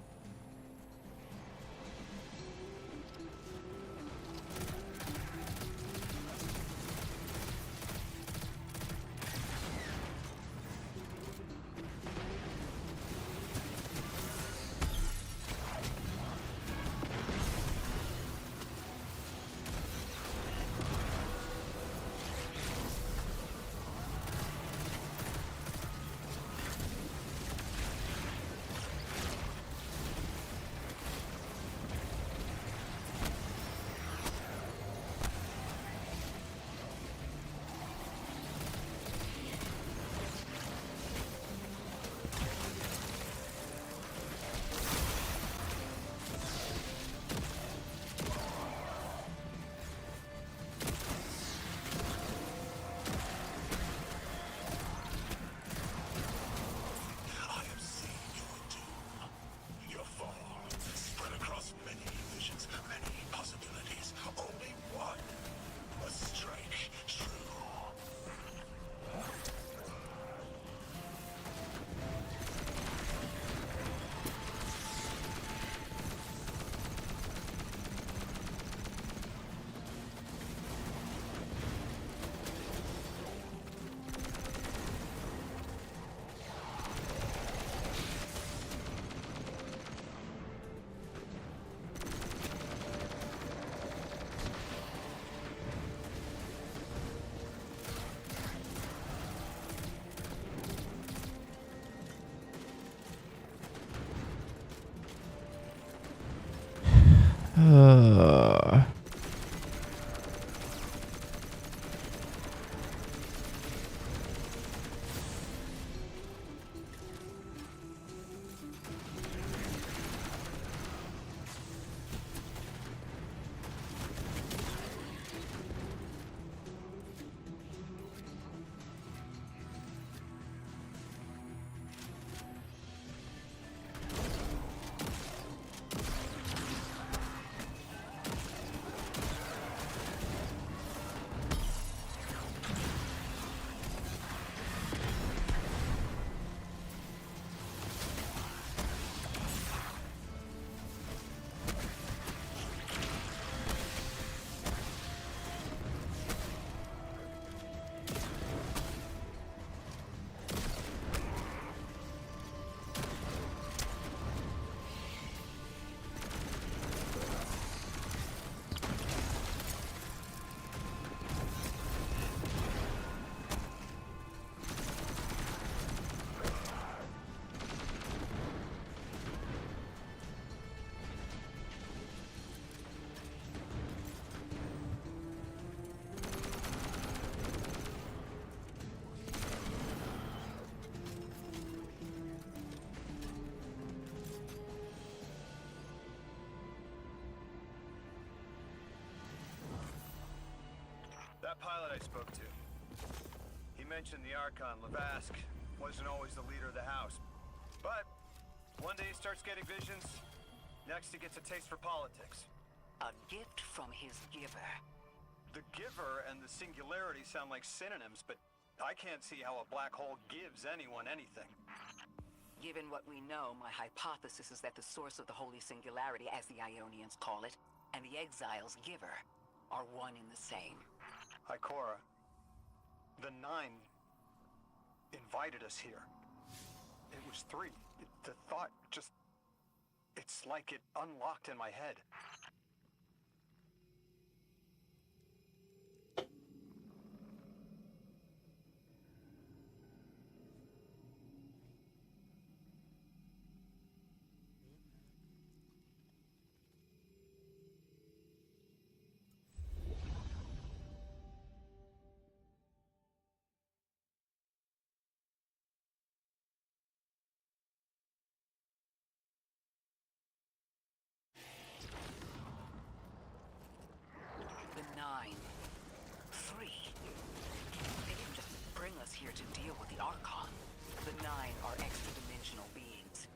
That pilot I spoke to, he mentioned the Archon, Lavask, wasn't always the leader of the house. But one day he starts getting visions, next he gets a taste for politics. A gift from his giver. The giver and the singularity sound like synonyms, but I can't see how a black hole gives anyone anything. Given what we know, my hypothesis is that the source of the Holy Singularity, as the Ionians call it, and the Exile's giver are one and the same. Ikora, the Nine invited us here. It was 3. The thought just... it's like it unlocked in my head. The Nine. 3. They didn't just bring us here to deal with the Archon. The Nine are extra-dimensional beings.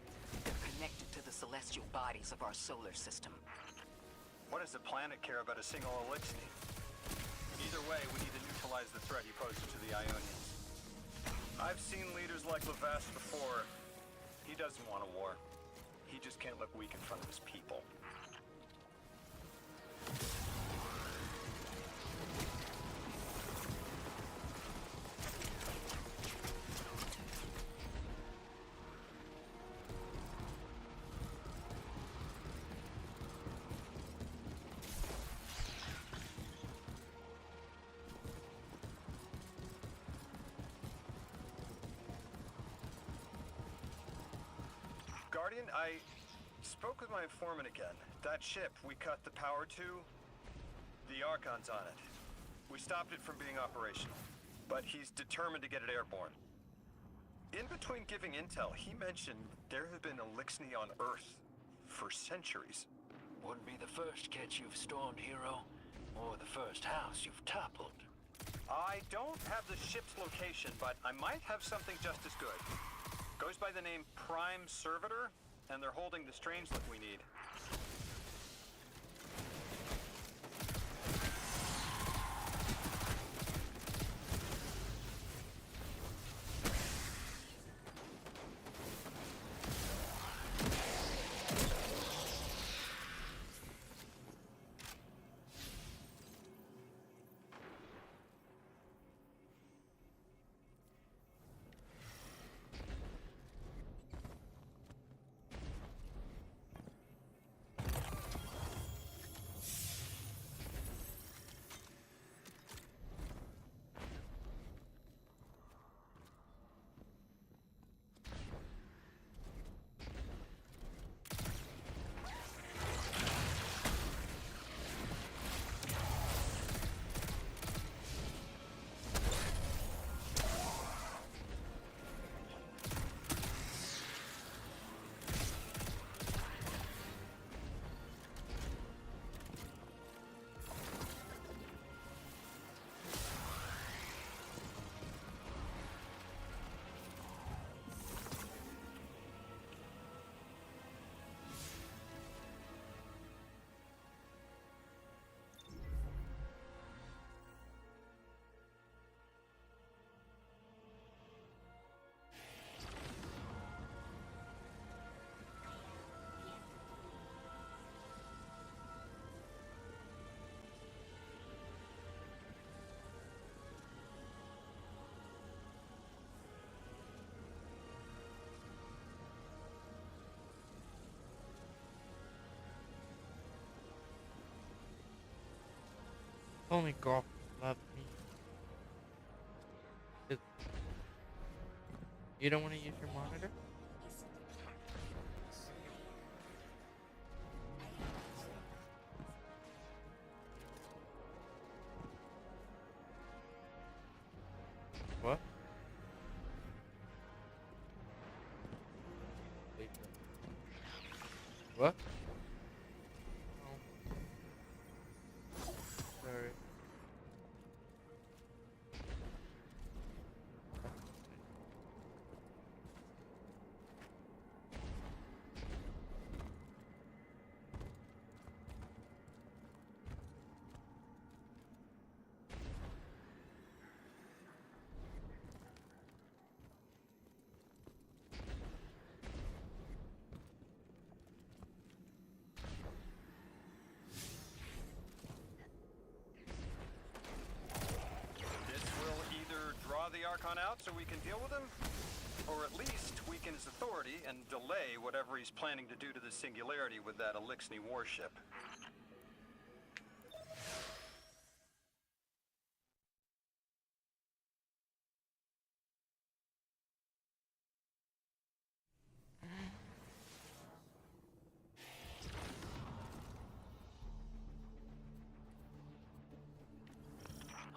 They're connected to the celestial bodies of our solar system. What does the planet care about a single Elixni? Either way, we need to neutralize the threat he poses to the Ionians. I've seen leaders like Lavask before. He doesn't want a war. He just can't look weak in front of his people. Guardian, I spoke with my informant again. That ship we cut the power to, the Archon's on it. We stopped it from being operational, but he's determined to get it airborne. In between giving intel, he mentioned there have been Elixni on Earth for centuries. Wouldn't be the first catch you've stormed, hero, or the first house you've toppled. I don't have the ship's location, but I might have something just as good. Goes by the name Prime Servitor, and they're holding the Strangelet we need. Only golf love me. 'Cause you don't want to use your monitor? What? What? Oh. Sorry. This will either draw the Archon out so we can deal with him, or at least weaken his authority and delay whatever he's planning to do to the Singularity with that Elixni warship.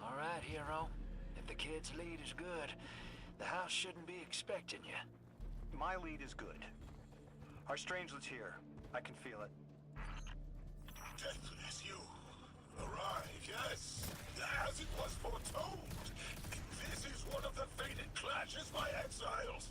All right, hero. If the kid's lead is good, the house shouldn't be expecting you. My lead is good. Our strangelet's here. I can feel it. Deathless, you arrive, yes, as it was foretold. This is one of the fated clashes by exiles.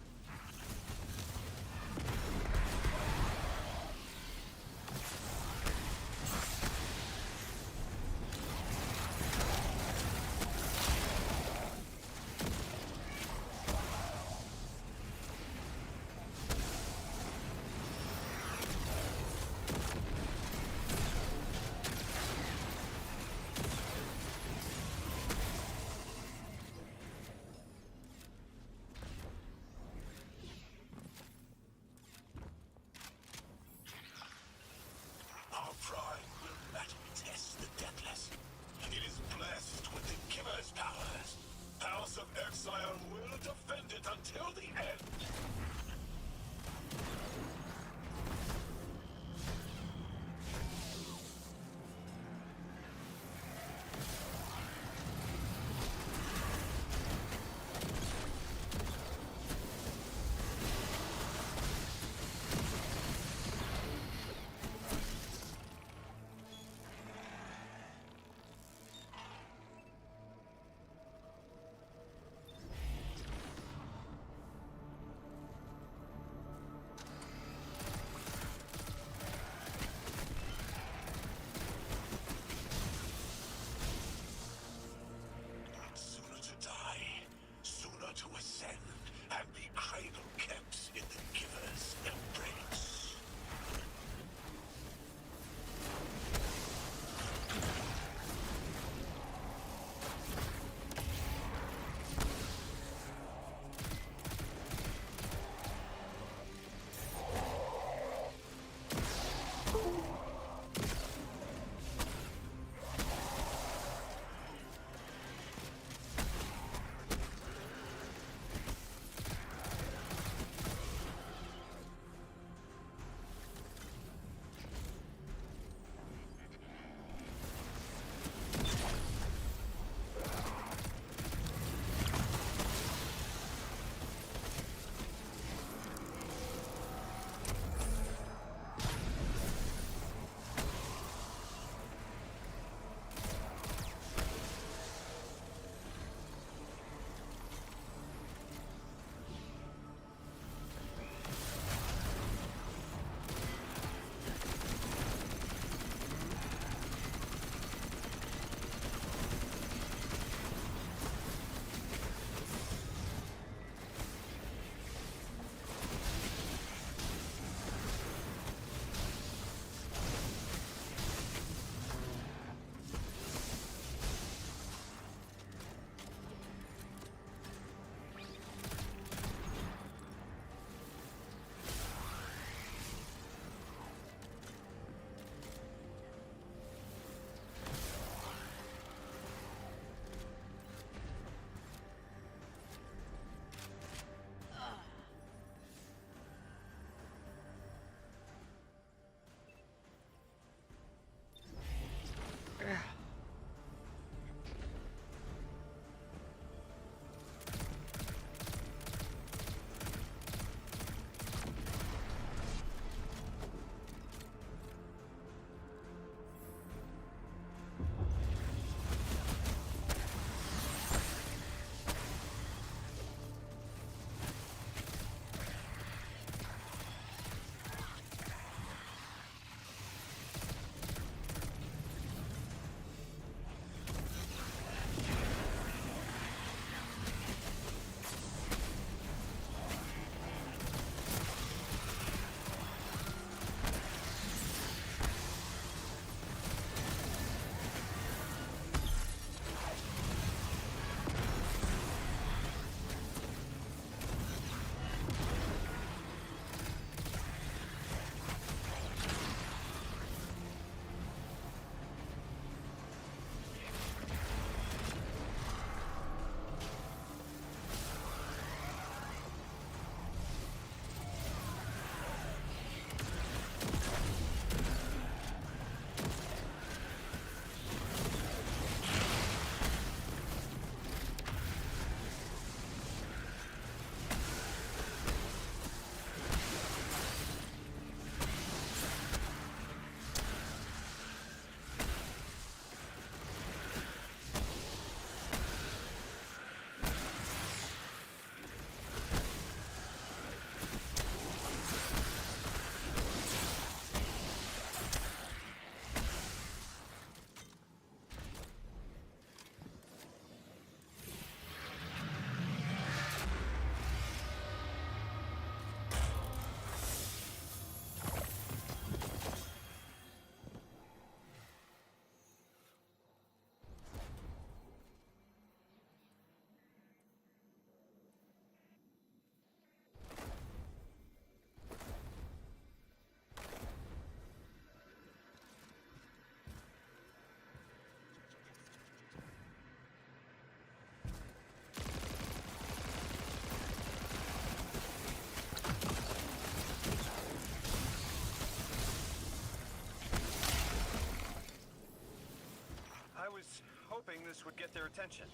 hoping this would get their attention.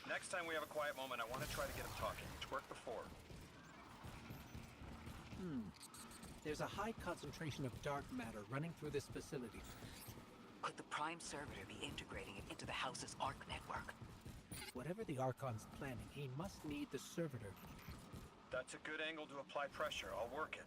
Next time we have a quiet moment, I want to try to get them talking. It's worked before. There's a high concentration of dark matter running through this facility. Could the Prime Servitor be integrating it into the House's Arc network? Whatever the Archon's planning, he must need the Servitor. That's a good angle to apply pressure. I'll work it.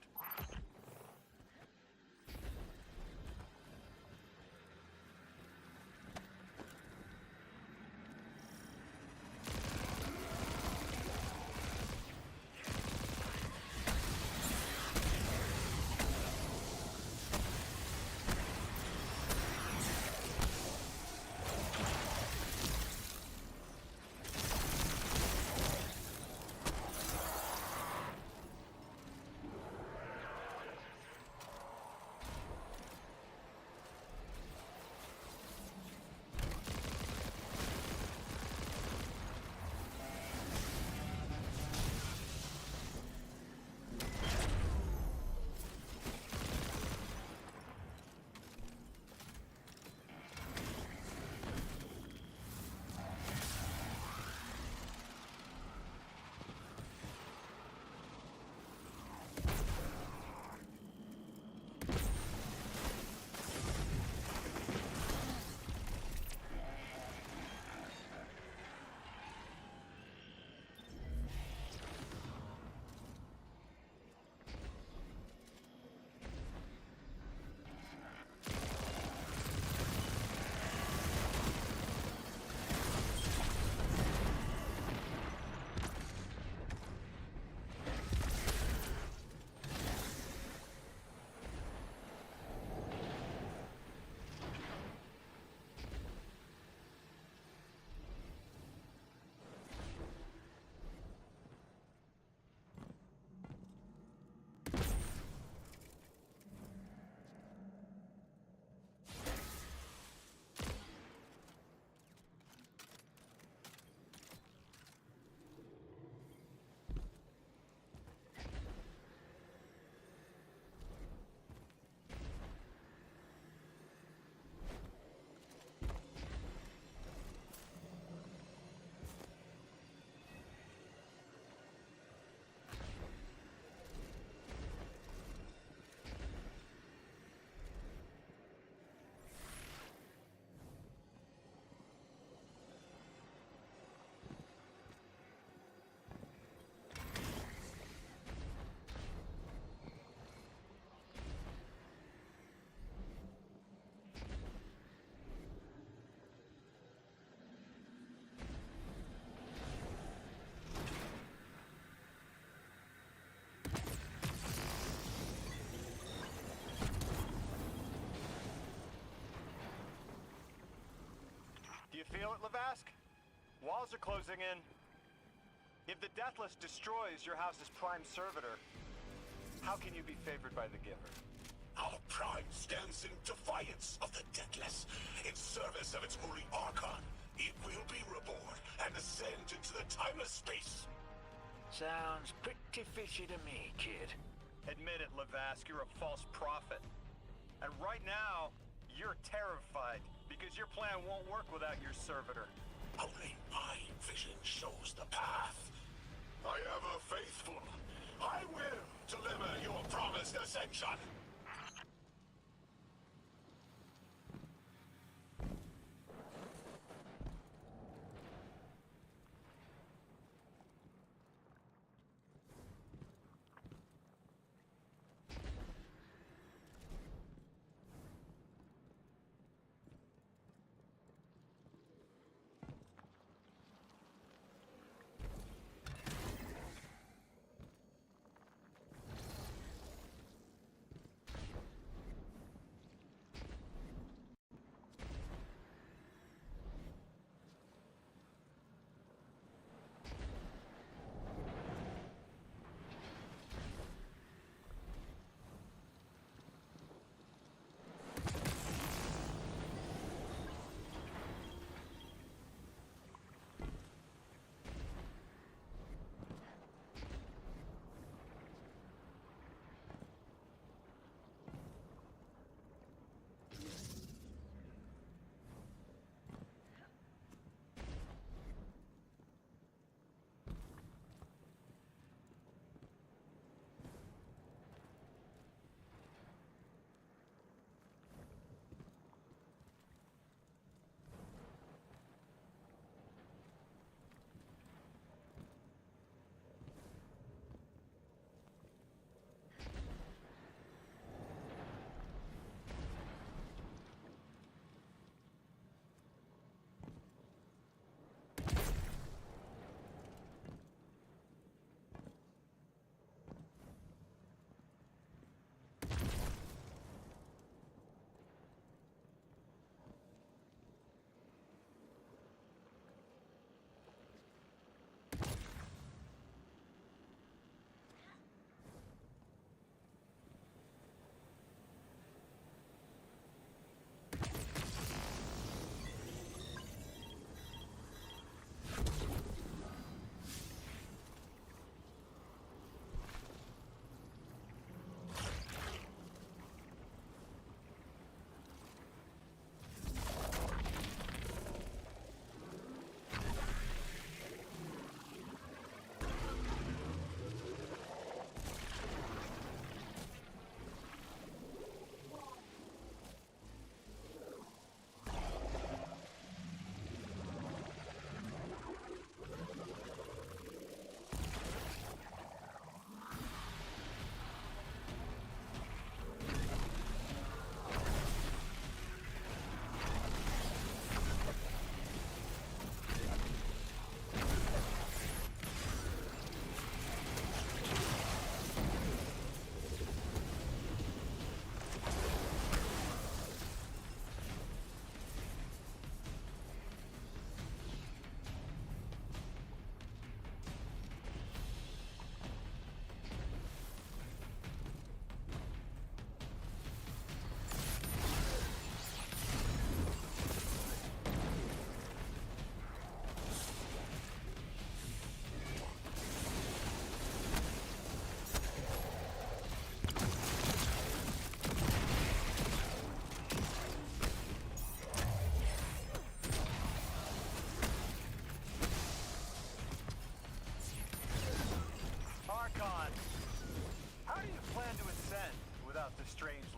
You feel it, Lavask? Walls are closing in. If the Deathless destroys your house's Prime Servitor, how can you be favored by the Giver? Our Prime stands in defiance of the Deathless. In service of its holy Archon, it will be reborn and ascend into the timeless space. Sounds pretty fishy to me, kid. Admit it, Lavask, you're a false prophet. And right now, you're terrified because your plan won't work without your servitor. Only my vision shows the path. I am a faithful. I will deliver your promised ascension.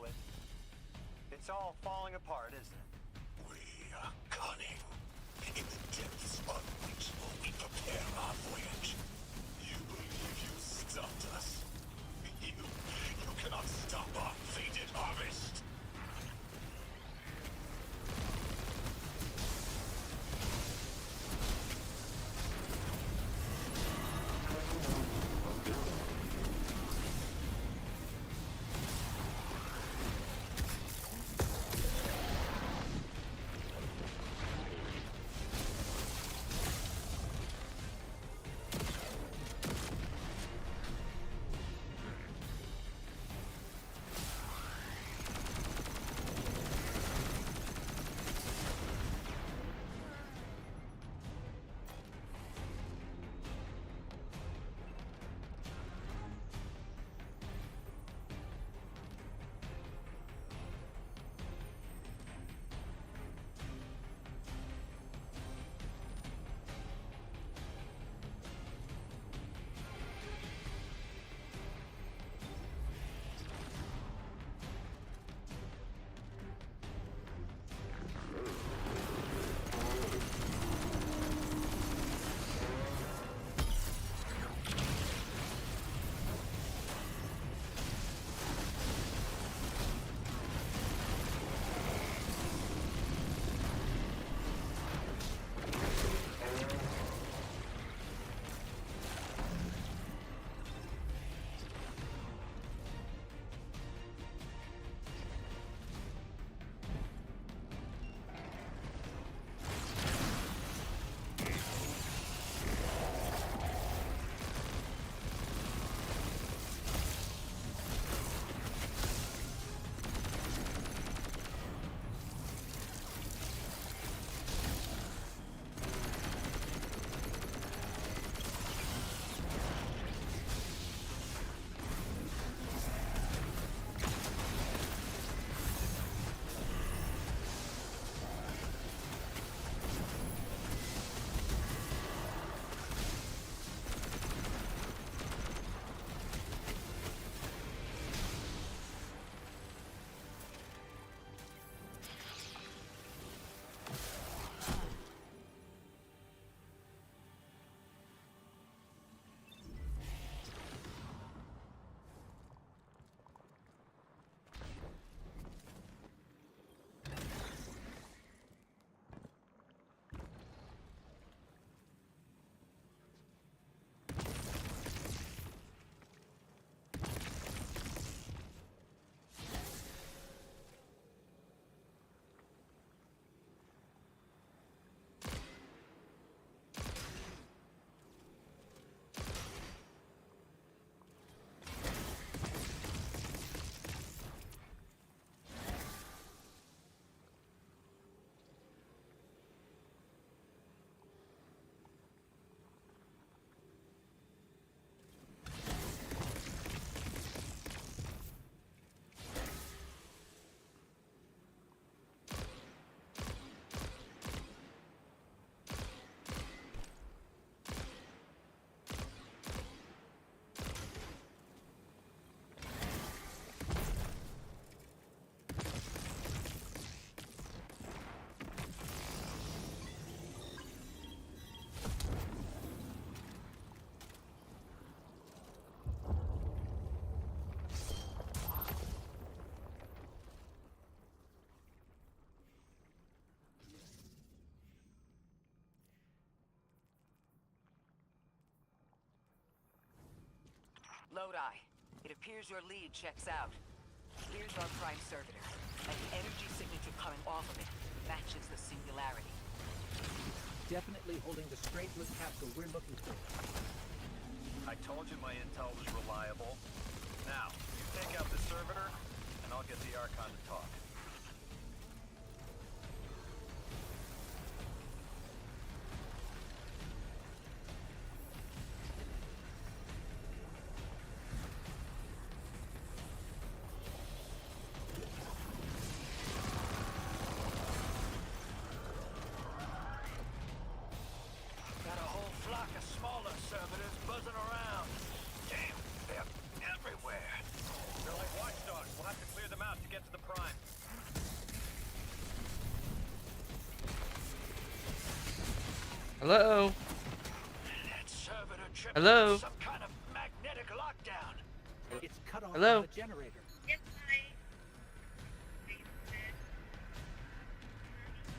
with. It's all falling apart, isn't it? We are cunning. In the depths unreachable, we prepare our voyage. You believe you stopped us? You cannot stop our fated harvest. Lodi, it appears your lead checks out. Here's our prime servitor, and the energy signature coming off of it matches the singularity. Definitely holding the Strangewood capsule we're looking for. I told you my intel was reliable. Now, you take out the servitor, and I'll get the Archon to talk. Got a whole flock of smaller servitors buzzing around. Damn, they're everywhere. They're like watchdogs. We'll have to clear them out to get Hello? That servitor tripped Hello? some kind of magnetic lockdown. It's cut off Hello? from the generator.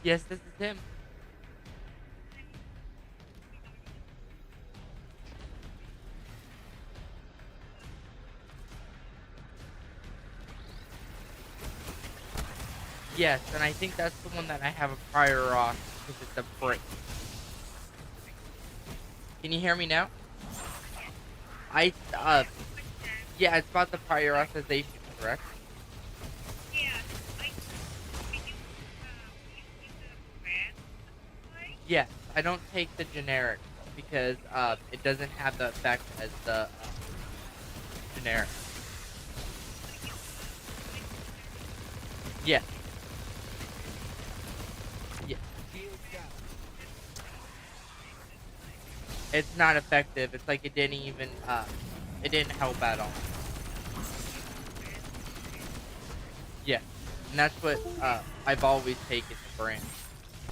Yes, this is him. Yes, and I think that's the one that I have a prior auth because it's a brick. Can you hear me now? Yeah, it's about the prior authorization, correct? Yes, I don't take the generic because it doesn't have the effect as the generic. Yes. Yeah. It's not effective. It's like it didn't even it didn't help at all. Yeah, and that's what I've always taken the brand.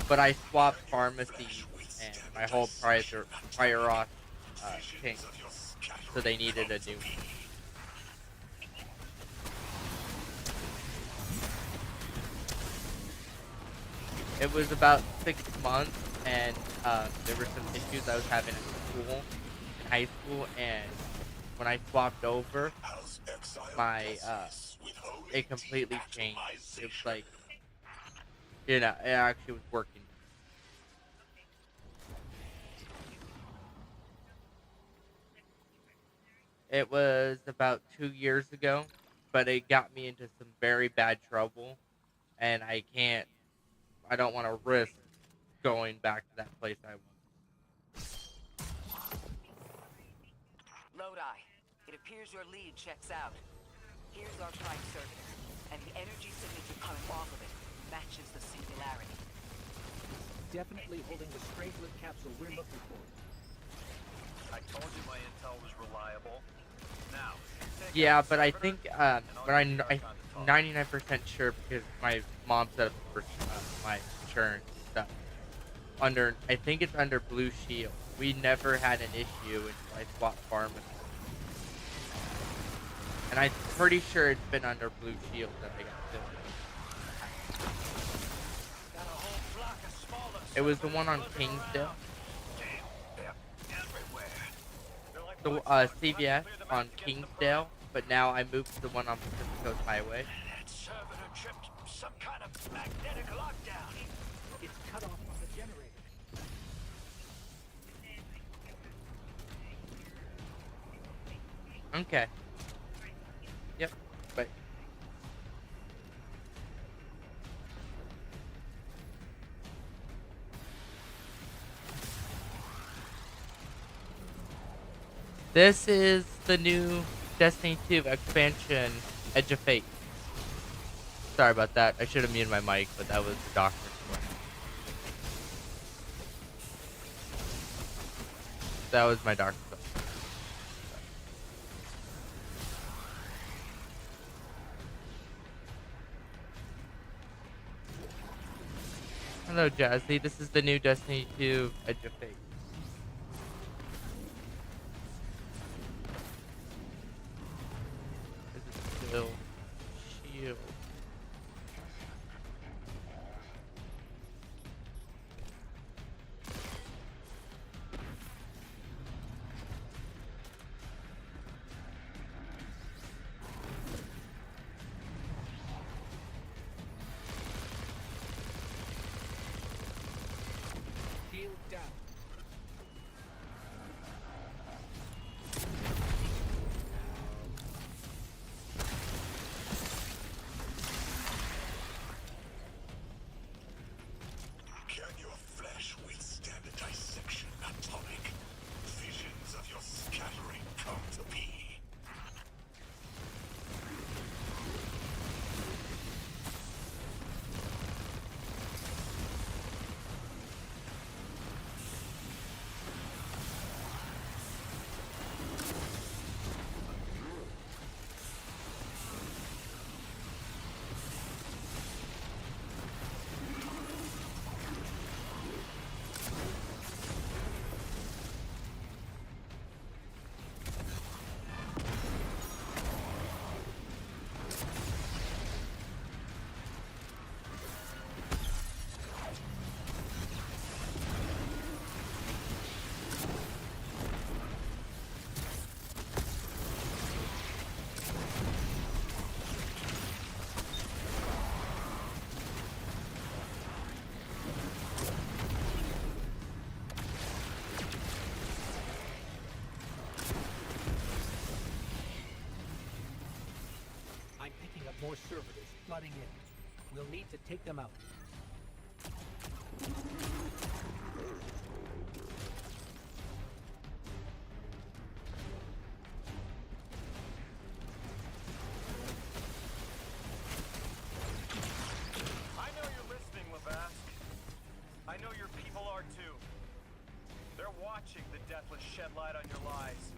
But I swapped pharmacies and my whole prior auth changed, so they needed a new one. It was about 6 months, and there were some issues I was having at school, in high school, and when I swapped over, my it completely changed. It was like, it actually was working. It was about 2 years ago, but it got me into some very bad trouble, and I don't want to risk going back to that place I was. Lodi, it appears your lead checks out. Here's our prime servitor, and the energy signature coming off of it matches the singularity. Definitely holding the Strangelet capsule we're looking for. I told you my intel was reliable. Now, Yeah, but I think, but I'm 99% sure because my mom set up for my insurance stuff. I think it's under Blue Shield. We never had an issue until I swapped pharmacy. And I'm pretty sure it's been under Blue Shield that I got it. It was the one on Kingsdale. The CVS on Kingsdale, but now I moved to the one on Pacific Coast Highway. That servitor tripped some kind of magnetic lockdown. It's cut off from the generator. Okay. Yep. But this is the new Destiny 2 expansion, Edge of Fate. Sorry about that. I should have muted my mic, but that was the doctor's voice. That was my doctor's voice. Hello, Jazzy. This is the new Destiny 2 Edge of Fate. This is still Shield. Shield down. more servitors flooding in. We'll need to take them out. I know you're listening, Lavask. I know your people are too. They're watching the Deathless shed light on your lies,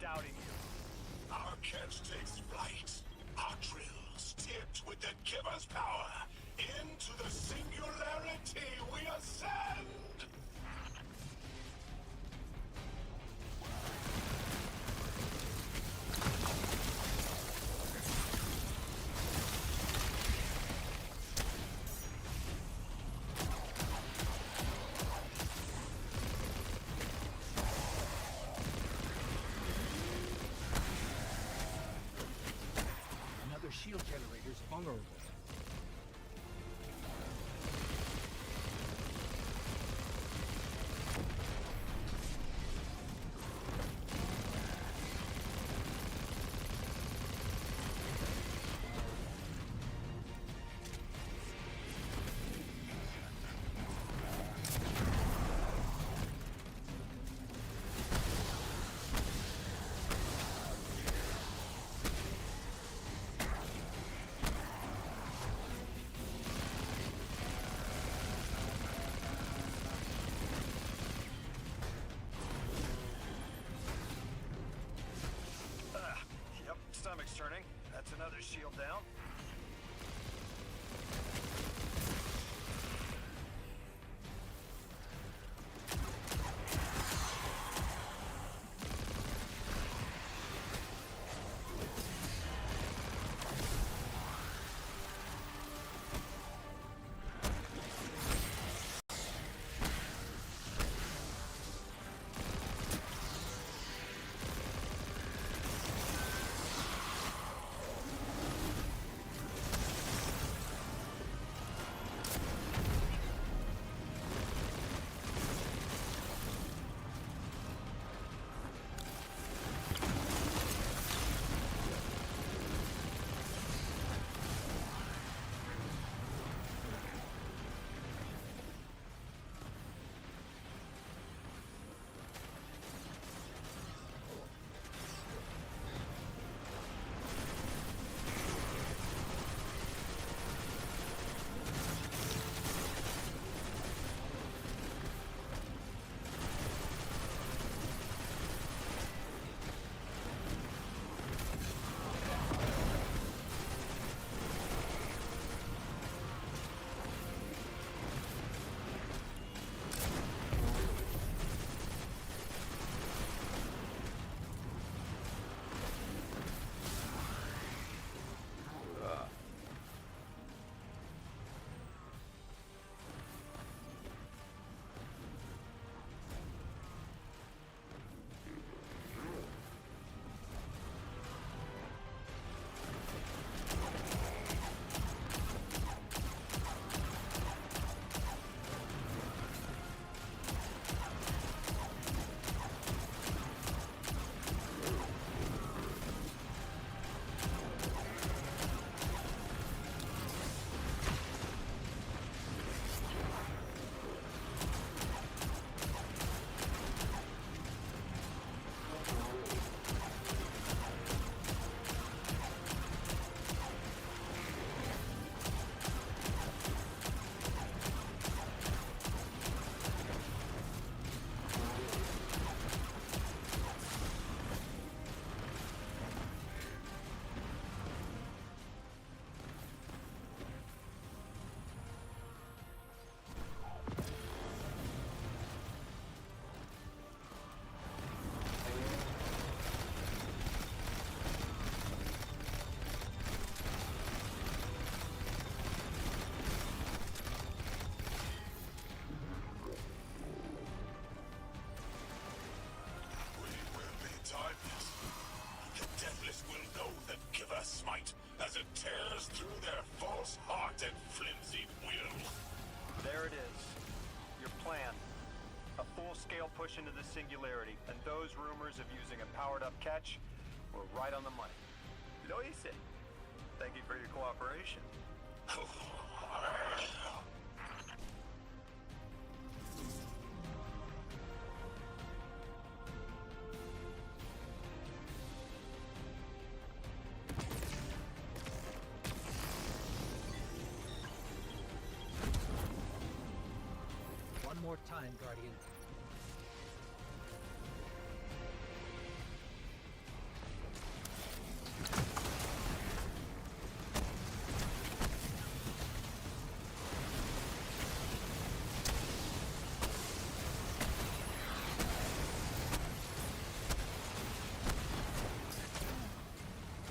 doubting you. Our catch takes flight. Our drills tipped with the Giver's power. Into the singularity we ascend! Another shield generator's vulnerable. Yep, stomach's turning. That's another shield down. smite as it tears through their false heart and flimsy will. There it is. Your plan. A full-scale push into the singularity, and those rumors of using a powered-up catch were right on the money. Lo hice. Thank you for your cooperation. One more time, Guardian.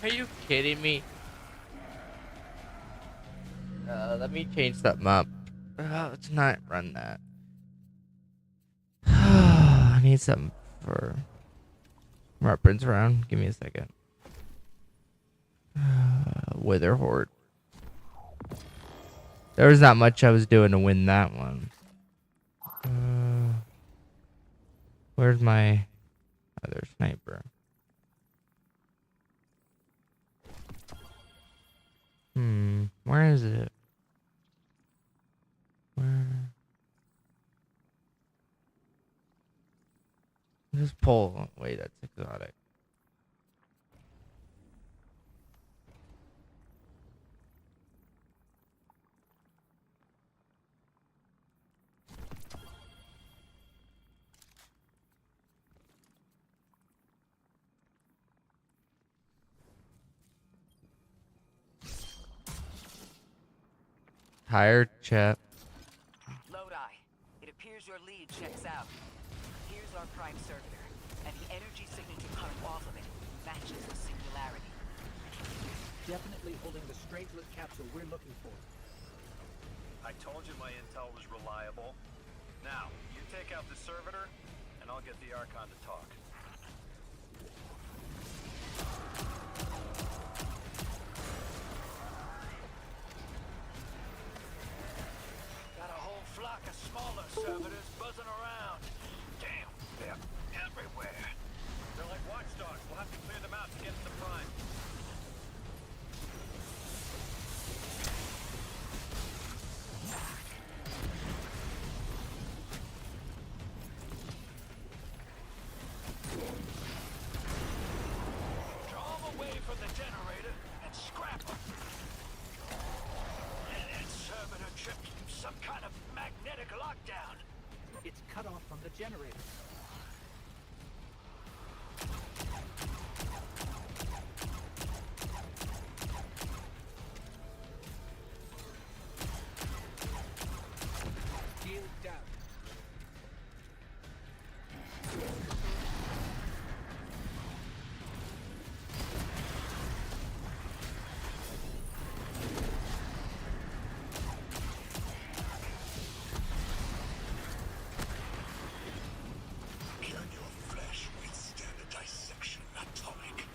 Are you kidding me? Let me change something up. Let's not run that. I need something for reference round. Give me a second. Wither Horde. There was not much I was doing to win that one. Where's my other sniper? Where is it? Where? Just pull. Wait, that's exotic. Tired chat. Lodi, it appears your lead checks out. Here's our prime servitor, and the energy signature coming off of it matches the singularity. Definitely holding the Strangelet capsule we're looking for. I told you my intel was reliable. Now, you take out the servitor, and I'll get the Archon to talk. Got a whole flock of smaller servitors buzzing around. Damn, they're everywhere. They're like watchdogs. We'll have to clear them out to get to the prime. Draw them away from the generator and scrap them. And that servitor tripped some kind of magnetic lockdown. It's cut off from the generator. Shield down. Can your flesh withstand a dissection atomic?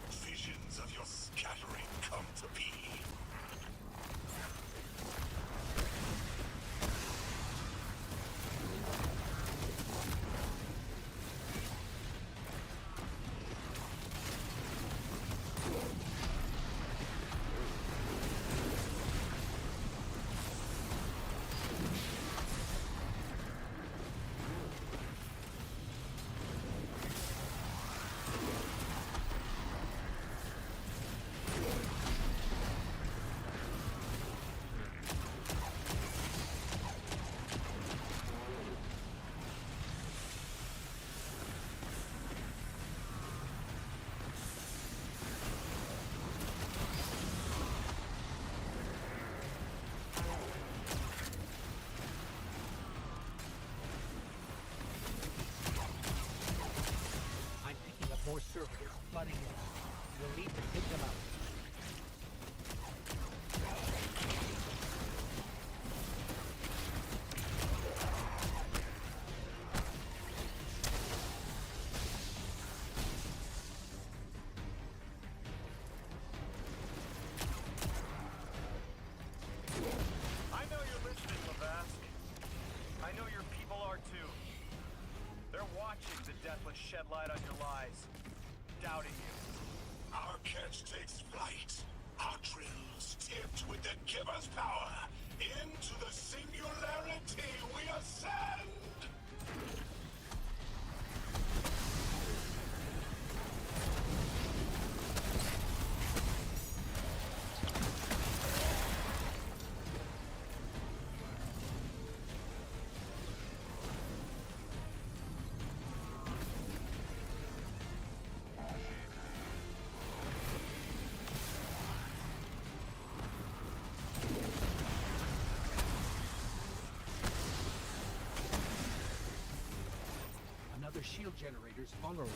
Visions of your scattering come to be. I'm picking up more servitors flooding in. We'll need to take them out. I know you're listening, Lavask. I know your people are too. They're watching the Deathless shed light on your lies, doubting you. Our catch takes flight. Our trail Equipped with the Giver's power, into the singularity we ascend! Another shield generator's vulnerable.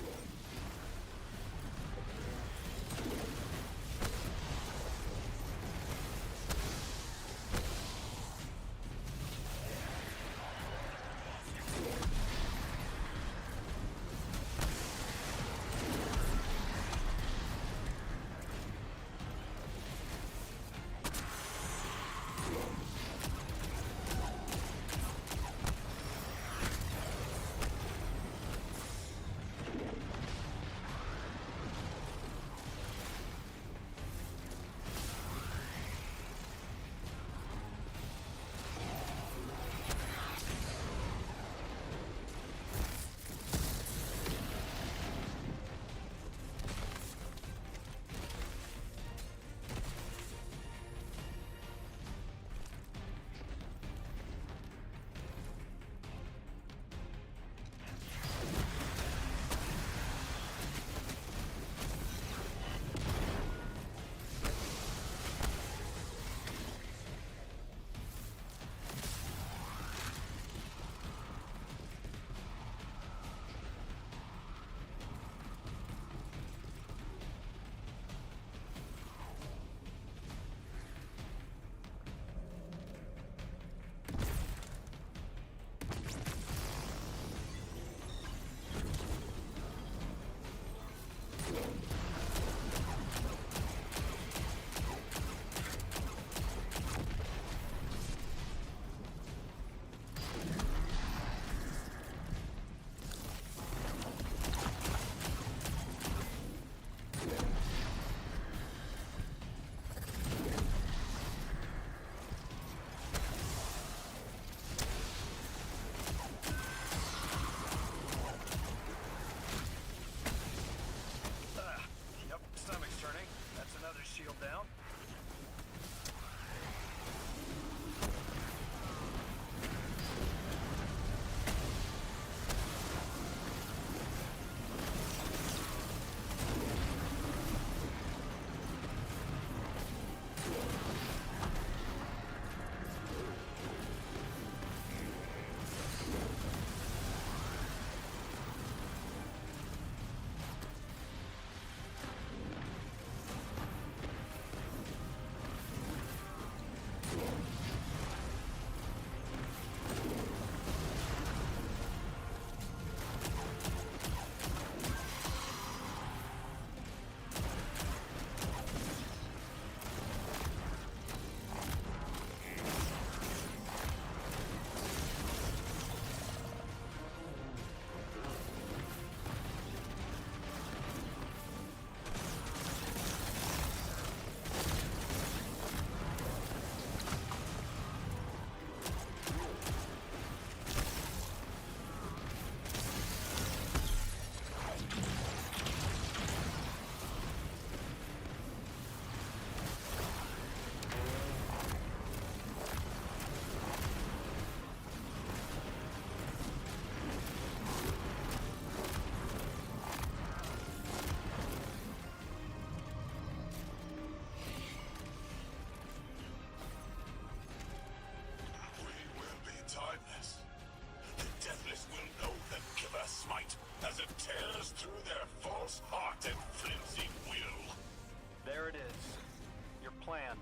plan.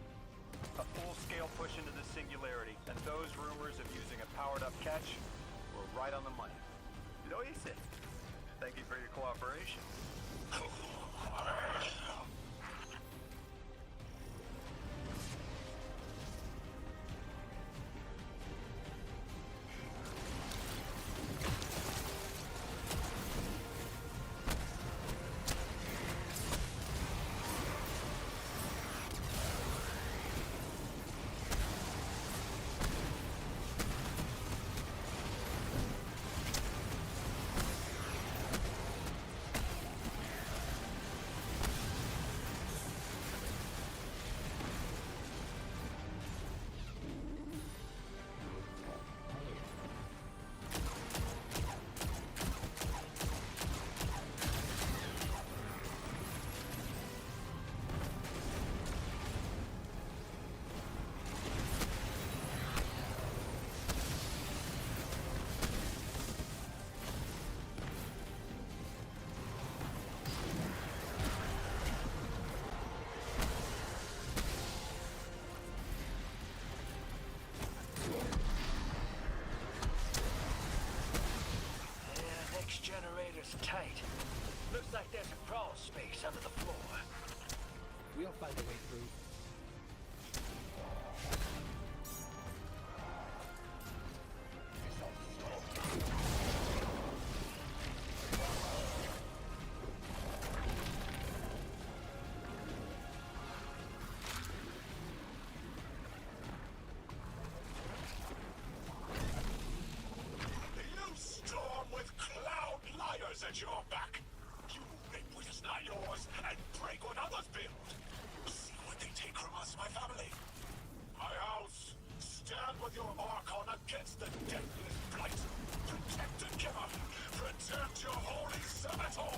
A full-scale push into the singularity, and those rumors of using a powered-up catch were right on the money. Lo hice. Thank you for your cooperation. Looks like there's a crawl space under the floor. We'll find a way through. You storm with cloud liars at your back. You make what is not yours and break what others build. See what they take from us, my family. My house. Stand with your Archon against the deathless blight. Protect the giver. Protect your holy servitor.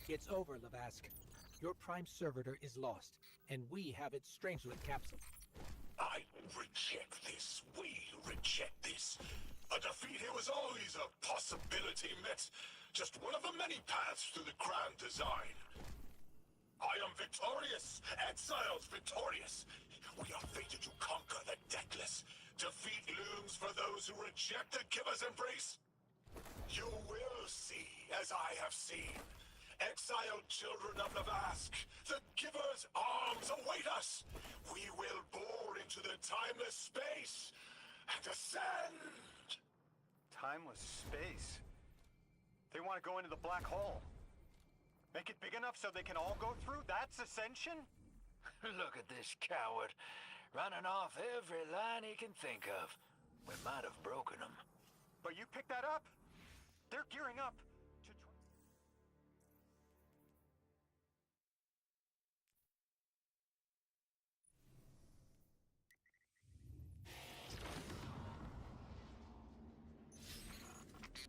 It's over, Lavask. Your Prime Servitor is lost, and we have its Strangelet capsule. I reject this. We reject this. A defeat here was always a possibility, Met. Just one of the many paths to the grand design. I am victorious. Exiles victorious. We are fated to conquer the deathless. Defeat looms for those who reject the Giver's embrace. You will see, as I have seen. Exiled children of Lavask, the Giver's arms await us. We will bore into the timeless space and ascend. Timeless space? They want to go into the black hole. Make it big enough so they can all go through? That's ascension? Look at this coward, running off every line he can think of. We might have broken him. But you picked that up. They're gearing up.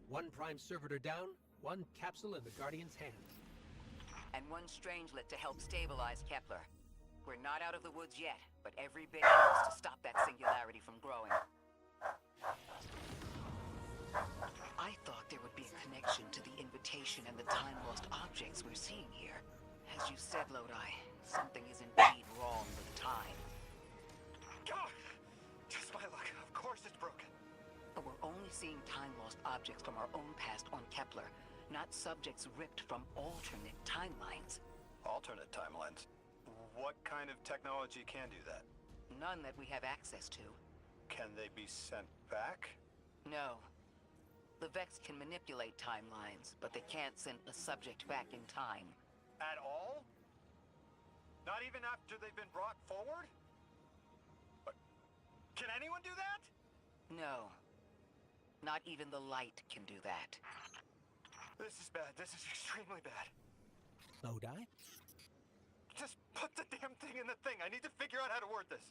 One Prime Servitor down, one capsule in the Guardian's hands. And one Strangelet to help stabilize Kepler. We're not out of the woods yet, but every bit helps to stop that singularity from growing. I thought there would be a connection to the invitation and the time-lost objects we're seeing here. As you said, Lodi, something is indeed wrong with time. God! Just my luck. Of course it's broken. But we're only seeing time-lost objects from our own past on Kepler, not subjects ripped from alternate timelines. Alternate timelines? What kind of technology can do that? None that we have access to. Can they be sent back? No. The Vex can manipulate timelines, but they can't send a subject back in time. At all? Not even after they've been brought forward? But can anyone do that? No. Not even the light can do that. This is bad. This is extremely bad. Lodi? Just put the damn thing in the thing. I need to figure out how to word this.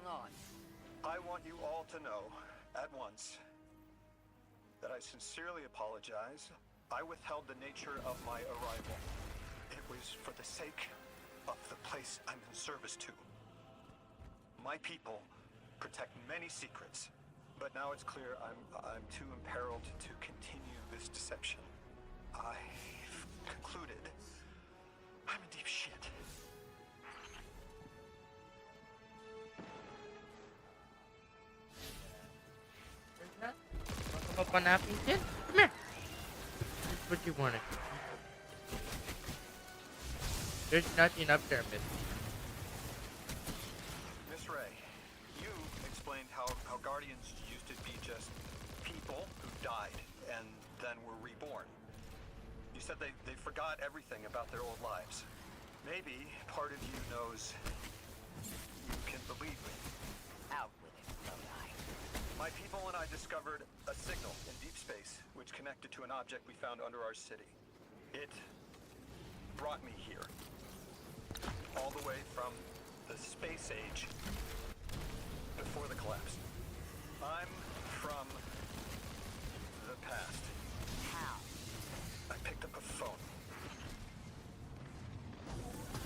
going on? I want you all to know, at once, that I sincerely apologize. I withheld the nature of my arrival. It was for the sake of the place I'm in service to. My people protect many secrets, but now it's clear I'm too imperiled to continue this deception. I've concluded I'm in deep shit. Come up on Appington? Come here. This is what you wanted. There's nothing up there, Missy. Miss Ray, you explained how Guardians used to be just people who died and then were reborn. You said they forgot everything about their old lives. Maybe part of you knows you can believe me. Out with it, Lodi. My people and I discovered a signal in deep space which connected to an object we found under our city. It brought me here. All the way from the space age before the collapse. I'm from the past. How? I picked up a phone.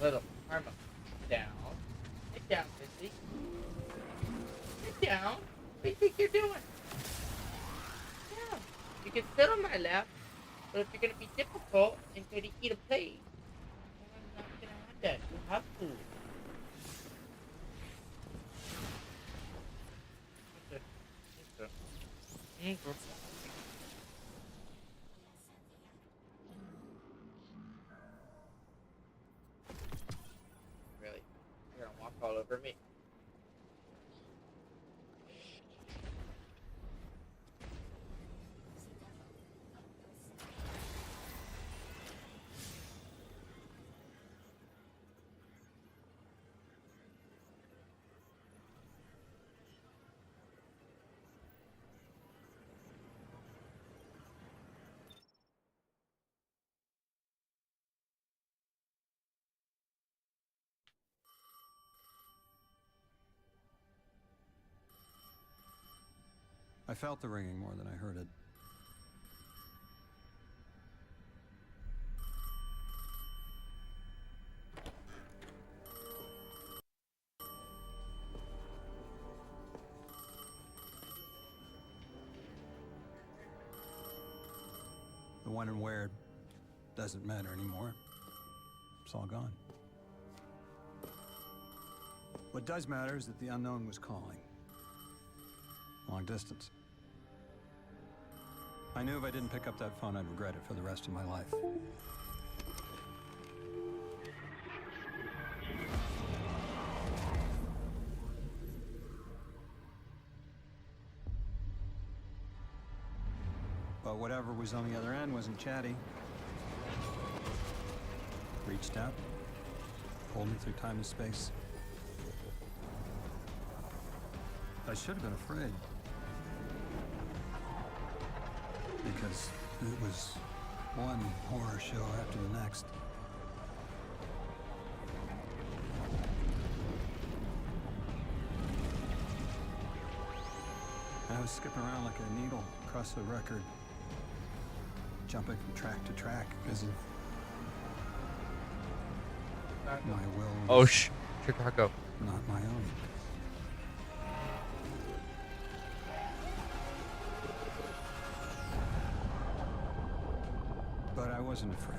Little arm up. Down. Get down, Missy. Get down. What do you think you're doing? Yeah. You can sit on my lap, but if you're gonna be difficult and try to eat a plate, I'm not gonna have that. You have to. Really? You're gonna walk all over me? I felt the ringing more than I heard it. The when and where doesn't matter anymore. It's all gone. What does matter is that the unknown was calling. Long distance. I knew if I didn't pick up that phone, I'd regret it for the rest of my life. But whatever was on the other end wasn't chatty. Reached out, pulled me through time and space. I should have been afraid. Because it was one horror show after the next. I was skipping around like a needle across the record, jumping from track to track because of my will. Oh, Chicago. Not my own. But I wasn't afraid.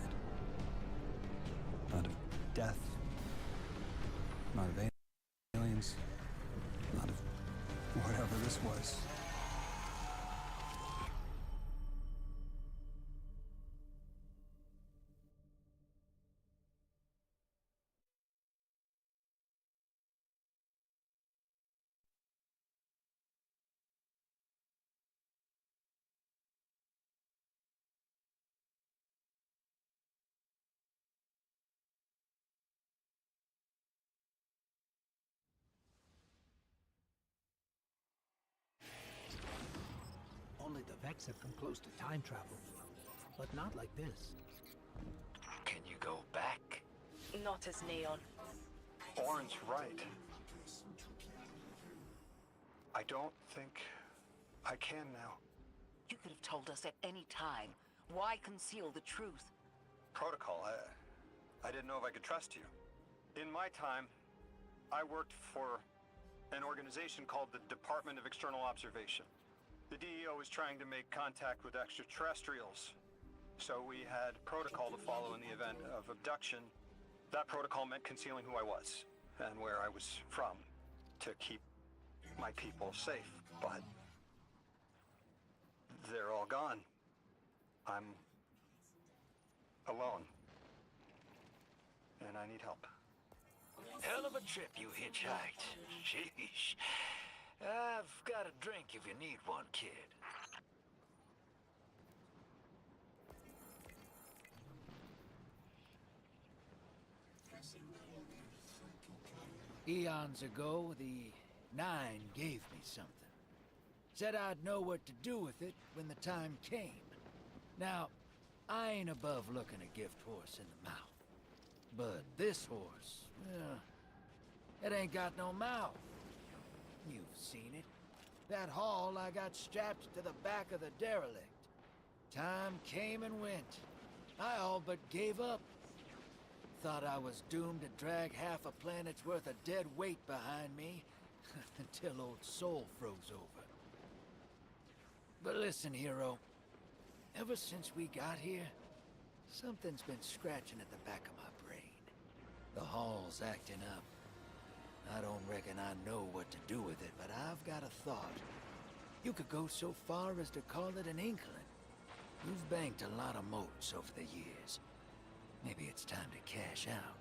Not of death. Not of aliens. Not of whatever this was. Only the Vex have come close to time travel, but not like this. Can you go back? Not as Neon. Orin's right. I don't think I can now. You could have told us at any time. Why conceal the truth? Protocol, I didn't know if I could trust you. In my time, I worked for an organization called the Department of External Observation. The DEO was trying to make contact with extraterrestrials, so we had protocol to follow in the event of abduction. That protocol meant concealing who I was and where I was from to keep my people safe, but they're all gone. I'm alone, and I need help. Hell of a trip you hitchhiked. Sheesh. I've got a drink if you need one, kid. Eons ago, the Nine gave me something. Said I'd know what to do with it when the time came. Now, I ain't above looking a gift horse in the mouth. But this horse, well, it ain't got no mouth. You've seen it. That haul I got strapped to the back of the derelict. Time came and went. I all but gave up. Thought I was doomed to drag half a planet's worth of dead weight behind me until old Soul froze over. But listen, hero. Ever since we got here, something's been scratching at the back of my brain. The haul's acting up. I don't reckon I know what to do with it, but I've got a thought. You could go so far as to call it an inkling. You've banked a lot of motes over the years. Maybe it's time to cash out.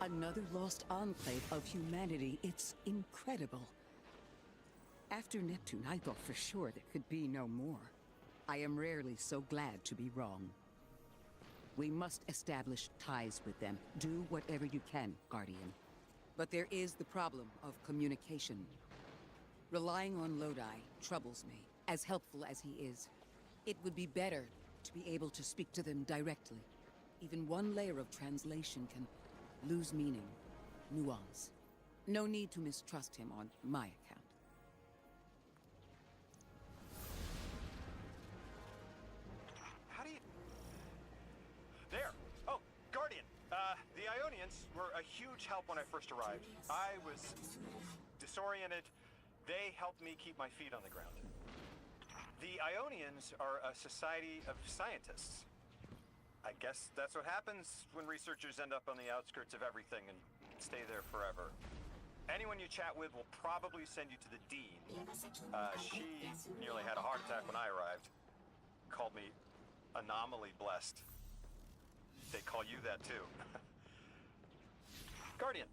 Another lost enclave of humanity. It's incredible. After Neptune, I thought for sure there could be no more. I am rarely so glad to be wrong. We must establish ties with them. Do whatever you can, Guardian. But there is the problem of communication. Relying on Lodi troubles me, as helpful as he is. It would be better to be able to speak to them directly. Even one layer of translation can lose meaning, nuance. No need to mistrust him on my account. How do you... There! Oh, Guardian! The Ionians were a huge help when I first arrived. I was disoriented. They helped me keep my feet on the ground. The Ionians are a society of scientists. I guess that's what happens when researchers end up on the outskirts of everything and stay there forever. Anyone you chat with will probably send you to the Dean. She nearly had a heart attack when I arrived. Called me anomaly blessed. They call you that too. Guardian,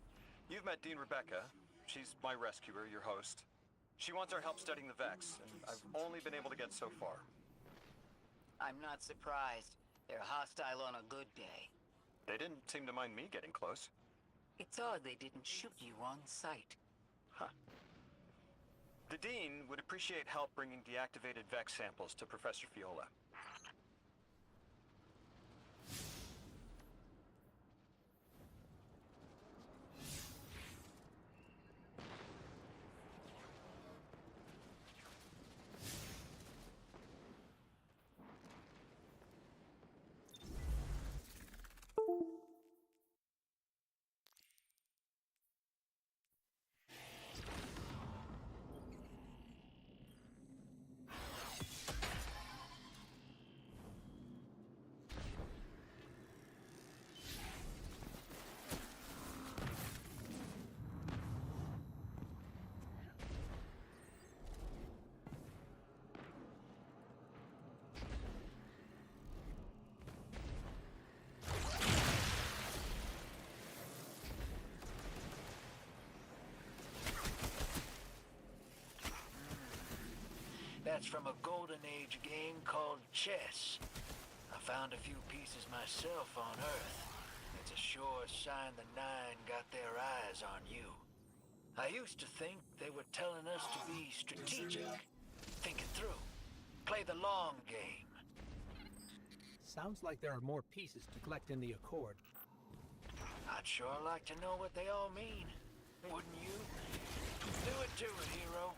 you've met Dean Rebecca. She's my rescuer, your host. She wants our help studying the Vex, and I've only been able to get so far. I'm not surprised. They're hostile on a good day. They didn't seem to mind me getting close. It's odd they didn't shoot you on sight. Huh. The Dean would appreciate help bringing deactivated Vex samples to Professor Fiola. That's from a Golden Age game called chess. I found a few pieces myself on Earth. It's a sure sign the Nine got their eyes on you. I used to think they were telling us to be strategic, think it through, play the long game. Sounds like there are more pieces to collect in the Accord. I'd sure like to know what they all mean. Wouldn't you? Do it to it, hero.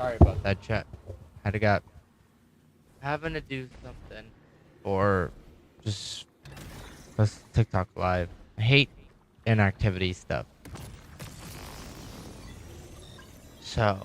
Sorry about that, chat. Had to got having to do something or just TikTok live. I hate inactivity stuff. So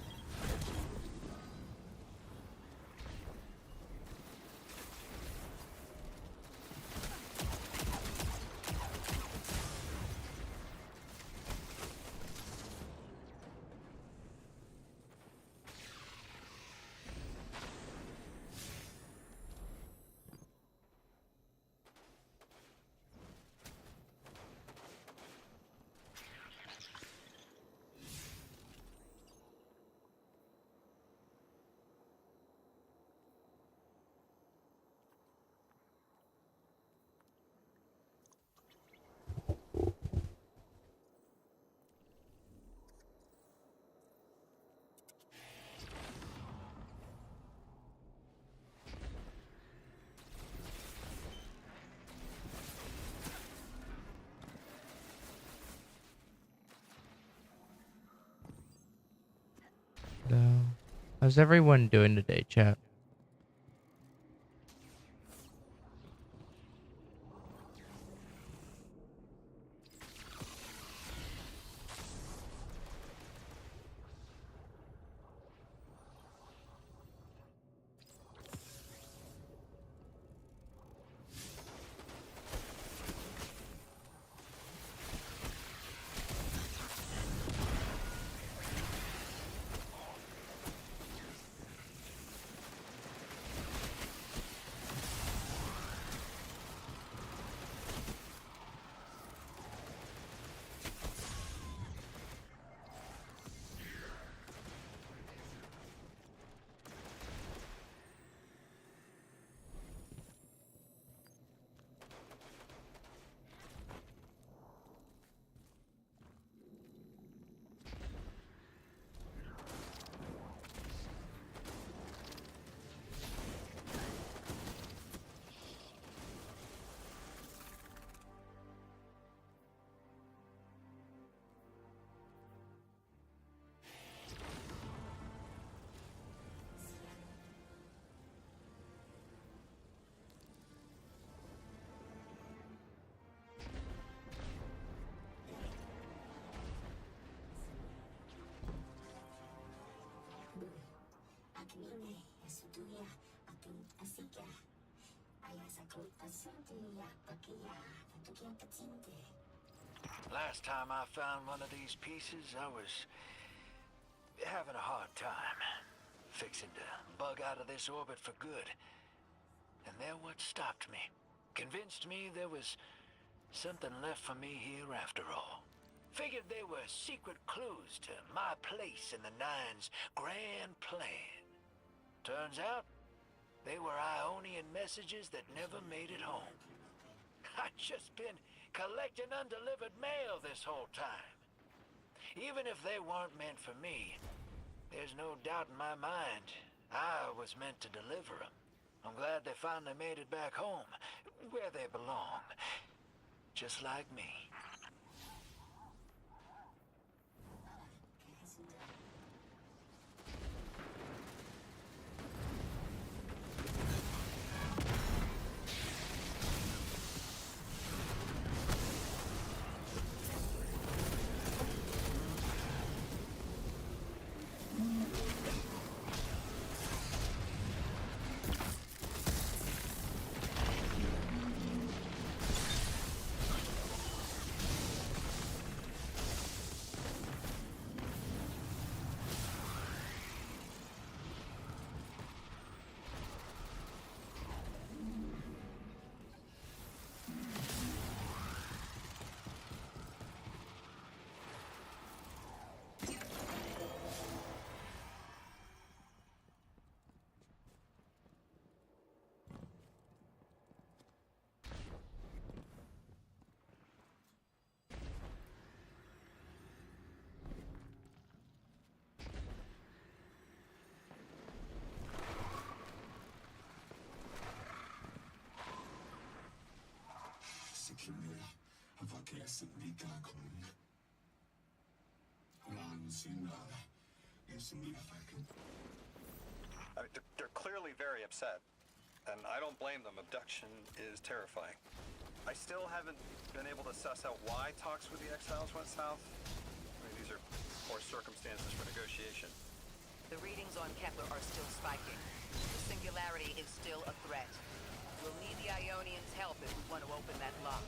how's everyone doing today, chat? Last time I found one of these pieces, I was having a hard time. Fixing to bug out of this orbit for good. And there what stopped me. Convinced me there was something left for me here after all. Figured they were secret clues to my place in the Nine's grand plan. Turns out, they were Ionian messages that never made it home. I've just been collecting undelivered mail this whole time. Even if they weren't meant for me, there's no doubt in my mind I was meant to deliver them. I'm glad they finally made it back home, where they belong. Just like me. Secure avakesi ligakon. Ran sinara They're clearly very upset, and I don't blame them. Abduction is terrifying. I still haven't been able to suss out why talks with the Exiles went south. I mean, these are poor circumstances for negotiation. The readings on Kepler are still spiking. The singularity is still a threat. We'll need the Ionians' help if we want to open that lock.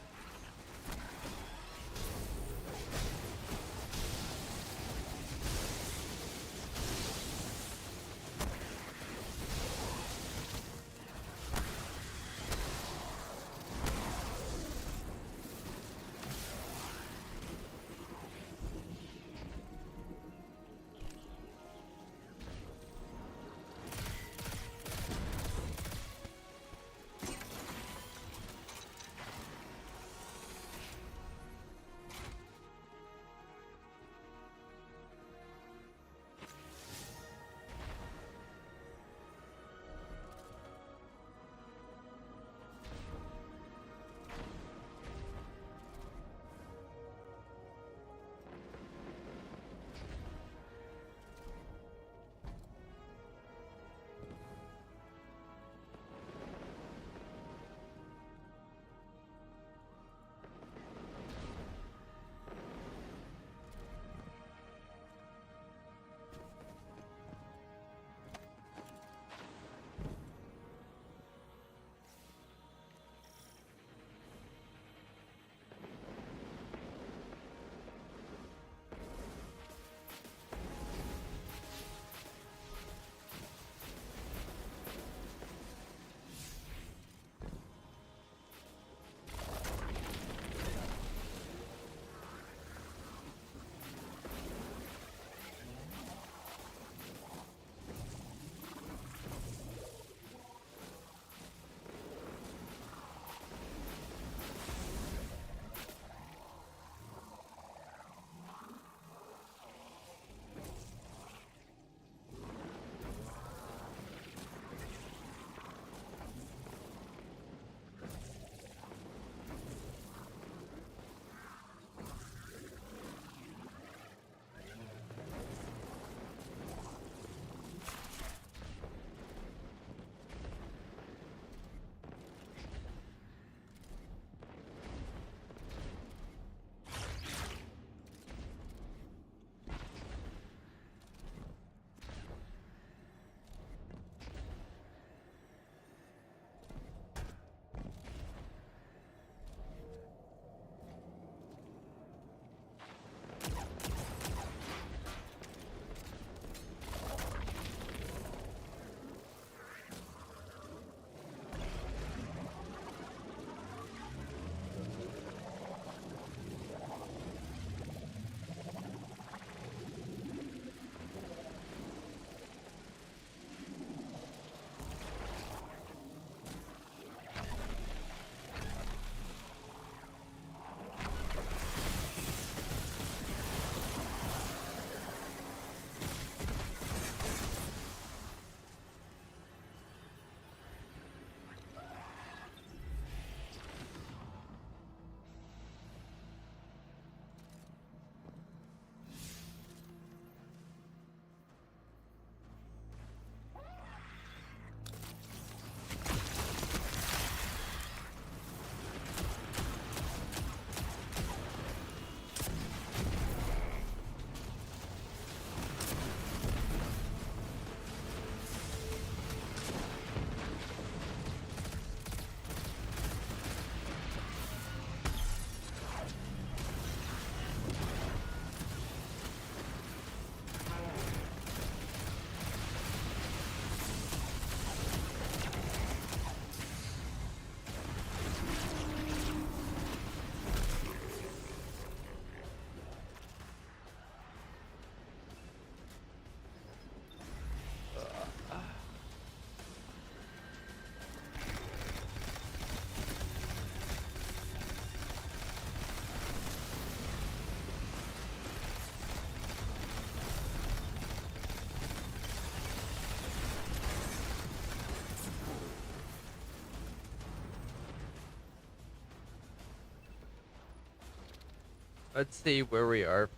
Let's see where we are.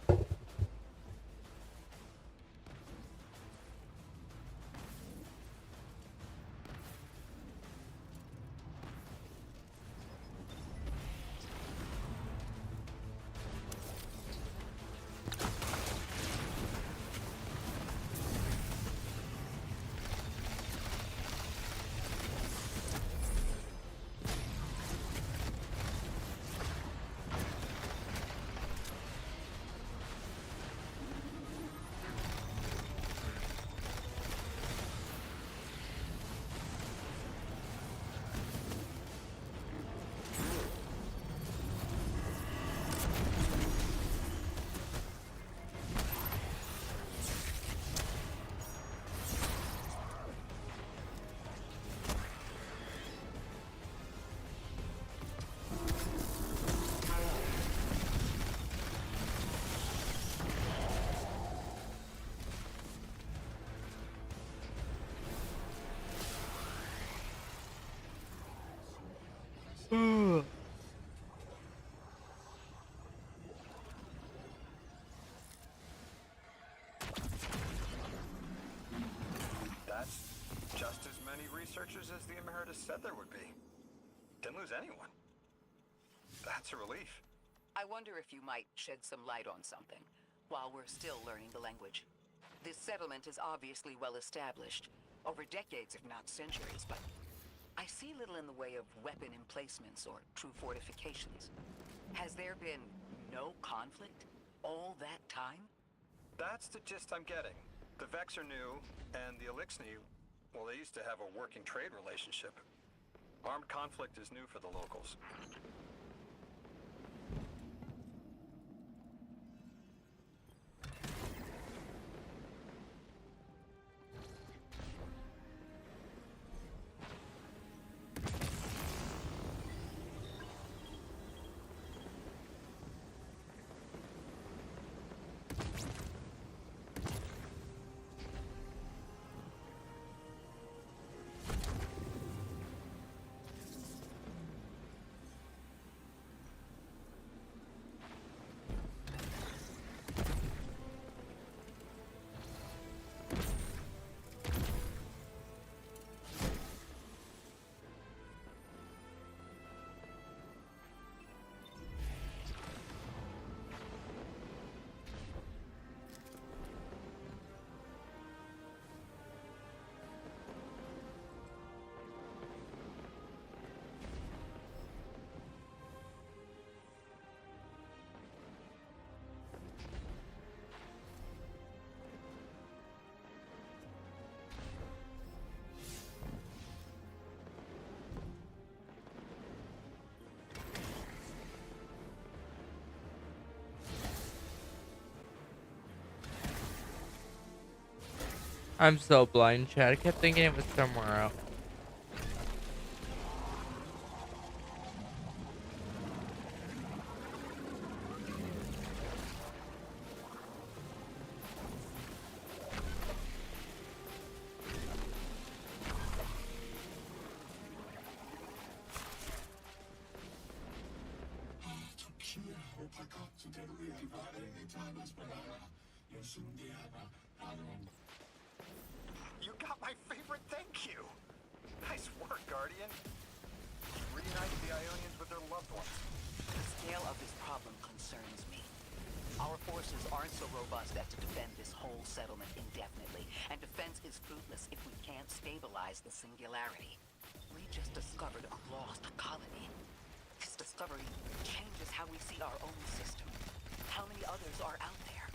researchers as the Emeritus said there would be. Didn't lose anyone. That's a relief. I wonder if you might shed some light on something while we're still learning the language. This settlement is obviously well established, over decades if not centuries, but I see little in the way of weapon emplacements or true fortifications. Has there been no conflict all that time? That's the gist I'm getting. The Vex are new, and the Elixni, well, they used to have a working trade relationship. Armed conflict is new for the locals. I'm so blind, Chad. I kept thinking it was somewhere else. You got my favorite thank you! Nice work, Guardian. You reunited the Ionians with their loved ones. The scale of this problem concerns me. Our forces aren't so robust as to defend this whole settlement indefinitely, and defense is fruitless if we can't stabilize the singularity. We just discovered a lost colony. This discovery changes how we see our own system. How many others are out there?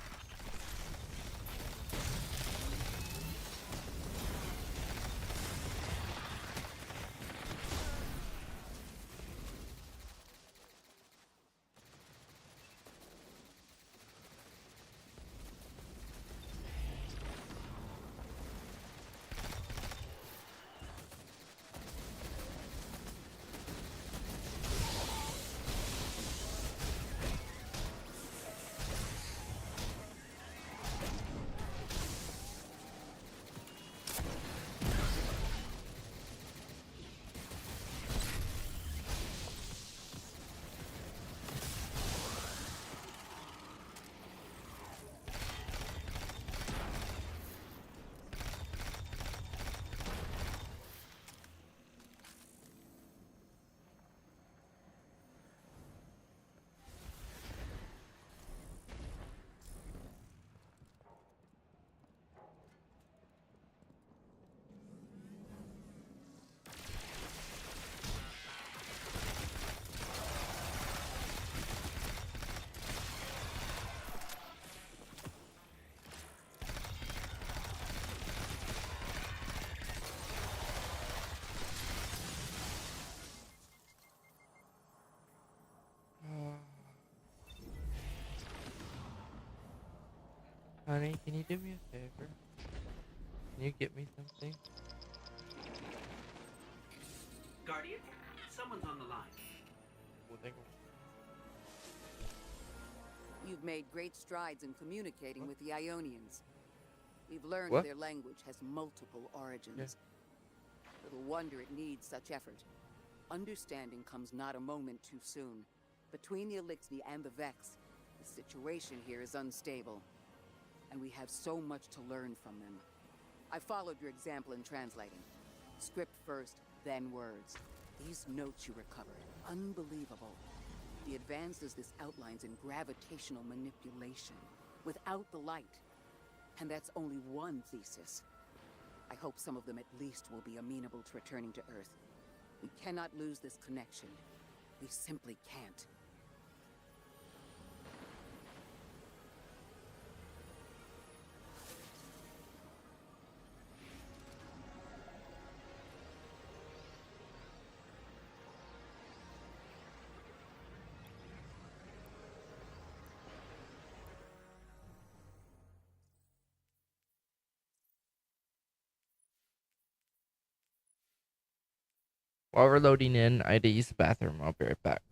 Honey, can you do me a favor? Can you get me something? Guardian, someone's on the line. You've made great strides in communicating with the Ionians. We've learned What? their language has multiple origins. Little wonder it needs such effort. Understanding comes not a moment too soon. Between the Elixni and the Vex, the situation here is unstable. And we have so much to learn from them. I followed your example in translating. Script first, then words. These notes you recovered, unbelievable. The advances this outlines in gravitational manipulation, without the light. And that's only one thesis. I hope some of them at least will be amenable to returning to Earth. We cannot lose this connection. We simply can't. While we're loading in, I had to use the bathroom. I'll be right back.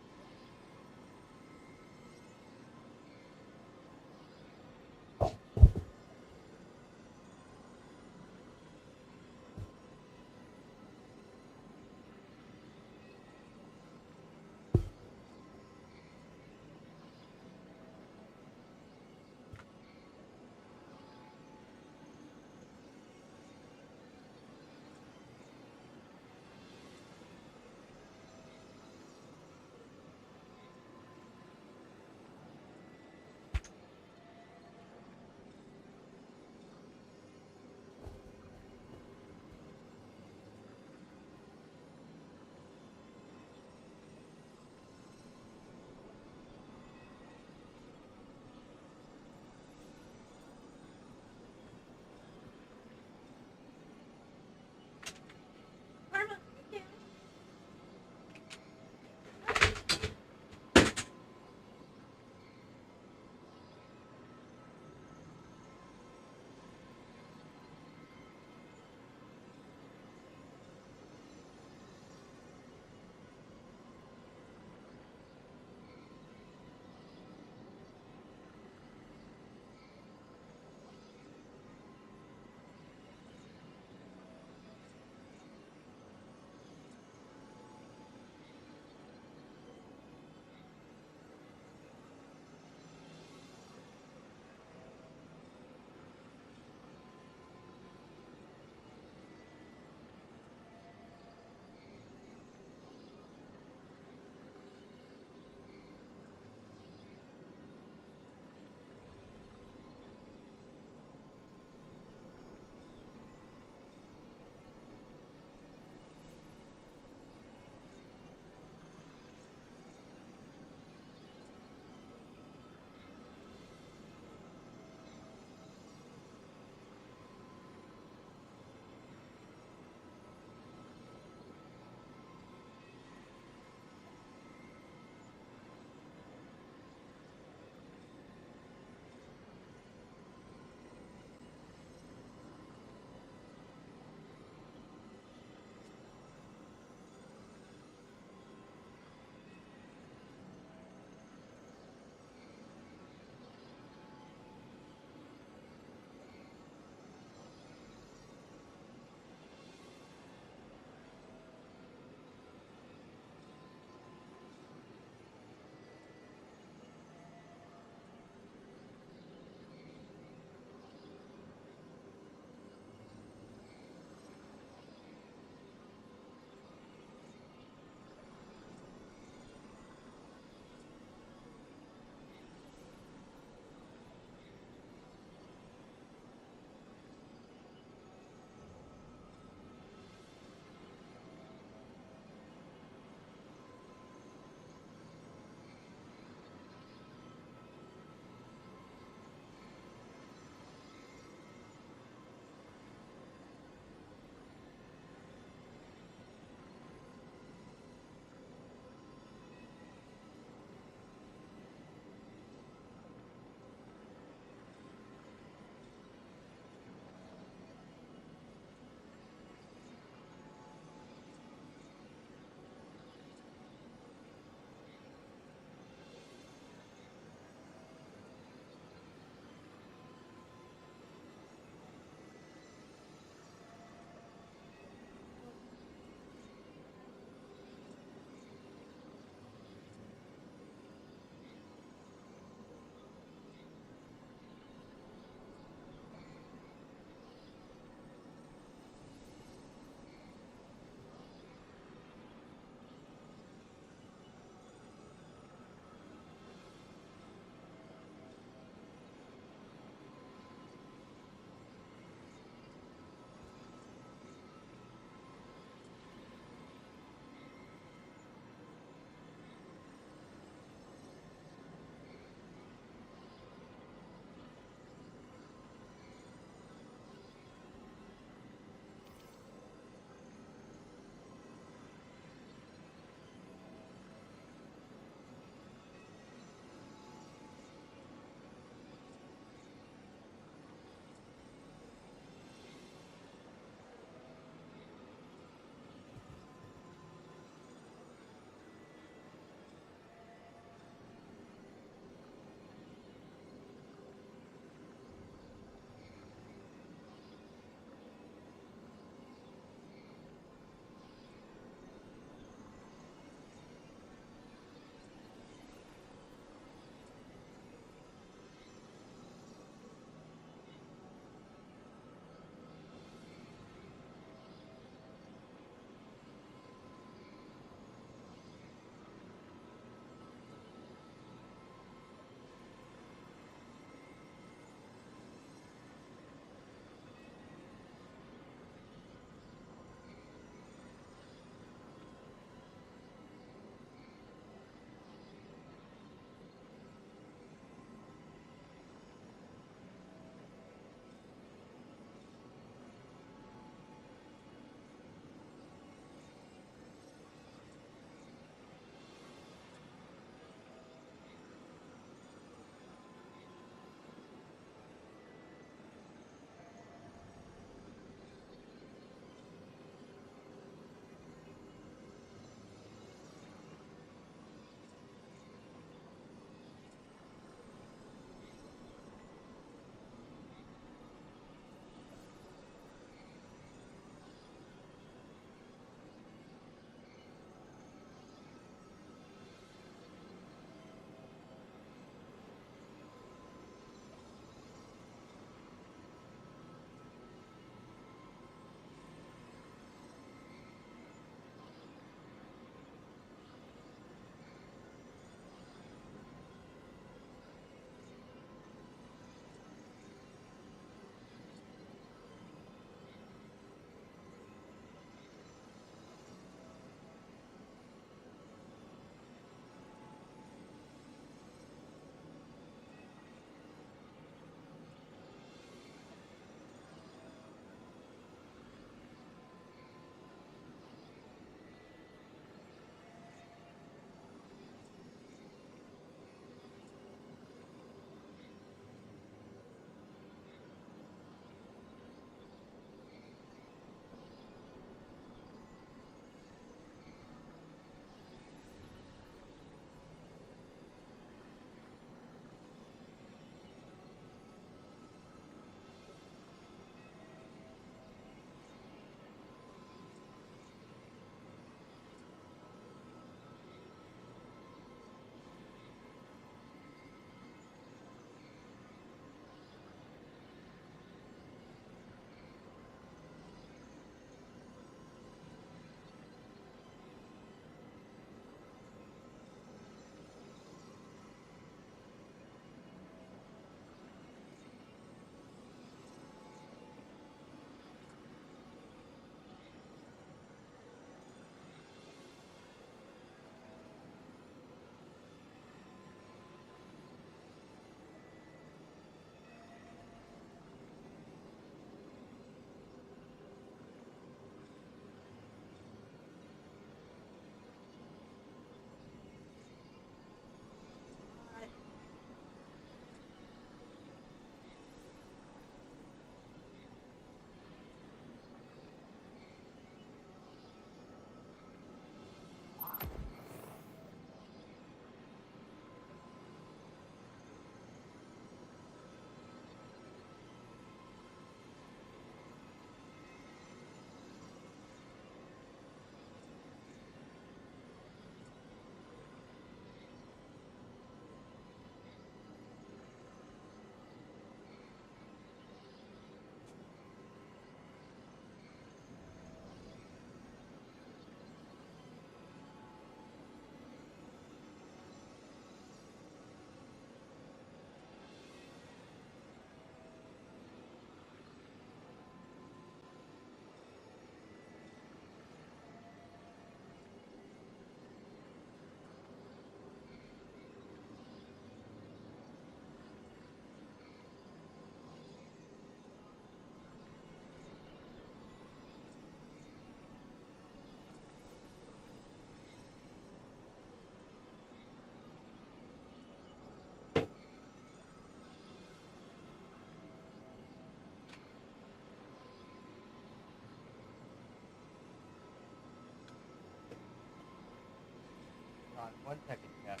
1 second, chat.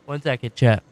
1 second, chat.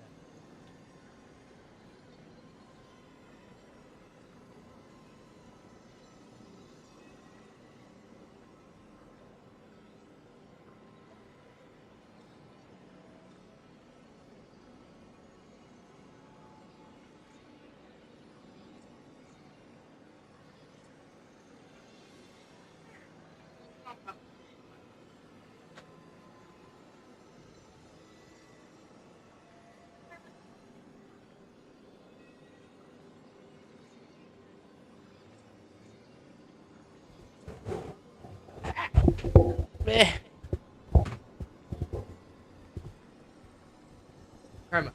Karma,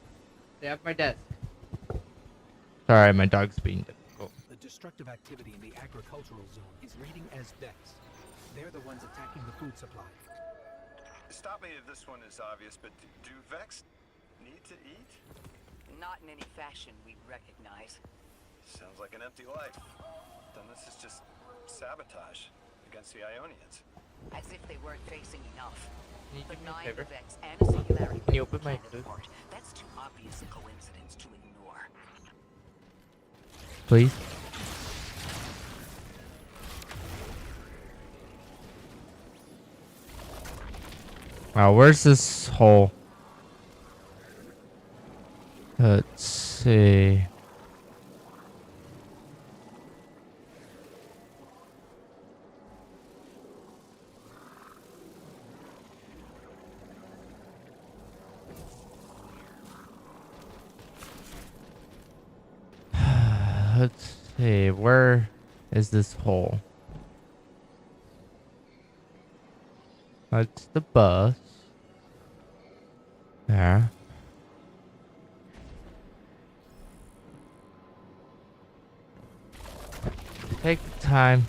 stay off my desk. Sorry, my dog's being difficult. The destructive activity in the agricultural zone is reading as Vex. They're the ones attacking the food supply. Stop me if this one is obvious, but do Vex need to eat? Not in any fashion we recognize. Sounds like an empty life. Then this is just sabotage against the Ionians. As if they weren't facing enough. Can you do me a 9 favor? Vex and a singularity. Can you open my food? That's too obvious a coincidence to ignore. Please? Wow, where's this hole? Let's see. Let's see, where is this hole? That's the bus. There. Take the time.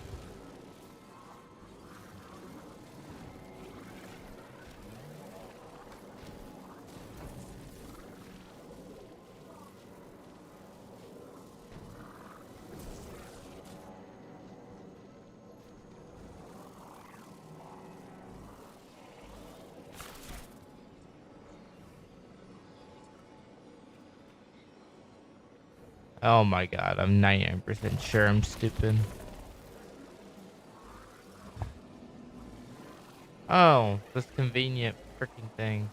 Oh my god, I'm 99% sure I'm stupid. Oh, this convenient freaking thing.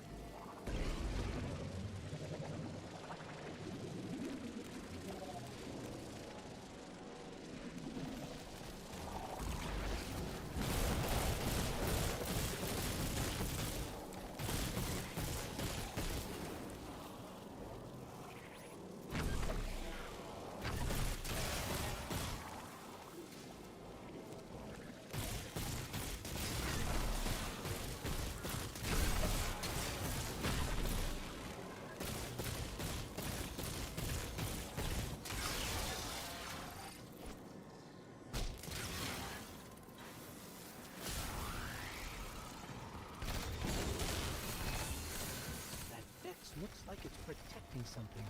Looks like it's protecting something.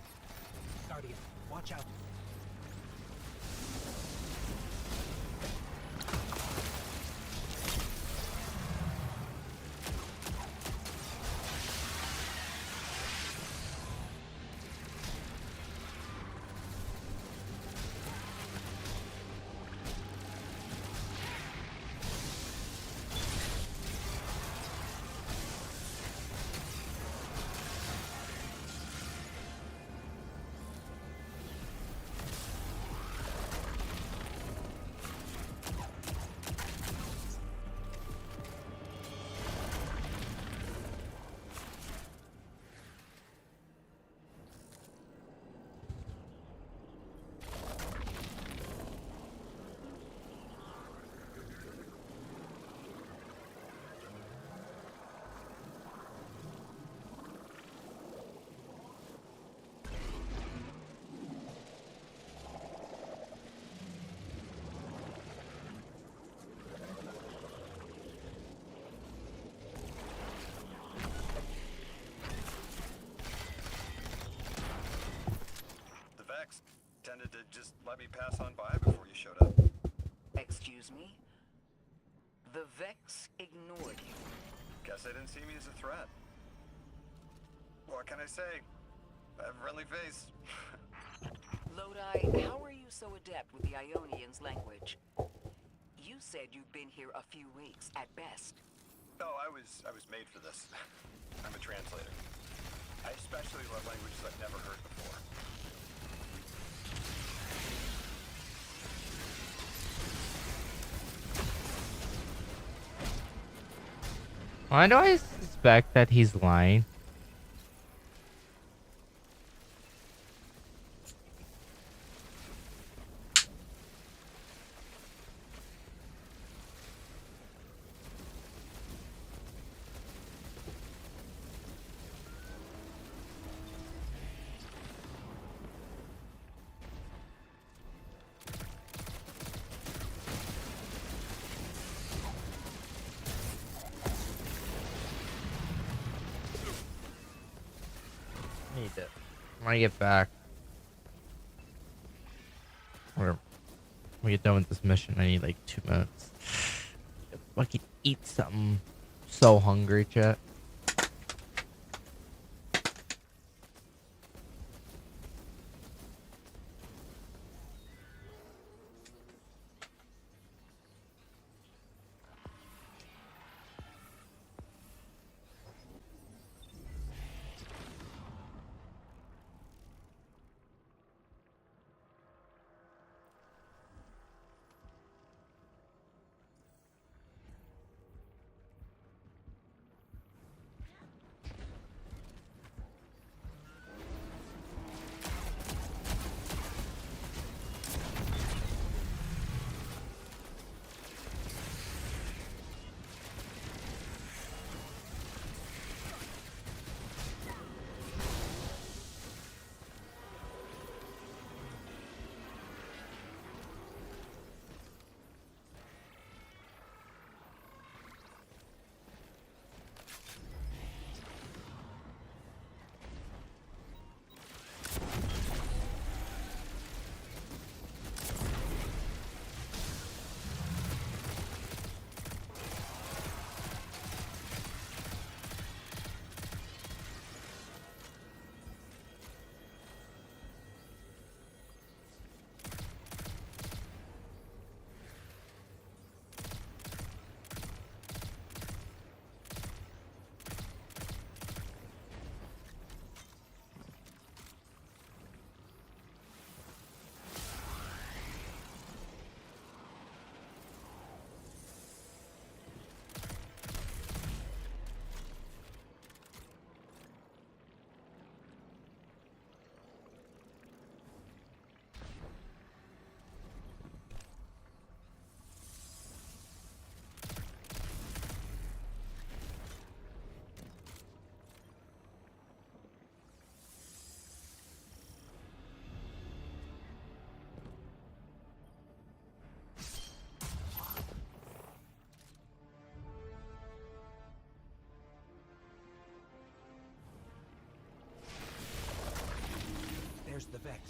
Guardian, watch out. Tended to just let me pass on by before you showed up. Excuse me? The Vex ignored you. Guess they didn't see me as a threat. What can I say? I have a friendly face. Lodi, how are you so adept with the Ionians' language? You said you've been here a few weeks, at best. Oh, I was made for this. I'm a translator. I especially love languages I've never heard before. Why do I suspect that he's lying? Need it. When I get back, or when we get done with this mission, I need like 2 minutes. I can eat something. So hungry, chat. There's the Vex.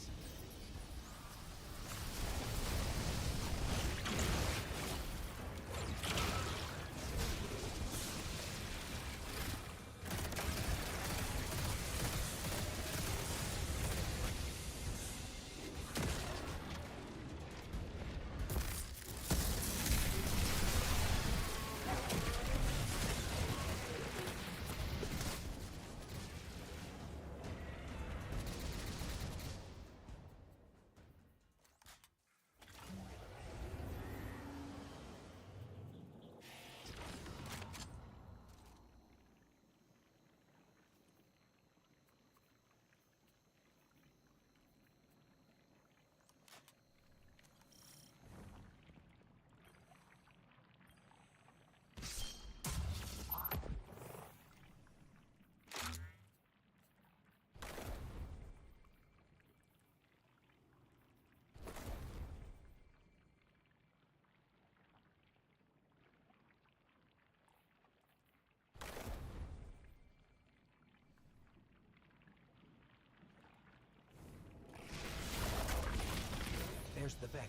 There's the Vex.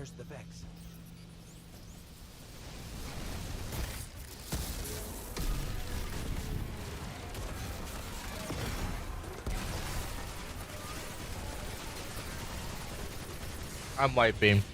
There's the Vex. I'm white beam.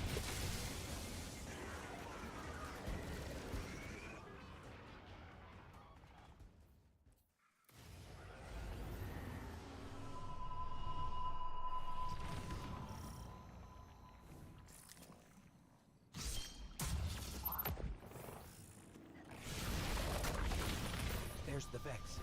There's the Vex.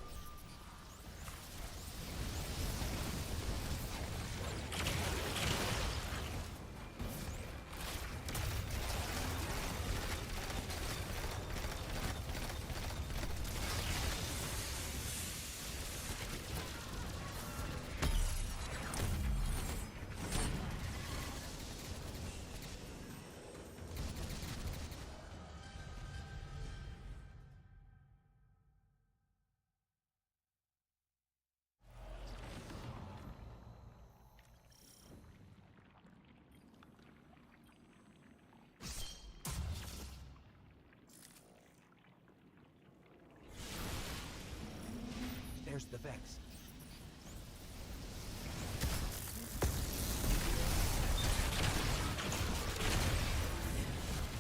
There's the Vex.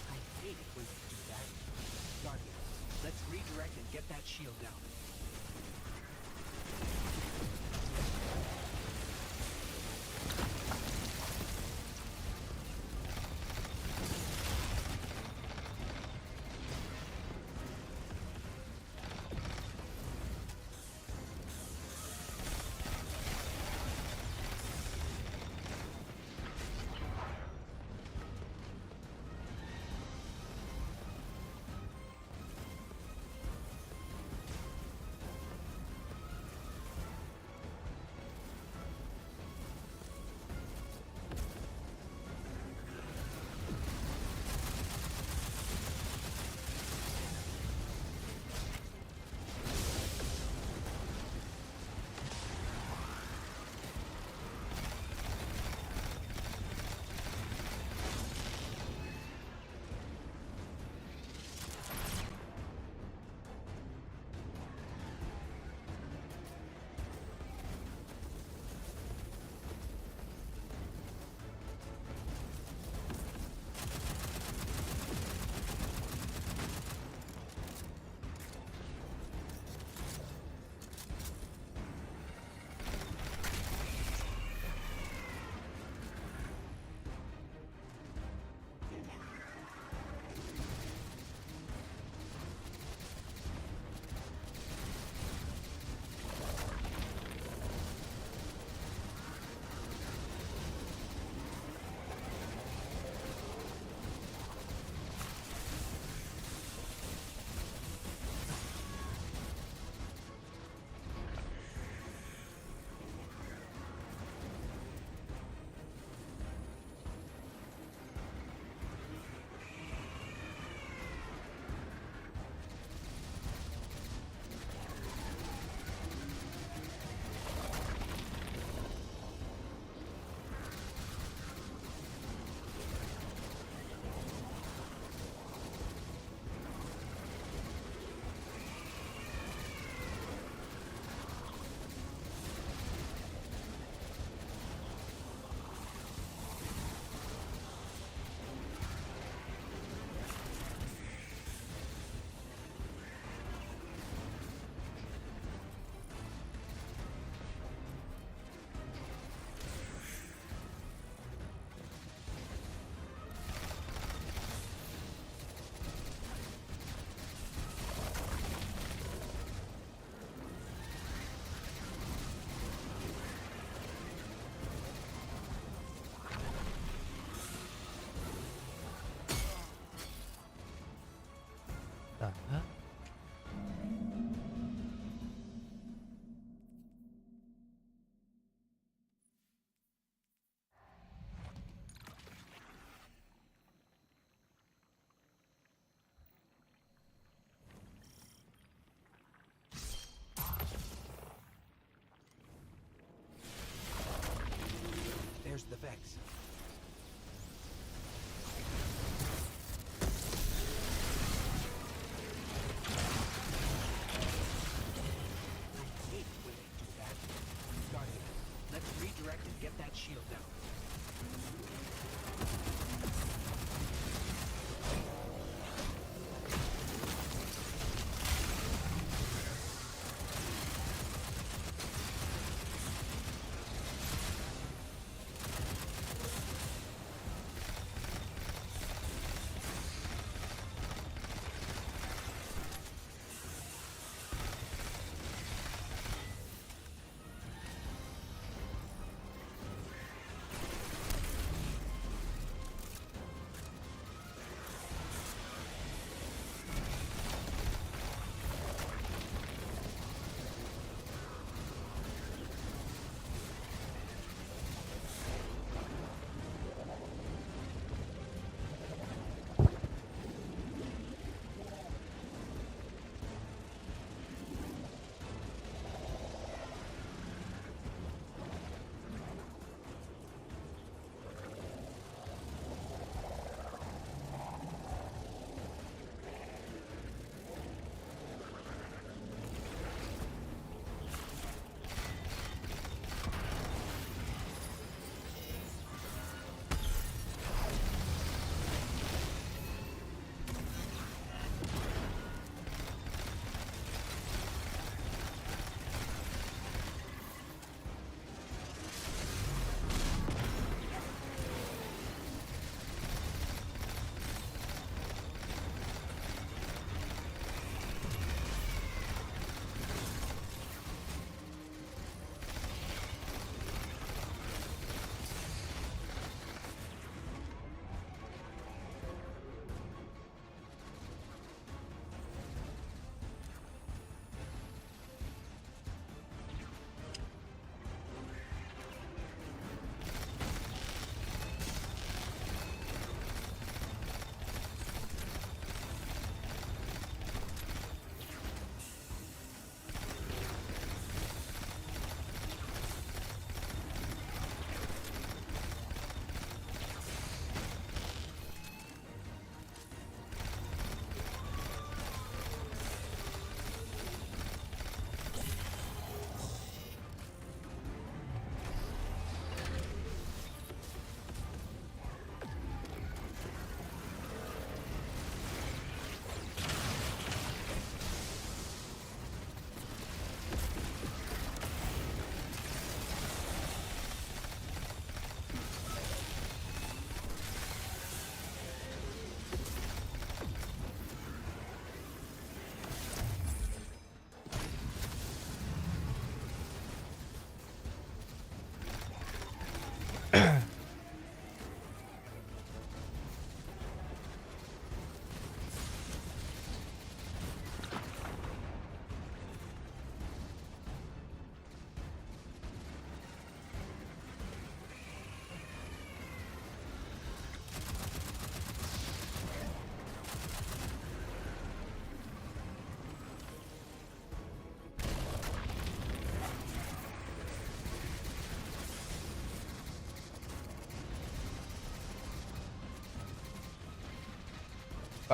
I hate it when you do that. Guardian, let's redirect and get that shield down.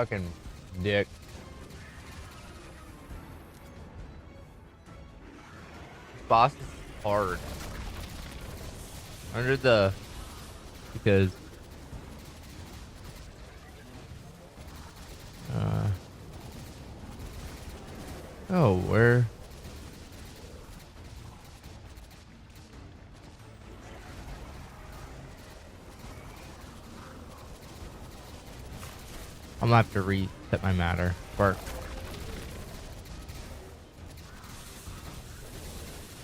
Fucking dick. Boss is hard. Under the... Because... Oh, where... I'm gonna have to reset my matter. Work.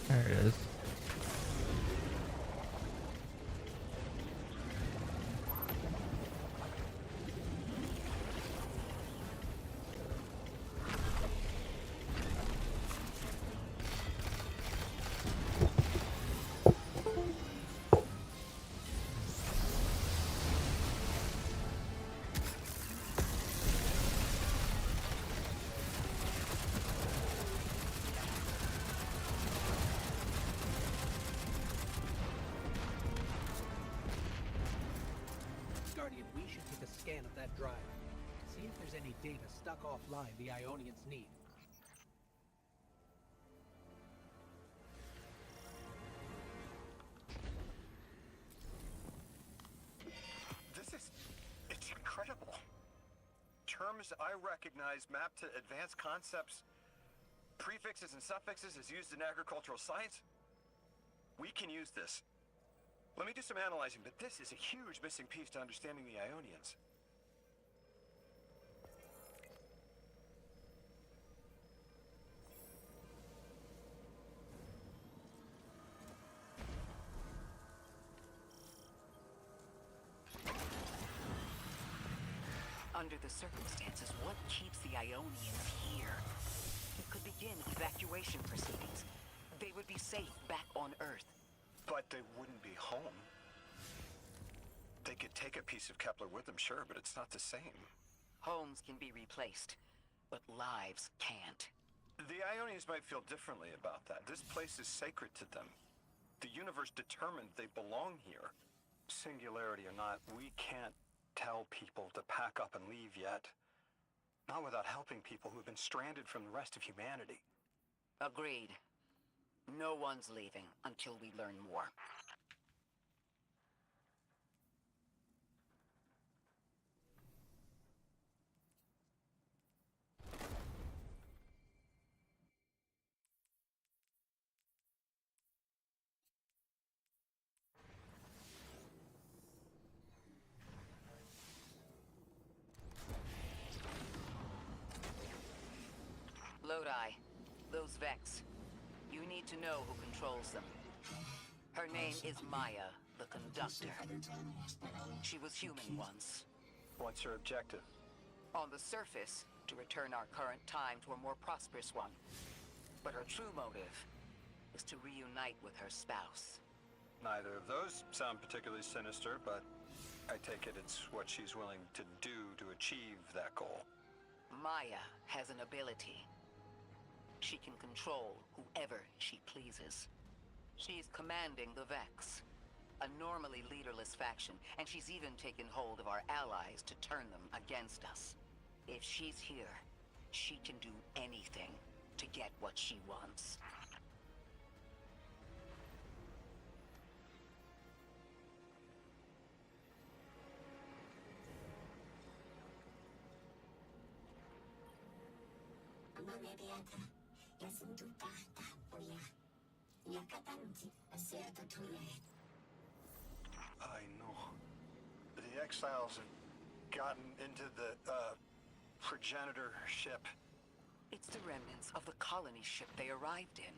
There it is. Guardian, we should take a scan of that drive. See if there's any data stuck offline the Ionians need. It's incredible. Terms I recognize mapped to advanced concepts, prefixes and suffixes as used in agricultural science. We can use this. Let me do some analyzing, but this is a huge missing piece to understanding the Ionians. Under the circumstances, what keeps the Ionians here? It could begin evacuation proceedings. They would be safe back on Earth. But they wouldn't be home. They could take a piece of Kepler with them, sure, but it's not the same. Homes can be replaced, but lives can't. The Ionians might feel differently about that. This place is sacred to them. The universe determined they belong here. Singularity or not, we can't tell people to pack up and leave yet. Not without helping people who've been stranded from the rest of humanity. Agreed. No one's leaving until we learn more. Lodi, those Vex. You need to know who controls them. Her name is Maya, the Conductor. She was human once. What's her objective? On the surface, to return our current time to a more prosperous one. But her true motive is to reunite with her spouse. Neither of those sound particularly sinister, but I take it it's what she's willing to do to achieve that goal. Maya has an ability. She can control whoever she pleases. She's commanding the Vex, a normally leaderless faction, and she's even taken hold of our allies to turn them against us. If she's here, she can do anything to get what she wants. I know. The exiles have gotten into the, progenitor ship. It's the remnants of the colony ship they arrived in.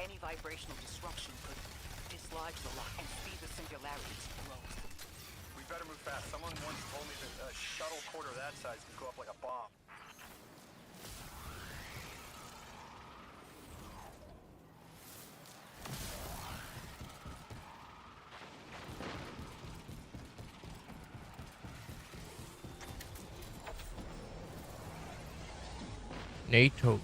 Any vibrational disruption could dislodge the lock and speed the singularity's growth. We better move fast. Someone once told me that a shuttle quarter that size could go up like a bomb. NATO.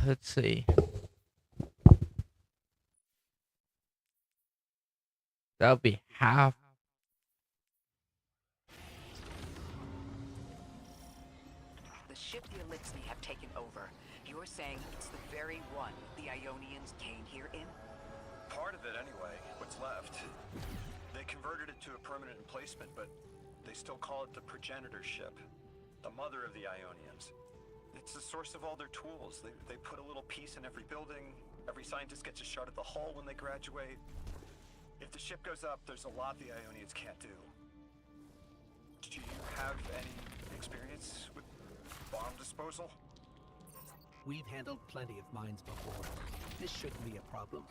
Let's see. That'll be half. The ship the Elixni have taken over. You're saying it's the very one the Ionians came here in? Part of it, anyway. What's left. They converted it to a permanent emplacement, but they still call it the progenitor ship. The mother of the Ionians. It's the source of all their tools. They put a little piece in every building. Every scientist gets a shot at the hull when they graduate. If the ship goes up, there's a lot the Ionians can't do. Do you have any experience with bomb disposal? We've handled plenty of mines before. This shouldn't be a problem.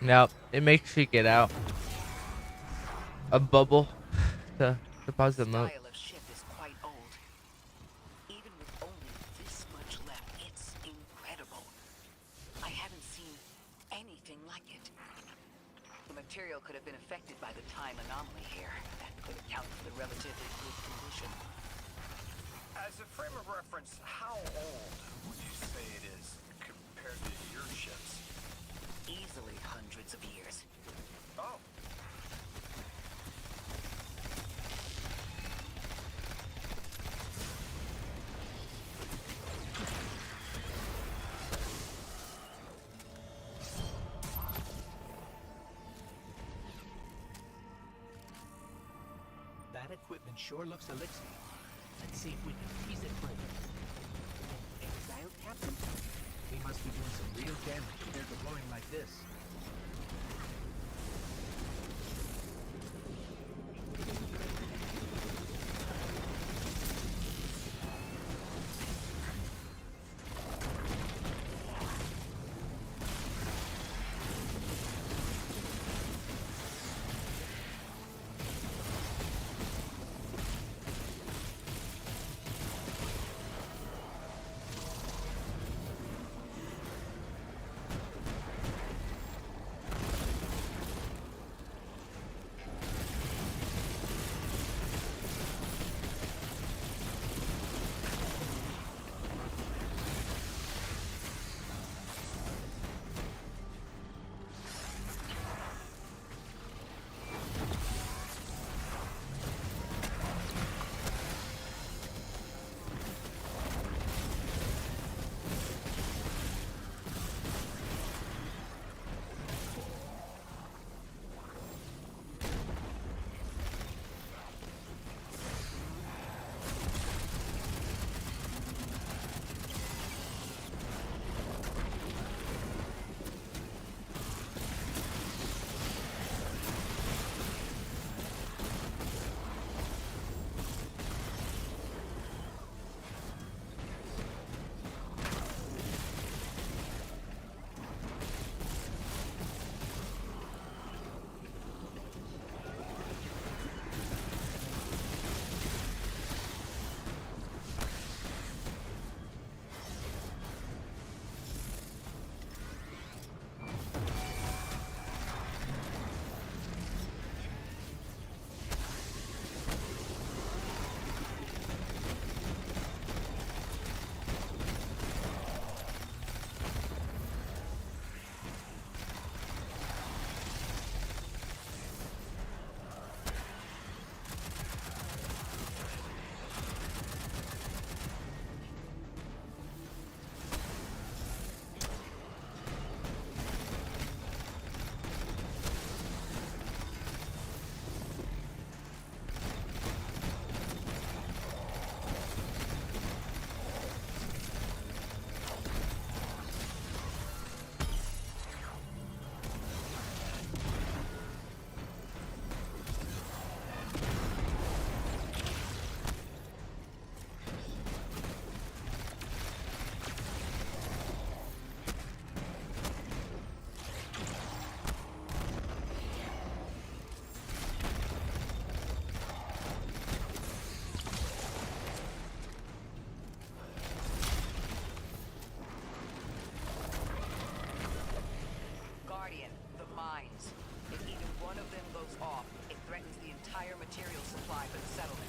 Nope, it makes you get out a bubble to deposit them out. Style of ship is quite old. Even with only this much left, it's incredible. I haven't seen anything like it. The material could have been affected by the time anomaly here. That could account for the relatively good condition. As a frame of reference, how old would you say it is compared to your ships? Easily hundreds of years. Oh. That equipment sure looks elixir. Let's see if we can piece it further. Exile captain? We must be doing some real damage compared to blowing like this. entire material supply for the settlement.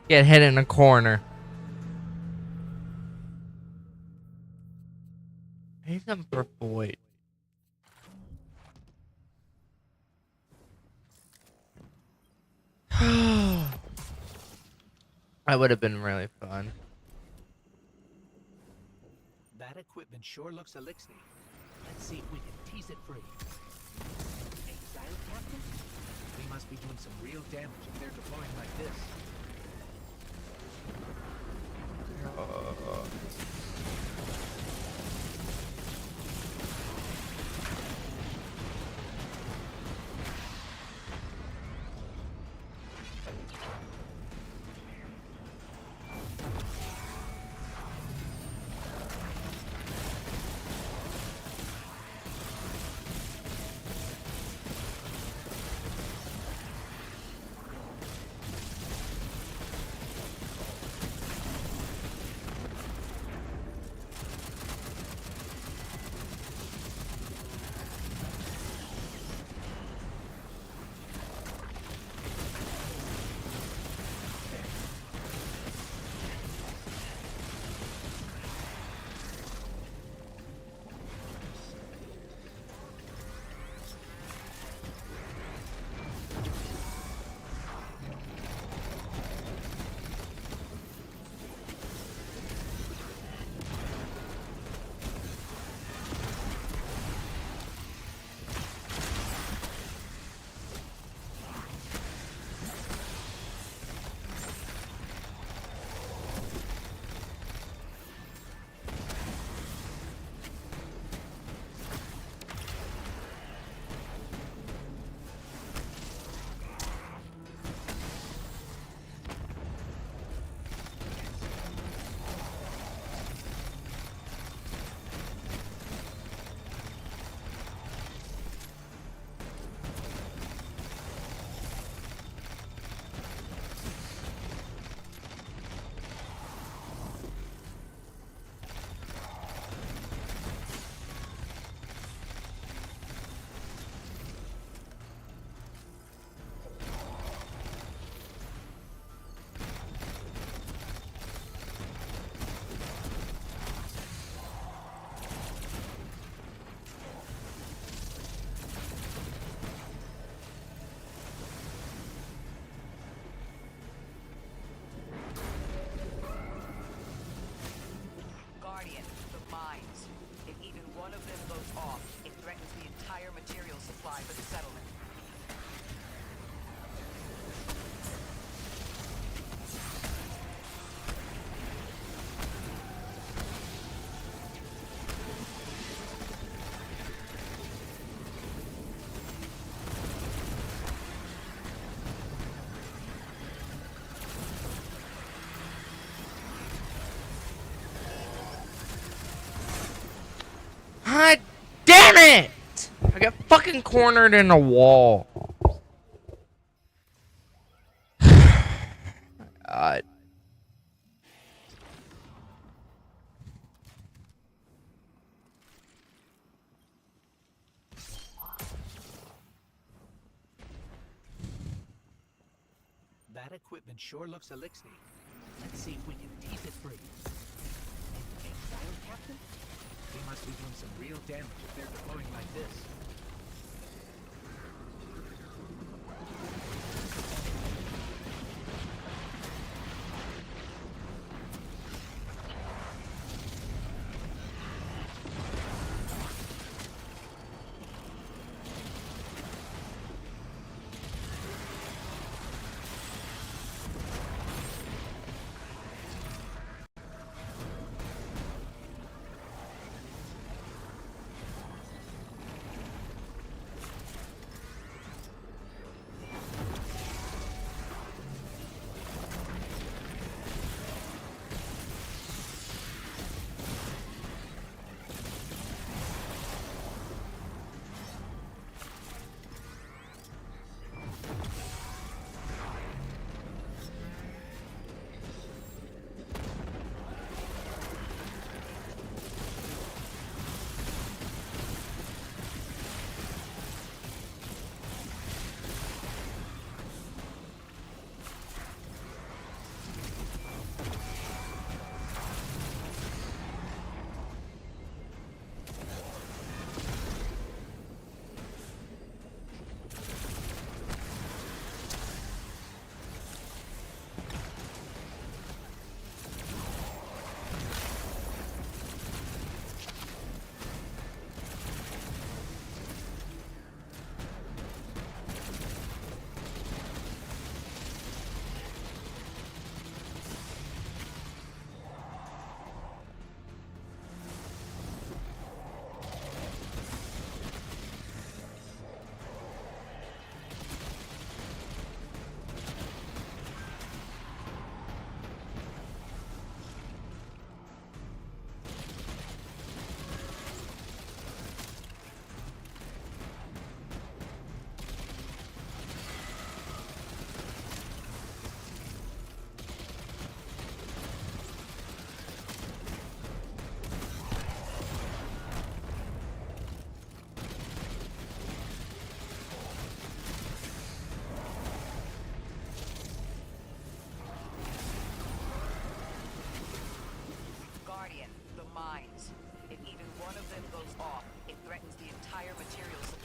Get hit in a corner. I need some purple weight. That would have been really fun. That equipment sure looks elixir. Let's see if we can tease it free. Exile captain? We must be doing some real damage if they're deploying like this. God damn it! I got fucking cornered in a wall. God. That equipment sure looks elixir. Let's see if we can tease it free. Exile captain? We must be doing some real damage if they're deploying like this.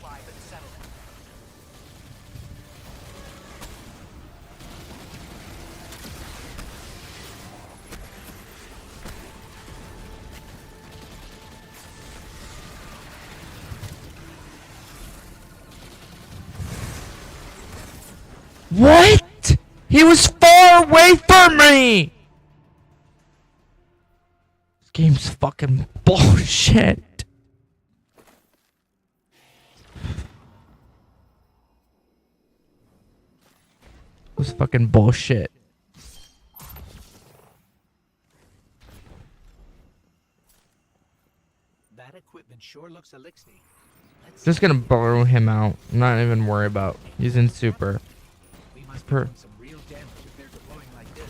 supply for the settlement. What? He was far away from me! This game's fucking bullshit. It was fucking bullshit. That equipment sure looks elixir. Just gonna blow him out. I'm not even worried about using super. We must be Per. doing some real damage if they're deploying like this.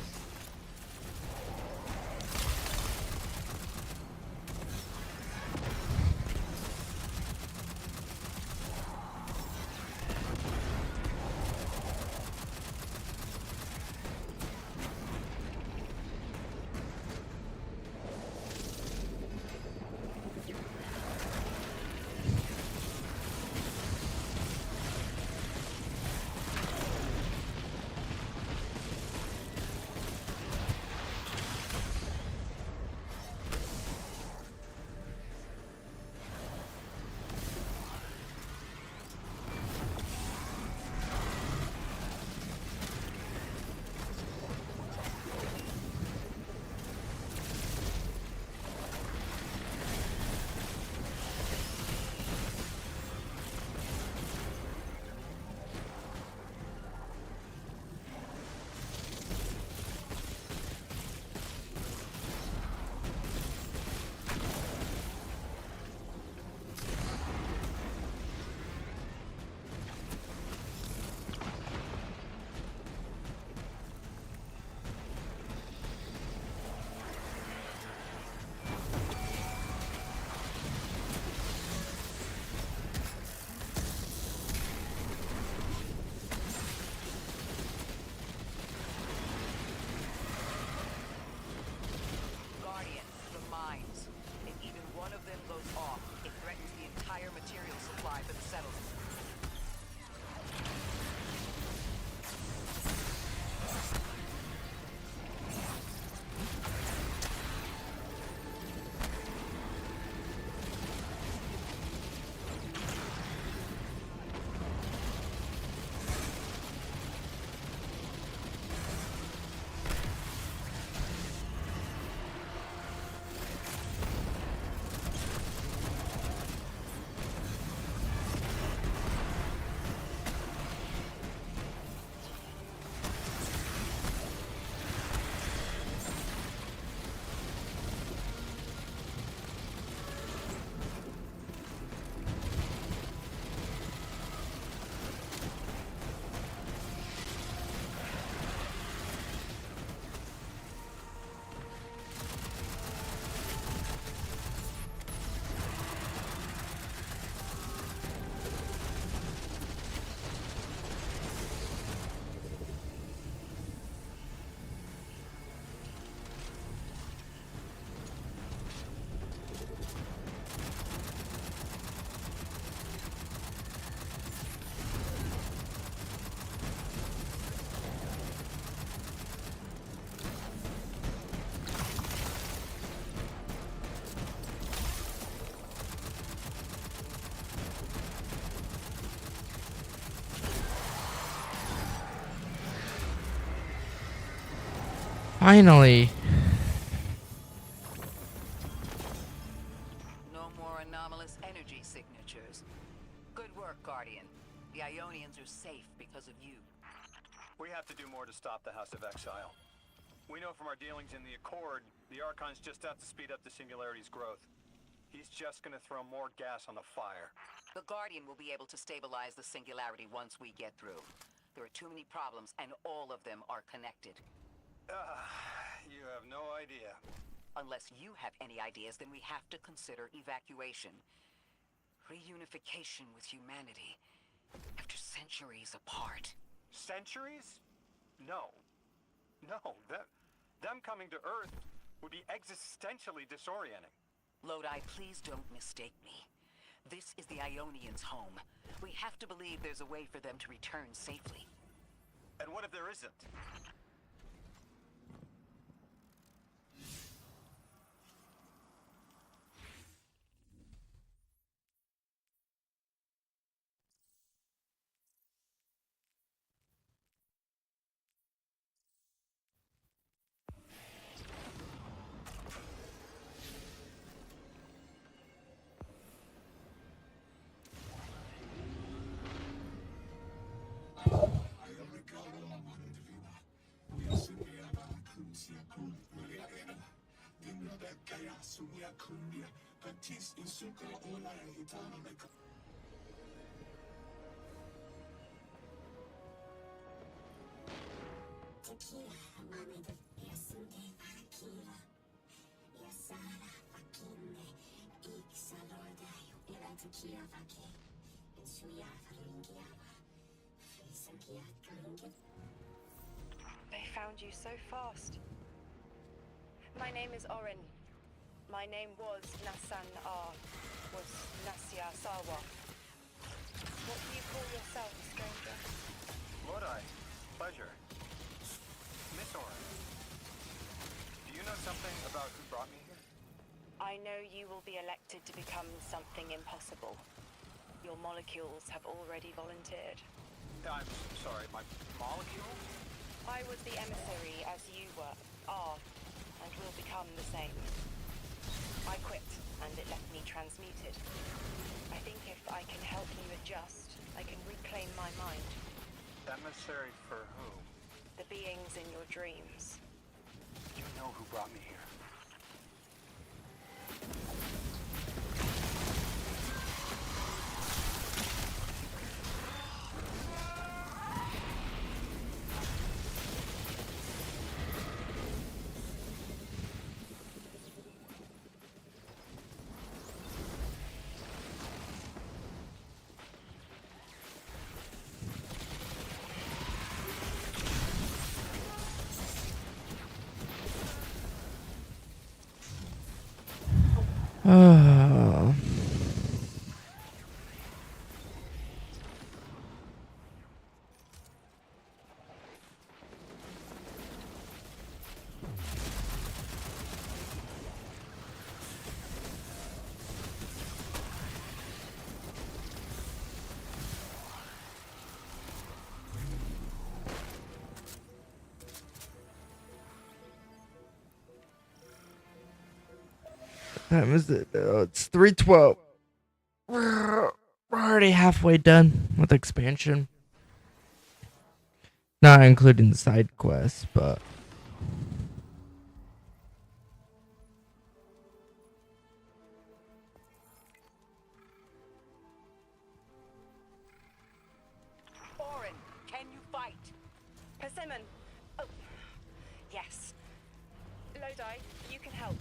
Guardian, the mines. If even one of them goes off, it threatens the entire material supply for the settlement. Finally. No more anomalous energy signatures. Good work, Guardian. The Ionians are safe because of you. We have to do more to stop the House of Exile. We know from our dealings in the Accord, the Archons just have to speed up the Singularity's growth. He's just gonna throw more gas on the fire. The Guardian will be able to stabilize the Singularity once we get through. There are too many problems, and all of them are connected. You have no idea. Unless you have any ideas, then we have to consider evacuation. Reunification with humanity. After centuries apart. Centuries? No. No, them coming to Earth would be existentially disorienting. Lodi, please don't mistake me. This is the Ionians' home. We have to believe there's a way for them to return safely. And what if there isn't? They found you so fast. My name is Orin. My name was Nassan R. Was Nasya Sawa. What do you call yourself, stranger? Lodi, pleasure. Miss Orin, do you know something about who brought me here? I know you will be elected to become something impossible. Your molecules have already volunteered. I'm sorry, my molecules? I was the emissary as you are, and will become the same. I quit, and it left me transmuted. I think if I can help you adjust, I can reclaim my mind. Emissary for who? The beings in your dreams. You know who brought me here. Oh. What time is it? It's 3:12. We're already halfway done with expansion. Not including the side quests, but Orin, can you fight? Persimmon. Oh, yes. Lodi, you can help.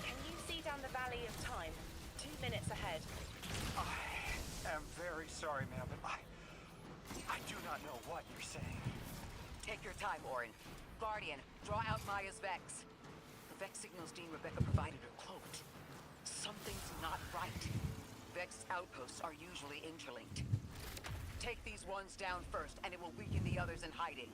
Can you see down the Valley of Time? 2 minutes ahead. I am very sorry, ma'am, but I do not know what you're saying. Take your time, Orin. Guardian, draw out Maya's Vex. The Vex signals Dean Rebecca provided are cloaked. Something's not right. Vex outposts are usually interlinked. Take these ones down first, and it will weaken the others in hiding.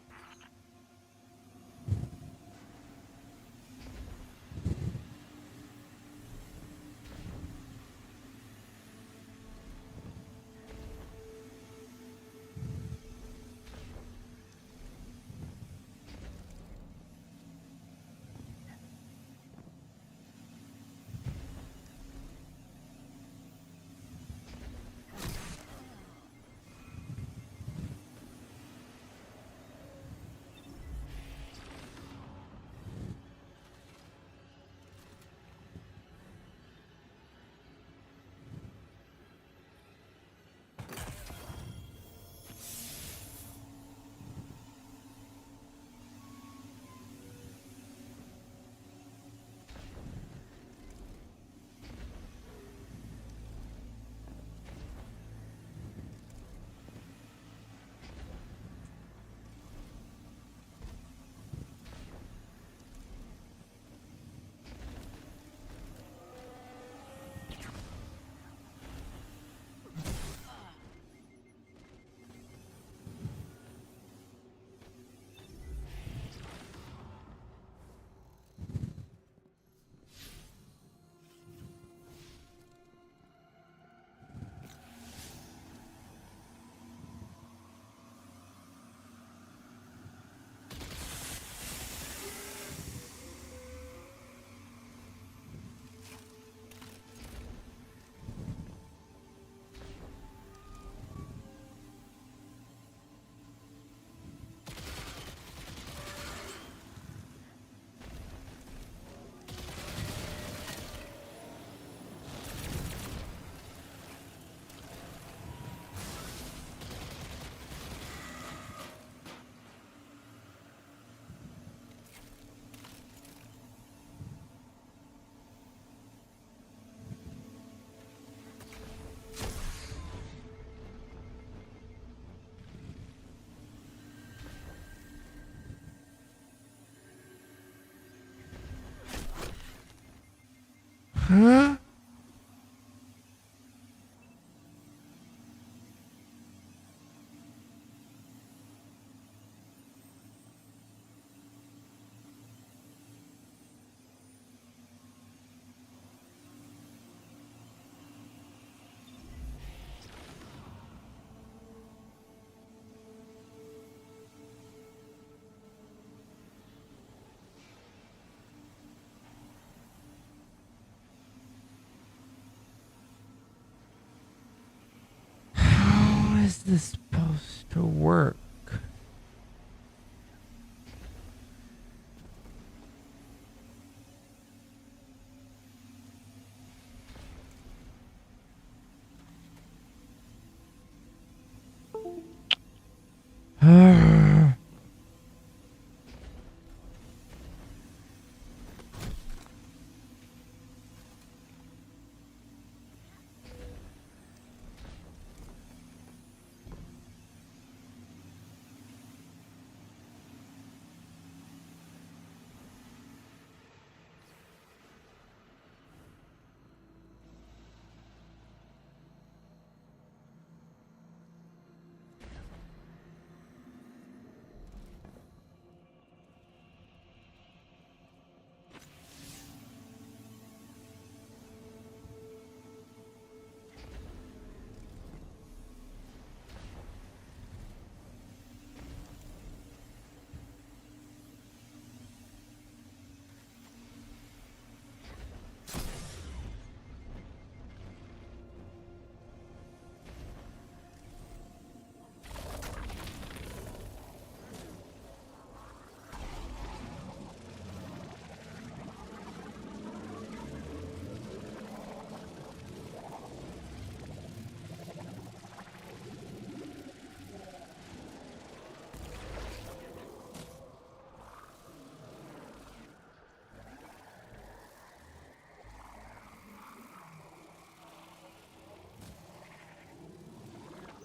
Huh? How is this supposed to work?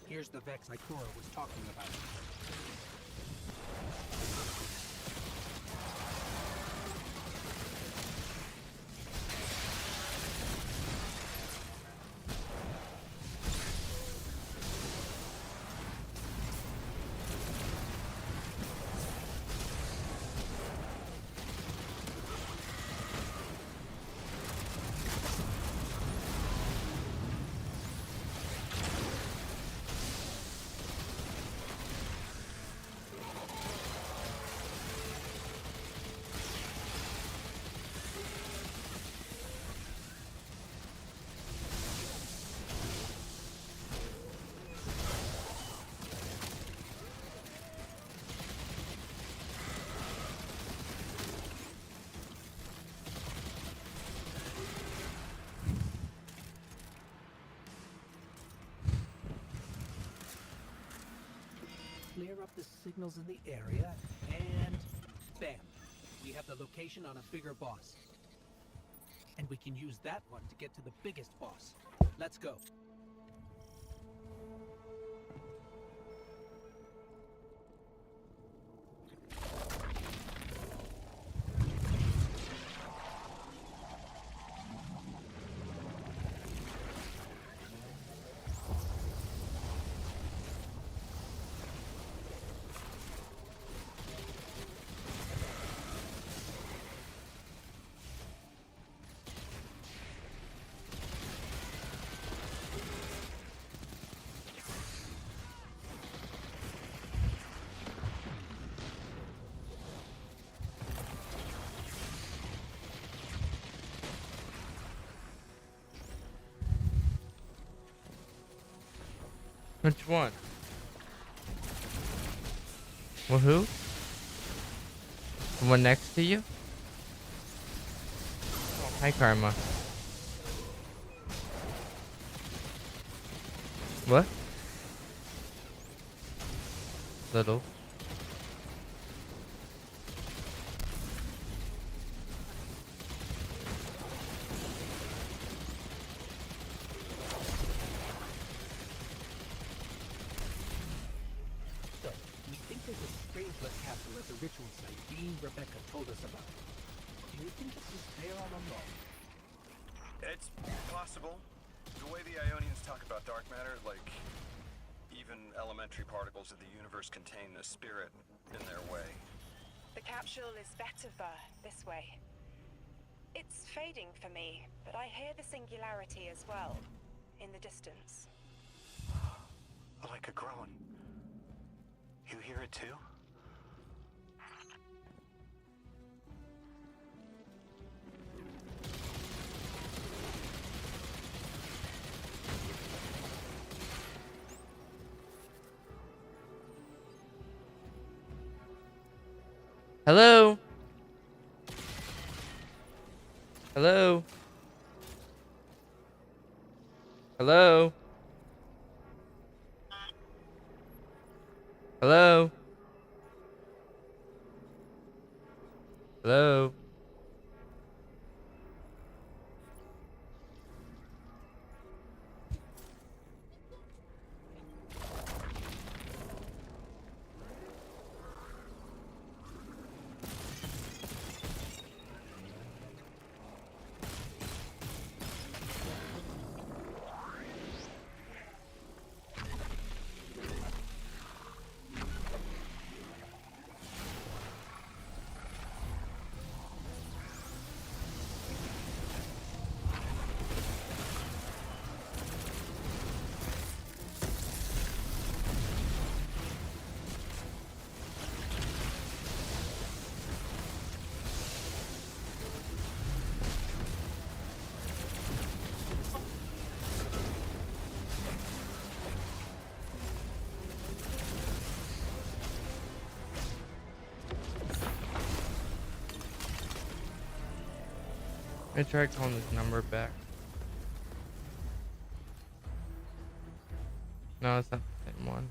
Here's the Vex Ikora was talking about. Clear up the signals in the area, and bam! We have the location on a bigger boss. And we can use that one to get to the biggest boss. Let's go. Which one? Well, who? The one next to you? Oh, hi, Karma. What? Little. Ritual site Dean Rebecca told us about. Do you think this is there all along? It's possible. The way the Ionians talk about dark matter, like even elementary particles of the universe contain a spirit in their way. The capsule is better this way. It's fading for me, but I hear the singularity as well, in the distance. Like a groan. You hear it too? Hello? Hello? Hello? Hello? Hello? I try calling this number back. No, it's not the same one.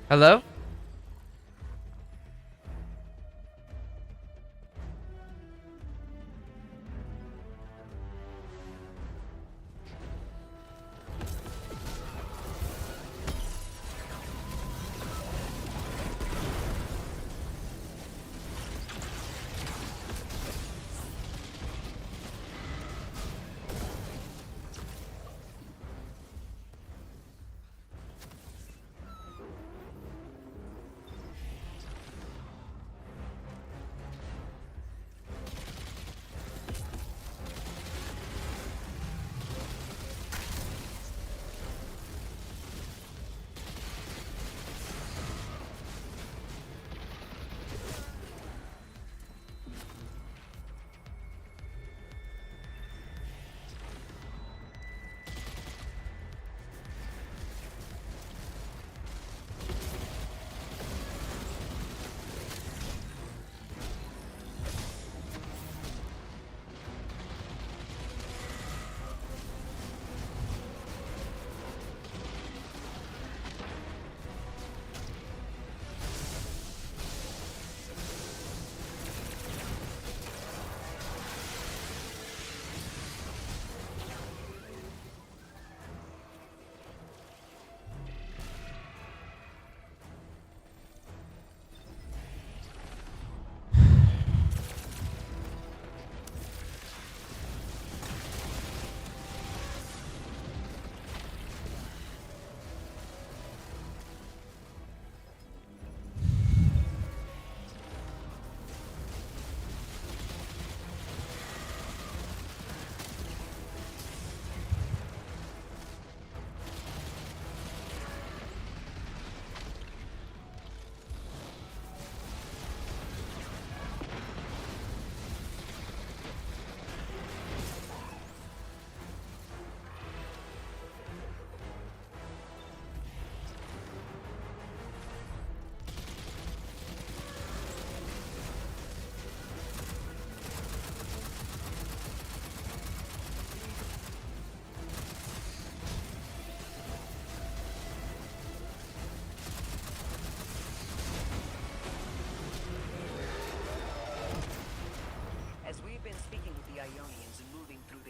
Hello?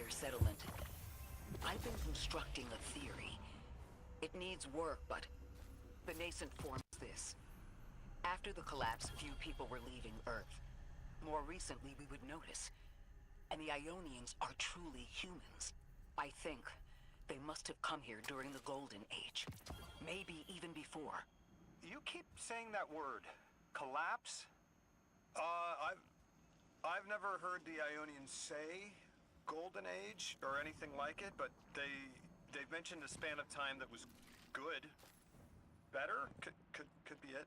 Settlement. I've been constructing a theory. It needs work, but The nascent form is this. After the collapse, few people were leaving Earth. More recently, we would notice. And the Ionians are truly humans. I think they must have come here during the Golden Age. Maybe even before. You keep saying that word. Collapse? I've never heard the Ionians say Golden Age or anything like it, but they've mentioned a span of time that was good. Better? Could be it.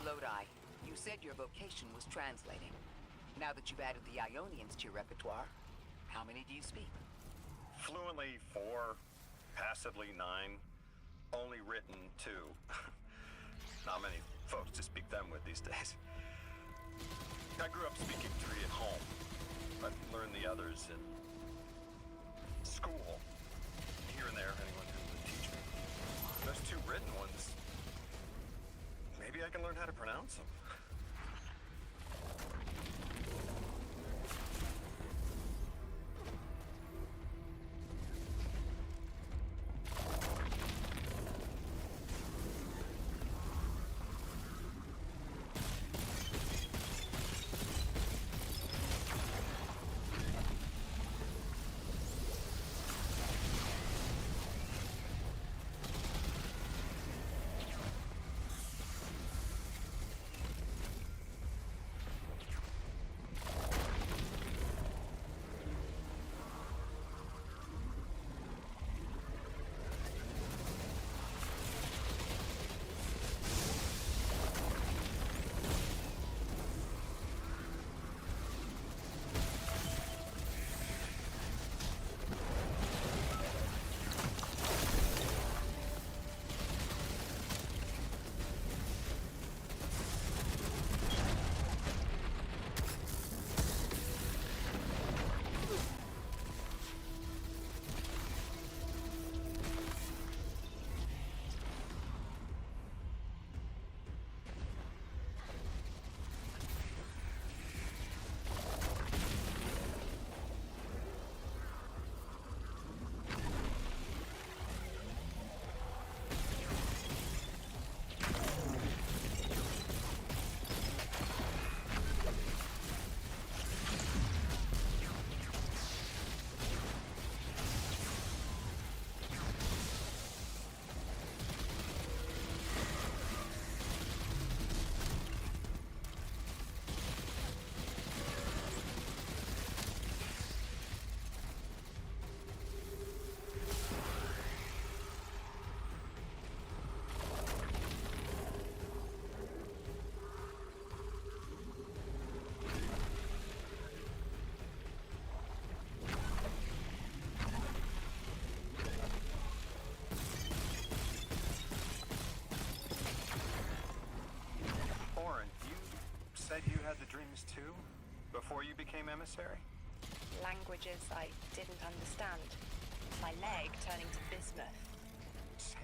Lodi, you said your vocation was translating. Now that you've added the Ionians to your repertoire, how many do you speak? Fluently 4, passively 9, only written 2. Not many folks to speak them with these days. I grew up speaking 3 at home, but learned the others in school. Here and there, anyone who would teach me. Those 2 written ones, maybe I can learn how to pronounce them. Said you had the dreams too? Before you became emissary? Languages I didn't understand. My leg turning to bismuth. Same.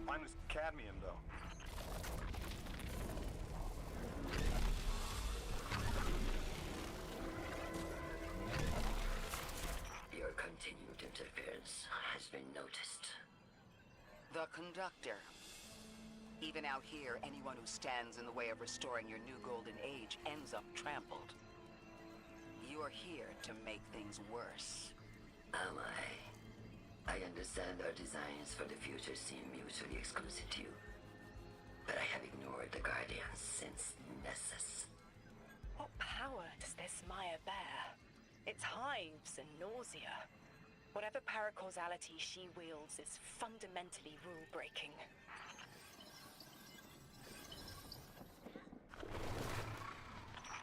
Mine was cadmium, though. Your continued interference has been noticed. The Conductor. Even out here, anyone who stands in the way of restoring your new Golden Age ends up trampled. You're here to make things worse. Am I? I understand our designs for the future seem mutually exclusive to you, but I have ignored the Guardians since Nessus. What power does this Maya bear? It's hives and nausea. Whatever paracausality she wields is fundamentally rule-breaking.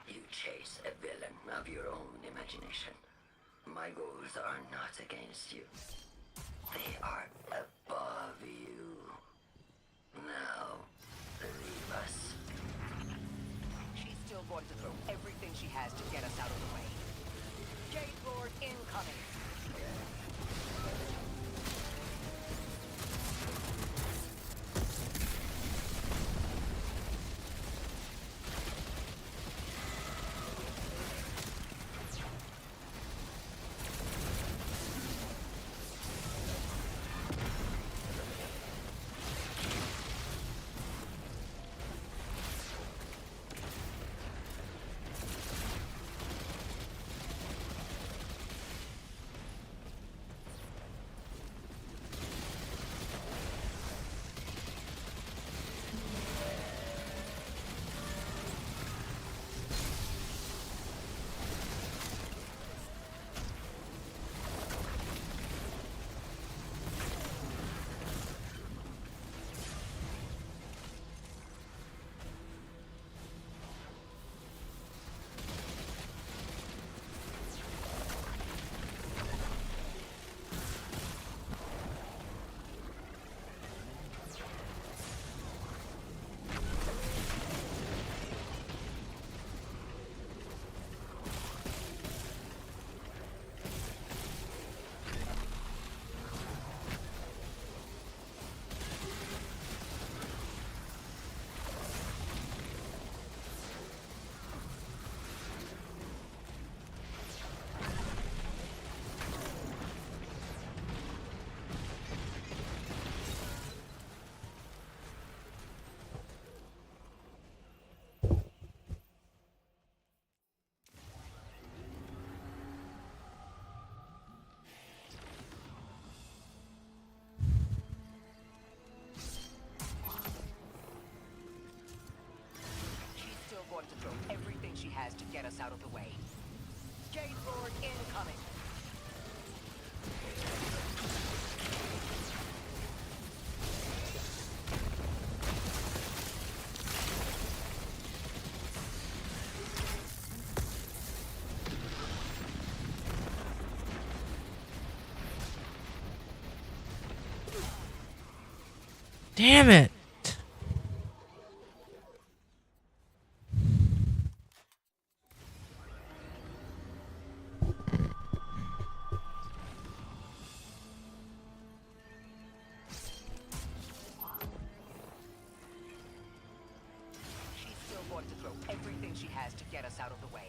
You chase a villain of your own imagination. My goals are not against you. They are above you. Now, leave us. She's still going to throw everything she has to get us out of the way. Jade Lord incoming! To throw everything she has to get us out of the way. Jade Lord incoming! Damn it! Everything she has to get us out of the way.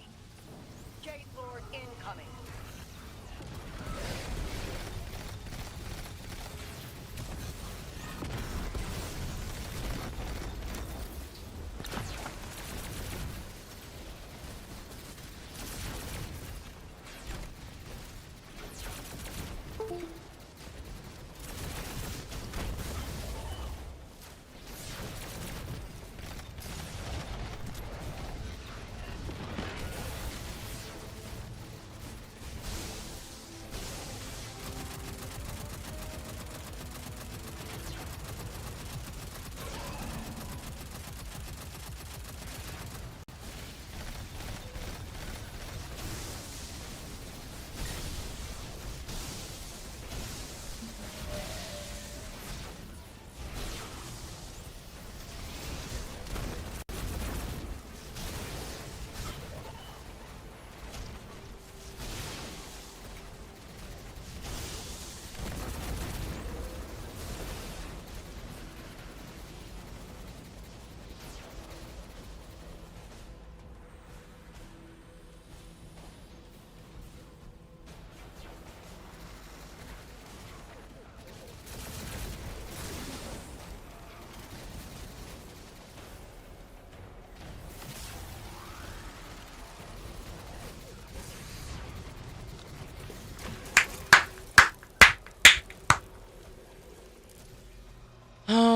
Jade Lord incoming!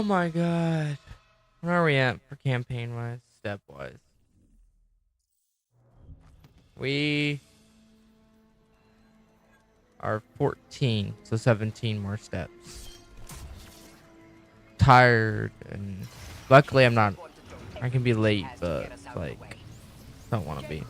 Oh my god. Where are we at for campaign wise, step wise? We are 14, so 17 more steps. Tired, and luckily I'm not. I can be late, but like, don't want to be.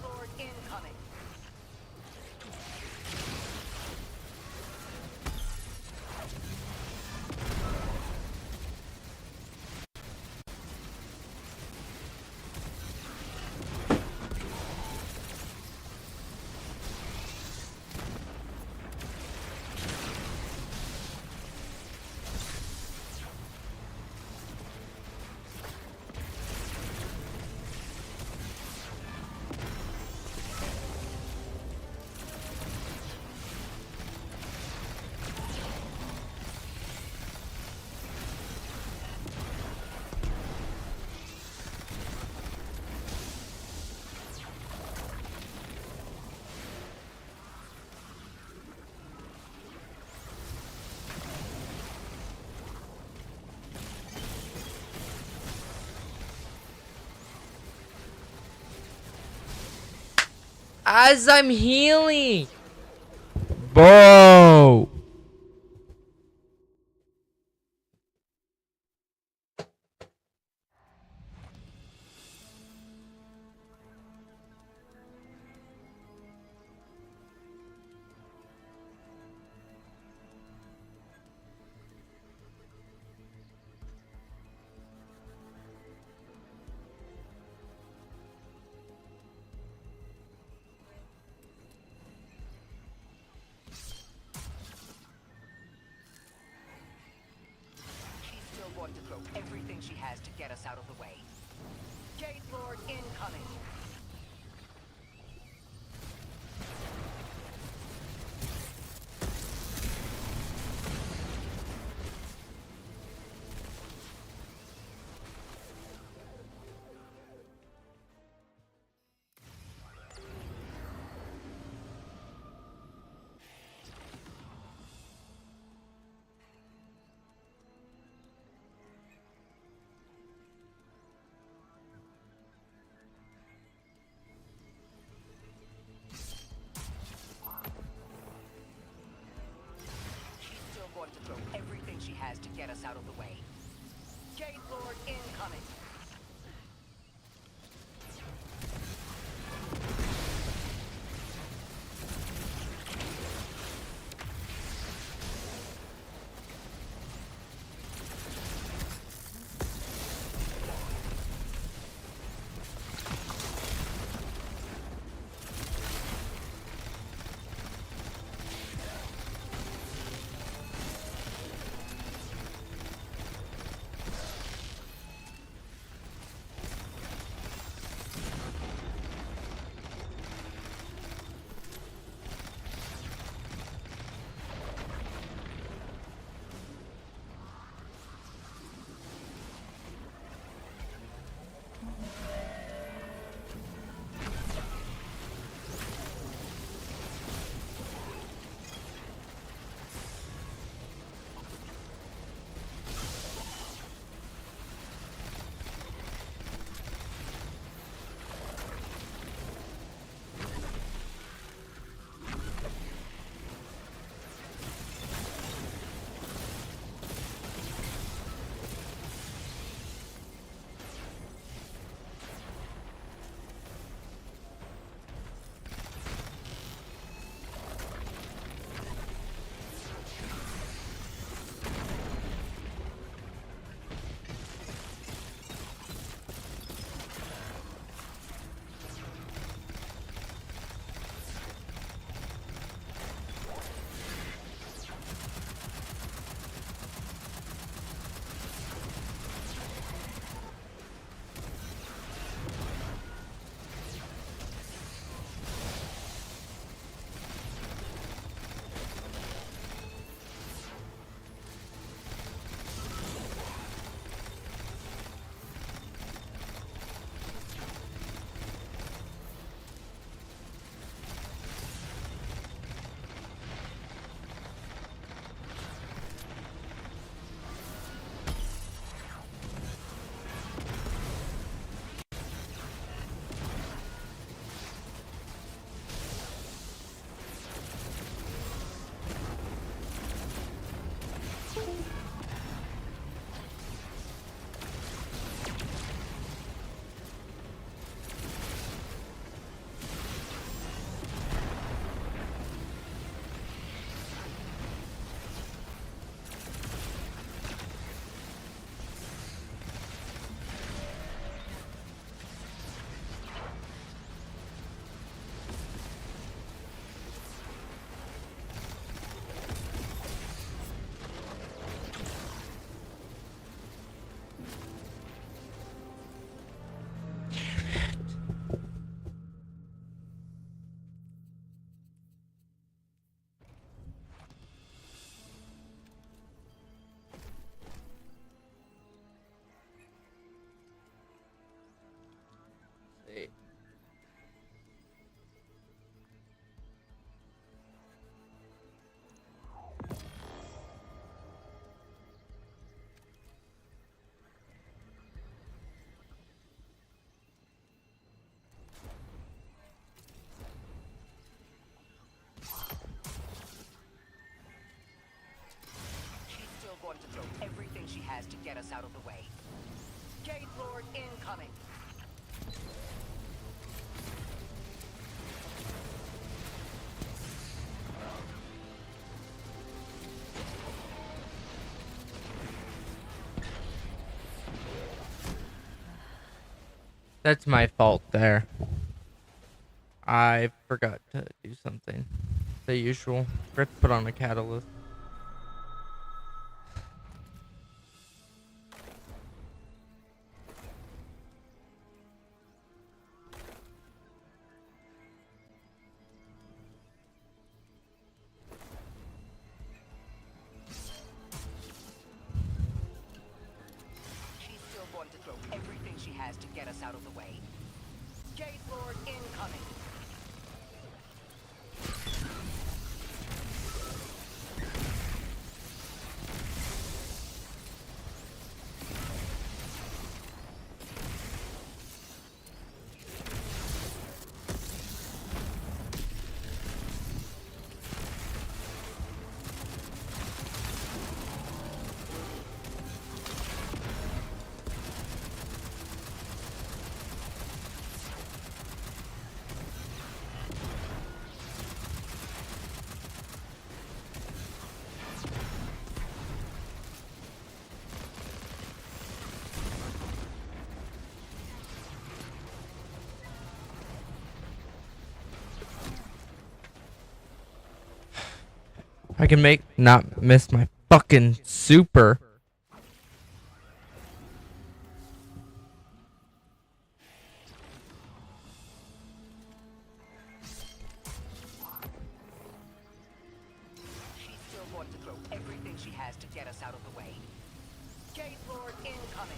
As I'm healing. Bro. Going to throw everything she has to get us out of the way. Jade Lord incoming. Going to throw everything she has to get us out of the way. Jade Lord incoming. us out of the way. Jade Lord incoming. That's my fault there. I forgot to do something. The usual. Forgot to put on a catalyst. She's still going to throw everything she has to get us out of the way. Jade Lord incoming. I can make not miss my fucking super. She's still going to throw everything she has to get us out of the way. Jade Lord incoming.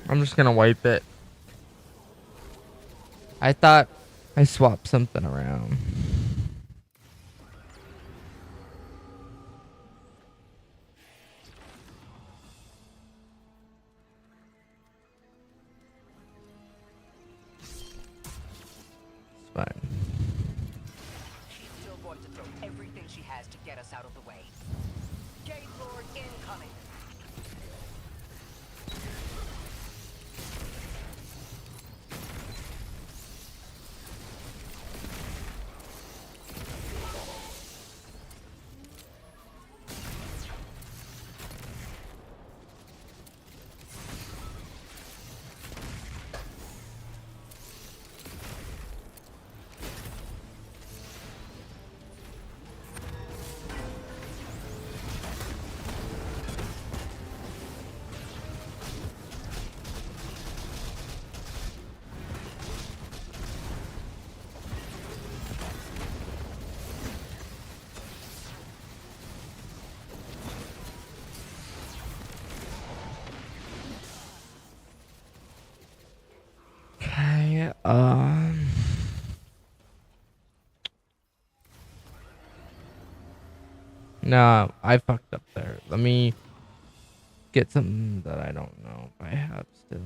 I'm just gonna wipe it. I thought I swapped something around. It's fine. She's still going to throw everything she has to get us out of the way. Jade Lord incoming. Okay, no, I fucked up there. Let me get something that I don't know if I have still.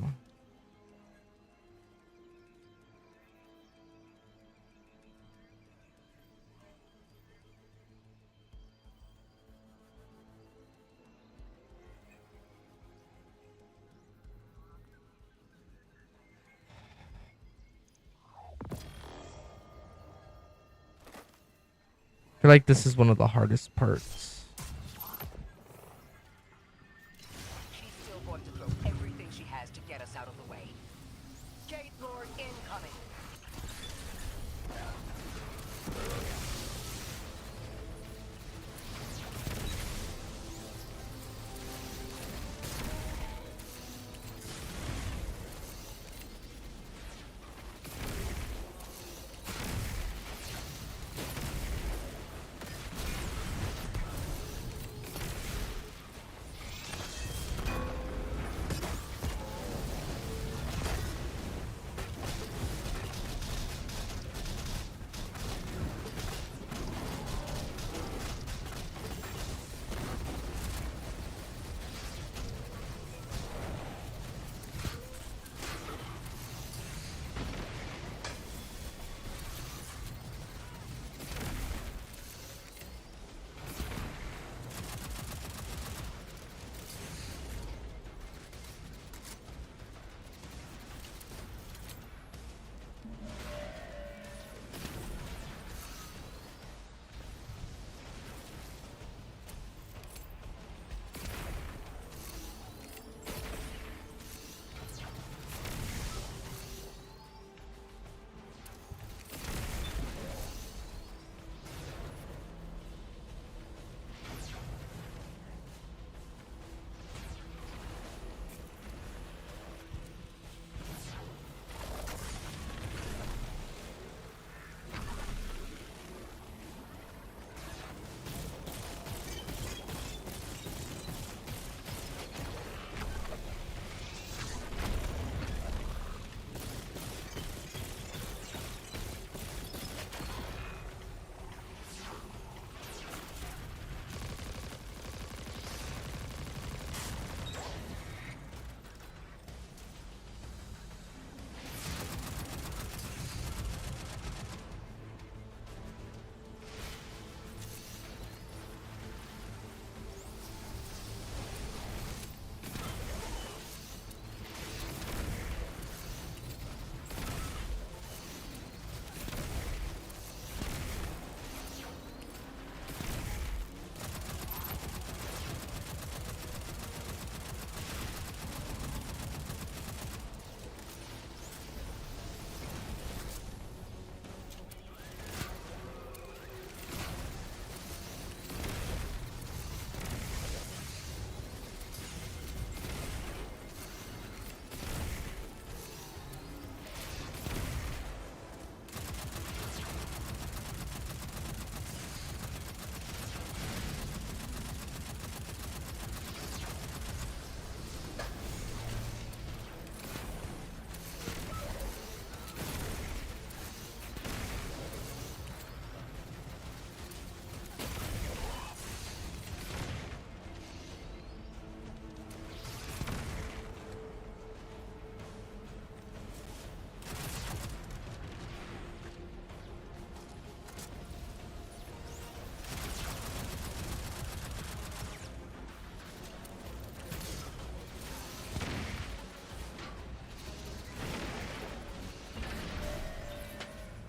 I feel like this is one of the hardest parts. She's still going to throw everything she has to get us out of the way. Jade Lord incoming.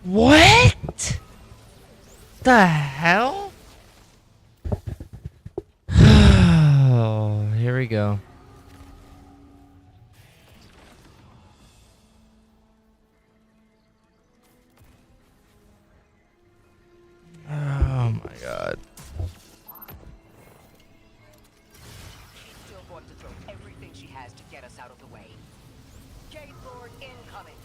What? The hell? Oh, here we go. Oh my god. She's still going to throw everything she has to get us out of the way. Jade Lord incoming.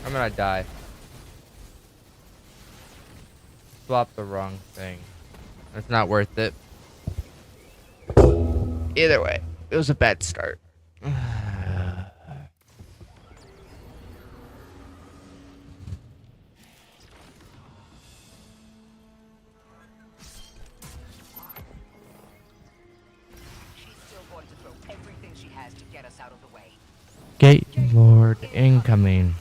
I'm gonna die. Swap the wrong thing. It's not worth it. Either way, it was a bad start. Gate Lord incoming.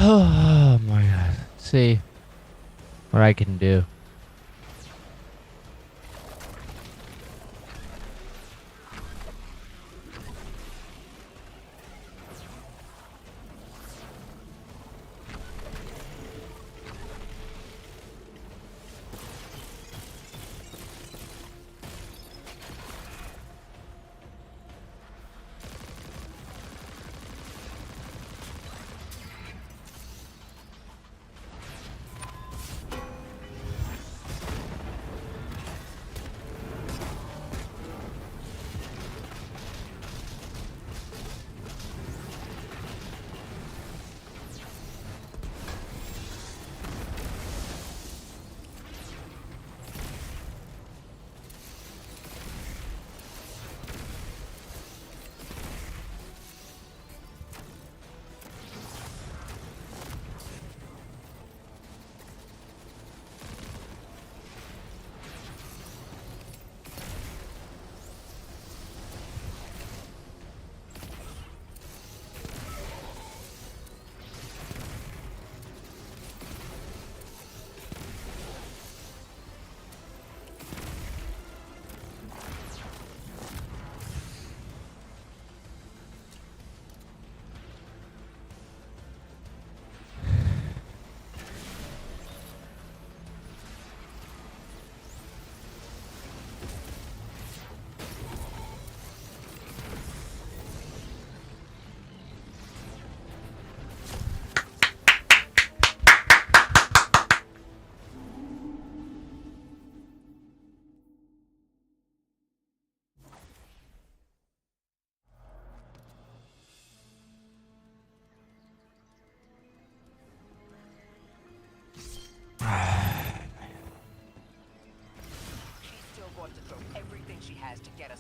Oh my god. Let's see what I can do.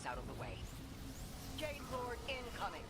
this out of the way. Jade Lord incoming.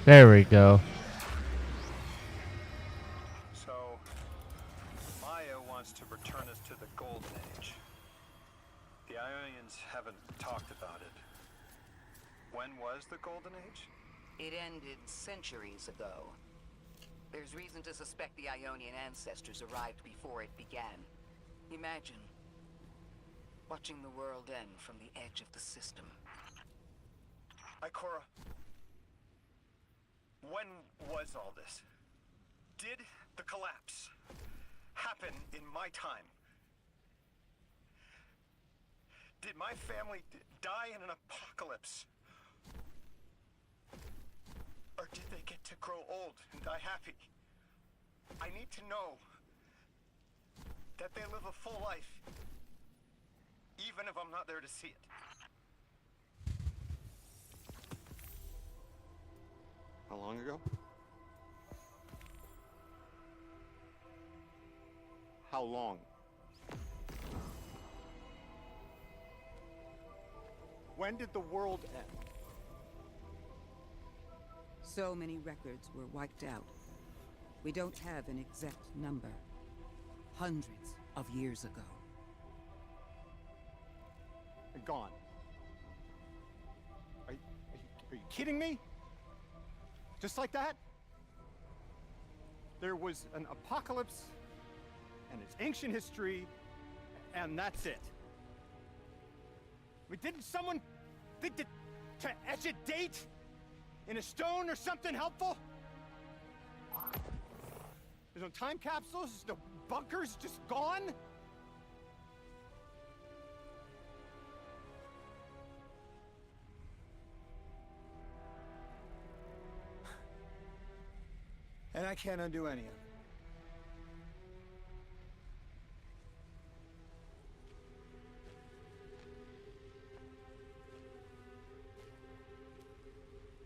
There we go. So, Maya wants to return us to the Golden Age. The Ionians haven't talked about it. When was the Golden Age? It ended centuries ago. There's reason to suspect the Ionian ancestors arrived before it began. Imagine watching the world end from the edge of the system. Ikora, when was all this? Did the collapse happen in my time? Did my family die in an apocalypse? Or did they get to grow old and die happy? I need to know that they live a full life, even if I'm not there to see it. How long ago? How long? When did the world end? So many records were wiped out. We don't have an exact number. Hundreds of years ago. They're gone. Are you kidding me? Just like that? There was an apocalypse, and it's ancient history, and that's it. I mean, didn't someone think to etch a date in a stone or something helpful? There's no time capsules, no bunkers, just gone? And I can't undo any of it.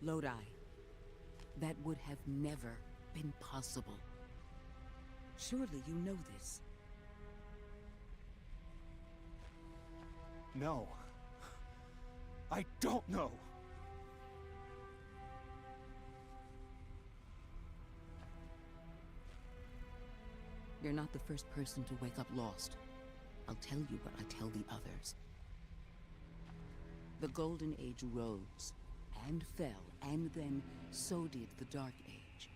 Lodi. That would have never been possible. Surely you know this. No. I don't know. You're not the first person to wake up lost. I'll tell you what I tell the others. The Golden Age rose and fell, and then so did the Dark Age.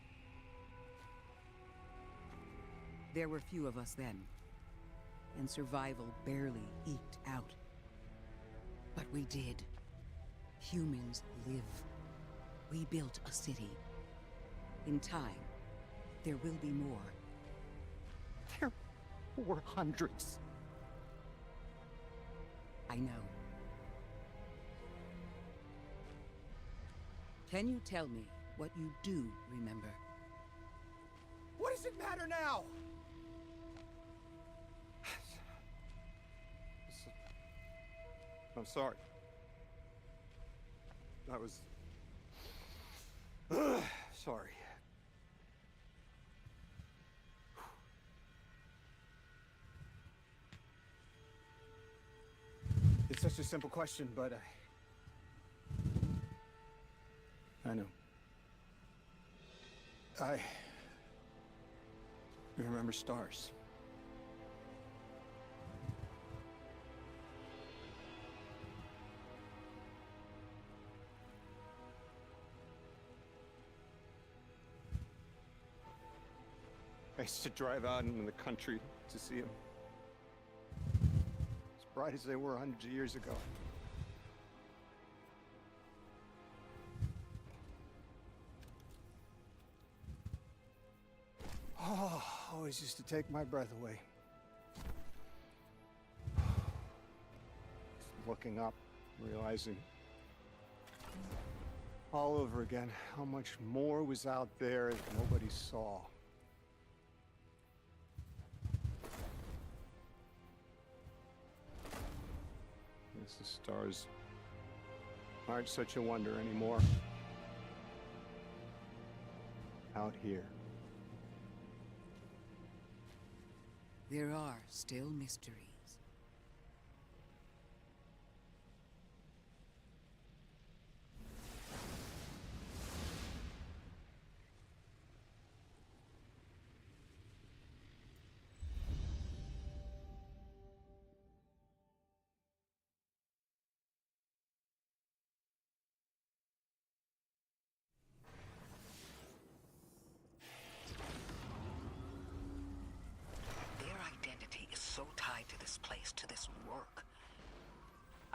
There were few of us then, and survival barely eked out. But we did. Humans live. We built a city. In time, there will be more. There were hundreds. I know. Can you tell me what you do remember? What does it matter now? I'm sorry. I was... sorry. It's such a simple question, but I know. I remember stars. I used to drive out in the country to see them. As bright as they were hundreds of years ago. Oh, always used to take my breath away. Just looking up, realizing all over again how much more was out there that nobody saw. Guess the stars aren't such a wonder anymore. Out here. There are still mysteries.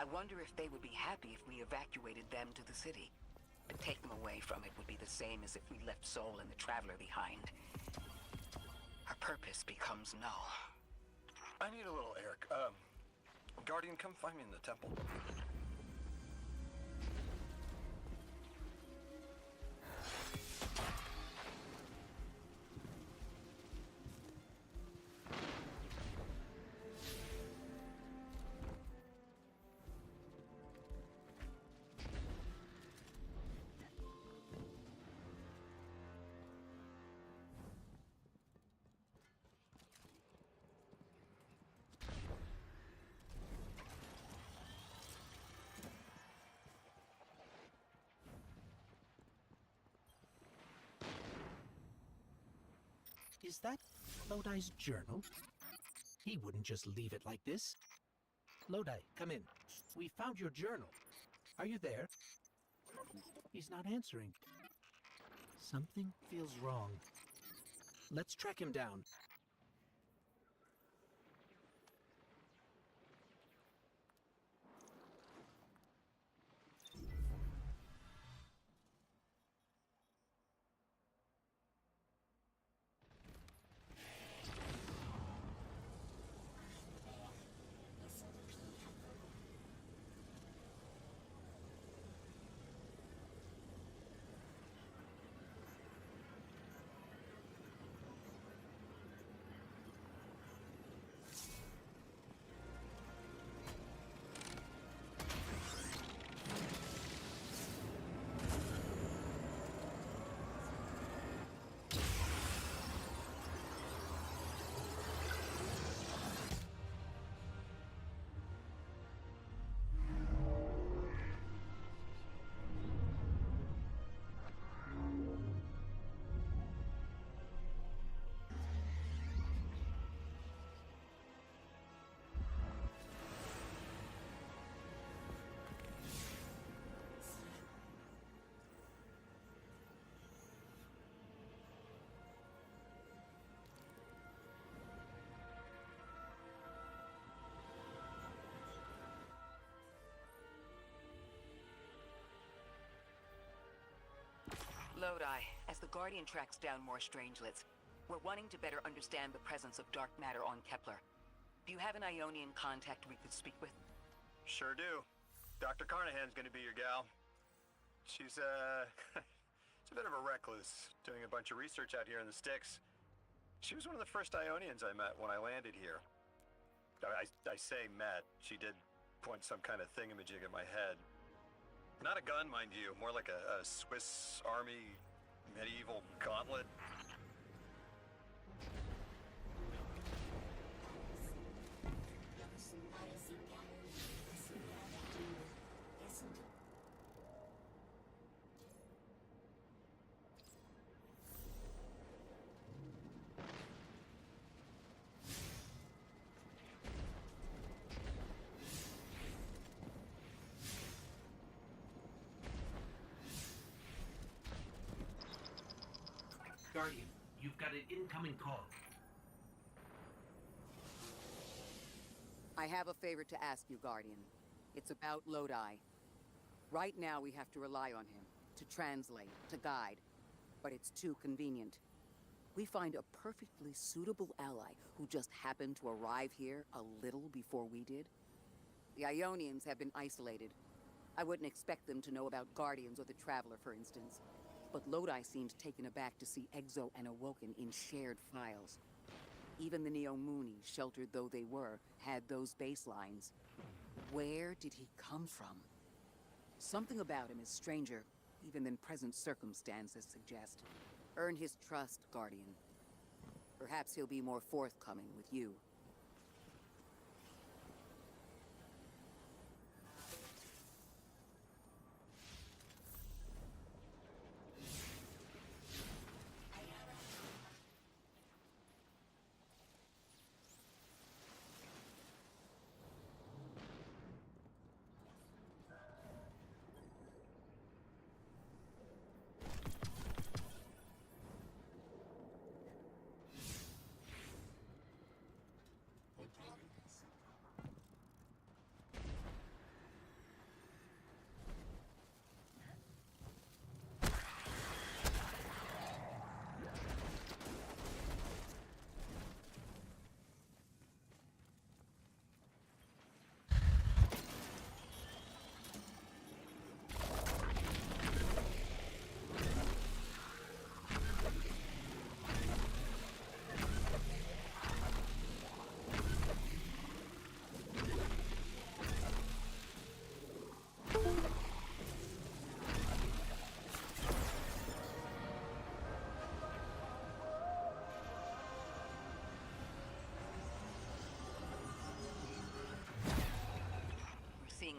I wonder if they would be happy if we evacuated them to the city. To take them away from it would be the same as if we left Soul and the Traveler behind. Our purpose becomes null. I need a little Eric. Guardian, come find me in the temple. Is that Lodi's journal? He wouldn't just leave it like this. Lodi, come in. We found your journal. Are you there? He's not answering. Something feels wrong. Let's track him down. Lodi, as the Guardian tracks down more strangelets, we're wanting to better understand the presence of dark matter on Kepler. Do you have an Ionian contact we could speak with? Sure do. Dr. Carnahan's gonna be your gal. She's, she's a bit of a recluse, doing a bunch of research out here in the sticks. She was one of the first Ionians I met when I landed here. I say met. She did point some kind of thingamajig at my head. Not a gun, mind you, more like a Swiss Army medieval gauntlet. Guardian, you've got an incoming call. I have a favor to ask you, Guardian. It's about Lodi. Right now we have to rely on him, to translate, to guide. But it's too convenient. We find a perfectly suitable ally who just happened to arrive here a little before we did. The Ionians have been isolated. I wouldn't expect them to know about Guardians or the Traveler, for instance. But Lodi seemed taken aback to see Exo and Awoken in shared files. Even the Neomuni, sheltered though they were, had those baselines. Where did he come from? Something about him is stranger, even than present circumstances suggest. Earn his trust, Guardian. Perhaps he'll be more forthcoming with you.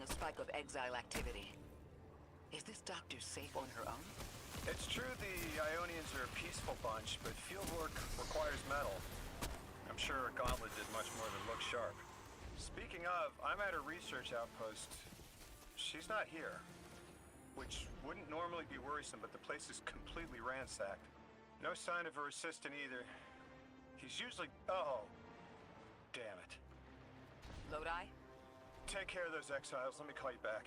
a spike of exile activity. Is this doctor safe on her own? It's true the Ionians are a peaceful bunch, but fieldwork requires metal. I'm sure Gauntlet did much more than look sharp. Speaking of, I'm at her research outpost. She's not here. Which wouldn't normally be worrisome, but the place is completely ransacked. No sign of her assistant either. He's usually... Oh. Damn it. Lodi? Take care of those exiles. Let me call you back.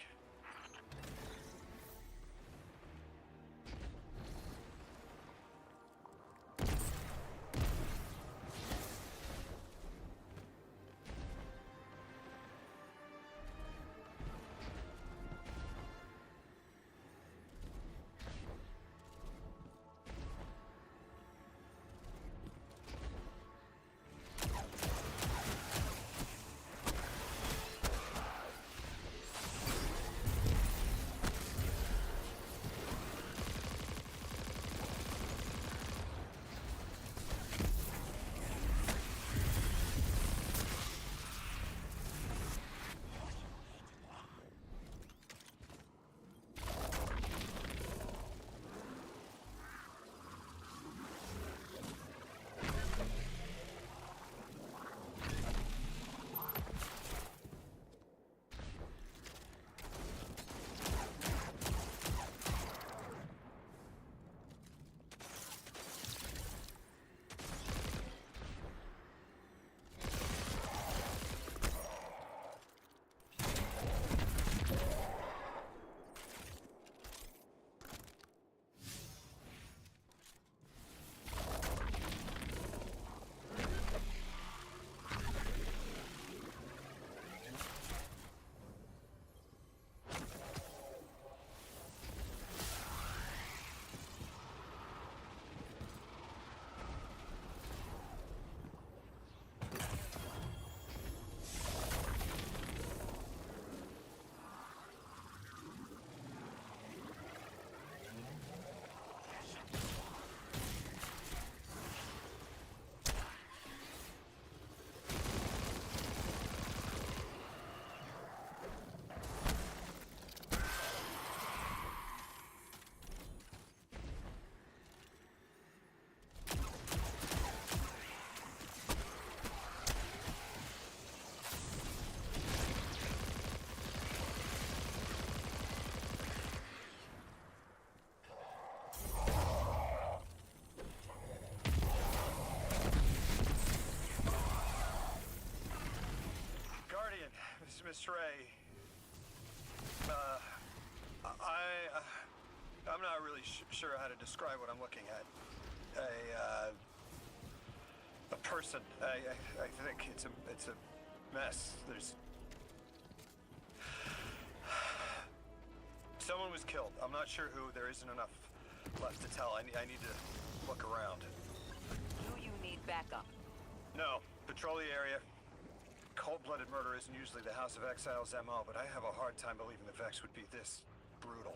Miss Ray, I'm not really sure how to describe what I'm looking at. A person. I think it's a mess. There's someone was killed. I'm not sure who. There isn't enough left to tell. I need to look around. Do you need backup? No. Patrol the area. Cold-blooded murder isn't usually the House of Exiles' MO, but I have a hard time believing the Vex would be this brutal.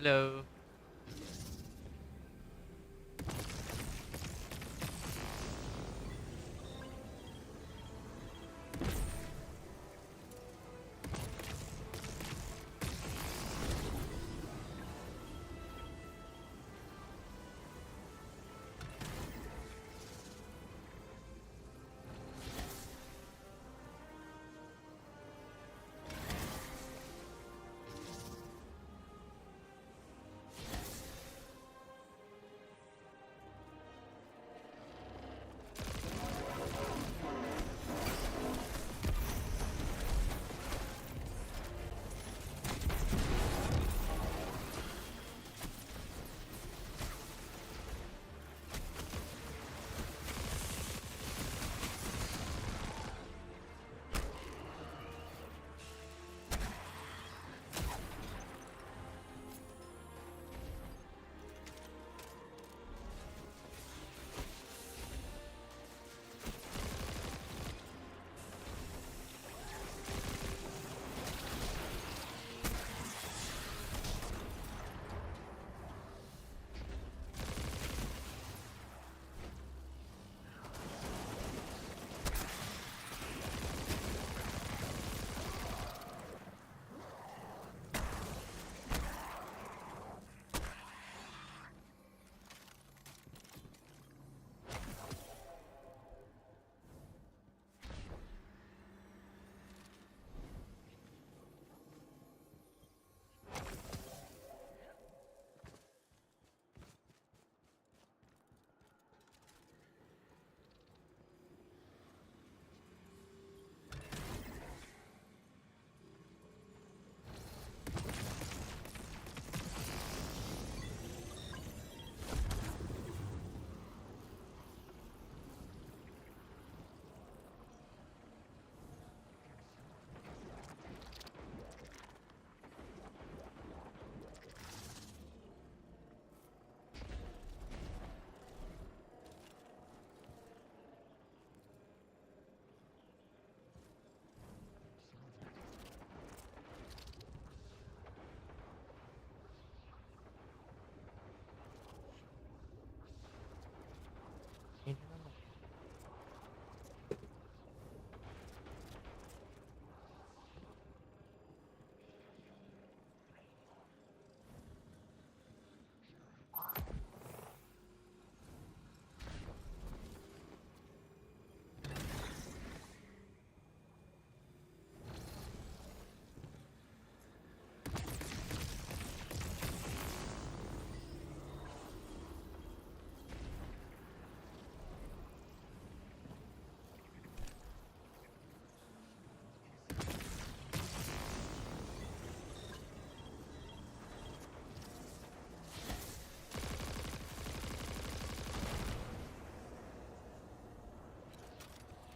Hello.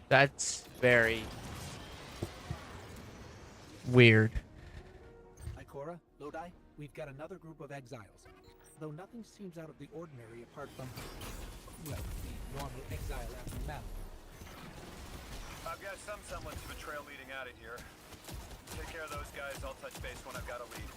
That's very weird. Ikora, Lodi, we've got another group of exiles. Though nothing seems out of the ordinary apart from, well, the normal exile abnormality. I've got some semblance of a trail leading out of here. Take care of those guys. I'll touch base when I've got a lead.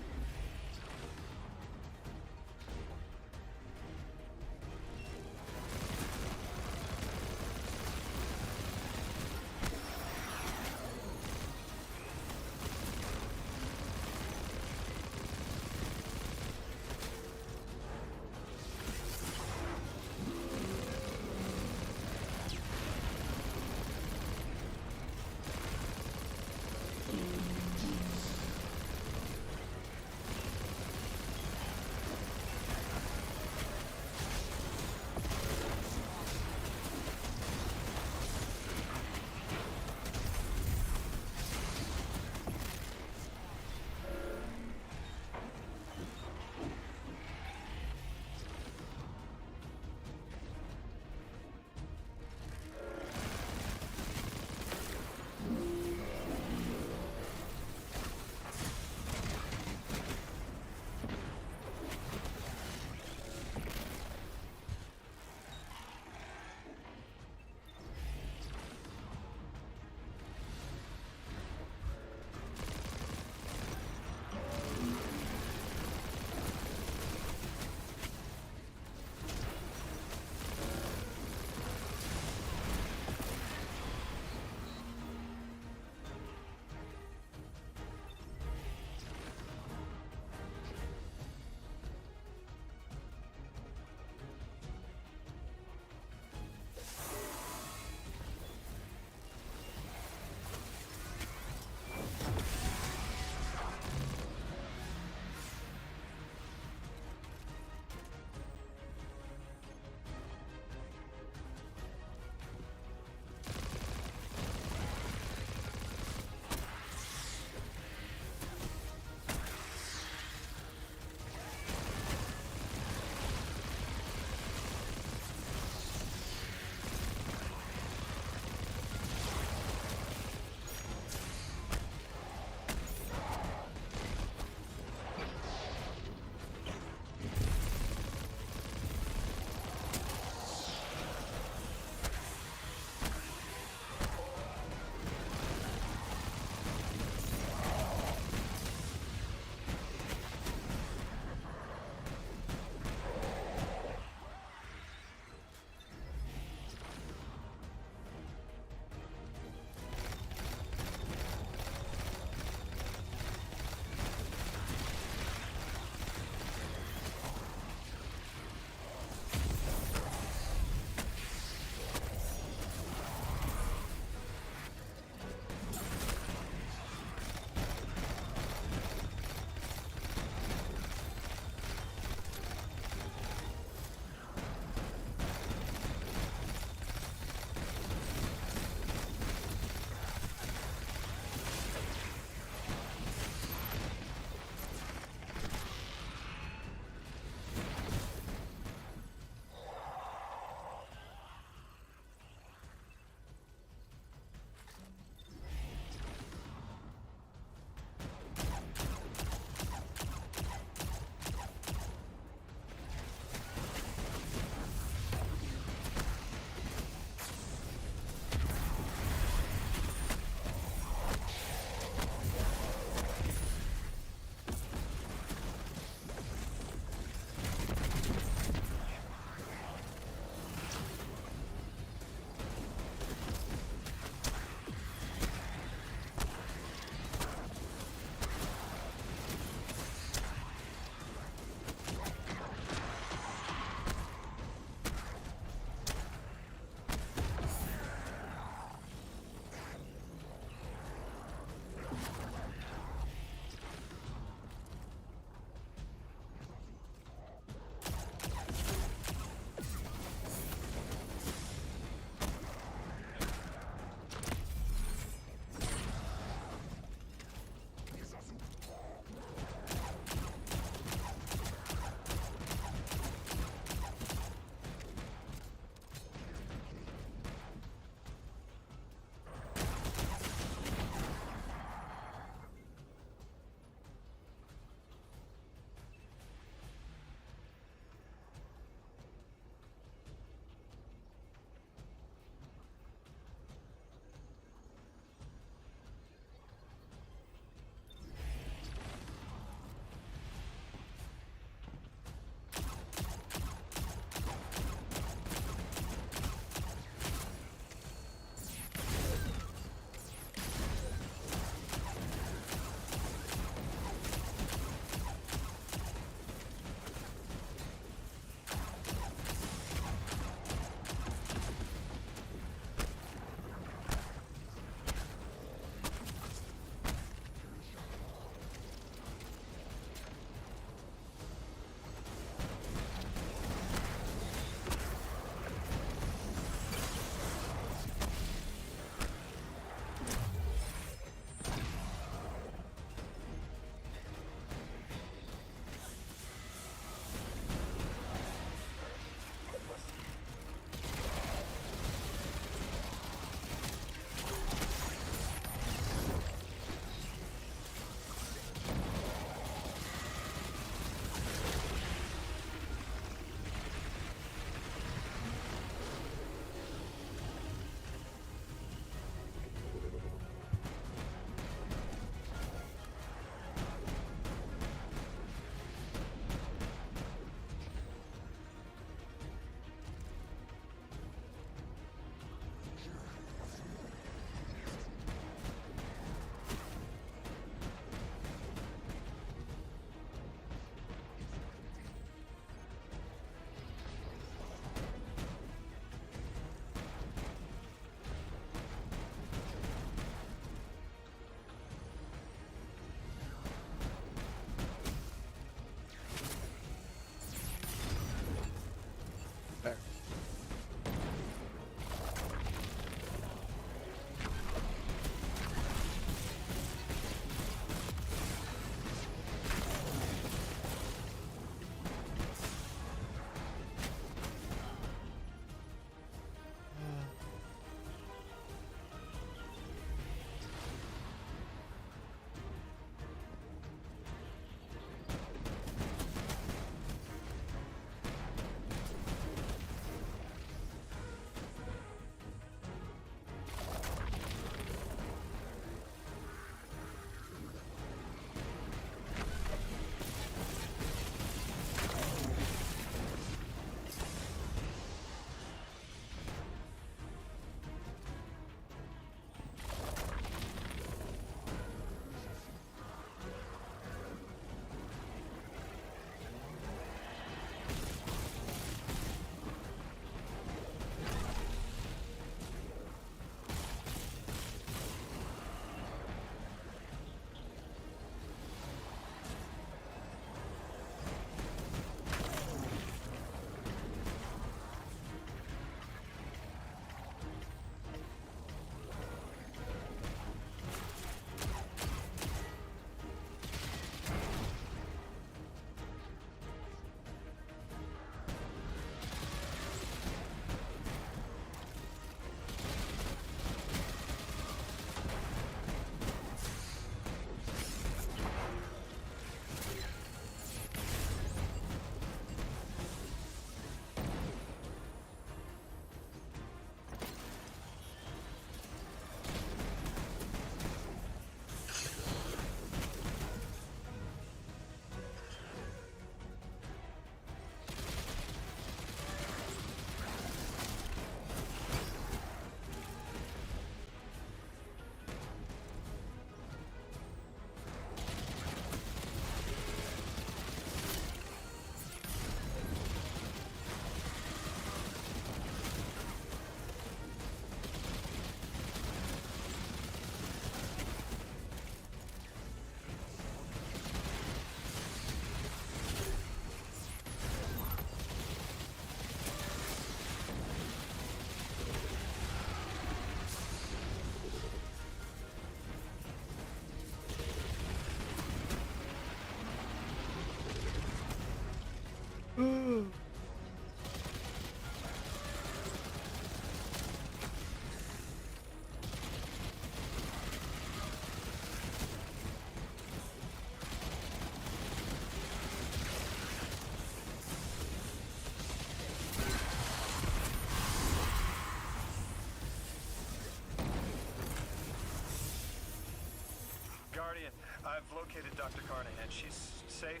I've located Dr. Carnahan. She's safe,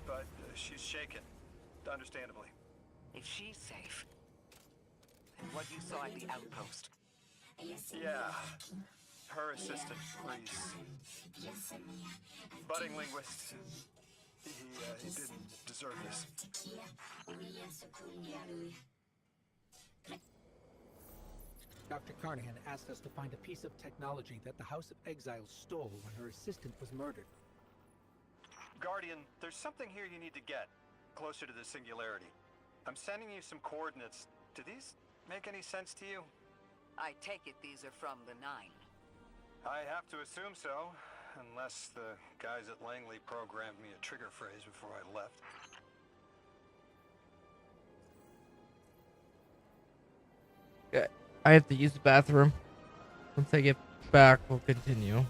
but she's shaken. Understandably. If she's safe, then what you saw at the outpost. Yeah. Her assistant, Reese. Budding linguist. He didn't deserve this. Dr. Carnahan asked us to find a piece of technology that the House of Exiles stole when her assistant was murdered. Guardian, there's something here you need to get. Closer to the singularity. I'm sending you some coordinates. Do these make any sense to you? I take it these are from the Nine. I have to assume so. Unless the guys at Langley programmed me a trigger phrase before I left. Okay. I have to use the bathroom. Once I get back, we'll continue.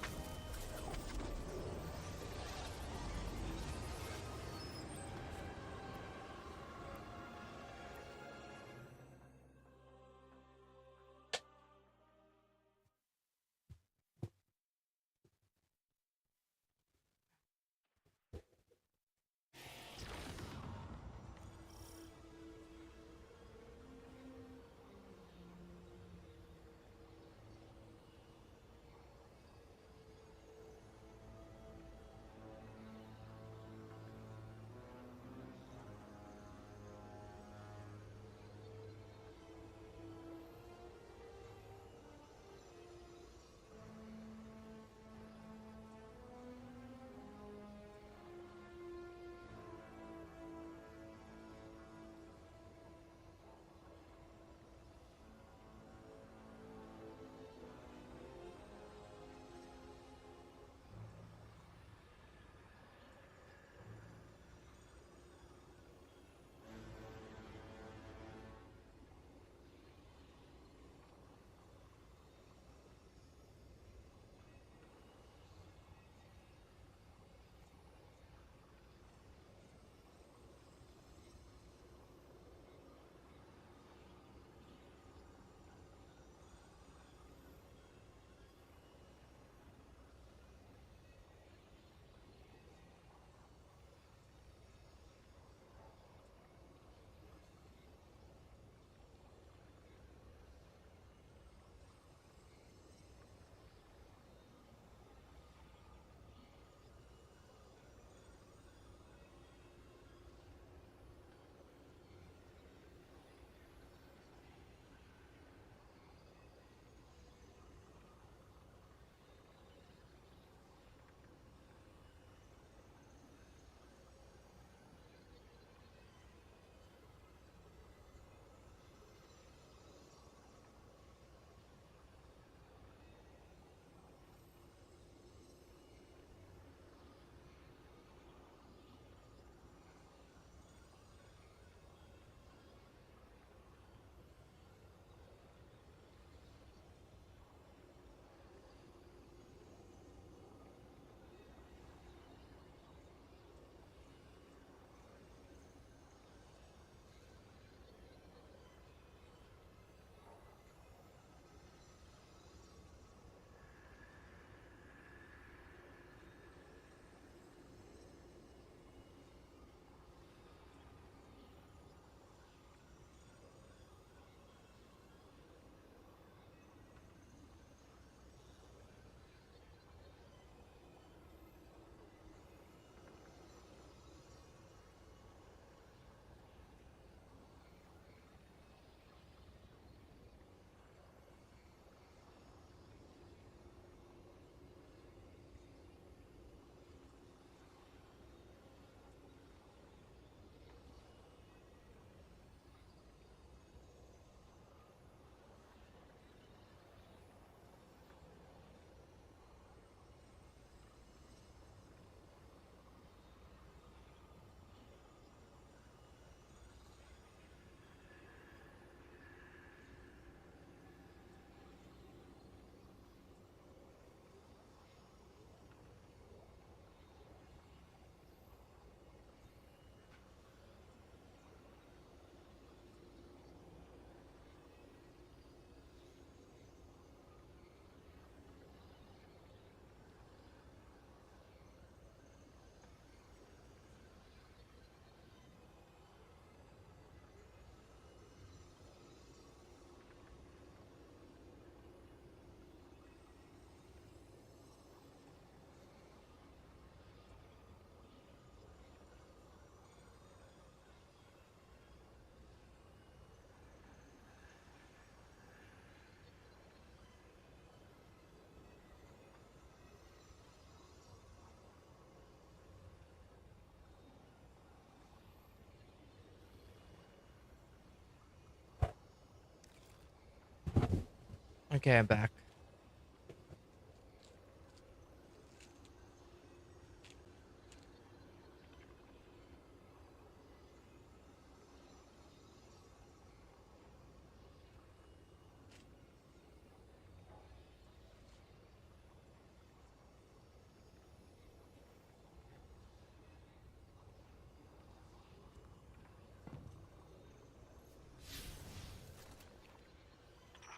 Okay, I'm back.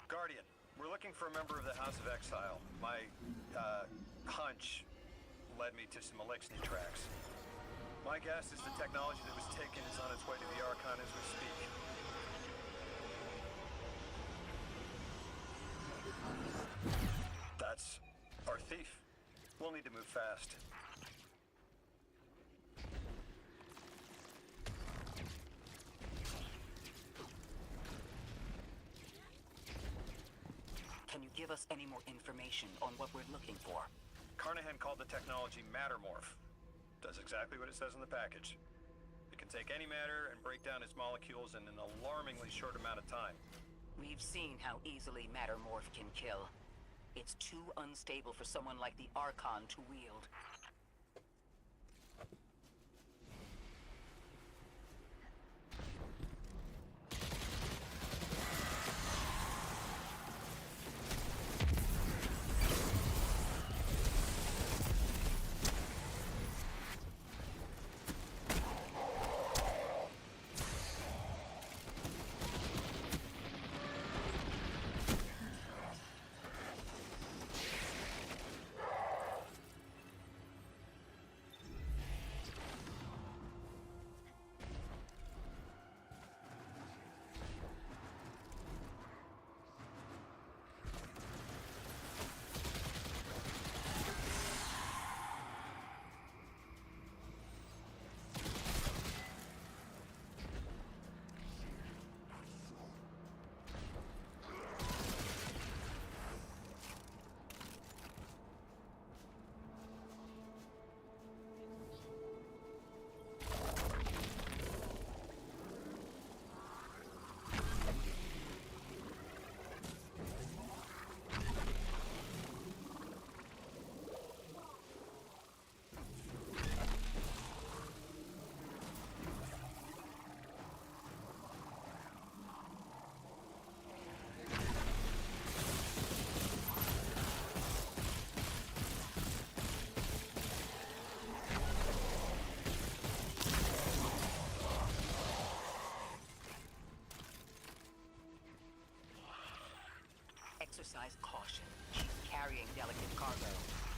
Guardian, we're looking for a member of the House of Exile. My, hunch led me to some Elixir tracks. My guess is the technology that was taken is on its way to the Archon as we speak. That's our thief. We'll need to move fast. Can you give us any more information on what we're looking for? Carnahan called the technology Mattermorph. Does exactly what it says in the package. It can take any matter and break down its molecules in an alarmingly short amount of time. We've seen how easily Mattermorph can kill. It's too unstable for someone like the Archon to wield. Exercise caution. She's carrying delicate cargo.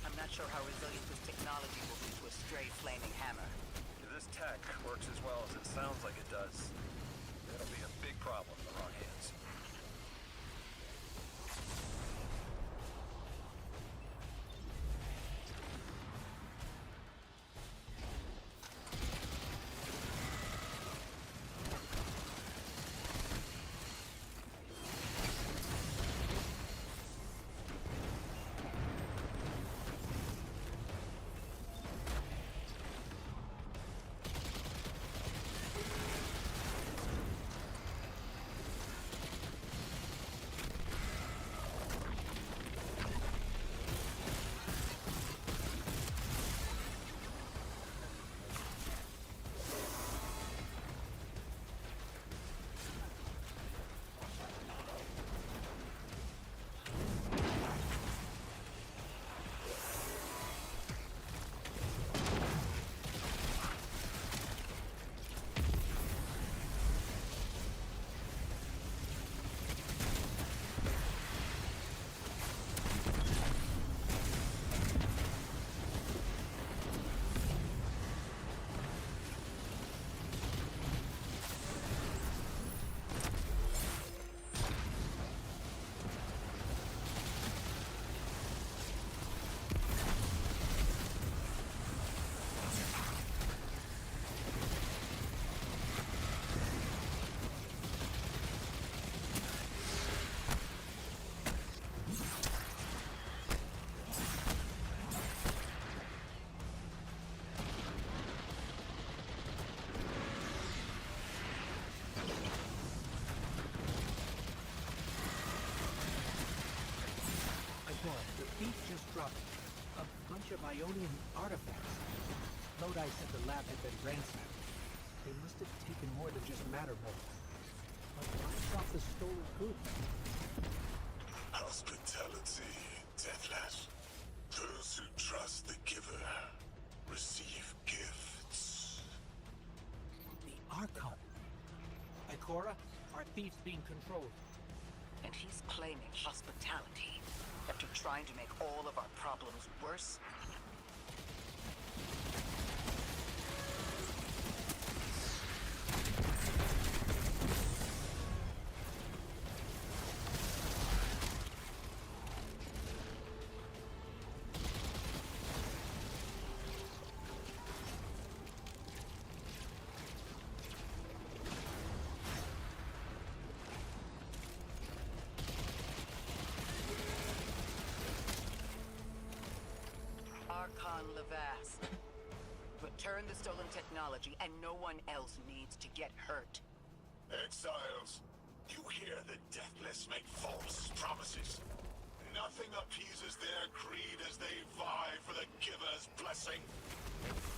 I'm not sure how resilient this technology will be to a stray flaming hammer. If this tech works as well as it sounds like it does, it'll be a big problem in the wrong hands. Ionian artifacts. Lodi said the lab had been ransacked. They must have taken more than just matter bolts. But why drop the stolen goods? Hospitality, Deathless. Those who trust the giver receive gifts. The Archon. Ikora, our thief's being controlled. And he's claiming hospitality after trying to make all of our problems worse. Archon Levas. Return the stolen technology, and no one else needs to get hurt. Exiles, you hear the Deathless make false promises. Nothing appeases their greed as they vie for the giver's blessing.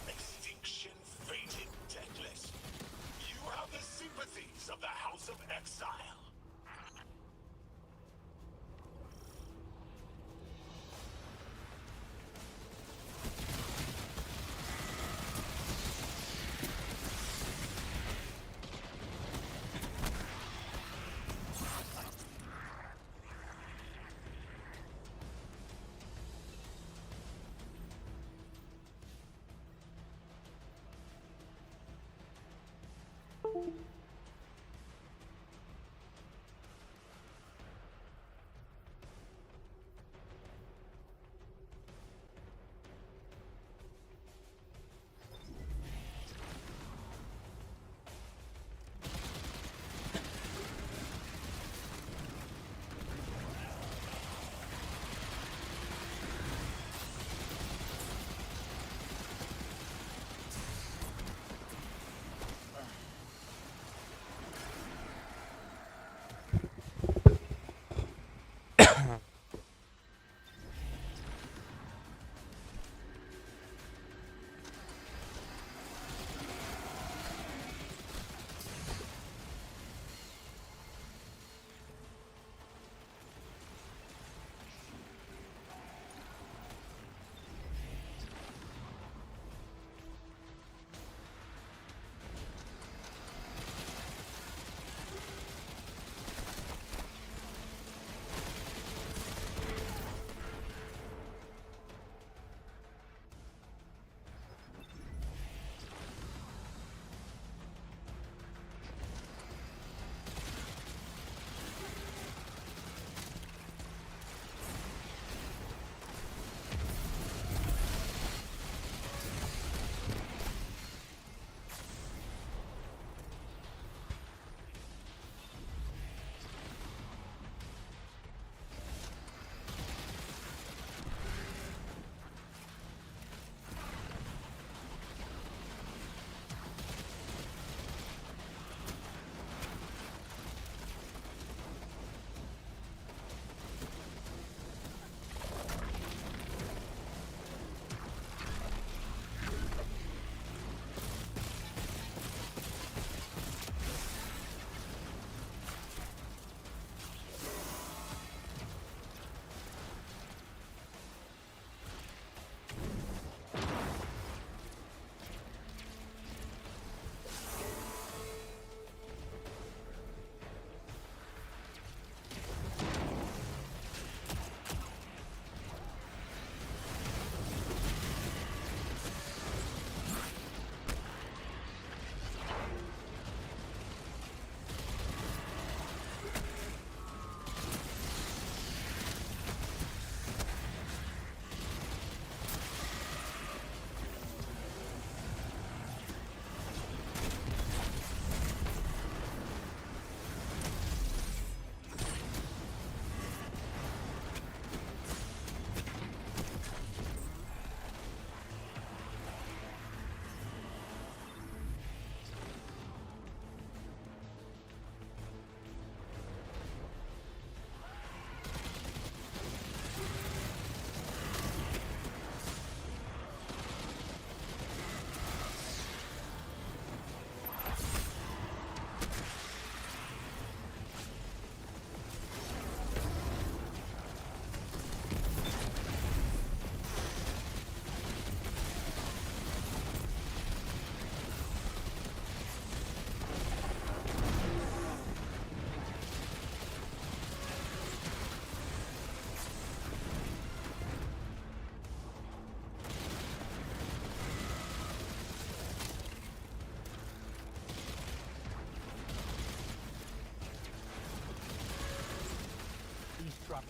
Extinction fated Deathless. You have the sympathies of the House of Exile.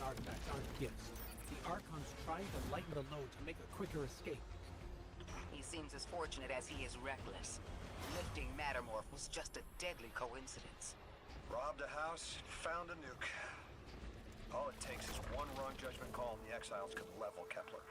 artifacts aren't gifts. The Archon's trying to lighten the load to make a quicker escape. He seems as fortunate as he is reckless. Lifting Mattermorph was just a deadly coincidence. Robbed a house, found a nuke. All it takes is one wrong judgment call and the Exiles could level Kepler.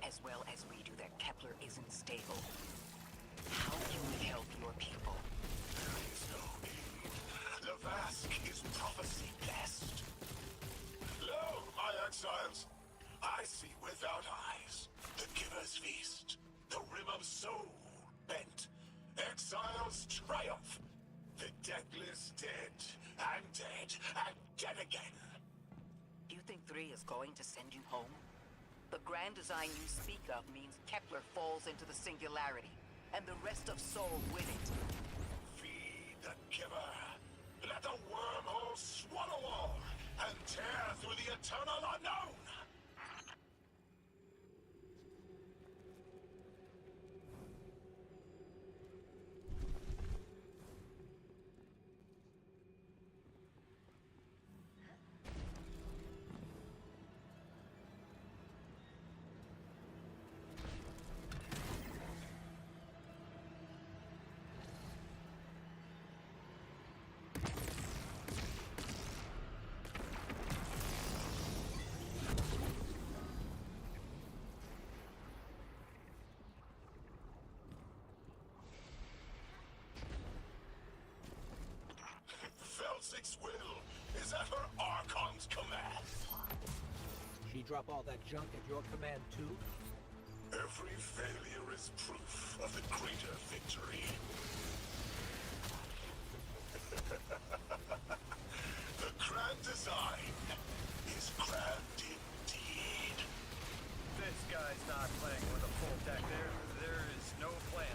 As well as we do that Kepler isn't stable. How can we help your people? There is no need. The Vask is prophecy blessed. Lo, my exiles, I see without eyes. The Giver's Feast. The Rim of Soul bent. Exiles triumph. The deathless dead, and dead again. Do you think 3 is going to send you home? The grand design you speak of means Kepler falls into the singularity, and the rest of Soul with it. Feed the Giver. Let the wormhole swallow all, and tear through the eternal unknown! Felsic's will is at her Archon's command. She drop all that junk at your command too? Every failure is proof of the greater victory. The grand design is grand indeed. This guy's not playing with a full deck. There is no plan.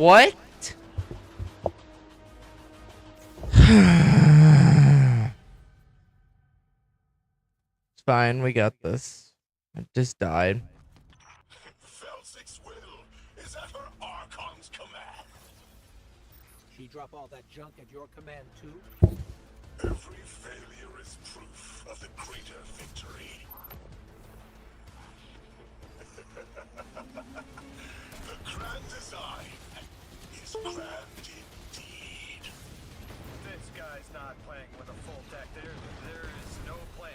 What? It's fine, we got this. I just died. Felsic's will is at her Archon's command. She drop all that junk at your command too? Every failure is proof of the greater victory. The grand design is grand indeed. This guy's not playing with a full deck. There is no plan.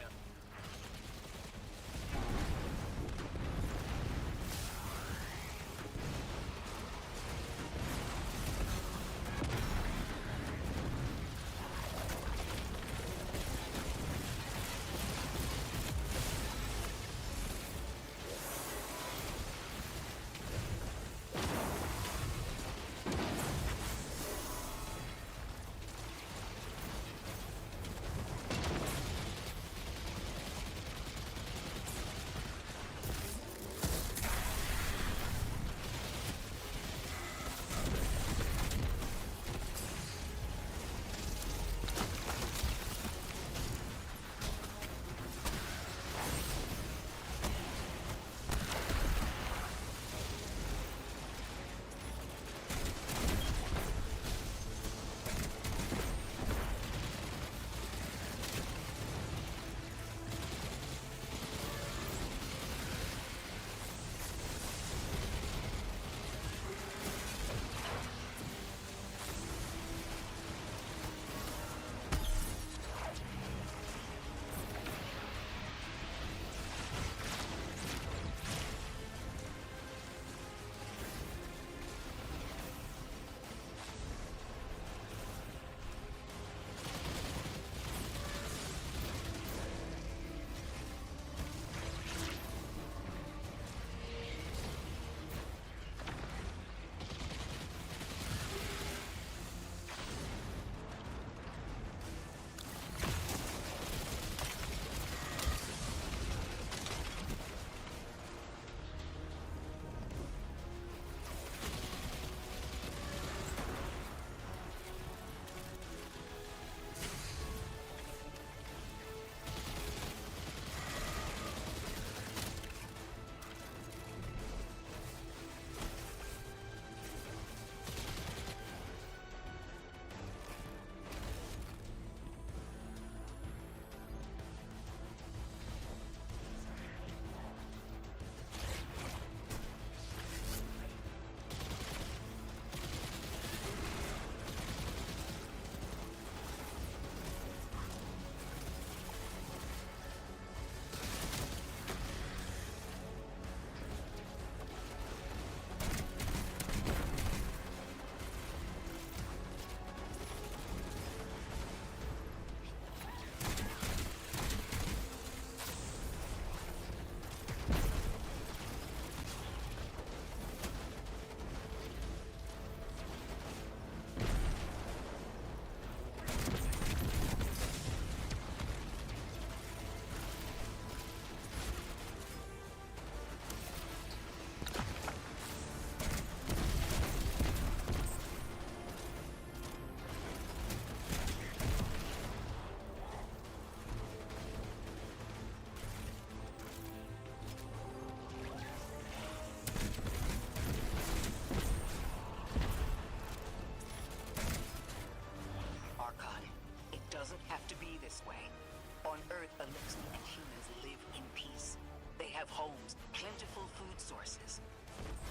Elixir and humans live in peace. They have homes, plentiful food sources,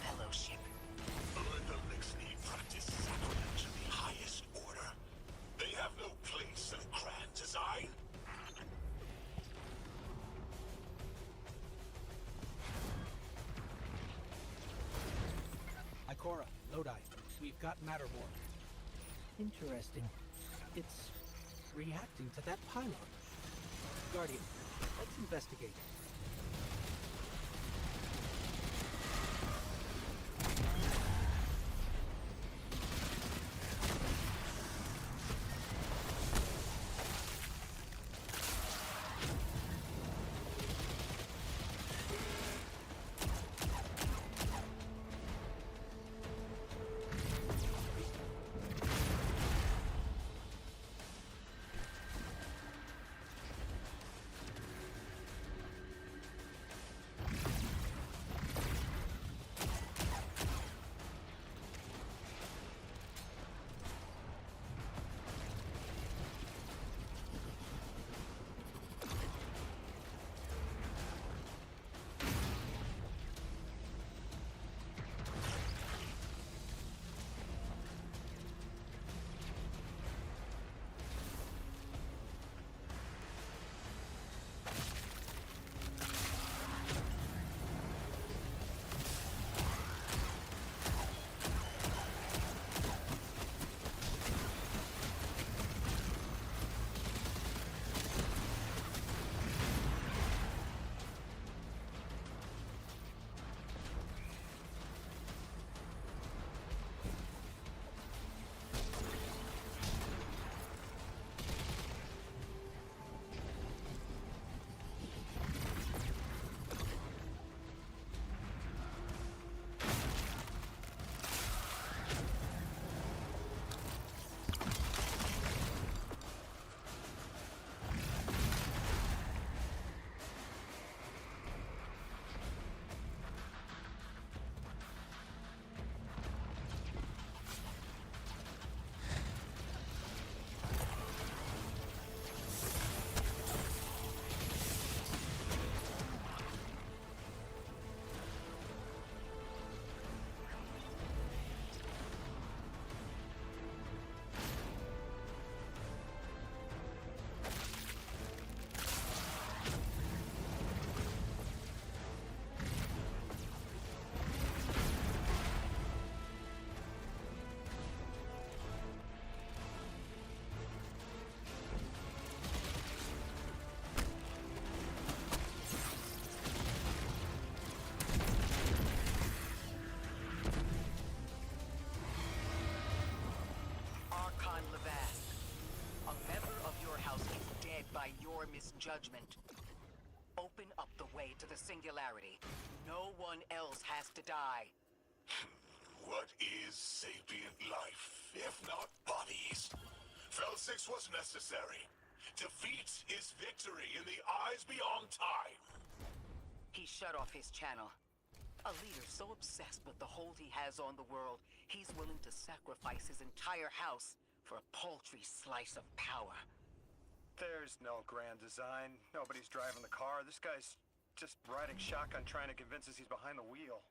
fellowship. Earth Elixir practice sacrament to the highest order. They have no place in grand design. Ikora, Lodi, we've got Matterborn. Interesting. It's reacting to that pylon. Guardian, let's investigate. misjudgment. Open up the way to the Singularity. No one else has to die. What is sapient life, if not bodies? Fel 6 was necessary. Defeat is victory in the eyes beyond time. He shut off his channel. A leader so obsessed with the hold he has on the world, he's willing to sacrifice his entire house for a paltry slice of power. There's no grand design. Nobody's driving the car. This guy's just riding shotgun trying to convince us he's behind the wheel.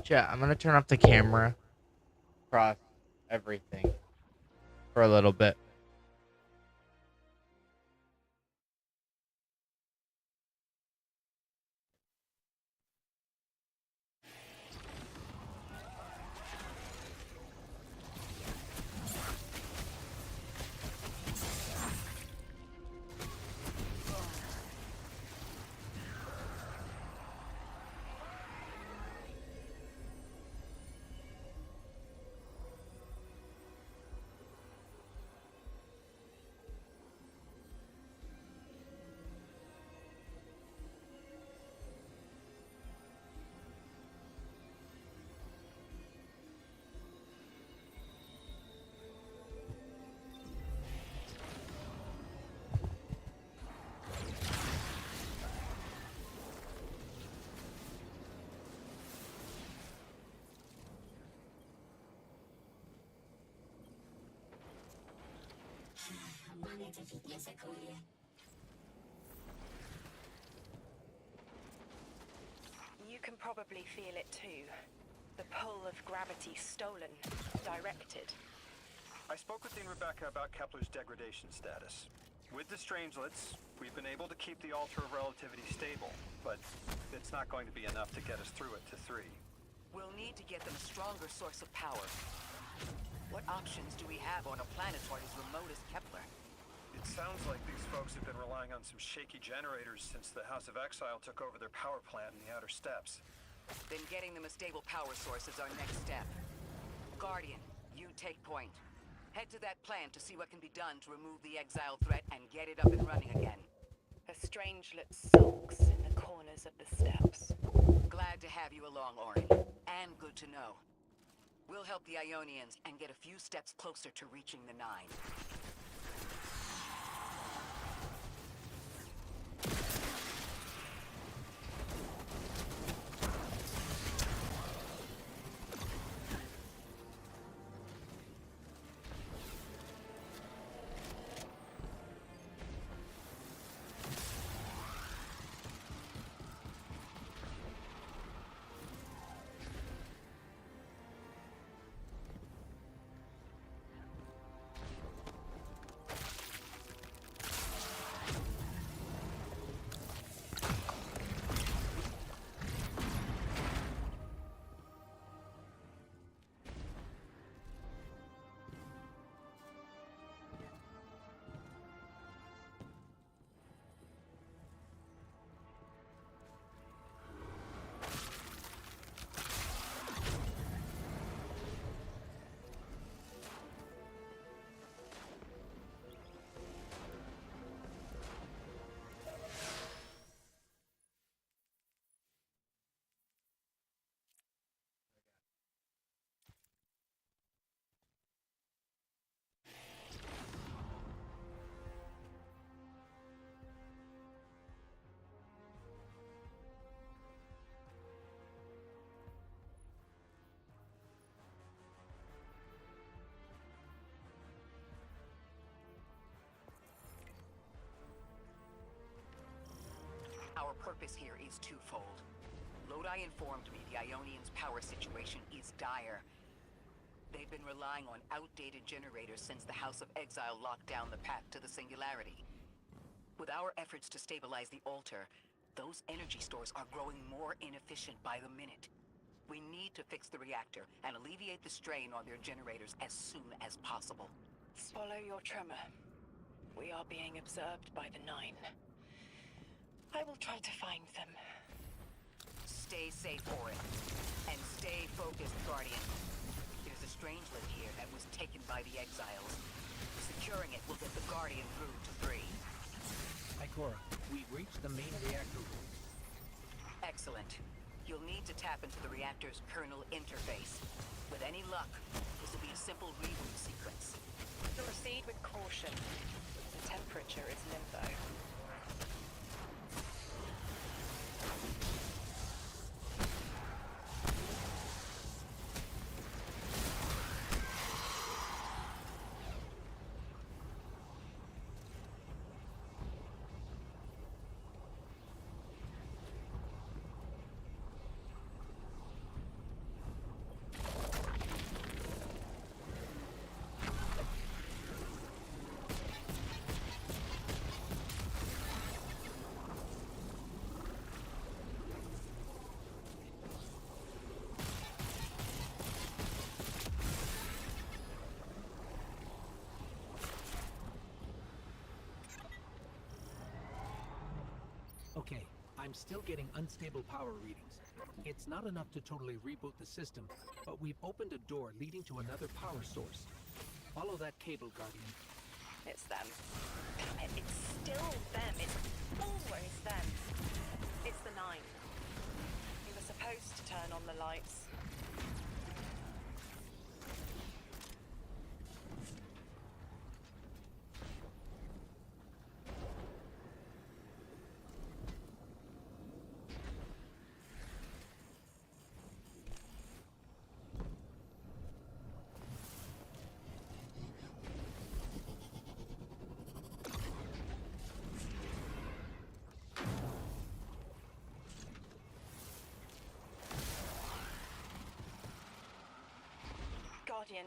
Chat, I'm gonna turn off the camera across everything for a little bit. You can probably feel it too. The pull of gravity stolen, directed. I spoke with Dean Rebecca about Kepler's degradation status. With the Strangelets, we've been able to keep the Altar of Relativity stable, but it's not going to be enough to get us through it to 3. We'll need to get them a stronger source of power. What options do we have on a planetoid as remote as Kepler? It sounds like these folks have been relying on some shaky generators since the House of Exile took over their power plant in the Outer Steppes. Then getting them a stable power source is our next step. Guardian, you take point. Head to that plant to see what can be done to remove the exile threat and get it up and running again. A Strangelet sulks in the corners of the steppes. Glad to have you along, Orin. And good to know. We'll help the Ionians and get a few steps closer to reaching the 9. Our purpose here is twofold. Lodi informed me the Ionians' power situation is dire. They've been relying on outdated generators since the House of Exile locked down the path to the Singularity. With our efforts to stabilize the Altar, those energy stores are growing more inefficient by the minute. We need to fix the reactor and alleviate the strain on their generators as soon as possible. Swallow your tremor. We are being observed by the 9. I will try to find them. stay safe, Orin. And stay focused, Guardian. There's a Strangelet here that was taken by the Exiles. Securing it will get the Guardian through to 3. Ikora, we've reached the main reactor room. Excellent. You'll need to tap into the reactor's kernel interface. With any luck, this will be a simple reboot sequence. Proceed with caution. The temperature is limbo. Okay, I'm still getting unstable power readings. It's not enough to totally reboot the system, but we've opened a door leading to another power source. Follow that cable, Guardian. It's them. Damn it, it's still them. It's always them. It's the 9. We were supposed to turn on the lights. Guardian,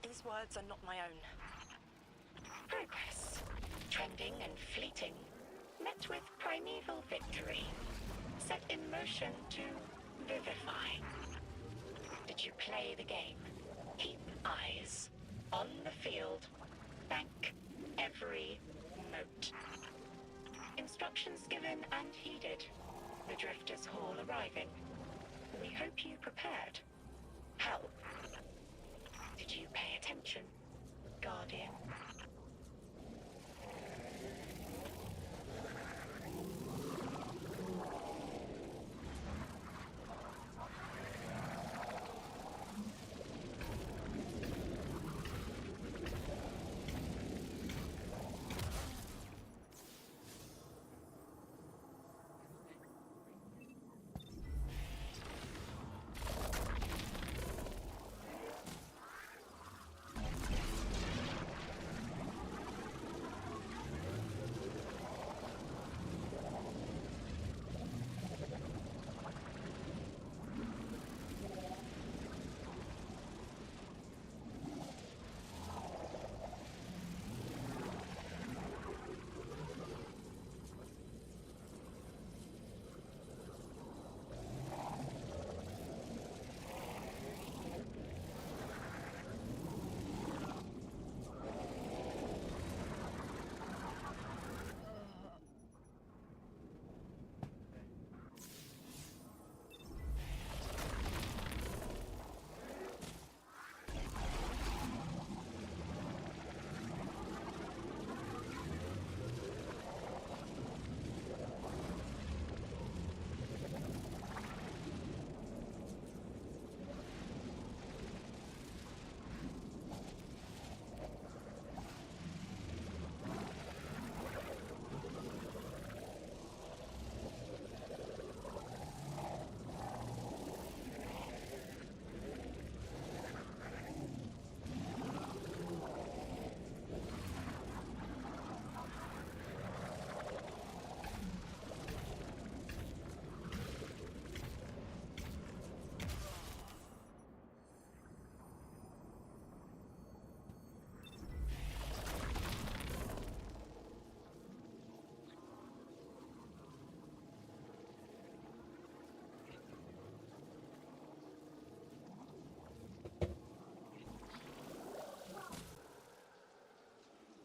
these words are not my own. Progress. Trending and fleeting. Met with primeval victory. Set in motion to vivify. Did you play the game? Keep eyes on the field. Bank every note. Instructions given and heeded. The Drifters' Hall arriving. We hope you prepared. Help. Did you pay attention, Guardian?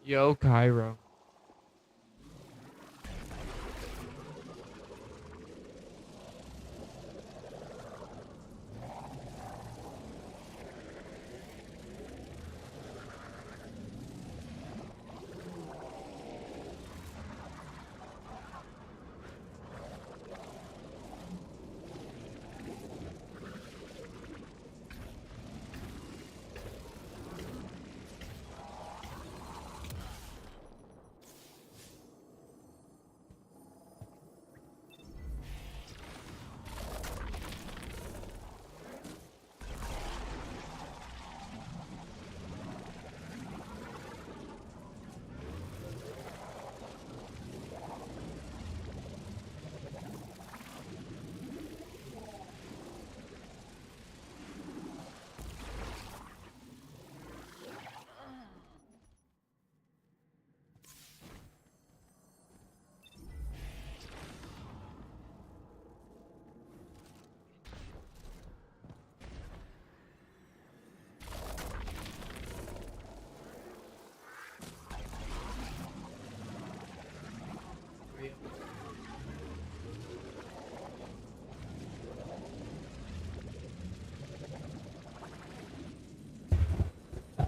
Yo, Cairo.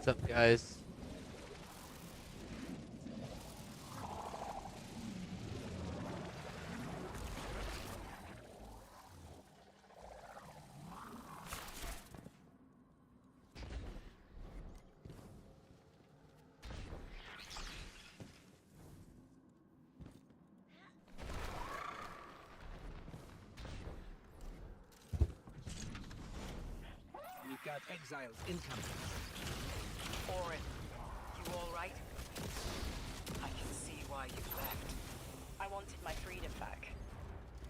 up, guys? We've got exiles incoming. Orin, you alright? I can see why you left. I wanted my freedom back.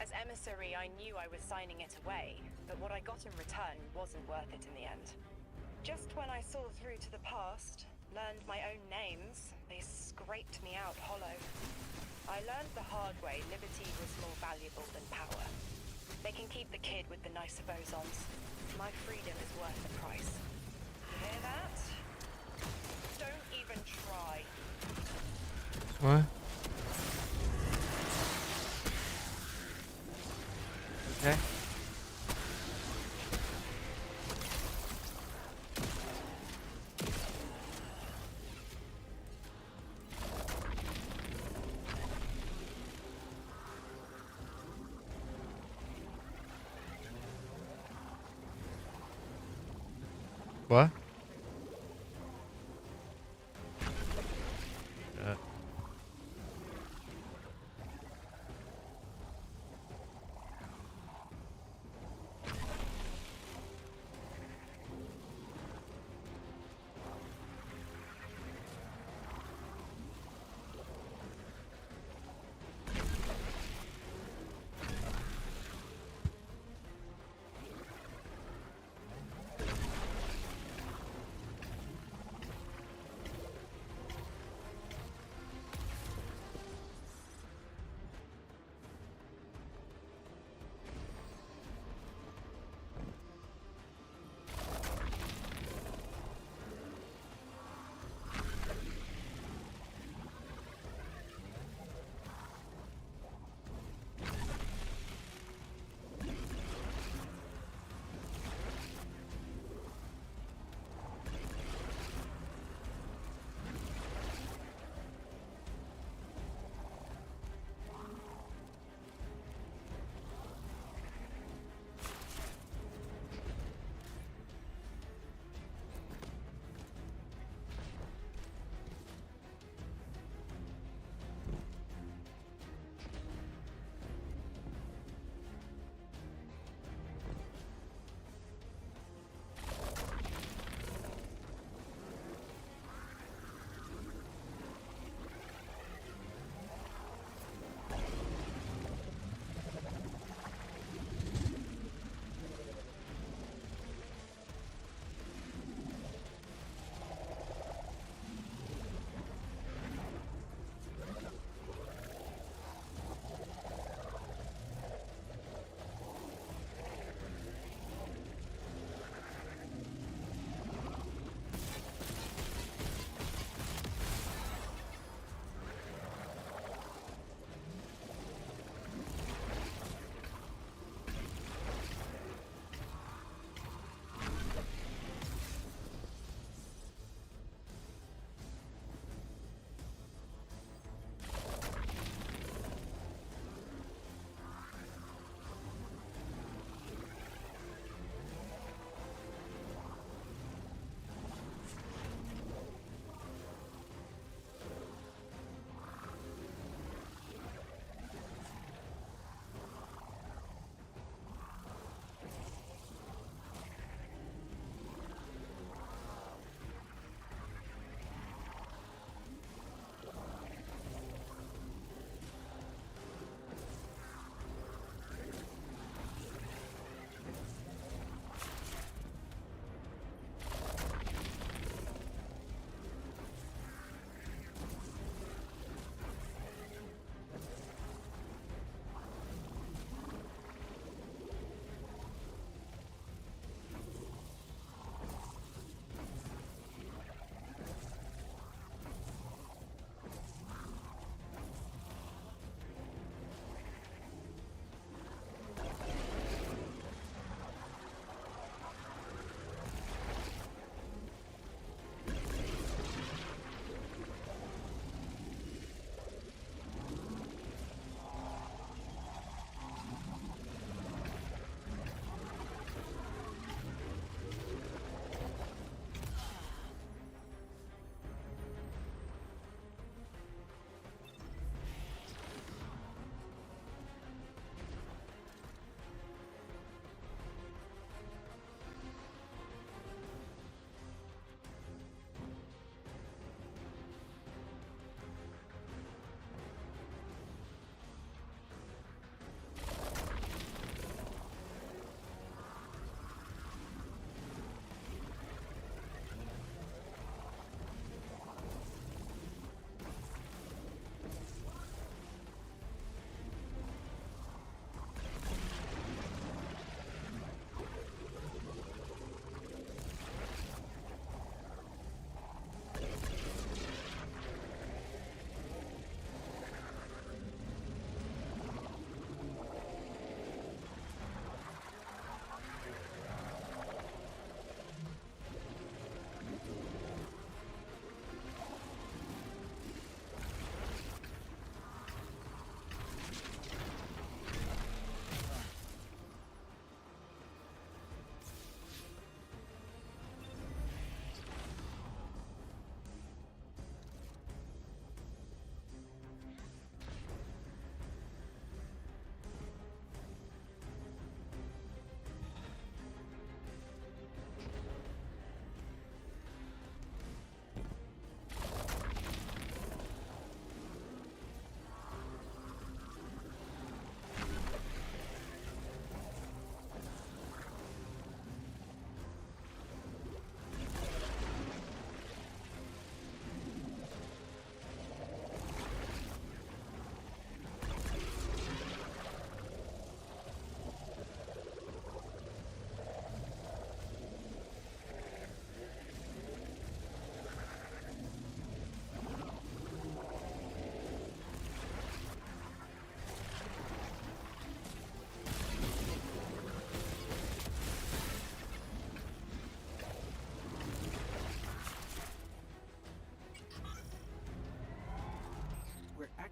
As emissary, I knew I was signing it away, but what I got in return wasn't worth it in the end. Just when I saw through to the past, learned my own names, they scraped me out hollow. I learned the hard way liberty was more valuable than power. They can keep the kid with the nicer bosons. My freedom is worth the price. Hear that? Don't even try. What? Okay. What?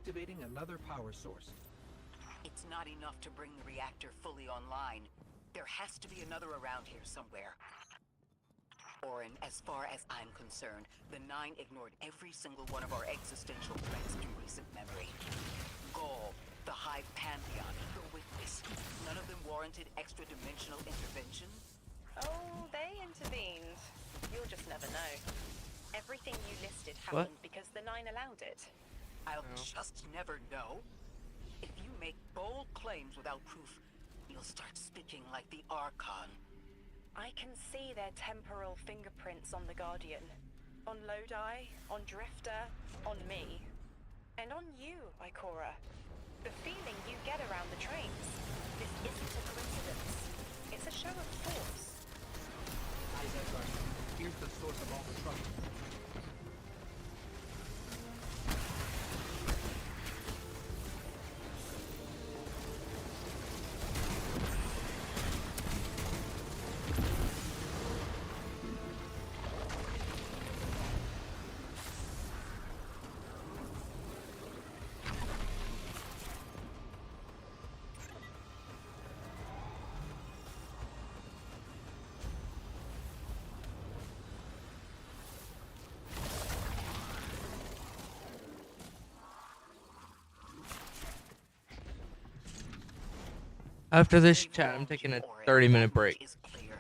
activating another power source. It's not enough to bring the reactor fully online. There has to be another around here somewhere. Orin, as far as I'm concerned, the Nine ignored every single one of our existential threats in recent memory. Gaul, the Hive Pantheon, the Witness. None of them warranted extra-dimensional intervention? Oh, they intervened. You'll just never know. Everything you listed happened because the Nine allowed it. I'll just never know. If you make bold claims without proof, you'll start speaking like the Archon. I can see their temporal fingerprints on the Guardian. On Lodi, on Drifter, on me. And on you, Ikora. The feeling you get around the trains. This isn't a coincidence. It's a show of force. Isaac, here's the source of all the trouble. After this chat, I'm taking a 30-minute break. Is clear,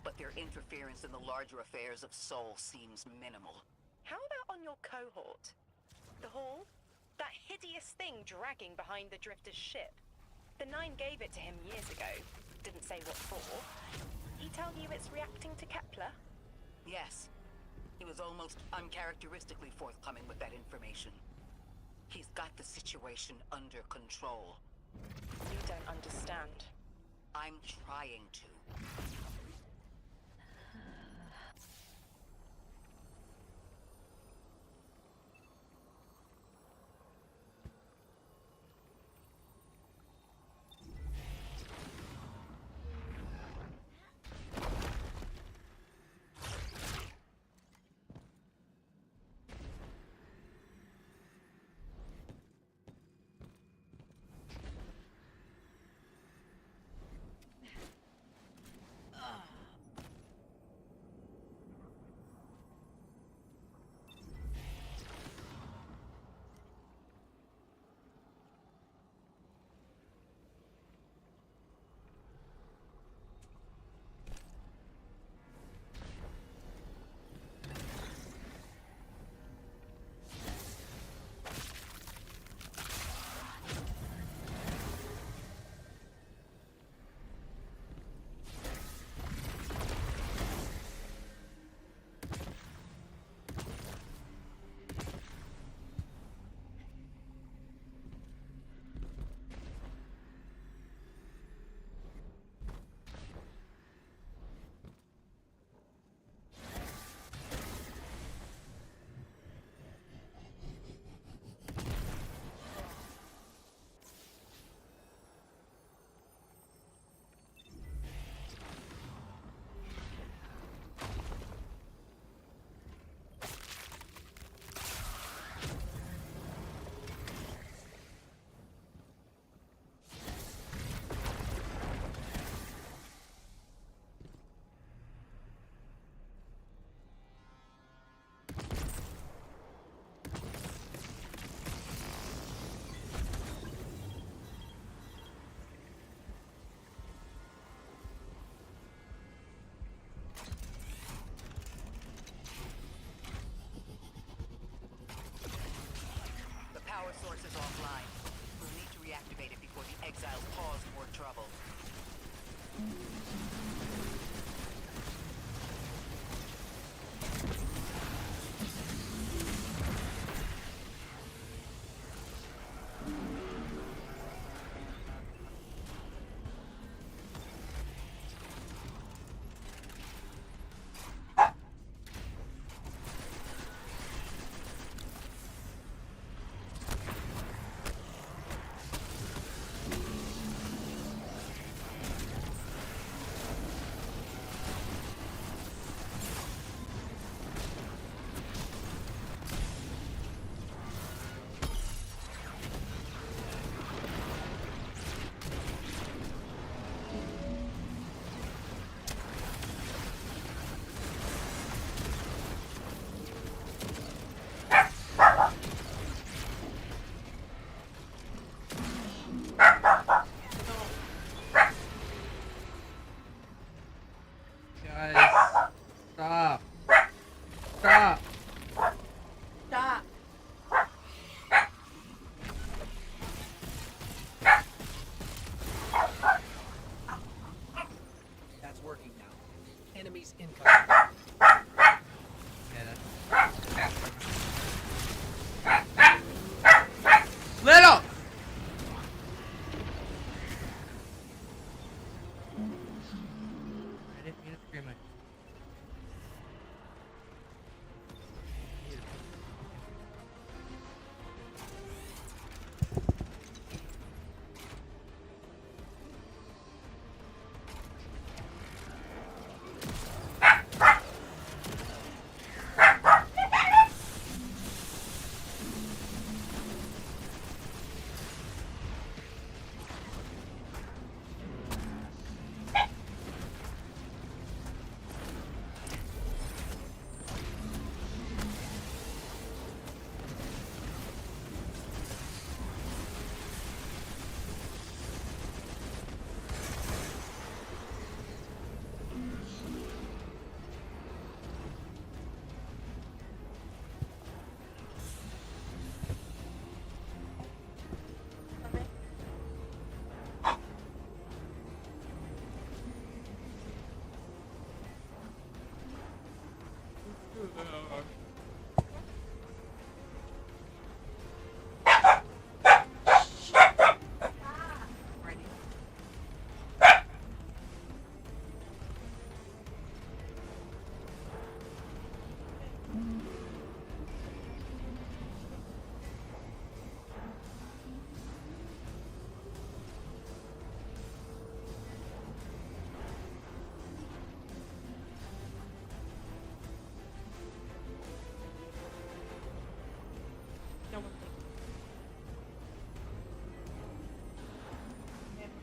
but their interference in the larger affairs of Sol seems minimal. How about on your cohort? The Hall? That hideous thing dragging behind the Drifter's ship. The Nine gave it to him years ago. Didn't say what for. He tell you it's reacting to Kepler? Yes. He was almost uncharacteristically forthcoming with that information. He's got the situation under control. You don't understand. I'm trying to.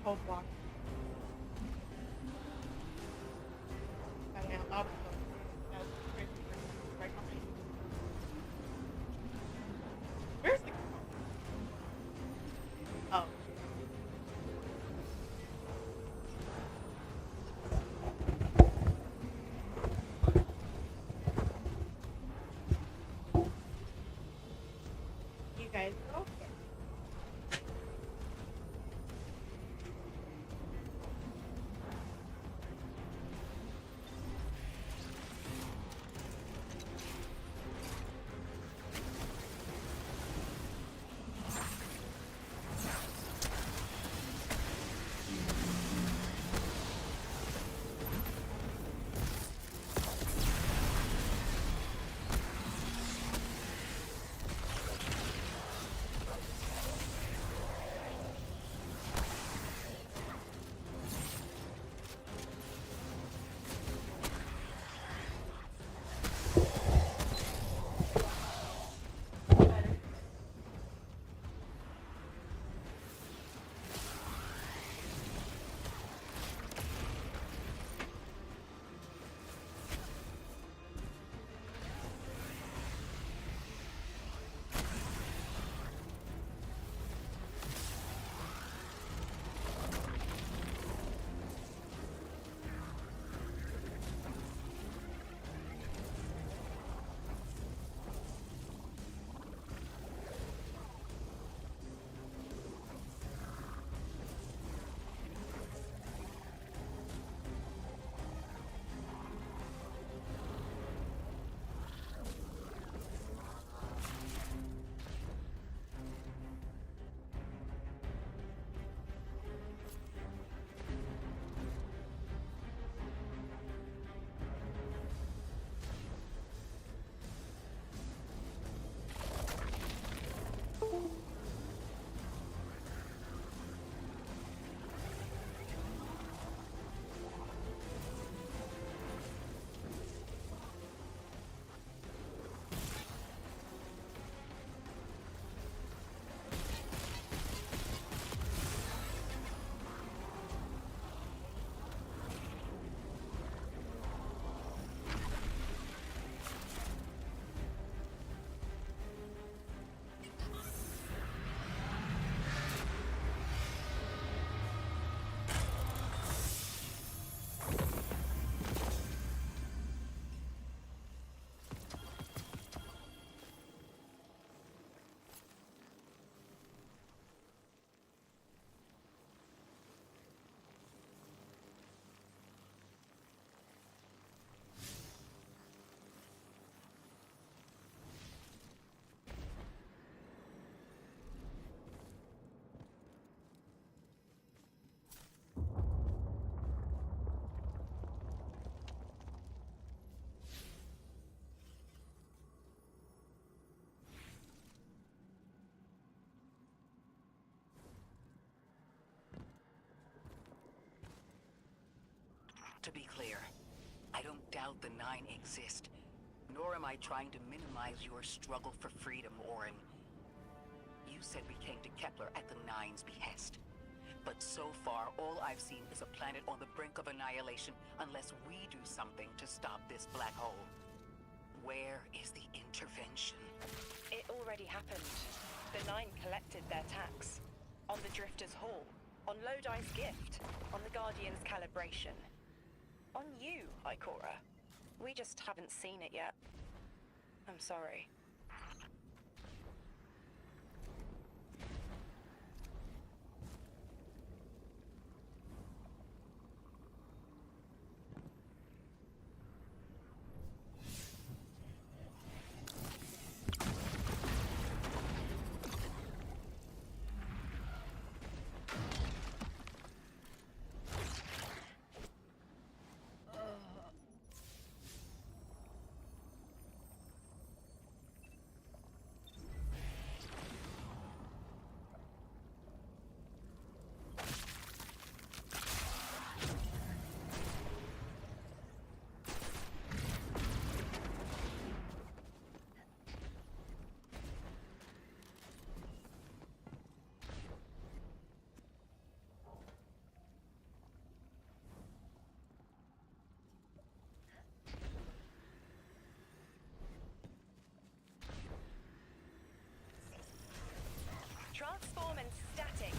Cold block. I am up. That's crazy. Right behind you. Where's the? Oh. You guys go for it. To be clear, I don't doubt the Nine exist, nor am I trying to minimize your struggle for freedom, Orin. You said we came to Kepler at the Nine's behest. But so far, all I've seen is a planet on the brink of annihilation unless we do something to stop this black hole. Where is the intervention? It already happened. The Nine collected their tax. On the Drifter's Hall. On Lodi's gift. On the Guardian's calibration. On you, Ikora. We just haven't seen it yet. I'm sorry. Transform and static.